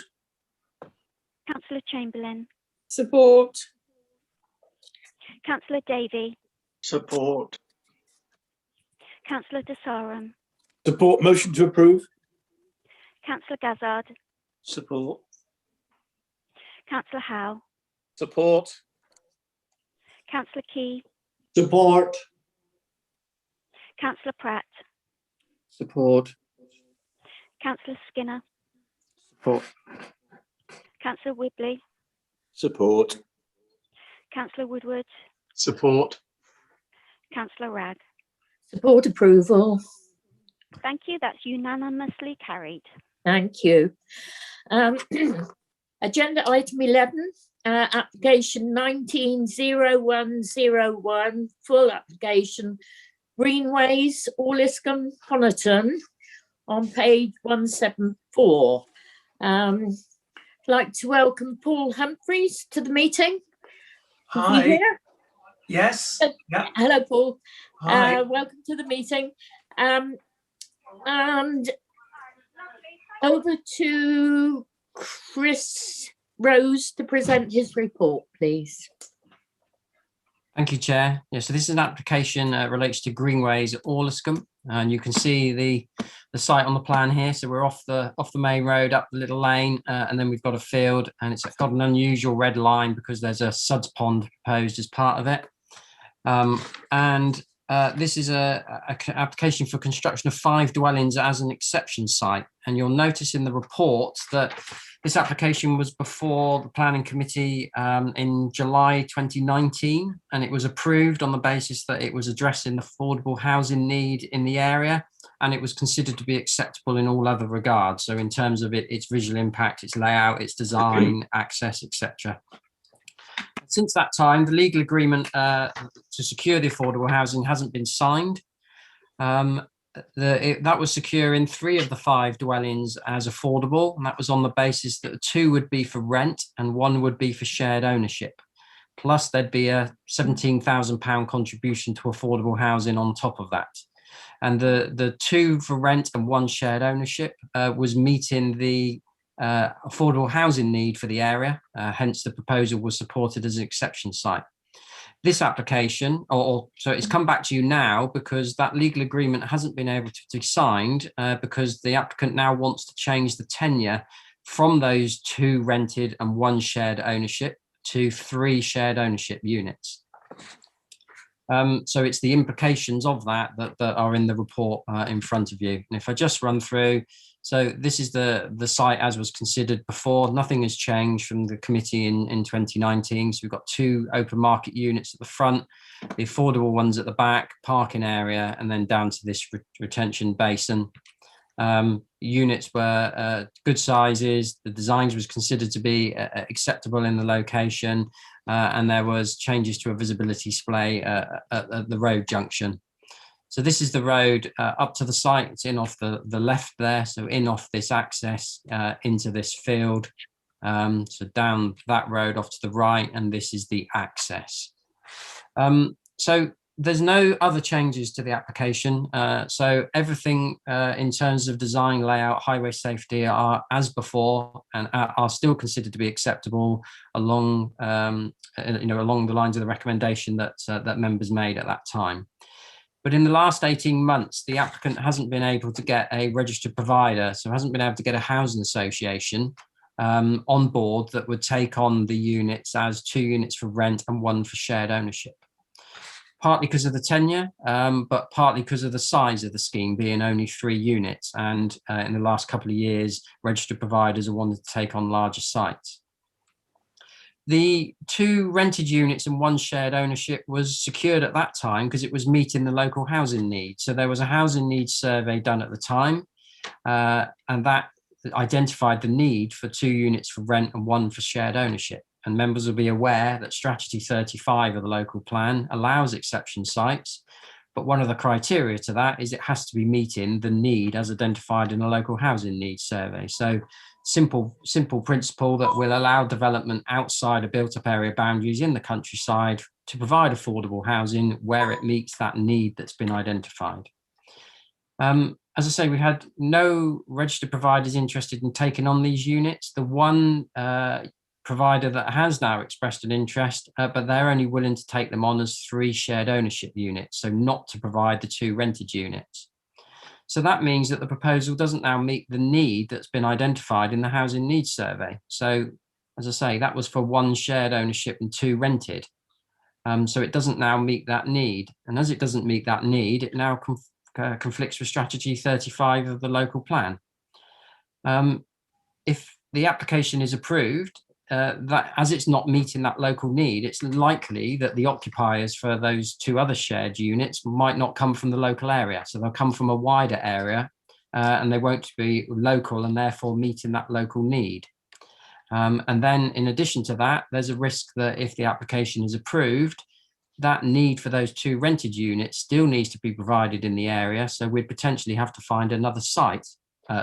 Speaker 1: Councillor Chamberlain.
Speaker 18: Support.
Speaker 1: Councillor Davey.
Speaker 8: Support.
Speaker 1: Councillor Desarum.
Speaker 7: Support motion to approve.
Speaker 1: Councillor Gazzard.
Speaker 11: Support.
Speaker 1: Councillor Howe.
Speaker 12: Support.
Speaker 1: Councillor Key.
Speaker 10: Support.
Speaker 1: Councillor Pratt.
Speaker 11: Support.
Speaker 1: Councillor Skinner.
Speaker 13: Support.
Speaker 1: Councillor Whibley.
Speaker 14: Support.
Speaker 1: Councillor Woodward.
Speaker 15: Support.
Speaker 1: Councillor Ragg.
Speaker 2: Support approval.
Speaker 1: Thank you. That's unanimously carried.
Speaker 2: Thank you. Agenda item 11, application 190101, full application, Greenways, Orliscombe, Honiton, on page 174. I'd like to welcome Paul Humphreys to the meeting. Is
Speaker 6: Hi.
Speaker 2: he here?
Speaker 6: Yes. Yeah.
Speaker 2: Hello, Paul.
Speaker 6: Hi.
Speaker 2: Welcome to the meeting. And over to Chris Rose to present his report, please.
Speaker 16: Thank you, Chair. Yeah, so this is an application relates to Greenways at Orliscombe, and you can see the site on the plan here. So we're off the main road, up the little lane, and then we've got a field, and it's got an unusual red line because there's a suds pond proposed as part of it. This is a application for construction of 5 dwellings as an exception site, and you'll notice in the report that this application was before the planning committee in July 2019, and it was approved on the basis that it was addressing the affordable housing need in the area, and it was considered to be acceptable in all other regards. So in terms of its visual impact, its layout, its design, access, etc. Since that time, the legal agreement to secure the affordable housing hasn't been signed. That was secure in 3 of the 5 dwellings as affordable, and that was on the basis that 2 would be for rent and 1 would be for shared ownership. Plus, there'd be a £17,000 contribution to affordable housing on top of that. And the 2 for rent and 1 shared ownership was meeting the affordable housing need for the area. Hence, the proposal was supported as an exception site. This application, so it's come back to you now because that legal agreement hasn't been able to be signed because the applicant now wants to change the tenure from those 2 rented and 1 shared ownership to 3 shared ownership units. So it's the implications of that are in the report in front of you. And if I just run through, so this is the site as was considered before. Nothing has changed from the committee in 2019. So we've got 2 open market units at the front, the affordable ones at the back, parking area, and then down to this retention basin. Units were good sizes. The designs was considered to be acceptable in the location, and there was changes to a visibility display at the road junction. So this is the road up to the site. It's in off the left there, so in off this access into this field. So down that road off to the right, and this is the access. So there's no other changes to the application. So everything in terms of design, layout, highway safety are as before and are still considered to be acceptable along, along the lines of the recommendation that members made at that time. But in the last 18 months, the applicant hasn't been able to get a registered provider, so hasn't been able to get a housing association on board that would take on the units as 2 units for rent and 1 for shared ownership. Partly because of the tenure, but partly because of the size of the scheme being only 3 units. And in the last couple of years, registered providers have wanted to take on larger sites. The 2 rented units and 1 shared ownership was secured at that time because it was meeting the local housing need. So there was a housing needs survey done at the time, and that identified the need for 2 units for rent and 1 for shared ownership. And members will be aware that Strategy 35 of the local plan allows exception sites, but one of the criteria to that is it has to be meeting the need as identified in a local housing needs survey. So simple principle that will allow development outside of built-up area boundaries in the countryside to provide affordable housing where it meets that need that's been identified. As I say, we had no registered providers interested in taking on these units. The one provider that has now expressed an interest, but they're only willing to take them on as 3 shared ownership units, so not to provide the 2 rented units. So that means that the proposal doesn't now meet the need that's been identified in the housing needs survey. So as I say, that was for 1 shared ownership and 2 rented. So it doesn't now meet that need. And as it doesn't meet that need, it now conflicts with Strategy 35 of the local plan. If the application is approved, that as it's not meeting that local need, it's likely that the occupiers for those 2 other shared units might not come from the local area. So they'll come from a wider area and they won't be local and therefore meeting that local need. And then in addition to that, there's a risk that if the application is approved, that need for those 2 rented units still needs to be provided in the area. So we'd potentially have to find another site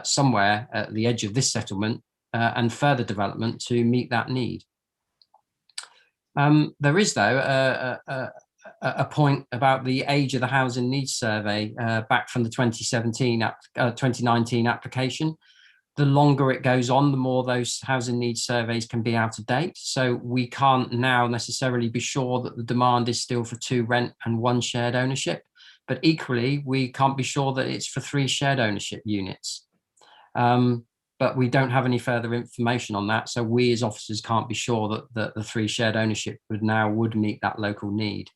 Speaker 16: somewhere at the edge of this settlement and further development to meet that need. There is, though, a point about the age of the housing needs survey back from the 2019 application. The longer it goes on, the more those housing needs surveys can be out of date. So we can't now necessarily be sure that the demand is still for 2 rent and 1 shared ownership. But equally, we can't be sure that it's for 3 shared ownership units. But we don't have any further information on that. So we as officers can't be sure that the 3 shared ownership would meet that local need.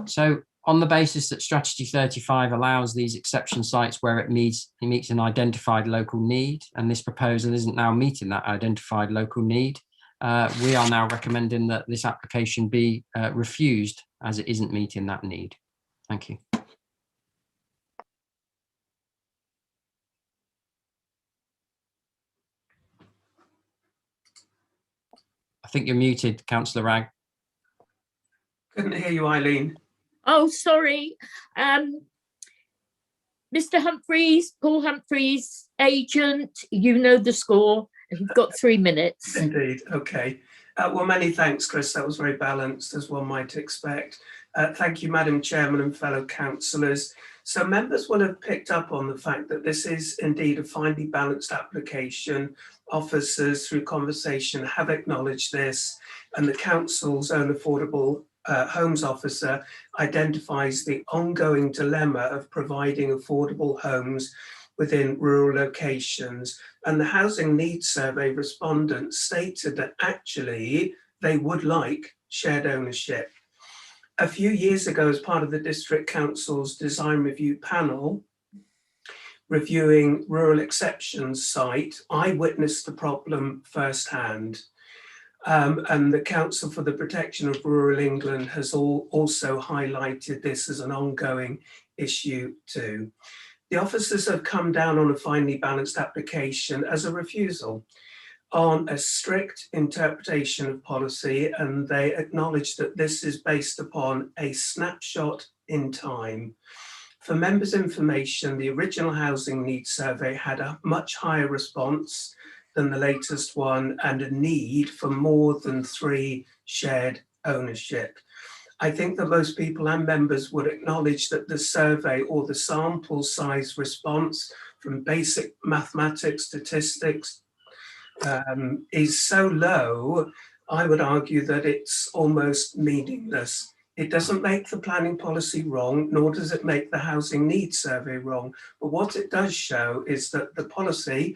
Speaker 16: So on the basis that Strategy 35 allows these exception sites where it meets an identified local need, and this proposal isn't now meeting that identified local need, we are now recommending that this application be refused as it isn't meeting that need. Thank you. I think you're muted, Councillor Wragg.
Speaker 6: Couldn't hear you, Eileen.
Speaker 2: Oh, sorry. Mr. Humphreys, Paul Humphreys, agent, you know the score. You've got 3 minutes.
Speaker 6: Indeed. Okay. Well, many thanks, Chris. That was very balanced, as one might expect. Thank you, Madam Chairman and fellow councillors. So members will have picked up on the fact that this is indeed a finely balanced application. Officers, through conversation, have acknowledged this, and the council's own affordable homes officer identifies the ongoing dilemma of providing affordable homes within rural locations. And the housing needs survey respondents stated that actually they would like shared ownership. A few years ago, as part of the District Council's design review panel, reviewing rural exceptions site, I witnessed the problem firsthand. And the Council for the Protection of Rural England has also highlighted this as an ongoing issue too. The officers have come down on a finely balanced application as a refusal on a strict interpretation of policy, and they acknowledge that this is based upon a snapshot in time. For members' information, the original housing needs survey had a much higher response than the latest one and a need for more than 3 shared ownership. I think that most people and members would acknowledge that the survey or the sample size response from basic mathematics, statistics is so low, I would argue that it's almost meaningless. It doesn't make the planning policy wrong, nor does it make the housing needs survey wrong. But what it does show is that the policy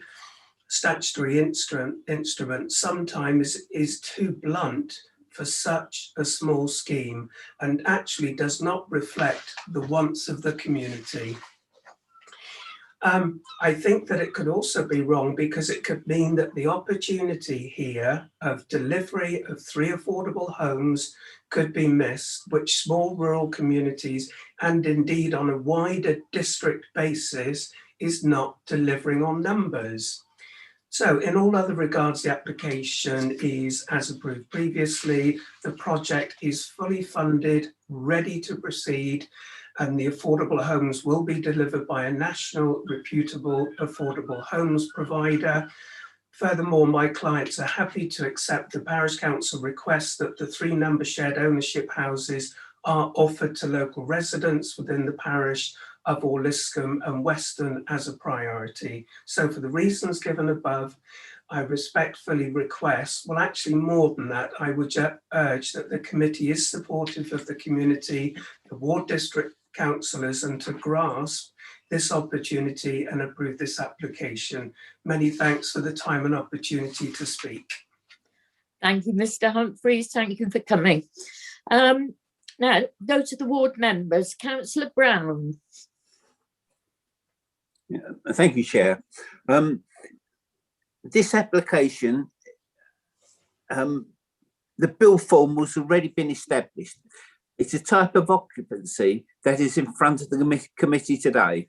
Speaker 6: statutory instrument sometimes is too blunt for such a small scheme and actually does not reflect the wants of the community. I think that it could also be wrong because it could mean that the opportunity here of delivery of 3 affordable homes could be missed, which small rural communities and indeed on a wider district basis is not delivering on numbers. So in all other regards, the application is as approved previously. The project is fully funded, ready to proceed, and the affordable homes will be delivered by a national reputable affordable homes provider. Furthermore, my clients are happy to accept the Parish Council request that the 3 number shared ownership houses are offered to local residents within the parish of Orliscombe and Weston as a priority. So for the reasons given above, I respectfully request, well actually more than that, I would urge that the committee is supportive of the community, the ward district councillors, and to grasp this opportunity and approve this application. Many thanks for the time and opportunity to speak.
Speaker 2: Thank you, Mr. Humphreys. Thank you for coming. Now, go to the ward members. Councillor Brown.
Speaker 21: Yeah, thank you, Chair. This application, the bill form was already been established. It's a type of occupancy that is in front of the committee today.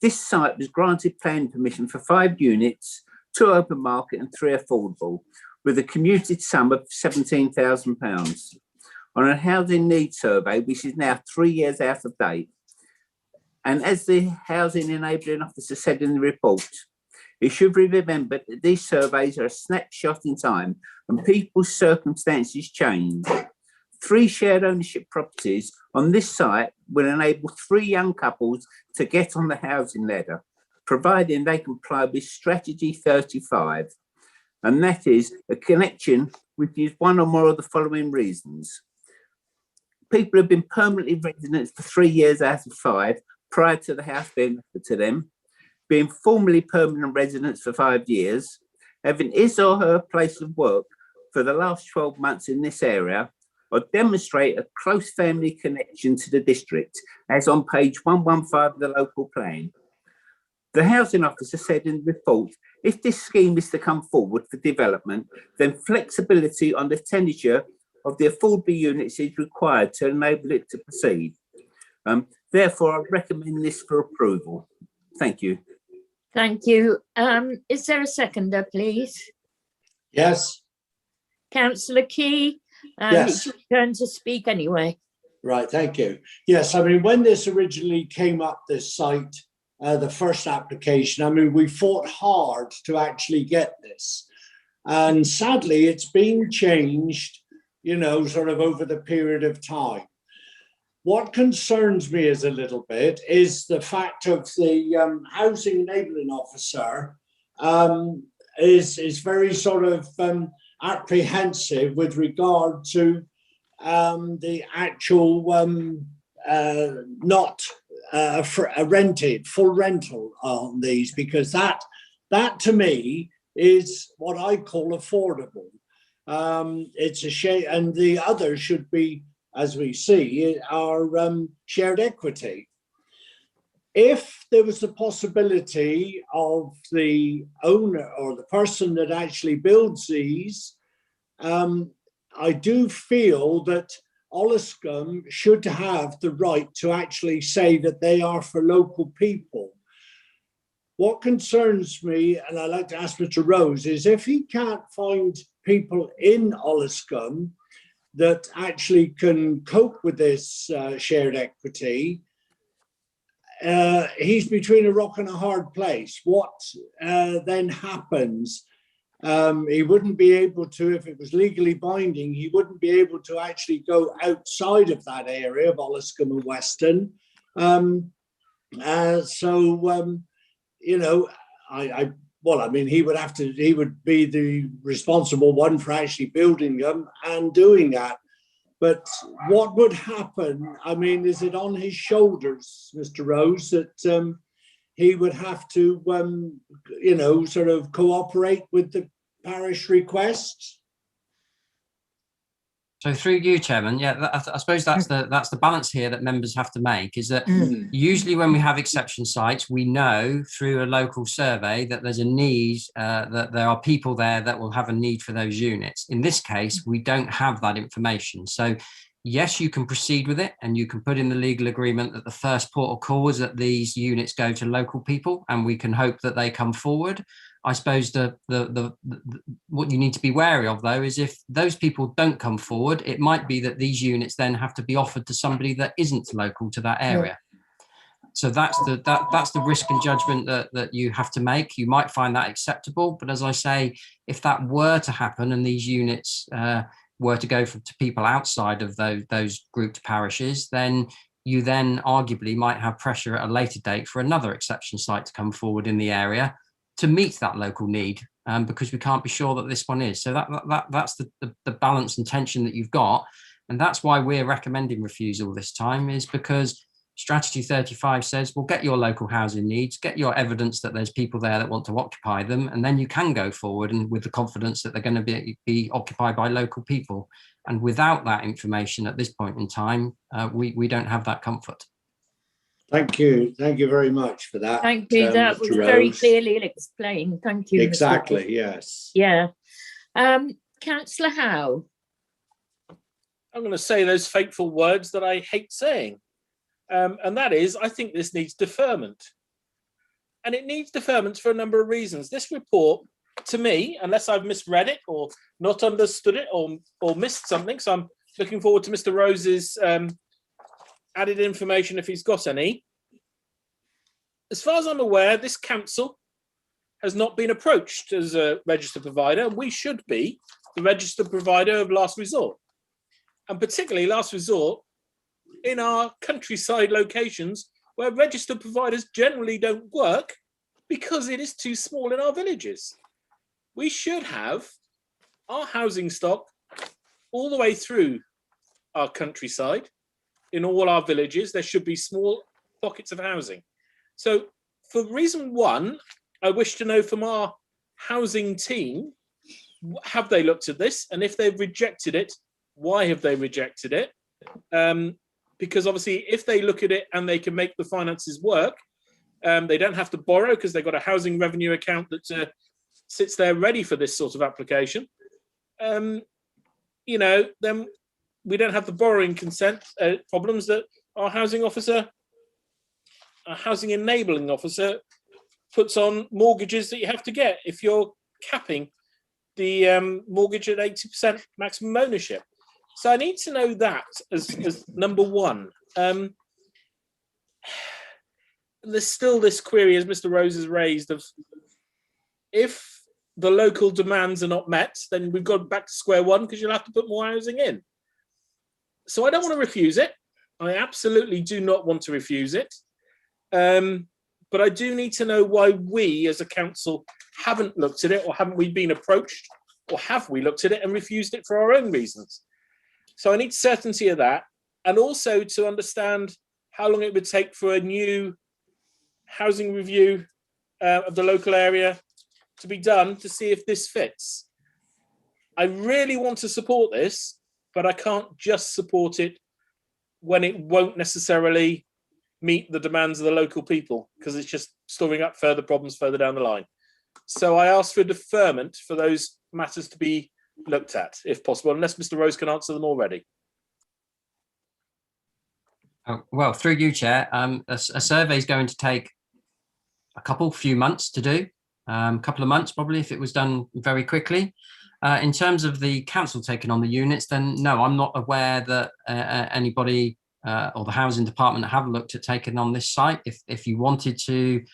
Speaker 21: This site was granted planning permission for 5 units, 2 open market and 3 affordable, with a commuted sum of £17,000 on a housing needs survey, which is now 3 years out of date. And as the Housing Enabling Officer said in the report, It should be remembered that these surveys are a snapshot in time and people's circumstances change. 3 shared ownership properties on this site will enable 3 young couples to get on the housing ladder, providing they comply with Strategy 35. And that is a connection which is one or more of the following reasons. People have been permanently residents for 3 years out of 5 prior to the house being offered to them, being formally permanent residents for 5 years, having his or her place of work for the last 12 months in this area, or demonstrate a close family connection to the district, as on page 115 of the local plan. The housing officer said in the report, if this scheme is to come forward for development, then flexibility on the tenure of the affordable units is required to enable it to proceed. Therefore, I recommend this for approval. Thank you.
Speaker 2: Thank you. Is there a seconder, please?
Speaker 10: Yes.
Speaker 2: Councillor Key,
Speaker 10: Yes.
Speaker 2: it's your turn to speak anyway.
Speaker 10: Right, thank you. Yes, I mean, when this originally came up, this site, the first application, I mean, we fought hard to actually get this. And sadly, it's been changed, you know, sort of over the period of time. What concerns me is a little bit is the fact of the housing enabling officer is very sort of apprehensive with regard to the actual not a rented full rental on these, because that to me is what I call affordable. It's a shame, and the others should be, as we see, are shared equity. If there was the possibility of the owner or the person that actually builds these, I do feel that Oliscombe should have the right to actually say that they are for local people. What concerns me, and I'd like to ask Mr. Rose, is if he can't find people in Oliscombe that actually can cope with this shared equity, he's between a rock and a hard place. What then happens? He wouldn't be able to, if it was legally binding, he wouldn't be able to actually go outside of that area of Oliscombe and Weston. You know, well, I mean, he would be the responsible one for actually building them and doing that. But what would happen? I mean, is it on his shoulders, Mr. Rose, that he would have to, you know, sort of cooperate with the parish requests?
Speaker 16: So through you, Chairman, yeah, I suppose that's the balance here that members have to make, is that usually when we have exception sites, we know through a local survey that there's a need, that there are people there that will have a need for those units. In this case, we don't have that information. So yes, you can proceed with it and you can put in the legal agreement that the first port of call is that these units go to local people, and we can hope that they come forward. I suppose what you need to be wary of, though, is if those people don't come forward, it might be that these units then have to be offered to somebody that isn't local to that area. So that's the risk and judgment that you have to make. You might find that acceptable, but as I say, if that were to happen and these units were to go to people outside of those grouped parishes, then you then arguably might have pressure at a later date for another exception site to come forward in the area to meet that local need, because we can't be sure that this one is. So that's the balance and tension that you've got. And that's why we're recommending refusal this time, is because Strategy 35 says, well, get your local housing needs, get your evidence that there's people there that want to occupy them, and then you can go forward and with the confidence that they're going to be occupied by local people. And without that information at this point in time, we don't have that comfort.
Speaker 10: Thank you. Thank you very much for that.
Speaker 2: Thank you. That was very clearly explained. Thank you.
Speaker 10: Exactly. Yes.
Speaker 2: Yeah. Councillor Howe.
Speaker 12: I'm going to say those fateful words that I hate saying. And that is, I think this needs deferment. And it needs deferment for a number of reasons. This report, to me, unless I've misread it or not understood it or missed something, so I'm looking forward to Mr. Rose's added information if he's got any. As far as I'm aware, this council has not been approached as a registered provider. We should be the registered provider of last resort, and particularly last resort in our countryside locations where registered providers generally don't work because it is too small in our villages. We should have our housing stock all the way through our countryside. In all our villages, there should be small pockets of housing. So for reason one, I wish to know from our housing team, have they looked at this? And if they've rejected it, why have they rejected it? Because obviously if they look at it and they can make the finances work, they don't have to borrow because they've got a housing revenue account that sits there ready for this sort of application. You know, then we don't have the borrowing consent problems that our housing officer, our housing enabling officer, puts on mortgages that you have to get if you're capping the mortgage at 80% maximum ownership. So I need to know that as number one. There's still this query, as Mr. Rose has raised, of if the local demands are not met, then we've gone back to square one because you'll have to put more housing in. So I don't want to refuse it. I absolutely do not want to refuse it. But I do need to know why we as a council haven't looked at it, or haven't we been approached, or have we looked at it and refused it for our own reasons? So I need certainty of that, and also to understand how long it would take for a new housing review of the local area to be done to see if this fits. I really want to support this, but I can't just support it when it won't necessarily meet the demands of the local people, because it's just storing up further problems further down the line. So I ask for deferment for those matters to be looked at, if possible, unless Mr. Rose can answer them already.
Speaker 16: Well, through you, Chair, a survey is going to take a few months to do, a couple of months probably if it was done very quickly. In terms of the council taking on the units, then no, I'm not aware that anybody or the housing department have looked at taking on this site. If you wanted to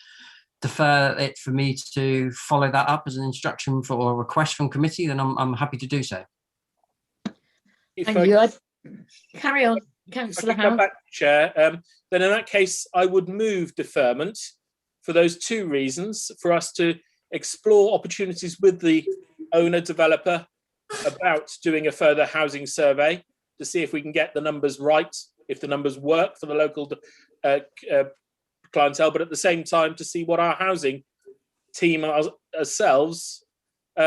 Speaker 16: defer it for me to follow that up as an instruction for or a request from committee, then I'm happy to do so.
Speaker 2: Thank you. Carry on, Councillor Howe.
Speaker 12: Back, Chair. Then in that case, I would move deferment for those two reasons, for us to explore opportunities with the owner developer about doing a further housing survey to see if we can get the numbers right, if the numbers work for the local clientele, but at the same time to see what our housing team ourselves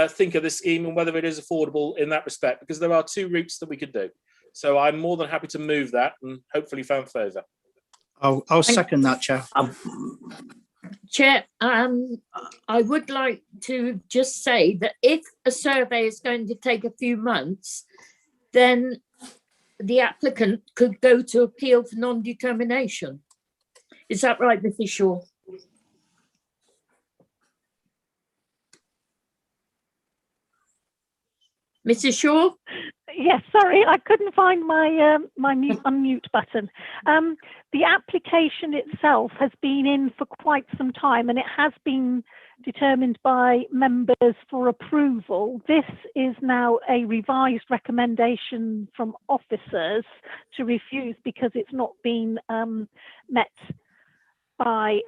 Speaker 12: think of this scheme and whether it is affordable in that respect, because there are two routes that we could do. So I'm more than happy to move that and hopefully found favour.
Speaker 13: I'll second that, Chair.
Speaker 2: Chair, I would like to just say that if a survey is going to take a few months, then the applicant could go to appeal for non-determination. Is that right, Mrs. Shaw? Mrs. Shaw?
Speaker 9: Yes, sorry, I couldn't find my unmute button. The application itself has been in for quite some time, and it has been determined by members for approval. This is now a revised recommendation from officers to refuse because it's not been met by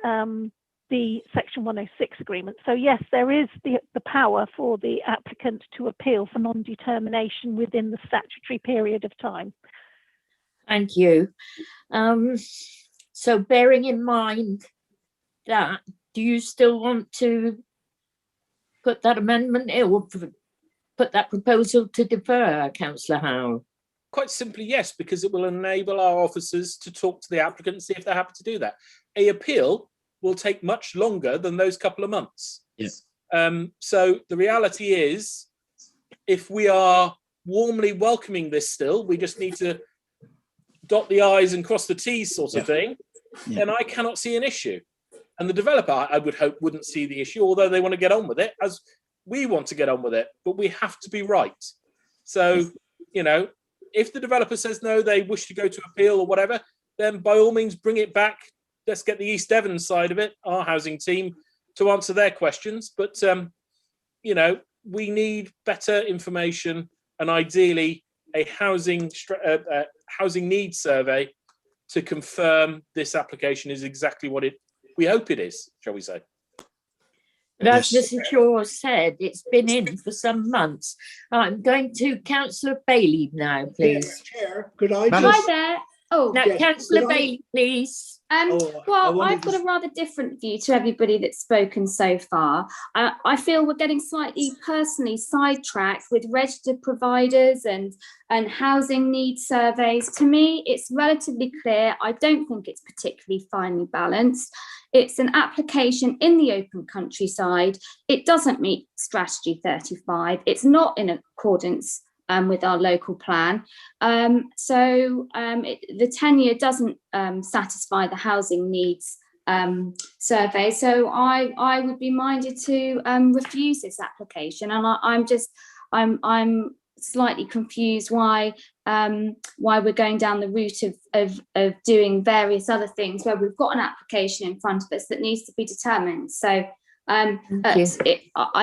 Speaker 9: the Section 106 agreement. So yes, there is the power for the applicant to appeal for non-determination within the statutory period of time.
Speaker 2: Thank you. So bearing in mind that, do you still want to put that amendment in, or put that proposal to defer, Councillor Howe?
Speaker 12: Quite simply, yes, because it will enable our officers to talk to the applicant and see if they're happy to do that. An appeal will take much longer than those couple of months.
Speaker 11: Yes.
Speaker 12: So the reality is, if we are warmly welcoming this still, we just need to dot the I's and cross the T's sort of thing, then I cannot see an issue. And the developer, I would hope, wouldn't see the issue, although they want to get on with it, as we want to get on with it, but we have to be right. So, you know, if the developer says no, they wish to go to appeal or whatever, then by all means bring it back. Let's get the East Devon side of it, our housing team, to answer their questions, but you know, we need better information and ideally a housing needs survey to confirm this application is exactly what we hope it is, shall we say.
Speaker 2: But as
Speaker 13: Yes.
Speaker 2: Mrs. Shaw said, it's been in for some months. I'm going to Councillor Bailey now, please.
Speaker 10: Chair, could I
Speaker 13: Madam-
Speaker 3: Hi
Speaker 10: just,
Speaker 3: there. Oh,
Speaker 2: Now,
Speaker 10: Yes,
Speaker 2: Councillor
Speaker 10: could I-
Speaker 2: Bailey, please.
Speaker 10: I
Speaker 3: well,
Speaker 10: wanted
Speaker 3: I've got
Speaker 10: to-
Speaker 3: a rather different view to everybody that's spoken so far. I feel we're getting slightly personally sidetracked with registered providers and housing needs surveys. To me, it's relatively clear. I don't think it's particularly finely balanced. It's an application in the open countryside. It doesn't meet Strategy 35. It's not in accordance with our local plan. The tenure doesn't satisfy the housing needs survey. So I would be minded to refuse this application. And I'm slightly confused why we're going down the route of doing various other things where we've got an application in front of us that needs to be determined. So I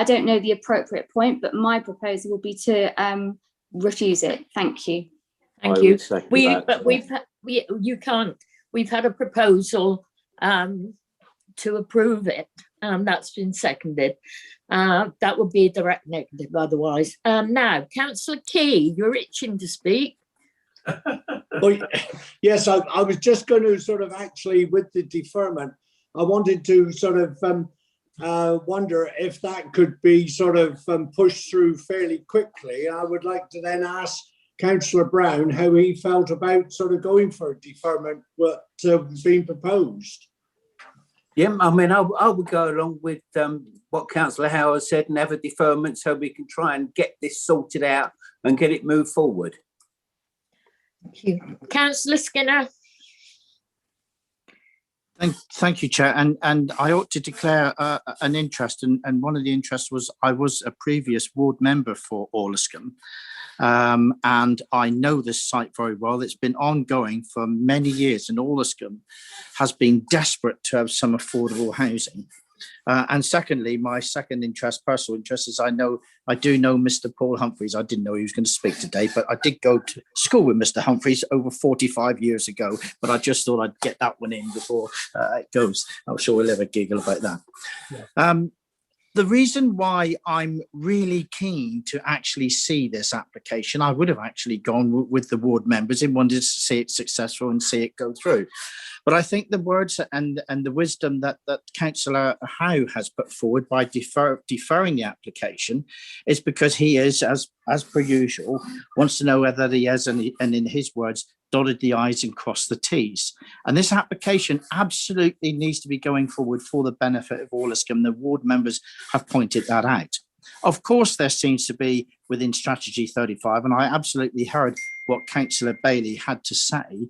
Speaker 3: don't know the appropriate point, but my proposal would be to refuse it. Thank you.
Speaker 2: Thank
Speaker 14: I
Speaker 2: you.
Speaker 14: would second that.
Speaker 2: We've had a proposal to approve it. That's been seconded. That would be a direct negative otherwise. Now, Councillor Key, you're itching to speak.
Speaker 10: Well, yes, I was just going to sort of actually, with the deferment, I wanted to sort of wonder if that could be sort of pushed through fairly quickly. I would like to then ask Councillor Brown how he felt about sort of going for a deferment what's been proposed.
Speaker 21: Yeah, I mean, I would go along with what Councillor Howard said and have a deferment so we can try and get this sorted out and get it moved forward.
Speaker 2: Thank you. Councillor Skinner.
Speaker 13: Thank you, Chair. And I ought to declare an interest. And one of the interests was I was a previous ward member for Orliscombe. And I know this site very well. It's been ongoing for many years, and Orliscombe has been desperate to have some affordable housing. And secondly, my second interest, personal interest, is I do know Mr. Paul Humphreys. I didn't know he was going to speak today, but I did go to school with Mr. Humphreys over 45 years ago. But I just thought I'd get that one in before it goes. I'm sure we'll have a giggle about that. Yeah. The reason why I'm really keen to actually see this application, I would have actually gone with the ward members and wanted to see it successful and see it go through. But I think the words and the wisdom that Councillor Howe has put forward by deferring the application is because he is, as per usual, wants to know whether he has, and in his words, dotted the I's and crossed the T's. And this application absolutely needs to be going forward for the benefit of Orliscombe. The ward members have pointed that out. Of course, there seems to be within Strategy 35, and I absolutely heard what Councillor Bailey had to say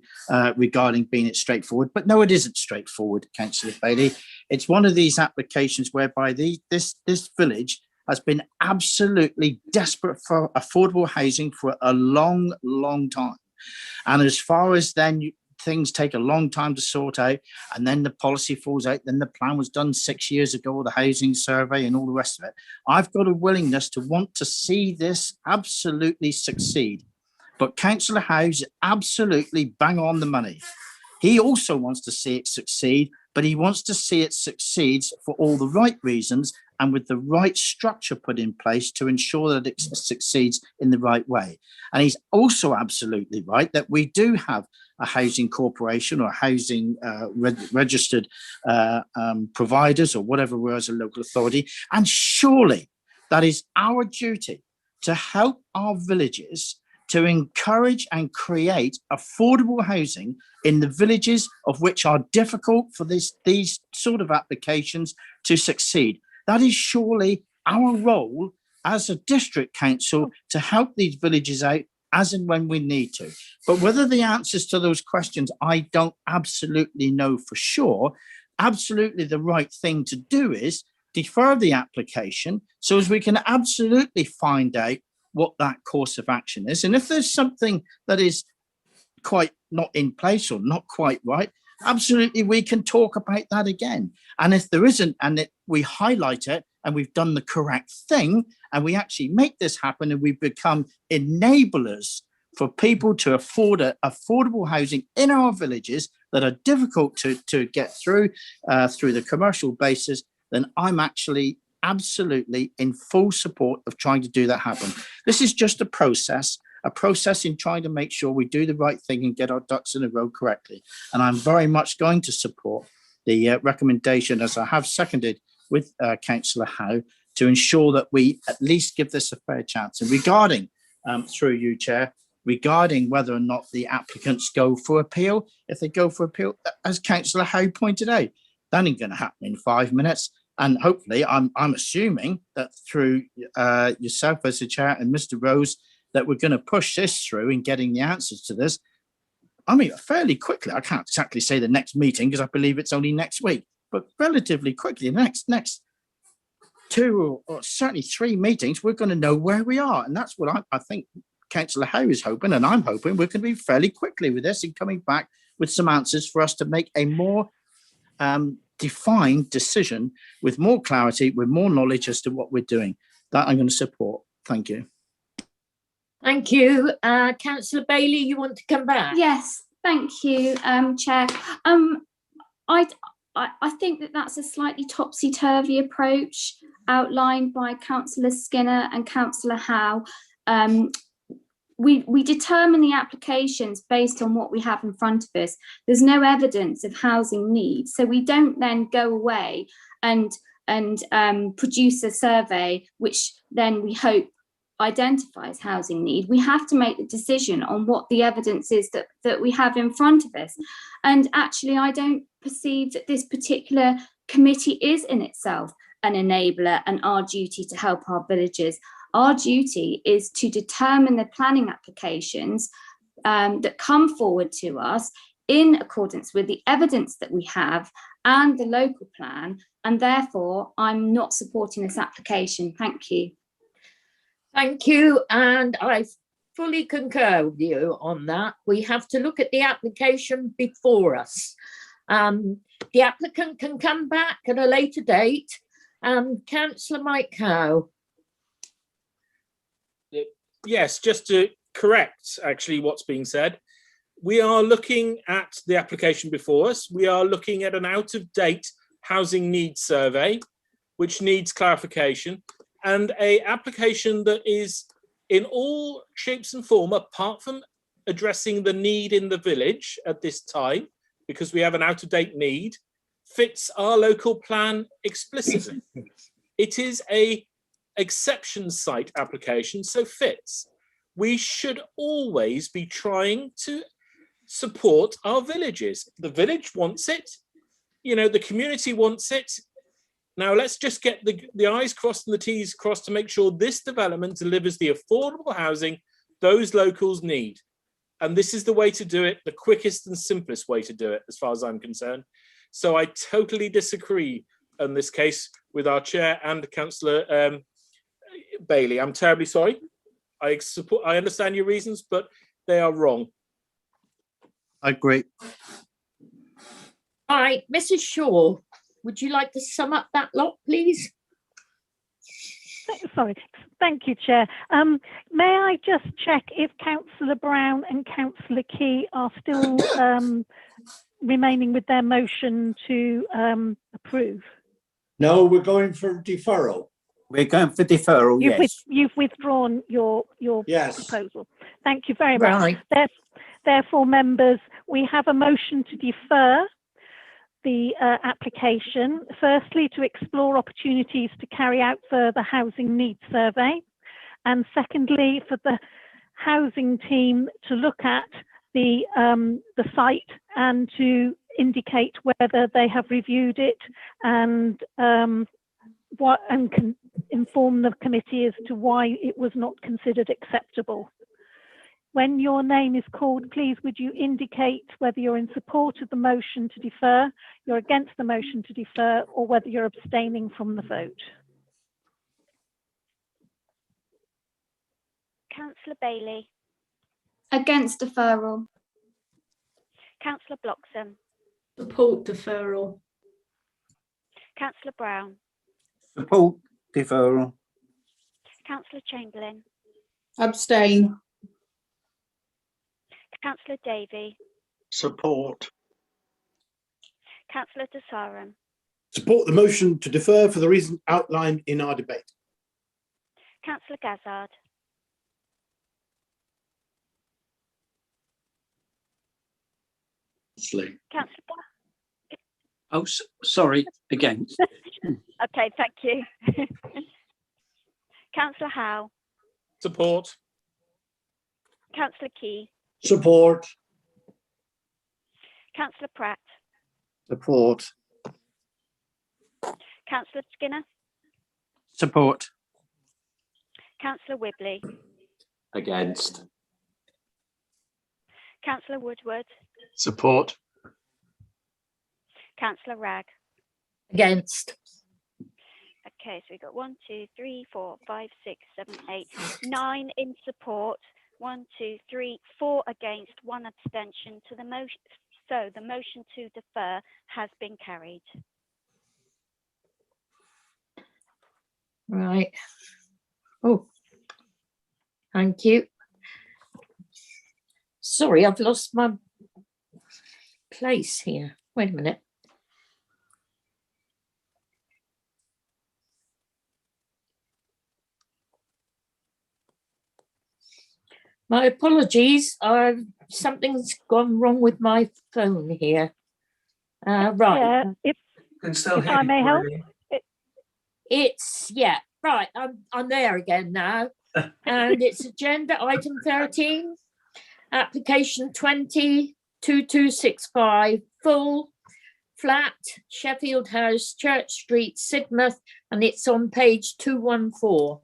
Speaker 13: regarding being it straightforward. But no, it isn't straightforward, Councillor Bailey. It's one of these applications whereby this village has been absolutely desperate for affordable housing for a long, long time. And as far as then things take a long time to sort out, and then the policy falls out, then the plan was done 6 years ago, the housing survey and all the rest of it. I've got a willingness to want to see this absolutely succeed. But Councillor Howe's absolutely bang on the money. He also wants to see it succeed, but he wants to see it succeed for all the right reasons and with the right structure put in place to ensure that it succeeds in the right way. And he's also absolutely right that we do have a housing corporation or housing registered providers or whatever we're as a local authority. And surely that is our duty to help our villages to encourage and create affordable housing in the villages of which are difficult for these sort of applications to succeed. That is surely our role as a district council to help these villages out as and when we need to. But whether the answers to those questions, I don't absolutely know for sure. Absolutely the right thing to do is defer the application so as we can absolutely find out what that course of action is. And if there's something that is quite not in place or not quite right, absolutely, we can talk about that again. And if there isn't, and we highlight it, and we've done the correct thing, and we actually make this happen, and we become enablers for people to afford affordable housing in our villages that are difficult to get through the commercial basis, then I'm actually absolutely in full support of trying to do that happen. This is just a process in trying to make sure we do the right thing and get our ducks in a row correctly. And I'm very much going to support the recommendation, as I have seconded with Councillor Howe, to ensure that we at least give this a fair chance. And regarding, through you, Chair, regarding whether or not the applicants go for appeal, if they go for appeal, as Councillor Howe pointed out, that ain't going to happen in 5 minutes. And hopefully, I'm assuming that through yourself as the Chair and Mr. Rose, that we're going to push this through in getting the answers to this. I mean, fairly quickly. I can't exactly say the next meeting because I believe it's only next week, but relatively quickly, next 2 or certainly 3 meetings, we're going to know where we are. And that's what I think Councillor Howe is hoping, and I'm hoping we're going to be fairly quickly with this and coming back with some answers for us to make a more defined decision with more clarity, with more knowledge as to what we're doing. That I'm going to support. Thank you.
Speaker 2: Thank you. Councillor Bailey, you want to come back?
Speaker 3: Yes, thank you, Chair. I think that that's a slightly topsy-turvy approach outlined by Councillor Skinner and Councillor Howe. We determine the applications based on what we have in front of us. There's no evidence of housing needs, so we don't then go away and produce a survey which then we hope identifies housing need. We have to make the decision on what the evidence is that we have in front of us. And actually, I don't perceive that this particular committee is in itself an enabler and our duty to help our villagers. Our duty is to determine the planning applications that come forward to us in accordance with the evidence that we have and the local plan. And therefore, I'm not supporting this application. Thank you.
Speaker 2: Thank you, and I fully concur with you on that. We have to look at the application before us. The applicant can come back at a later date. Councillor Mike Howe.
Speaker 12: Yes, just to correct actually what's being said. We are looking at the application before us. We are looking at an out-of-date housing needs survey, which needs clarification. And a application that is in all shapes and form, apart from addressing the need in the village at this time, because we have an out-of-date need, fits our local plan explicitly. It is a exception site application, so fits. We should always be trying to support our villages. The village wants it, the community wants it. Now let's just get the I's crossed and the T's crossed to make sure this development delivers the affordable housing those locals need. And this is the way to do it, the quickest and simplest way to do it, as far as I'm concerned. So I totally disagree in this case with our chair and Councillor Bailey. I'm terribly sorry. I understand your reasons, but they are wrong.
Speaker 13: I agree.
Speaker 2: All right, Mrs. Shaw. Would you like to sum up that lot, please?
Speaker 9: Sorry. Thank you, Chair. May I just check if Councillor Brown and Councillor Key are still remaining with their motion to approve?
Speaker 10: No, we're going for deferral.
Speaker 21: We're going for deferral, yes.
Speaker 9: You've withdrawn your
Speaker 10: Yes.
Speaker 9: proposal. Thank you very much.
Speaker 2: Right.
Speaker 9: Therefore, members, we have a motion to defer the application, firstly to explore opportunities to carry out further housing needs survey, and secondly for the housing team to look at the site and to indicate whether they have reviewed it and can inform the committee as to why it was not considered acceptable. When your name is called, please would you indicate whether you're in support of the motion to defer, you're against the motion to defer, or whether you're abstaining from the vote.
Speaker 1: Councillor Bailey.
Speaker 3: Against deferral.
Speaker 1: Councillor Bloxham.
Speaker 5: Support deferral.
Speaker 1: Councillor Brown,
Speaker 21: Support deferral.
Speaker 1: Councillor Chamberlain,
Speaker 18: Abstain.
Speaker 1: Councillor Davey,
Speaker 8: Support.
Speaker 1: Councillor De Sarum,
Speaker 7: Support the motion to defer for the reason outlined in our debate.
Speaker 1: Councillor Gazzard, Councillor
Speaker 11: Oh, sorry, against.
Speaker 1: Okay, thank you. Councillor Howe,
Speaker 12: Support.
Speaker 1: Councillor Key,
Speaker 10: Support.
Speaker 1: Councillor Pratt,
Speaker 13: Support.
Speaker 1: Councillor Skinner,
Speaker 11: Support.
Speaker 1: Councillor Whibley,
Speaker 14: Against.
Speaker 1: Councillor Woodward,
Speaker 15: Support.
Speaker 1: Councillor Ragg.
Speaker 2: Against.
Speaker 1: Okay, so we've got 1, 2, 3, 4, 5, 6, 7, 8, 9 in support, 1, 2, 3, 4 against, 1 abstention to the motion. So the motion to defer has been carried.
Speaker 2: Right. Oh, thank you. Sorry, I've lost my place here. Wait a minute. My apologies. Something's gone wrong with my phone here. Right.
Speaker 9: If
Speaker 6: Can still
Speaker 9: if
Speaker 6: hear
Speaker 9: I
Speaker 6: you,
Speaker 9: may help,
Speaker 6: Maureen.
Speaker 2: It's yeah, right. I'm there again now. And it's agenda item 13, application 202265, full flat, Sheffield House, Church Street, Sidmouth, and it's on page 214.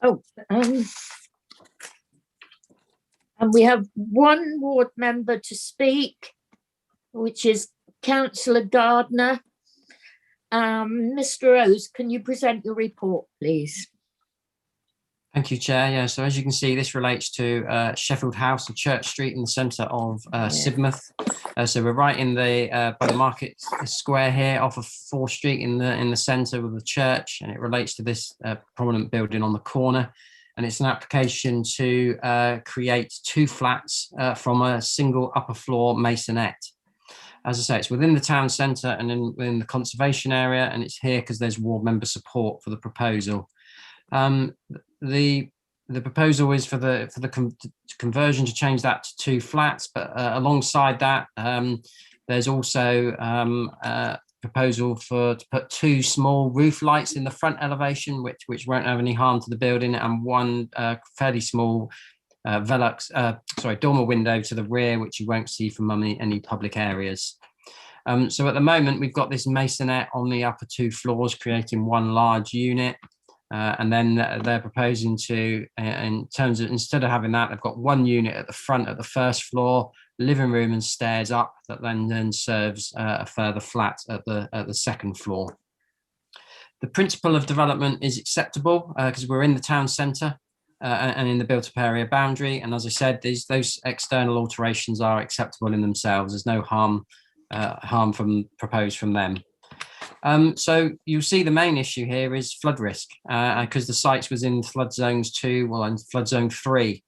Speaker 2: Oh, and we have one ward member to speak, which is Councillor Gardner. Mr. Rose, can you present your report, please?
Speaker 16: Thank you, Chair. Yeah, so as you can see, this relates to Sheffield House and Church Street in the centre of Sidmouth. So we're right in the by the Market Square here, off of 4th Street in the centre of the church, and it relates to this prominent building on the corner. And it's an application to create 2 flats from a single upper floor masonette. As I say, it's within the town centre and within the conservation area, and it's here because there's ward member support for the proposal. The proposal is for the conversion to change that to 2 flats, but alongside that, there's also a proposal to put 2 small roof lights in the front elevation, which won't have any harm to the building, and 1 fairly small dormer window to the rear, which you won't see from any public areas. So at the moment, we've got this masonette on the upper 2 floors, creating 1 large unit. And then they're proposing to, in terms of, instead of having that, they've got 1 unit at the front at the 1st floor, living room and stairs up, that then serves a further flat at the 2nd floor. The principle of development is acceptable because we're in the town centre and in the built-up area boundary. And as I said, those external alterations are acceptable in themselves. There's no harm proposed from them. So you'll see the main issue here is flood risk because the site was in flood zones 2, well, and flood zone 3.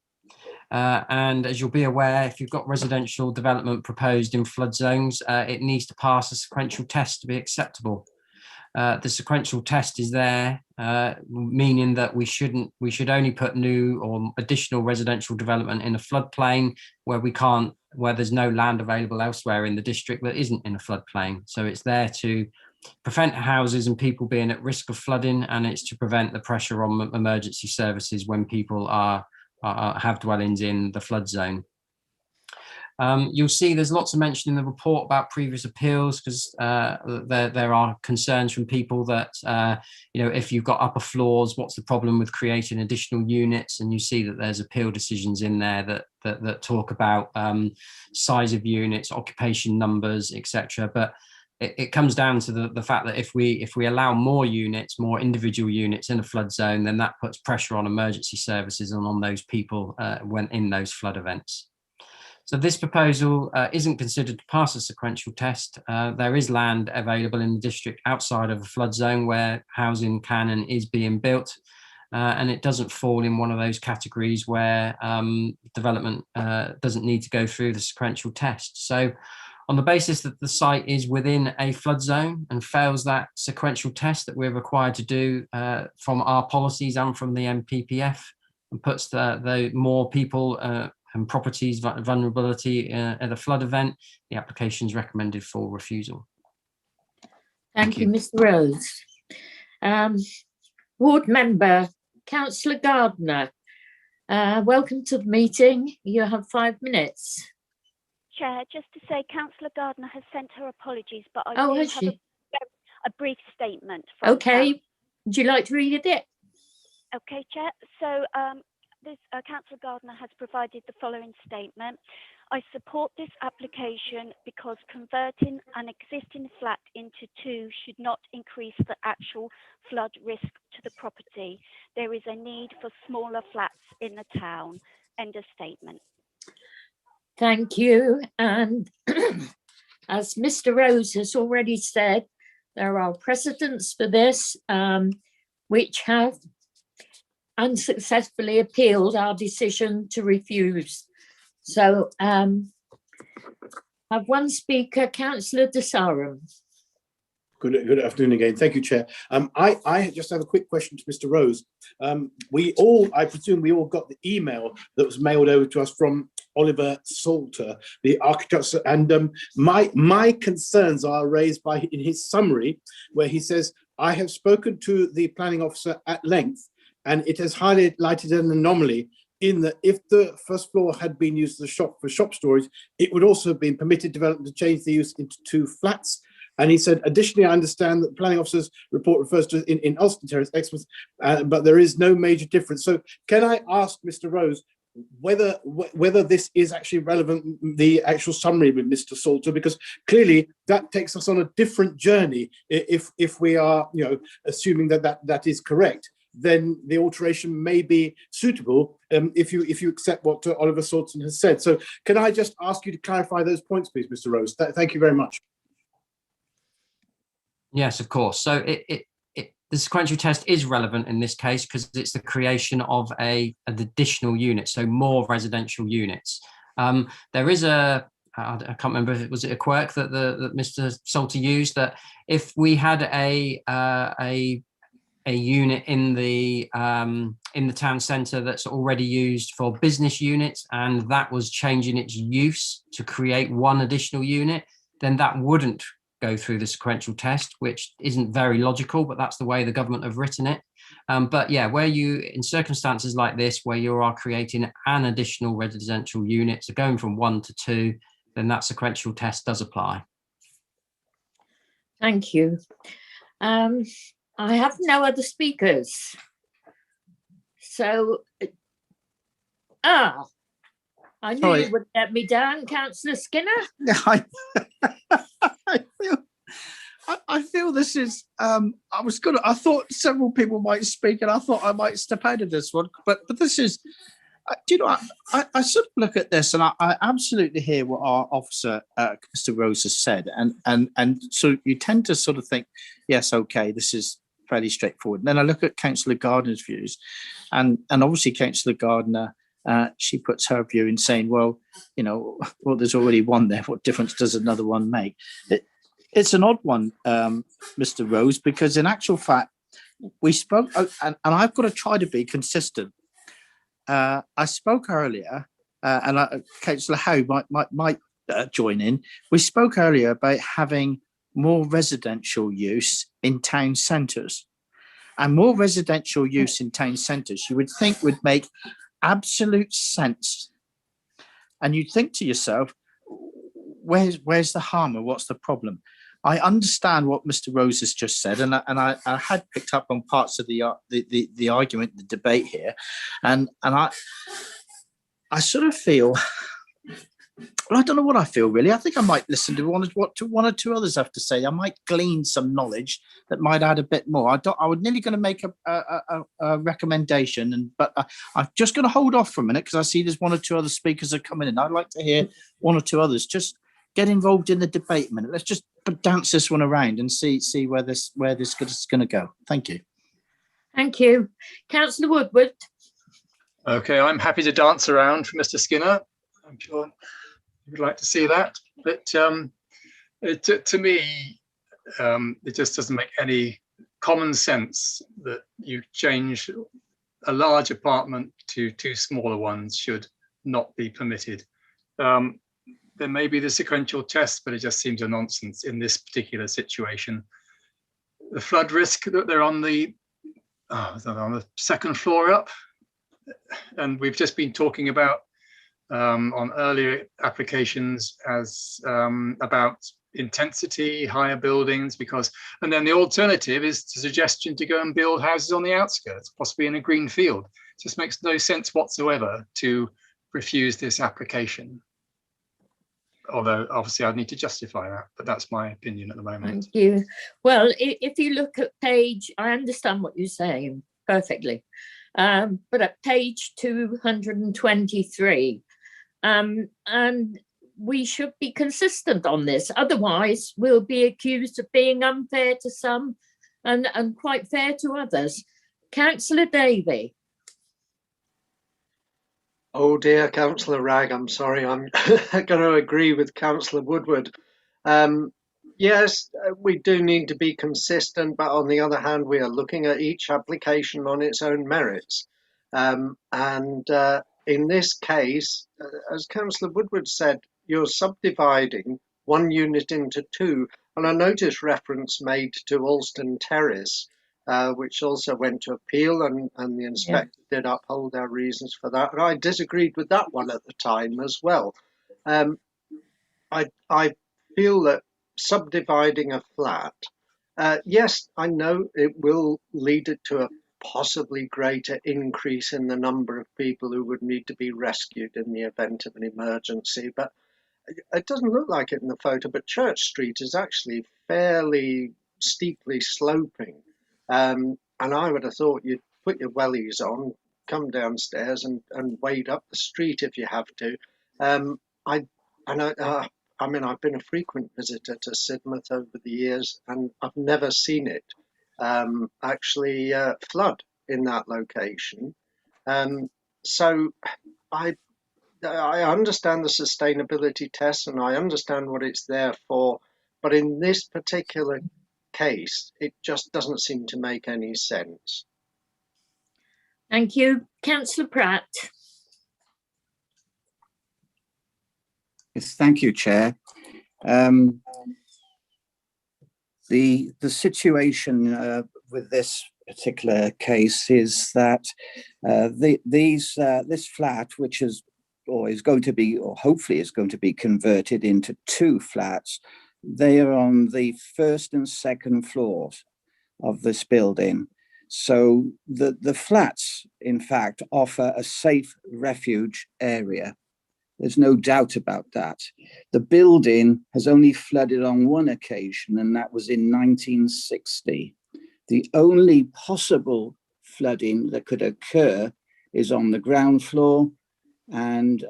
Speaker 16: And as you'll be aware, if you've got residential development proposed in flood zones, it needs to pass a sequential test to be acceptable. The sequential test is there, meaning that we should only put new or additional residential development in a floodplain where there's no land available elsewhere in the district that isn't in a floodplain. So it's there to prevent houses and people being at risk of flooding, and it's to prevent the pressure on emergency services when people have dwellings in the flood zone. You'll see there's lots of mention in the report about previous appeals, because there are concerns from people that, if you've got upper floors, what's the problem with creating additional units? And you see that there's appeal decisions in there that talk about size of units, occupation numbers, etc. But it comes down to the fact that if we allow more units, more individual units in a flood zone, then that puts pressure on emergency services and on those people when in those flood events. So this proposal isn't considered to pass a sequential test. There is land available in the district outside of a flood zone where housing can and is being built, and it doesn't fall in one of those categories where development doesn't need to go through the sequential test. So on the basis that the site is within a flood zone and fails that sequential test that we're required to do from our policies and from the NPPF, and puts the more people and properties vulnerability at a flood event, the application is recommended for refusal.
Speaker 2: Thank you, Mr. Rose. Ward member, Councillor Gardner, welcome to the meeting. You have 5 minutes.
Speaker 1: Chair, just to say, Councillor Gardner has sent her apologies, but I
Speaker 2: Oh,
Speaker 1: do
Speaker 2: has
Speaker 1: have
Speaker 2: she?
Speaker 1: a brief statement. From
Speaker 2: Okay, would you like to read it?
Speaker 1: Okay, Chair. So Councillor Gardner has provided the following statement. I support this application because converting an existing flat into 2 should not increase the actual flood risk to the property. There is a need for smaller flats in the town. End of statement.
Speaker 2: Thank you. And as Mr. Rose has already said, there are precedents for this, which have unsuccessfully appealed our decision to refuse. So have one speaker, Councillor De Sarum.
Speaker 7: Good afternoon again. Thank you, Chair. I just have a quick question to Mr. Rose. I presume we all got the email that was mailed over to us from Oliver Salter, the architect, and my concerns are raised in his summary, where he says, I have spoken to the planning officer at length, and it has highlighted an anomaly in that if the first floor had been used as a shop for shop storage, it would also have been permitted development to change the use into 2 flats. And he said, additionally, I understand that the planning officer's report refers to in Alston Terrace, Exmouth, but there is no major difference. So can I ask Mr. Rose whether this is actually relevant, the actual summary with Mr. Salter, because clearly that takes us on a different journey. If we are, assuming that is correct, then the alteration may be suitable if you accept what Oliver Salter has said. So can I just ask you to clarify those points, please, Mr. Rose? Thank you very much.
Speaker 16: Yes, of course. So the sequential test is relevant in this case because it's the creation of an additional unit, so more residential units. There is I can't remember if it was a quirk that Mr. Salter used, that if we had a unit in the town centre that's already used for business units, and that was changing its use to create 1 additional unit, then that wouldn't go through the sequential test, which isn't very logical, but that's the way the government have written it. But yeah, where in circumstances like this, where you are creating an additional residential unit, so going from 1 to 2, then that sequential test does apply.
Speaker 2: Thank you. I have no other speakers. So, I knew you would let me down, Councillor Skinner.
Speaker 13: I feel this is. I thought several people might speak, and I thought I might step out of this one. But this is. Do you know? I sort of look at this, and I absolutely hear what our officer, Mr. Rose, has said, and so you tend to sort of think, yes, okay, this is fairly straightforward. And then I look at Councillor Gardner's views, and obviously Councillor Gardner. She puts her view in saying, well, there's already 1 there. What difference does another one make? It's an odd one, Mr. Rose, because in actual fact, we spoke, and I've got to try to be consistent. I spoke earlier, and Councillor Howe might join in. We spoke earlier about having more residential use in town centres, and more residential use in town centres, you would think would make absolute sense. And you'd think to yourself, where's the harm and what's the problem? I understand what Mr. Rose has just said, and I had picked up on parts of the argument, the debate here, and I sort of feel, well, I don't know what I feel really. I think I might listen to what one or two others have to say. I might glean some knowledge that might add a bit more. I was nearly going to make a recommendation, but I'm just going to hold off for a minute because I see there's one or two other speakers are coming in. I'd like to hear one or two others. Just get involved in the debate a minute. Let's just dance this one around and see where this is going to go. Thank you.
Speaker 2: Thank you. Councillor Woodward.
Speaker 15: Okay, I'm happy to dance around for Mr. Skinner. I'm sure you would like to see that. But to me, it just doesn't make any common sense that you change a large apartment to two smaller ones should not be permitted. There may be the sequential test, but it just seems a nonsense in this particular situation. The flood risk that they're on the second floor up, and we've just been talking about on earlier applications as about intensity, higher buildings, and then the alternative is the suggestion to go and build houses on the outskirts, possibly in a green field. It just makes no sense whatsoever to refuse this application. Although obviously I'd need to justify that, but that's my opinion at the moment.
Speaker 2: Thank you. Well, if you look at page, I understand what you're saying perfectly, but at page 223, and we should be consistent on this. Otherwise, we'll be accused of being unfair to some and quite fair to others. Councillor Davey.
Speaker 8: Oh dear, Councillor Ragg, I'm sorry, I'm going to agree with Councillor Woodward. Yes, we do need to be consistent, but on the other hand, we are looking at each application on its own merits. In this case, as Councillor Woodward said, you're subdividing one unit into two, and I noticed reference made to Alston Terrace, which also went to appeal, and the inspector did uphold their reasons for that. And I disagreed with that one at the time as well. I feel that subdividing a flat, yes, I know it will lead it to a possibly greater increase in the number of people who would need to be rescued in the event of an emergency, but it doesn't look like it in the photo, but Church Street is actually fairly steeply sloping. And I would have thought you'd put your wellies on, come downstairs and wade up the street if you have to. I mean, I've been a frequent visitor to Sidmouth over the years, and I've never seen it actually flood in that location. So I understand the sustainability test, and I understand what it's there for, but in this particular case, it just doesn't seem to make any sense.
Speaker 2: Thank you. Councillor Pratt.
Speaker 17: Yes, thank you, Chair. The situation with this particular case is that this flat, which is going to be, or hopefully is going to be converted into two flats, they are on the first and second floors of this building. So the flats, in fact, offer a safe refuge area. There's no doubt about that. The building has only flooded on one occasion, and that was in 1960. The only possible flooding that could occur is on the ground floor. And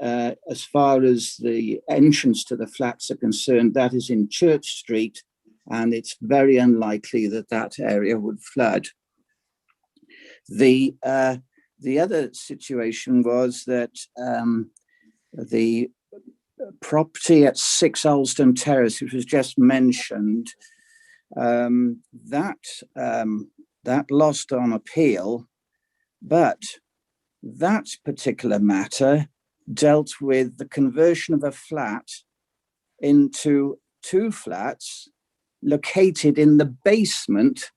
Speaker 17: as far as the entrance to the flats are concerned, that is in Church Street, and it's very unlikely that that area would flood. The other situation was that the property at 6 Alston Terrace, which was just mentioned, that lost on appeal, but that particular matter dealt with the conversion of a flat into two flats located in the basement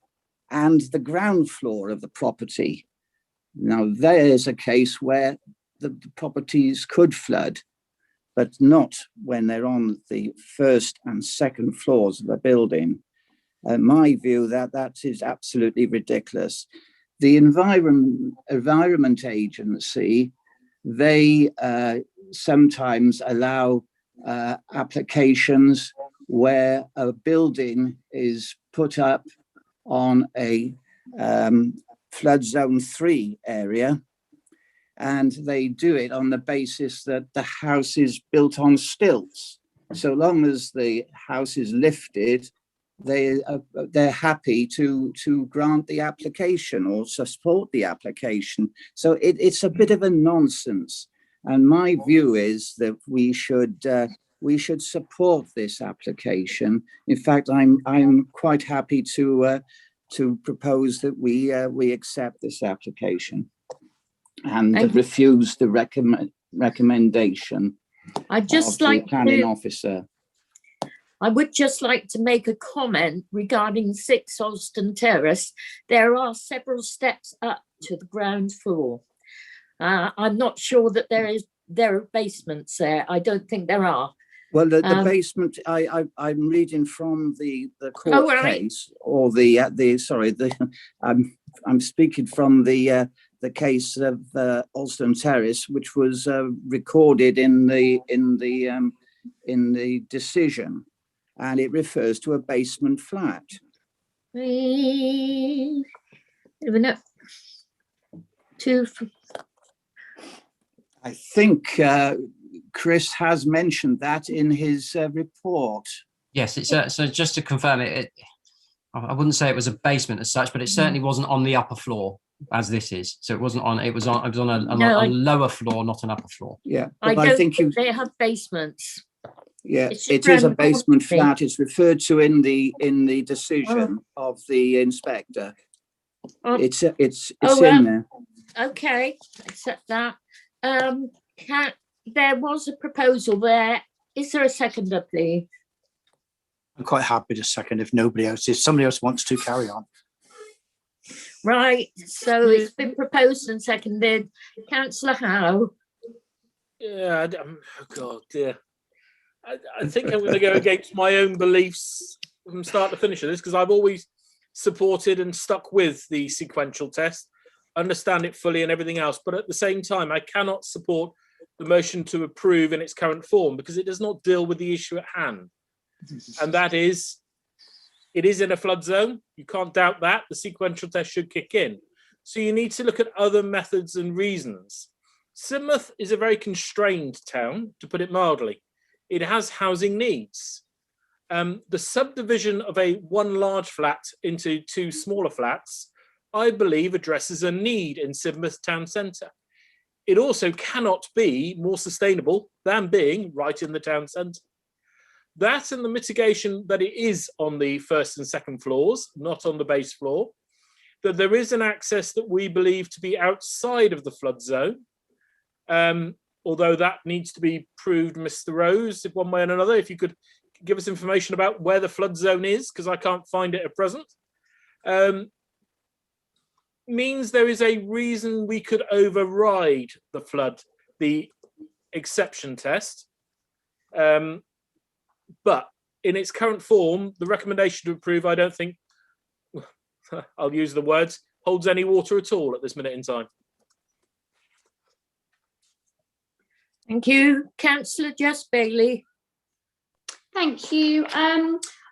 Speaker 17: and the ground floor of the property. Now, there is a case where the properties could flood. but not when they're on the first and second floors of a building. My view that is absolutely ridiculous. The Environment Agency, they sometimes allow applications where a building is put up on a flood zone 3 area, and they do it on the basis that the house is built on stilts. So long as the house is lifted, they're happy to grant the application or support the application. So it's a bit of a nonsense. And my view is that we should support this application. In fact, I'm quite happy to propose that we accept this application and refuse the recommendation
Speaker 2: I'd just
Speaker 17: of the
Speaker 2: like
Speaker 17: planning
Speaker 2: to,
Speaker 17: officer.
Speaker 2: I would just like to make a comment regarding 6 Alston Terrace. There are several steps up to the ground floor. I'm not sure that there are basements there. I don't think there are.
Speaker 17: Well, the basement, I'm reading from the court case, or I'm speaking from the case of Alston Terrace, which was recorded in the decision, and it refers to a basement flat. I think Chris has mentioned that in his report.
Speaker 16: Yes, it's so just to confirm it, I wouldn't say it was a basement as such, but it certainly wasn't on the upper floor as this is. So it was on a lower floor, not an upper floor.
Speaker 17: Yeah,
Speaker 2: I don't think they have basements.
Speaker 17: Yeah, it is a basement flat. It's referred to in the decision of the inspector. It's in there.
Speaker 2: Okay, accept that. There was a proposal there. Is there a seconder, please?
Speaker 13: I'm quite happy to second if nobody else is. Somebody else wants to carry on.
Speaker 2: Right, so it's been proposed and seconded. Councillor Howe.
Speaker 12: Yeah, oh God, dear. I think I'm going to go against my own beliefs from start to finish of this, because I've always supported and stuck with the sequential test, understand it fully and everything else. But at the same time, I cannot support the motion to approve in its current form because it does not deal with the issue at hand. And that is, it is in a flood zone. You can't doubt that. The sequential test should kick in. So you need to look at other methods and reasons. Sidmouth is a very constrained town, to put it mildly. It has housing needs. The subdivision of one large flat into 2 smaller flats, I believe, addresses a need in Sidmouth town centre. It also cannot be more sustainable than being right in the town centre. That and the mitigation that it is on the first and second floors, not on the base floor, that there is an access that we believe to be outside of the flood zone, although that needs to be proved. Mr. Rose, one way or another, if you could give us information about where the flood zone is, because I can't find it at present, means there is a reason we could override the exception test. But in its current form, the recommendation to approve, I don't think, I'll use the words, holds any water at all at this minute in time.
Speaker 2: Thank you. Councillor Jess Bailey.
Speaker 3: Thank you.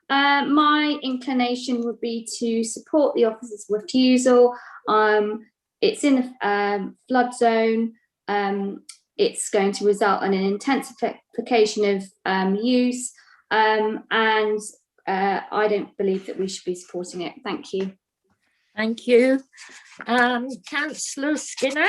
Speaker 3: My inclination would be to support the officer's refusal. It's in a flood zone. It's going to result in an intensification of use, and I don't believe that we should be supporting it. Thank you.
Speaker 2: Thank you. Councillor Skinner.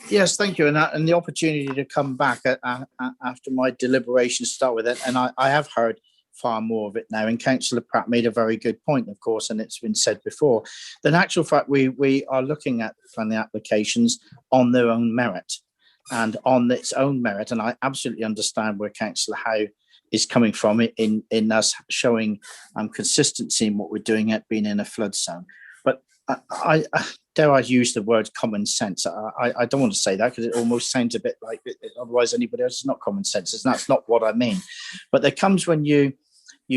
Speaker 13: Yes, thank you, and the opportunity to come back after my deliberations start with it, and I have heard far more of it now, and Councillor Pratt made a very good point, of course, and it's been said before. In actual fact, we are looking at planning applications on their own merit and on its own merit, and I absolutely understand where Councillor Howe is coming from in us showing consistency in what we're doing at being in a flood zone. But dare I use the word common sense? I don't want to say that because it almost sounds a bit like otherwise anybody else is not common sense, and that's not what I mean. But there comes when you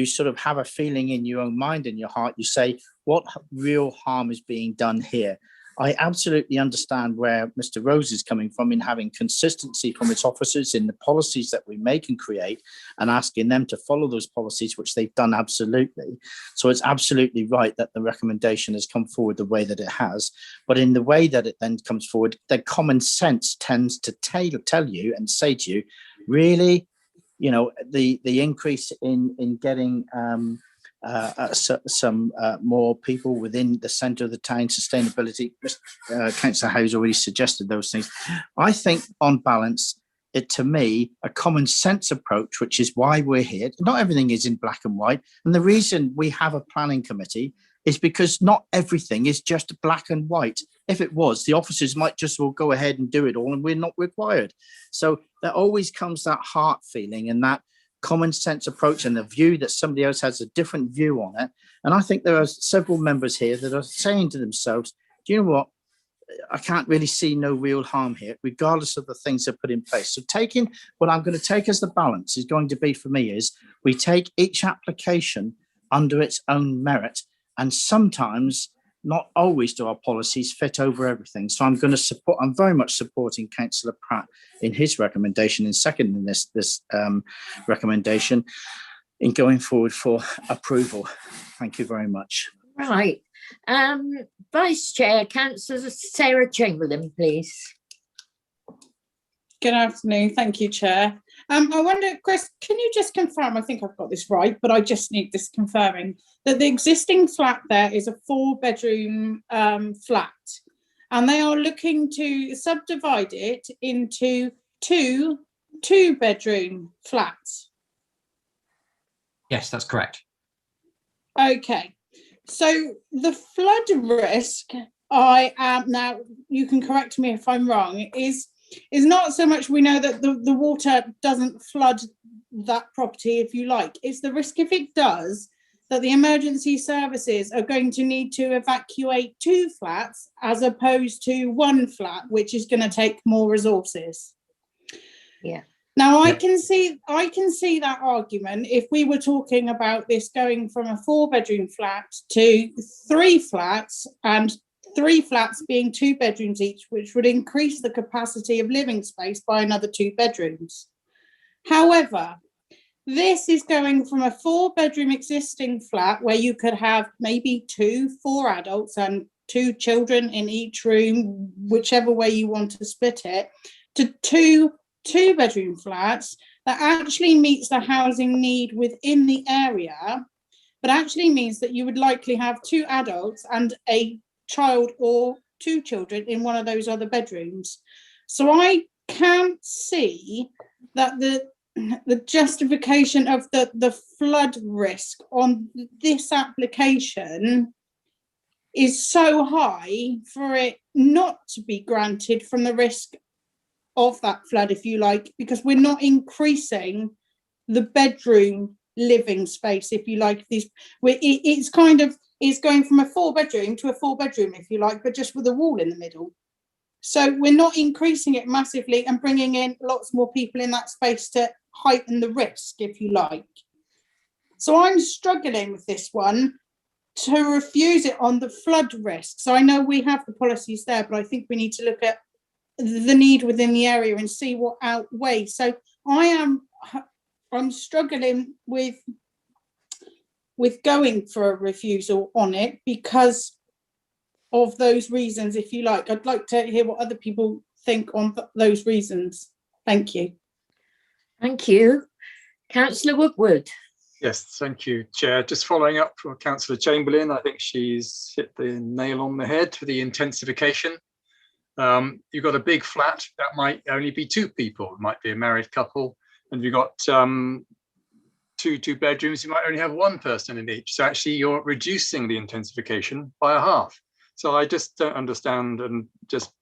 Speaker 13: sort of have a feeling in your own mind, in your heart, you say, what real harm is being done here? I absolutely understand where Mr. Rose is coming from in having consistency from its officers in the policies that we make and create and asking them to follow those policies, which they've done absolutely. So it's absolutely right that the recommendation has come forward the way that it has. But in the way that it then comes forward, the common sense tends to tell you and say to you, really, you know, the increase in getting some more people within the centre of the town, sustainability. Councillor Howe's already suggested those things. I think on balance, to me, a common sense approach, which is why we're here. Not everything is in black and white. And the reason we have a planning committee is because not everything is just black and white. If it was, the officers might just well go ahead and do it all and we're not required. So there always comes that heart feeling and that common sense approach and the view that somebody else has a different view on it. And I think there are several members here that are saying to themselves, do you know what? I can't really see no real harm here, regardless of the things that are put in place. So taking what I'm going to take as the balance is going to be for me is we take each application under its own merit. And sometimes not always do our policies fit over everything. So I'm going to support, I'm very much supporting Councillor Pratt in his recommendation and seconding this recommendation in going forward for approval. Thank you very much.
Speaker 2: Right. Vice Chair, Councillor Sarah Chamberlain, please.
Speaker 18: Good afternoon. Thank you, Chair. I wonder, Chris, can you just confirm, I think I've got this right, but I just need this confirming, that the existing flat there is a 4-bedroom flat, and they are looking to subdivide it into two 2-bedroom flats?
Speaker 16: Yes, that's correct.
Speaker 18: Okay. So the flood risk, I am now, you can correct me if I'm wrong, is not so much we know that the water doesn't flood that property, if you like. It's the risk, if it does, that the emergency services are going to need to evacuate 2 flats as opposed to 1 flat, which is going to take more resources.
Speaker 2: Yeah.
Speaker 18: Now, I can see that argument if we were talking about this going from a 4-bedroom flat to 3 flats, and 3 flats being 2 bedrooms each, which would increase the capacity of living space by another 2 bedrooms. However, this is going from a 4-bedroom existing flat where you could have maybe 4 adults and 2 children in each room, whichever way you want to split it, to 2 2-bedroom flats that actually meets the housing need within the area, but actually means that you would likely have 2 adults and a child or 2 children in one of those other bedrooms. So I can't see that the justification of the flood risk on this application is so high for it not to be granted from the risk of that flood, if you like, because we're not increasing the bedroom living space, if you like. It's going from a 4-bedroom to a 4-bedroom, if you like, but just with a wall in the middle. So we're not increasing it massively and bringing in lots more people in that space to heighten the risk, if you like. So I'm struggling with this one to refuse it on the flood risk. So I know we have the policies there, but I think we need to look at the need within the area and see what outweighs. So I'm struggling with going for a refusal on it because of those reasons, if you like. I'd like to hear what other people think on those reasons. Thank you.
Speaker 2: Thank you. Councillor Woodward.
Speaker 15: Yes, thank you, Chair. Just following up from Councillor Chamberlain, I think she's hit the nail on the head for the intensification. You've got a big flat that might only be 2 people. It might be a married couple, and you've got 2 bedrooms. You might only have 1 person in each. So actually, you're reducing the intensification by a half. So I just don't understand, and just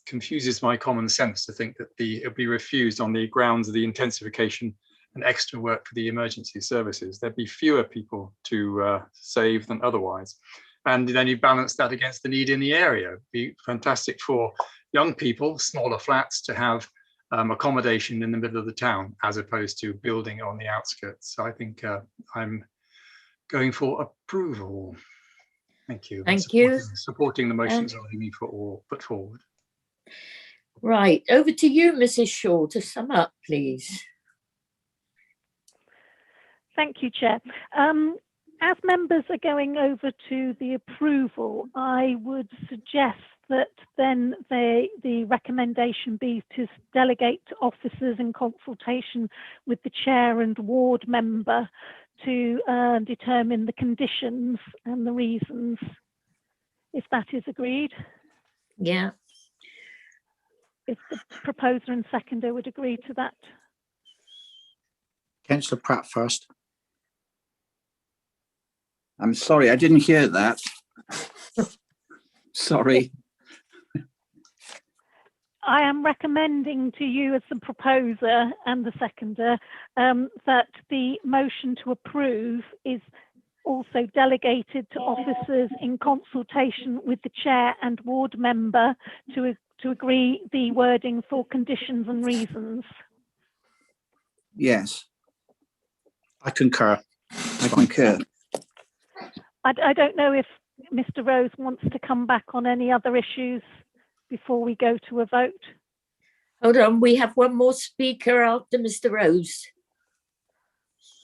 Speaker 15: confuses my common sense to think that it'll be refused on the grounds of the intensification and extra work for the emergency services. There'd be fewer people to save than otherwise. and then you balance that against the need in the area. It'd be fantastic for young people, smaller flats, to have accommodation in the middle of the town as opposed to building on the outskirts. So I think I'm going for approval. Thank you.
Speaker 2: Thank you.
Speaker 15: Supporting the motions that Amy put forward.
Speaker 2: Right, over to you, Mrs. Shaw, to sum up, please.
Speaker 9: Thank you, Chair. As members are going over to the approval, I would suggest that then the recommendation be to delegate to officers in consultation with the chair and ward member to determine the conditions and the reasons, if that is agreed.
Speaker 2: Yeah.
Speaker 9: If the proposer and seconder would agree to that.
Speaker 13: Councillor Pratt first.
Speaker 17: I'm sorry, I didn't hear that. Sorry.
Speaker 9: I am recommending to you as the proposer and the seconder that the motion to approve is also delegated to officers in consultation with the chair and ward member to agree the wording for conditions and reasons.
Speaker 17: Yes.
Speaker 13: I concur.
Speaker 17: I concur.
Speaker 9: I don't know if Mr. Rose wants to come back on any other issues before we go to a vote.
Speaker 2: Hold on, we have one more speaker after Mr. Rose.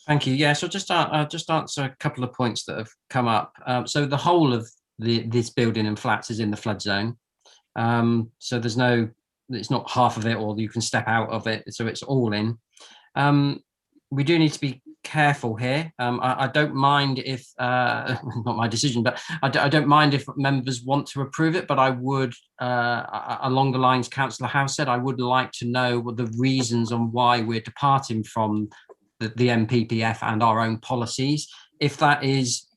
Speaker 16: Thank you. Yeah, so I'll just answer a couple of points that have come up. So the whole of this building and flats is in the flood zone. So it's not half of it, or you can step out of it. So it's all in. We do need to be careful here. I don't mind if, not my decision, but I don't mind if members want to approve it, but I would, along the lines Councillor Howe said, I would like to know what the reasons on why we're departing from the MPPF and our own policies. If that is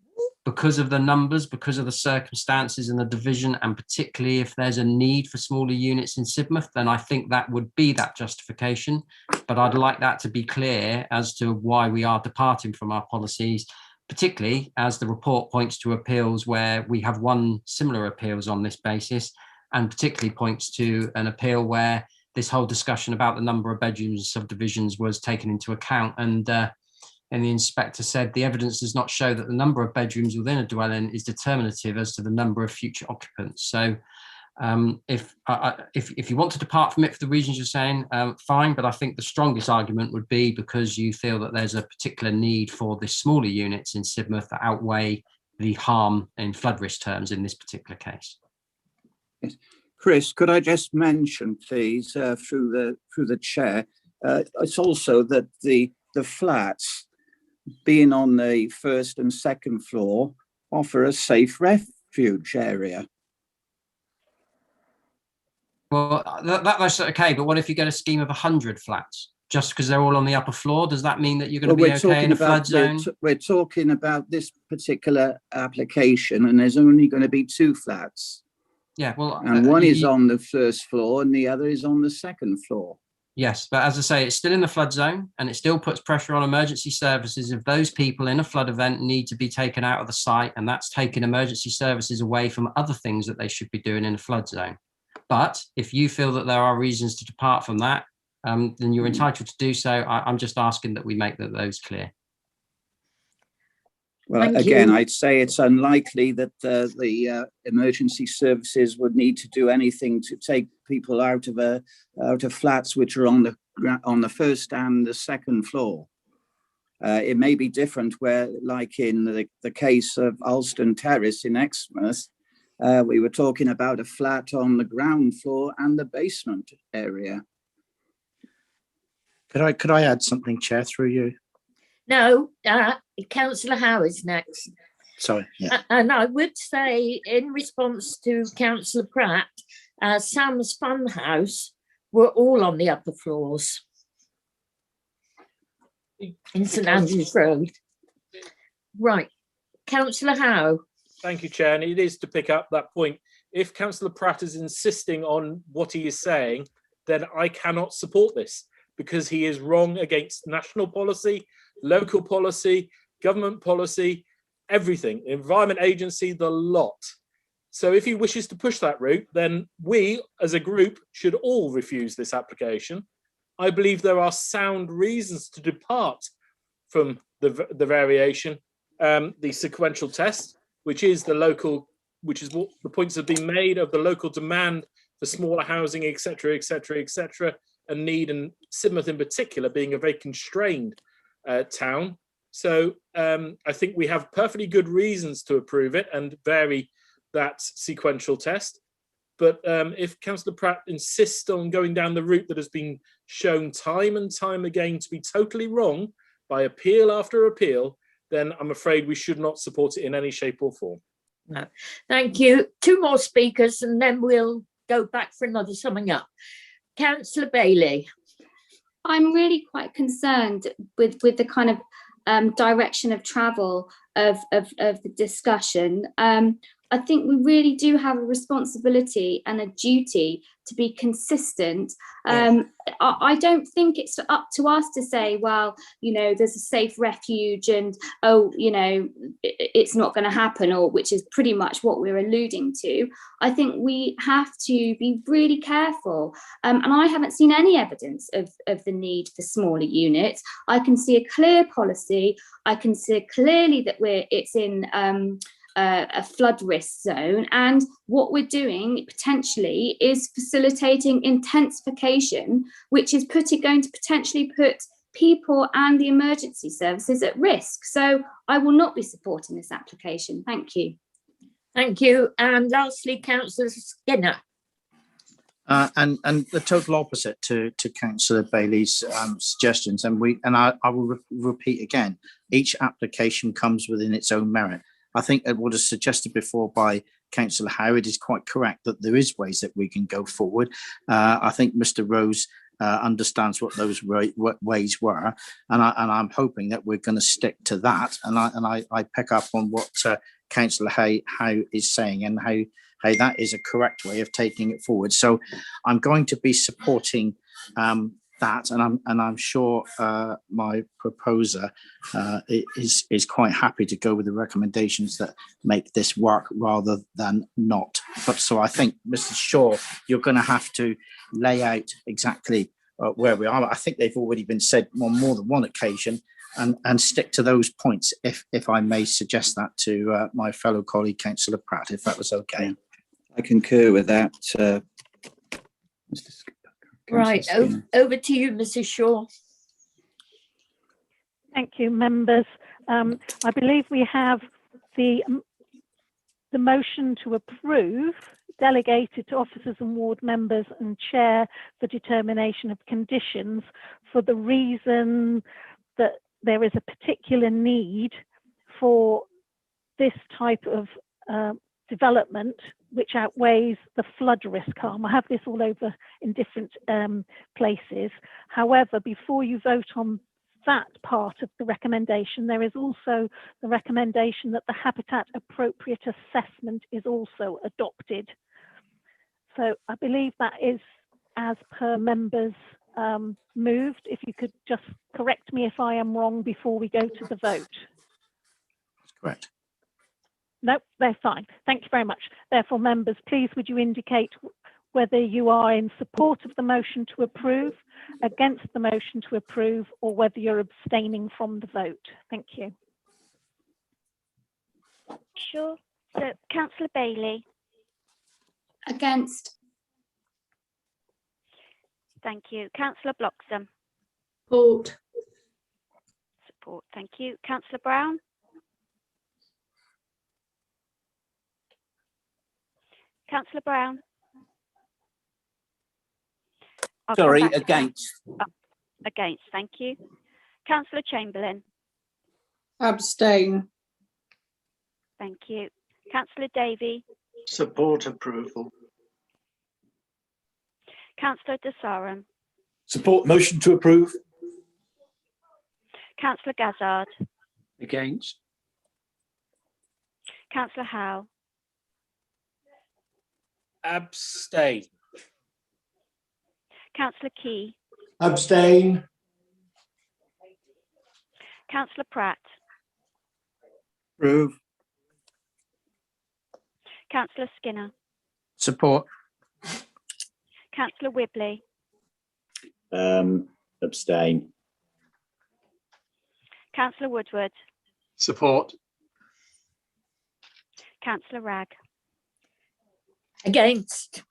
Speaker 16: because of the numbers, because of the circumstances and the division, and particularly if there's a need for smaller units in Sidmouth, then I think that would be that justification. But I'd like that to be clear as to why we are departing from our policies, particularly as the report points to appeals where we have won similar appeals on this basis, and particularly points to an appeal where this whole discussion about the number of bedrooms and subdivisions was taken into account. And the inspector said the evidence does not show that the number of bedrooms within a dwelling is determinative as to the number of future occupants. So if you want to depart from it for the reasons you're saying, fine, but I think the strongest argument would be because you feel that there's a particular need for the smaller units in Sidmouth that outweigh the harm in flood risk terms in this particular case.
Speaker 17: Yes. Chris, could I just mention, please, through the chair, it's also that the flats being on the first and second floor offer a safe refuge area.
Speaker 16: Well, that's okay, but what if you get a scheme of 100 flats? Just because they're all on the upper floor, does that mean that you're going to be okay in a flood zone?
Speaker 17: We're talking about this particular application, and there's only going to be 2 flats.
Speaker 16: Yeah, well,
Speaker 17: and one is on the first floor and the other is on the second floor.
Speaker 16: Yes, but as I say, it's still in the flood zone, and it still puts pressure on emergency services if those people in a flood event need to be taken out of the site, and that's taking emergency services away from other things that they should be doing in a flood zone. But if you feel that there are reasons to depart from that, then you're entitled to do so. I'm just asking that we make those clear.
Speaker 17: Well, again, I'd say it's unlikely that the emergency services would need to do anything to take people out of flats which are on the first and the second floor. It may be different where, like in the case of Alston Terrace in Exmouth, we were talking about a flat on the ground floor and the basement area.
Speaker 13: Could I add something, Chair, through you?
Speaker 2: No, Councillor Howe is next.
Speaker 13: Sorry. Yeah.
Speaker 2: And I would say, in response to Councillor Pratt, Sam's Funhouse were all on the upper floors in St Andrews Road. Right, Councillor Howe.
Speaker 12: Thank you, Chair. And it is to pick up that point. If Councillor Pratt is insisting on what he is saying, then I cannot support this because he is wrong against national policy, local policy, government policy, everything, Environment Agency, the lot. So if he wishes to push that route, then we as a group should all refuse this application. I believe there are sound reasons to depart from the variation, the sequential test, which is what the points have been made of the local demand for smaller housing, etc., etc., etc., and need, and Sidmouth in particular being a very constrained town. So I think we have perfectly good reasons to approve it and vary that sequential test. But if Councillor Pratt insists on going down the route that has been shown time and time again to be totally wrong by appeal after appeal, then I'm afraid we should not support it in any shape or form.
Speaker 2: No, thank you. Two more speakers and then we'll go back for another summing up. Councillor Bailey.
Speaker 3: I'm really quite concerned with the kind of direction of travel of the discussion. I think we really do have a responsibility and a duty to be consistent. I don't think it's up to us to say, well, you know, there's a safe refuge and, oh, you know, it's not going to happen, or which is pretty much what we're alluding to. I think we have to be really careful. And I haven't seen any evidence of the need for smaller units. I can see a clear policy. I can see clearly that it's in a flood risk zone, and what we're doing potentially is facilitating intensification, which is going to potentially put people and the emergency services at risk. So I will not be supporting this application. Thank you.
Speaker 2: Thank you. And lastly, Councillor Skinner.
Speaker 13: And the total opposite to Councillor Bailey's suggestions, and I will repeat again, each application comes within its own merit. I think that what is suggested before by Councillor Howard is quite correct, that there is ways that we can go forward. I think Mr. Rose understands what those ways were, and I'm hoping that we're going to stick to that. And I pick up on what Councillor Howe is saying, and how that is a correct way of taking it forward. So I'm going to be supporting that, and I'm sure my proposer is quite happy to go with the recommendations that make this work rather than not. But so I think, Mr. Shaw, you're going to have to lay out exactly where we are. I think they've already been said on more than one occasion, and stick to those points, if I may suggest that to my fellow colleague, Councillor Pratt, if that was okay.
Speaker 17: I concur with that, Mr.
Speaker 2: Right, over to you, Mrs. Shaw.
Speaker 9: Thank you, members. I believe we have the motion to approve delegated to officers and ward members and chair for determination of conditions, for the reason that there is a particular need for this type of development, which outweighs the flood risk harm. I have this all over in different places. However, before you vote on that part of the recommendation, there is also the recommendation that the habitat appropriate assessment is also adopted. So I believe that is as per members moved. If you could just correct me if I am wrong before we go to the vote.
Speaker 13: That's correct.
Speaker 9: No, they're fine. Thank you very much. Therefore, members, please would you indicate whether you are in support of the motion to approve, against the motion to approve, or whether you're abstaining from the vote. Thank you.
Speaker 1: Sure. So, Councillor Bailey.
Speaker 3: Against.
Speaker 1: Thank you. Councillor Bloxham.
Speaker 5: Support.
Speaker 1: Support. Thank you. Councillor Brown. Councillor Brown.
Speaker 21: Sorry, against.
Speaker 1: Against, thank you. Councillor Chamberlain.
Speaker 18: Abstain.
Speaker 1: Thank you. Councillor Davey.
Speaker 8: Support approval.
Speaker 1: Councillor De Sarum.
Speaker 7: Support motion to approve.
Speaker 1: Councillor Gazzard.
Speaker 11: Against.
Speaker 1: Councillor Howe.
Speaker 12: Abstain.
Speaker 1: Councillor Key.
Speaker 10: Abstain.
Speaker 1: Councillor Pratt.
Speaker 17: Approve.
Speaker 1: Councillor Skinner,
Speaker 13: Support.
Speaker 1: Councillor Whibley,
Speaker 14: Abstain.
Speaker 1: Councillor Woodward,
Speaker 15: Support.
Speaker 1: Councillor Ragg.
Speaker 2: Against.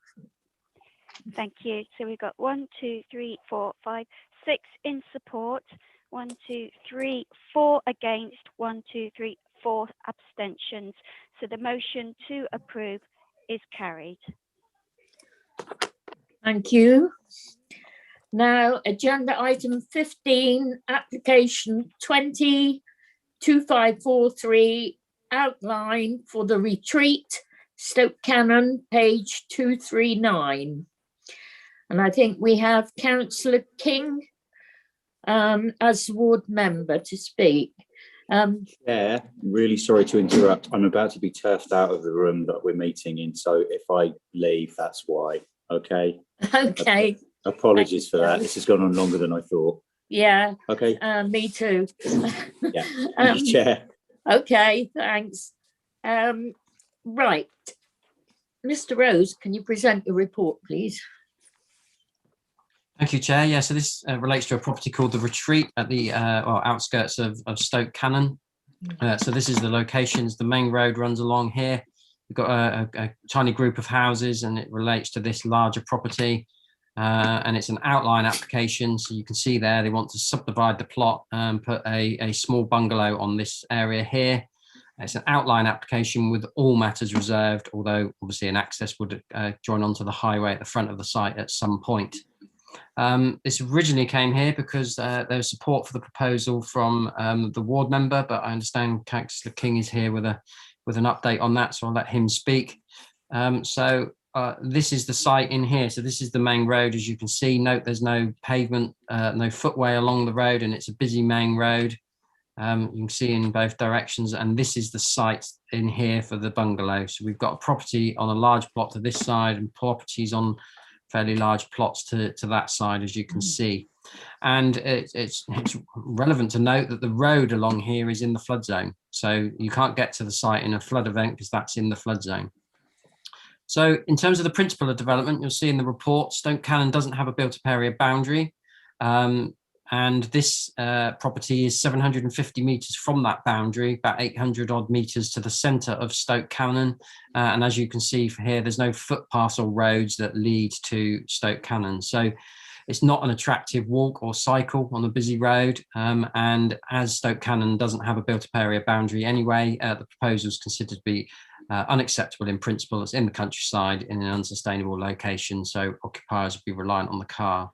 Speaker 1: Thank you. So we've got 1, 2, 3, 4, 5, 6 in support, 1, 2, 3, 4 against, 1, 2, 3, 4 abstentions. So the motion to approve is carried.
Speaker 2: Thank you. Now, agenda item 15, application 202543, outline for the retreat, Stoke Cannon, page 239. And I think we have Councillor King as ward member to speak.
Speaker 14: Yeah, really sorry to interrupt. I'm about to be turfed out of the room that we're meeting in. So if I leave, that's why. Okay.
Speaker 2: Okay.
Speaker 14: Apologies for that. This has gone on longer than I thought.
Speaker 2: Yeah.
Speaker 14: Okay.
Speaker 2: Me too.
Speaker 14: Yeah. Thank you, Chair.
Speaker 2: Okay, thanks. Right. Mr. Rose, can you present your report, please?
Speaker 16: Thank you, Chair. Yeah, so this relates to a property called The Retreat at the outskirts of Stoke Cannon. So this is the locations. The main road runs along here. We've got a tiny group of houses, and it relates to this larger property. And it's an outline application. So you can see there, they want to subdivide the plot and put a small bungalow on this area here. It's an outline application with all matters reserved, although obviously an access would join onto the highway at the front of the site at some point. This originally came here because there was support for the proposal from the ward member, but I understand Councillor King is here with an update on that, so I'll let him speak. This is the site in here. So this is the main road, as you can see. Note there's no pavement, no footway along the road, and it's a busy main road. You can see in both directions, and this is the site in here for the bungalow. So we've got a property on a large plot to this side and properties on fairly large plots to that side, as you can see. And it's relevant to note that the road along here is in the flood zone. So you can't get to the site in a flood event because that's in the flood zone. So in terms of the principle of development, you'll see in the report, Stoke Cannon doesn't have a built-up area boundary. And this property is 750 metres from that boundary, about 800 odd metres to the centre of Stoke Cannon. And as you can see from here, there's no footpaths or roads that lead to Stoke Cannon. So it's not an attractive walk or cycle on a busy road. And as Stoke Cannon doesn't have a built-up area boundary anyway, the proposal is considered to be unacceptable in principle. It's in the countryside in an unsustainable location, so occupiers would be reliant on the car.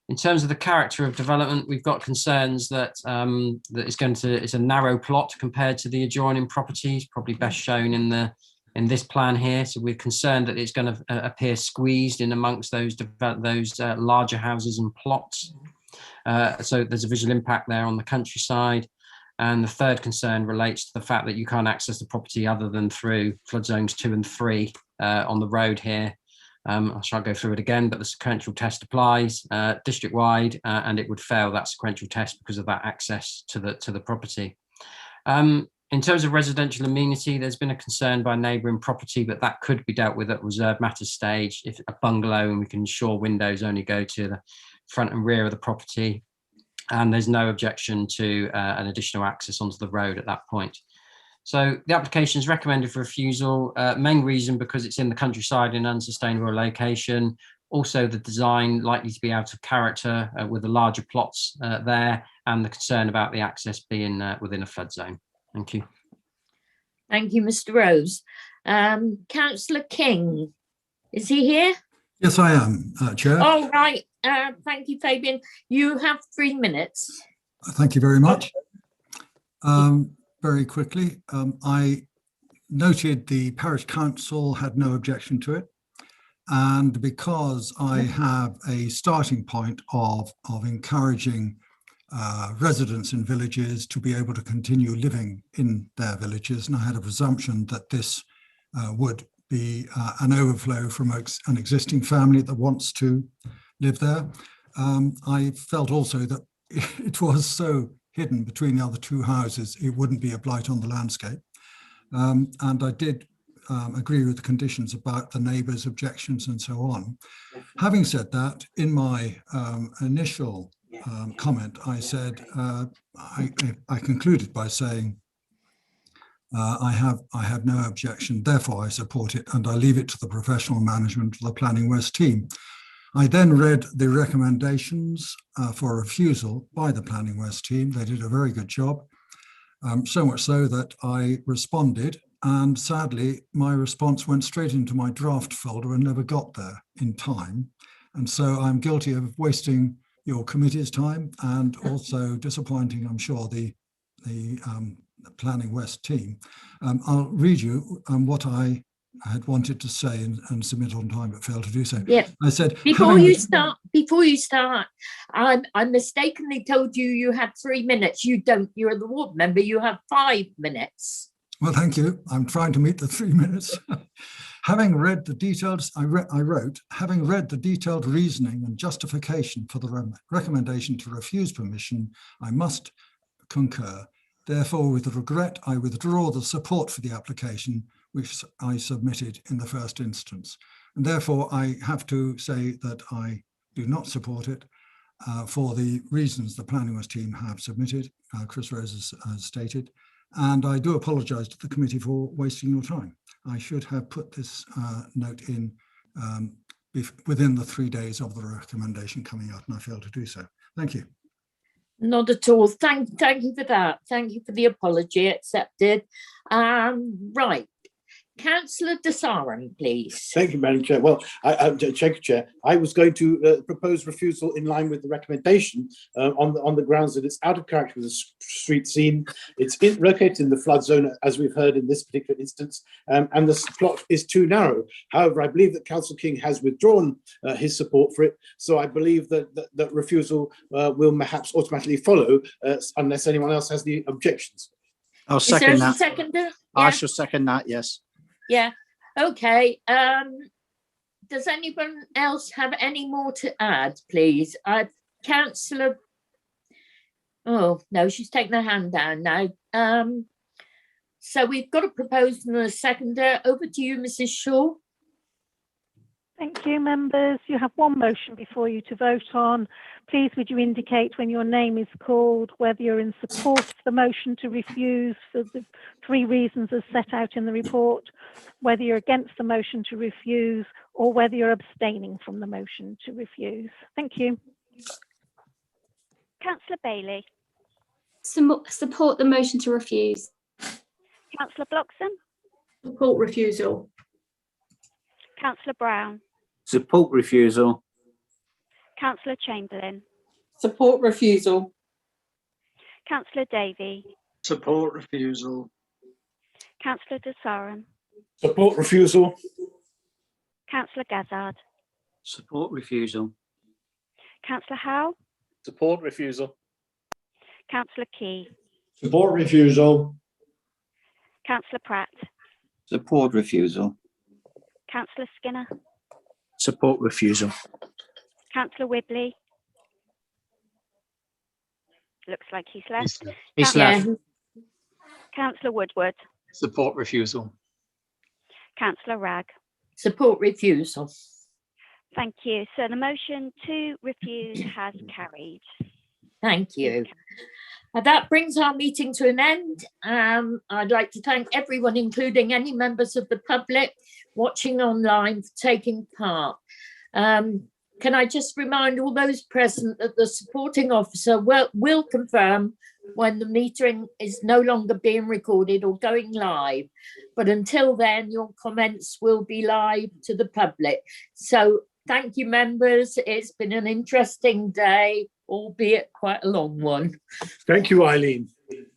Speaker 16: In terms of the character of development, we've got concerns that it's a narrow plot compared to the adjoining properties, probably best shown in this plan here. So we're concerned that it's going to appear squeezed in amongst those larger houses and plots. So there's a visual impact there on the countryside. And the third concern relates to the fact that you can't access the property other than through flood zones 2 and 3 on the road here. I shan't go through it again, but the sequential test applies district-wide, and it would fail that sequential test because of that access to the property. In terms of residential amenity, there's been a concern by neighbouring property, but that could be dealt with at reserved matters stage if a bungalow, and we can ensure windows only go to the front and rear of the property. And there's no objection to an additional access onto the road at that point. So the application is recommended for refusal, main reason because it's in the countryside in an unsustainable location. Also the design likely to be out of character with the larger plots there, and the concern about the access being within a flood zone. Thank you.
Speaker 2: Thank you, Mr. Rose. Councillor King, is he here?
Speaker 19: Yes, I am, Chair.
Speaker 2: All right. Thank you, Fabian. You have 3 minutes.
Speaker 19: Thank you very much. Very quickly, I noted the parish council had no objection to it. And because I have a starting point of encouraging residents in villages to be able to continue living in their villages, and I had a presumption that this would be an overflow from an existing family that wants to live there. I felt also that it was so hidden between the other two houses, it wouldn't be a blight on the landscape. And I did agree with the conditions about the neighbours' objections and so on. Having said that, in my initial comment, I said, I concluded by saying, I have no objection, therefore I support it, and I leave it to the professional management of the Planning West team. I then read the recommendations for refusal by the Planning West team. They did a very good job, so much so that I responded, and sadly my response went straight into my draft folder and never got there in time. And so I'm guilty of wasting your committee's time and also disappointing, I'm sure, the Planning West team. I'll read you what I had wanted to say and submit on time, but failed to do so.
Speaker 2: Yeah.
Speaker 19: I said,
Speaker 2: before you start, I mistakenly told you you had 3 minutes. You don't. You're the ward member. You have 5 minutes.
Speaker 19: Well, thank you. I'm trying to meet the 3 minutes. Having read the details, I wrote, having read the detailed reasoning and justification for the recommendation to refuse permission, I must concur. Therefore, with regret, I withdraw the support for the application which I submitted in the first instance. And therefore, I have to say that I do not support it for the reasons the Planning West team have submitted, Chris Rose has stated. And I do apologise to the committee for wasting your time. I should have put this note in within the 3 days of the recommendation coming out, and I failed to do so. Thank you.
Speaker 2: Not at all. Thank you for that. Thank you for the apology. Accepted. Right. Councillor De Saran, please.
Speaker 7: Thank you, Madam Chair. Well, Chair, I was going to propose refusal in line with the recommendation on the grounds that it's out of character with the street scene. It's located in the flood zone, as we've heard in this particular instance, and the plot is too narrow. However, I believe that Councillor King has withdrawn his support for it, so I believe that refusal will perhaps automatically follow unless anyone else has the objections.
Speaker 13: I'll second that.
Speaker 2: Seconder? Yeah.
Speaker 13: I shall second that, yes.
Speaker 2: Yeah. Okay. Does anyone else have any more to add, please? Councillor. Oh no, she's taken her hand down now. So we've got a proposal and a seconder. Over to you, Mrs. Shaw.
Speaker 9: Thank you, members. You have one motion before you to vote on. Please would you indicate when your name is called whether you're in support of the motion to refuse for the 3 reasons as set out in the report, whether you're against the motion to refuse, or whether you're abstaining from the motion to refuse. Thank you.
Speaker 1: Councillor Bailey.
Speaker 3: Support the motion to refuse.
Speaker 1: Councillor Bloxham.
Speaker 5: Support refusal.
Speaker 1: Councillor Brown.
Speaker 21: Support refusal.
Speaker 1: Councillor Chamberlain.
Speaker 18: Support refusal.
Speaker 1: Councillor Davey.
Speaker 8: Support refusal.
Speaker 1: Councillor De Saran.
Speaker 7: Support refusal.
Speaker 1: Councillor Gazzard.
Speaker 11: Support refusal.
Speaker 1: Councillor Howe.
Speaker 12: Support refusal.
Speaker 1: Councillor Key.
Speaker 10: Support refusal.
Speaker 1: Councillor Pratt.
Speaker 17: Support refusal.
Speaker 1: Councillor Skinner.
Speaker 13: Support refusal.
Speaker 1: Councillor Whibley. Looks like he's left.
Speaker 13: He's left.
Speaker 1: Councillor Woodward.
Speaker 15: Support refusal.
Speaker 1: Councillor Ragg.
Speaker 2: Support refusal.
Speaker 1: Thank you. So the motion to refuse has carried.
Speaker 2: Thank you. That brings our meeting to an end. I'd like to thank everyone, including any members of the public watching online, for taking part. Can I just remind all those present that the supporting officer will confirm when the meeting is no longer being recorded or going live. But until then, your comments will be live to the public. So thank you, members. It's been an interesting day, albeit quite a long one.
Speaker 7: Thank you, Eileen.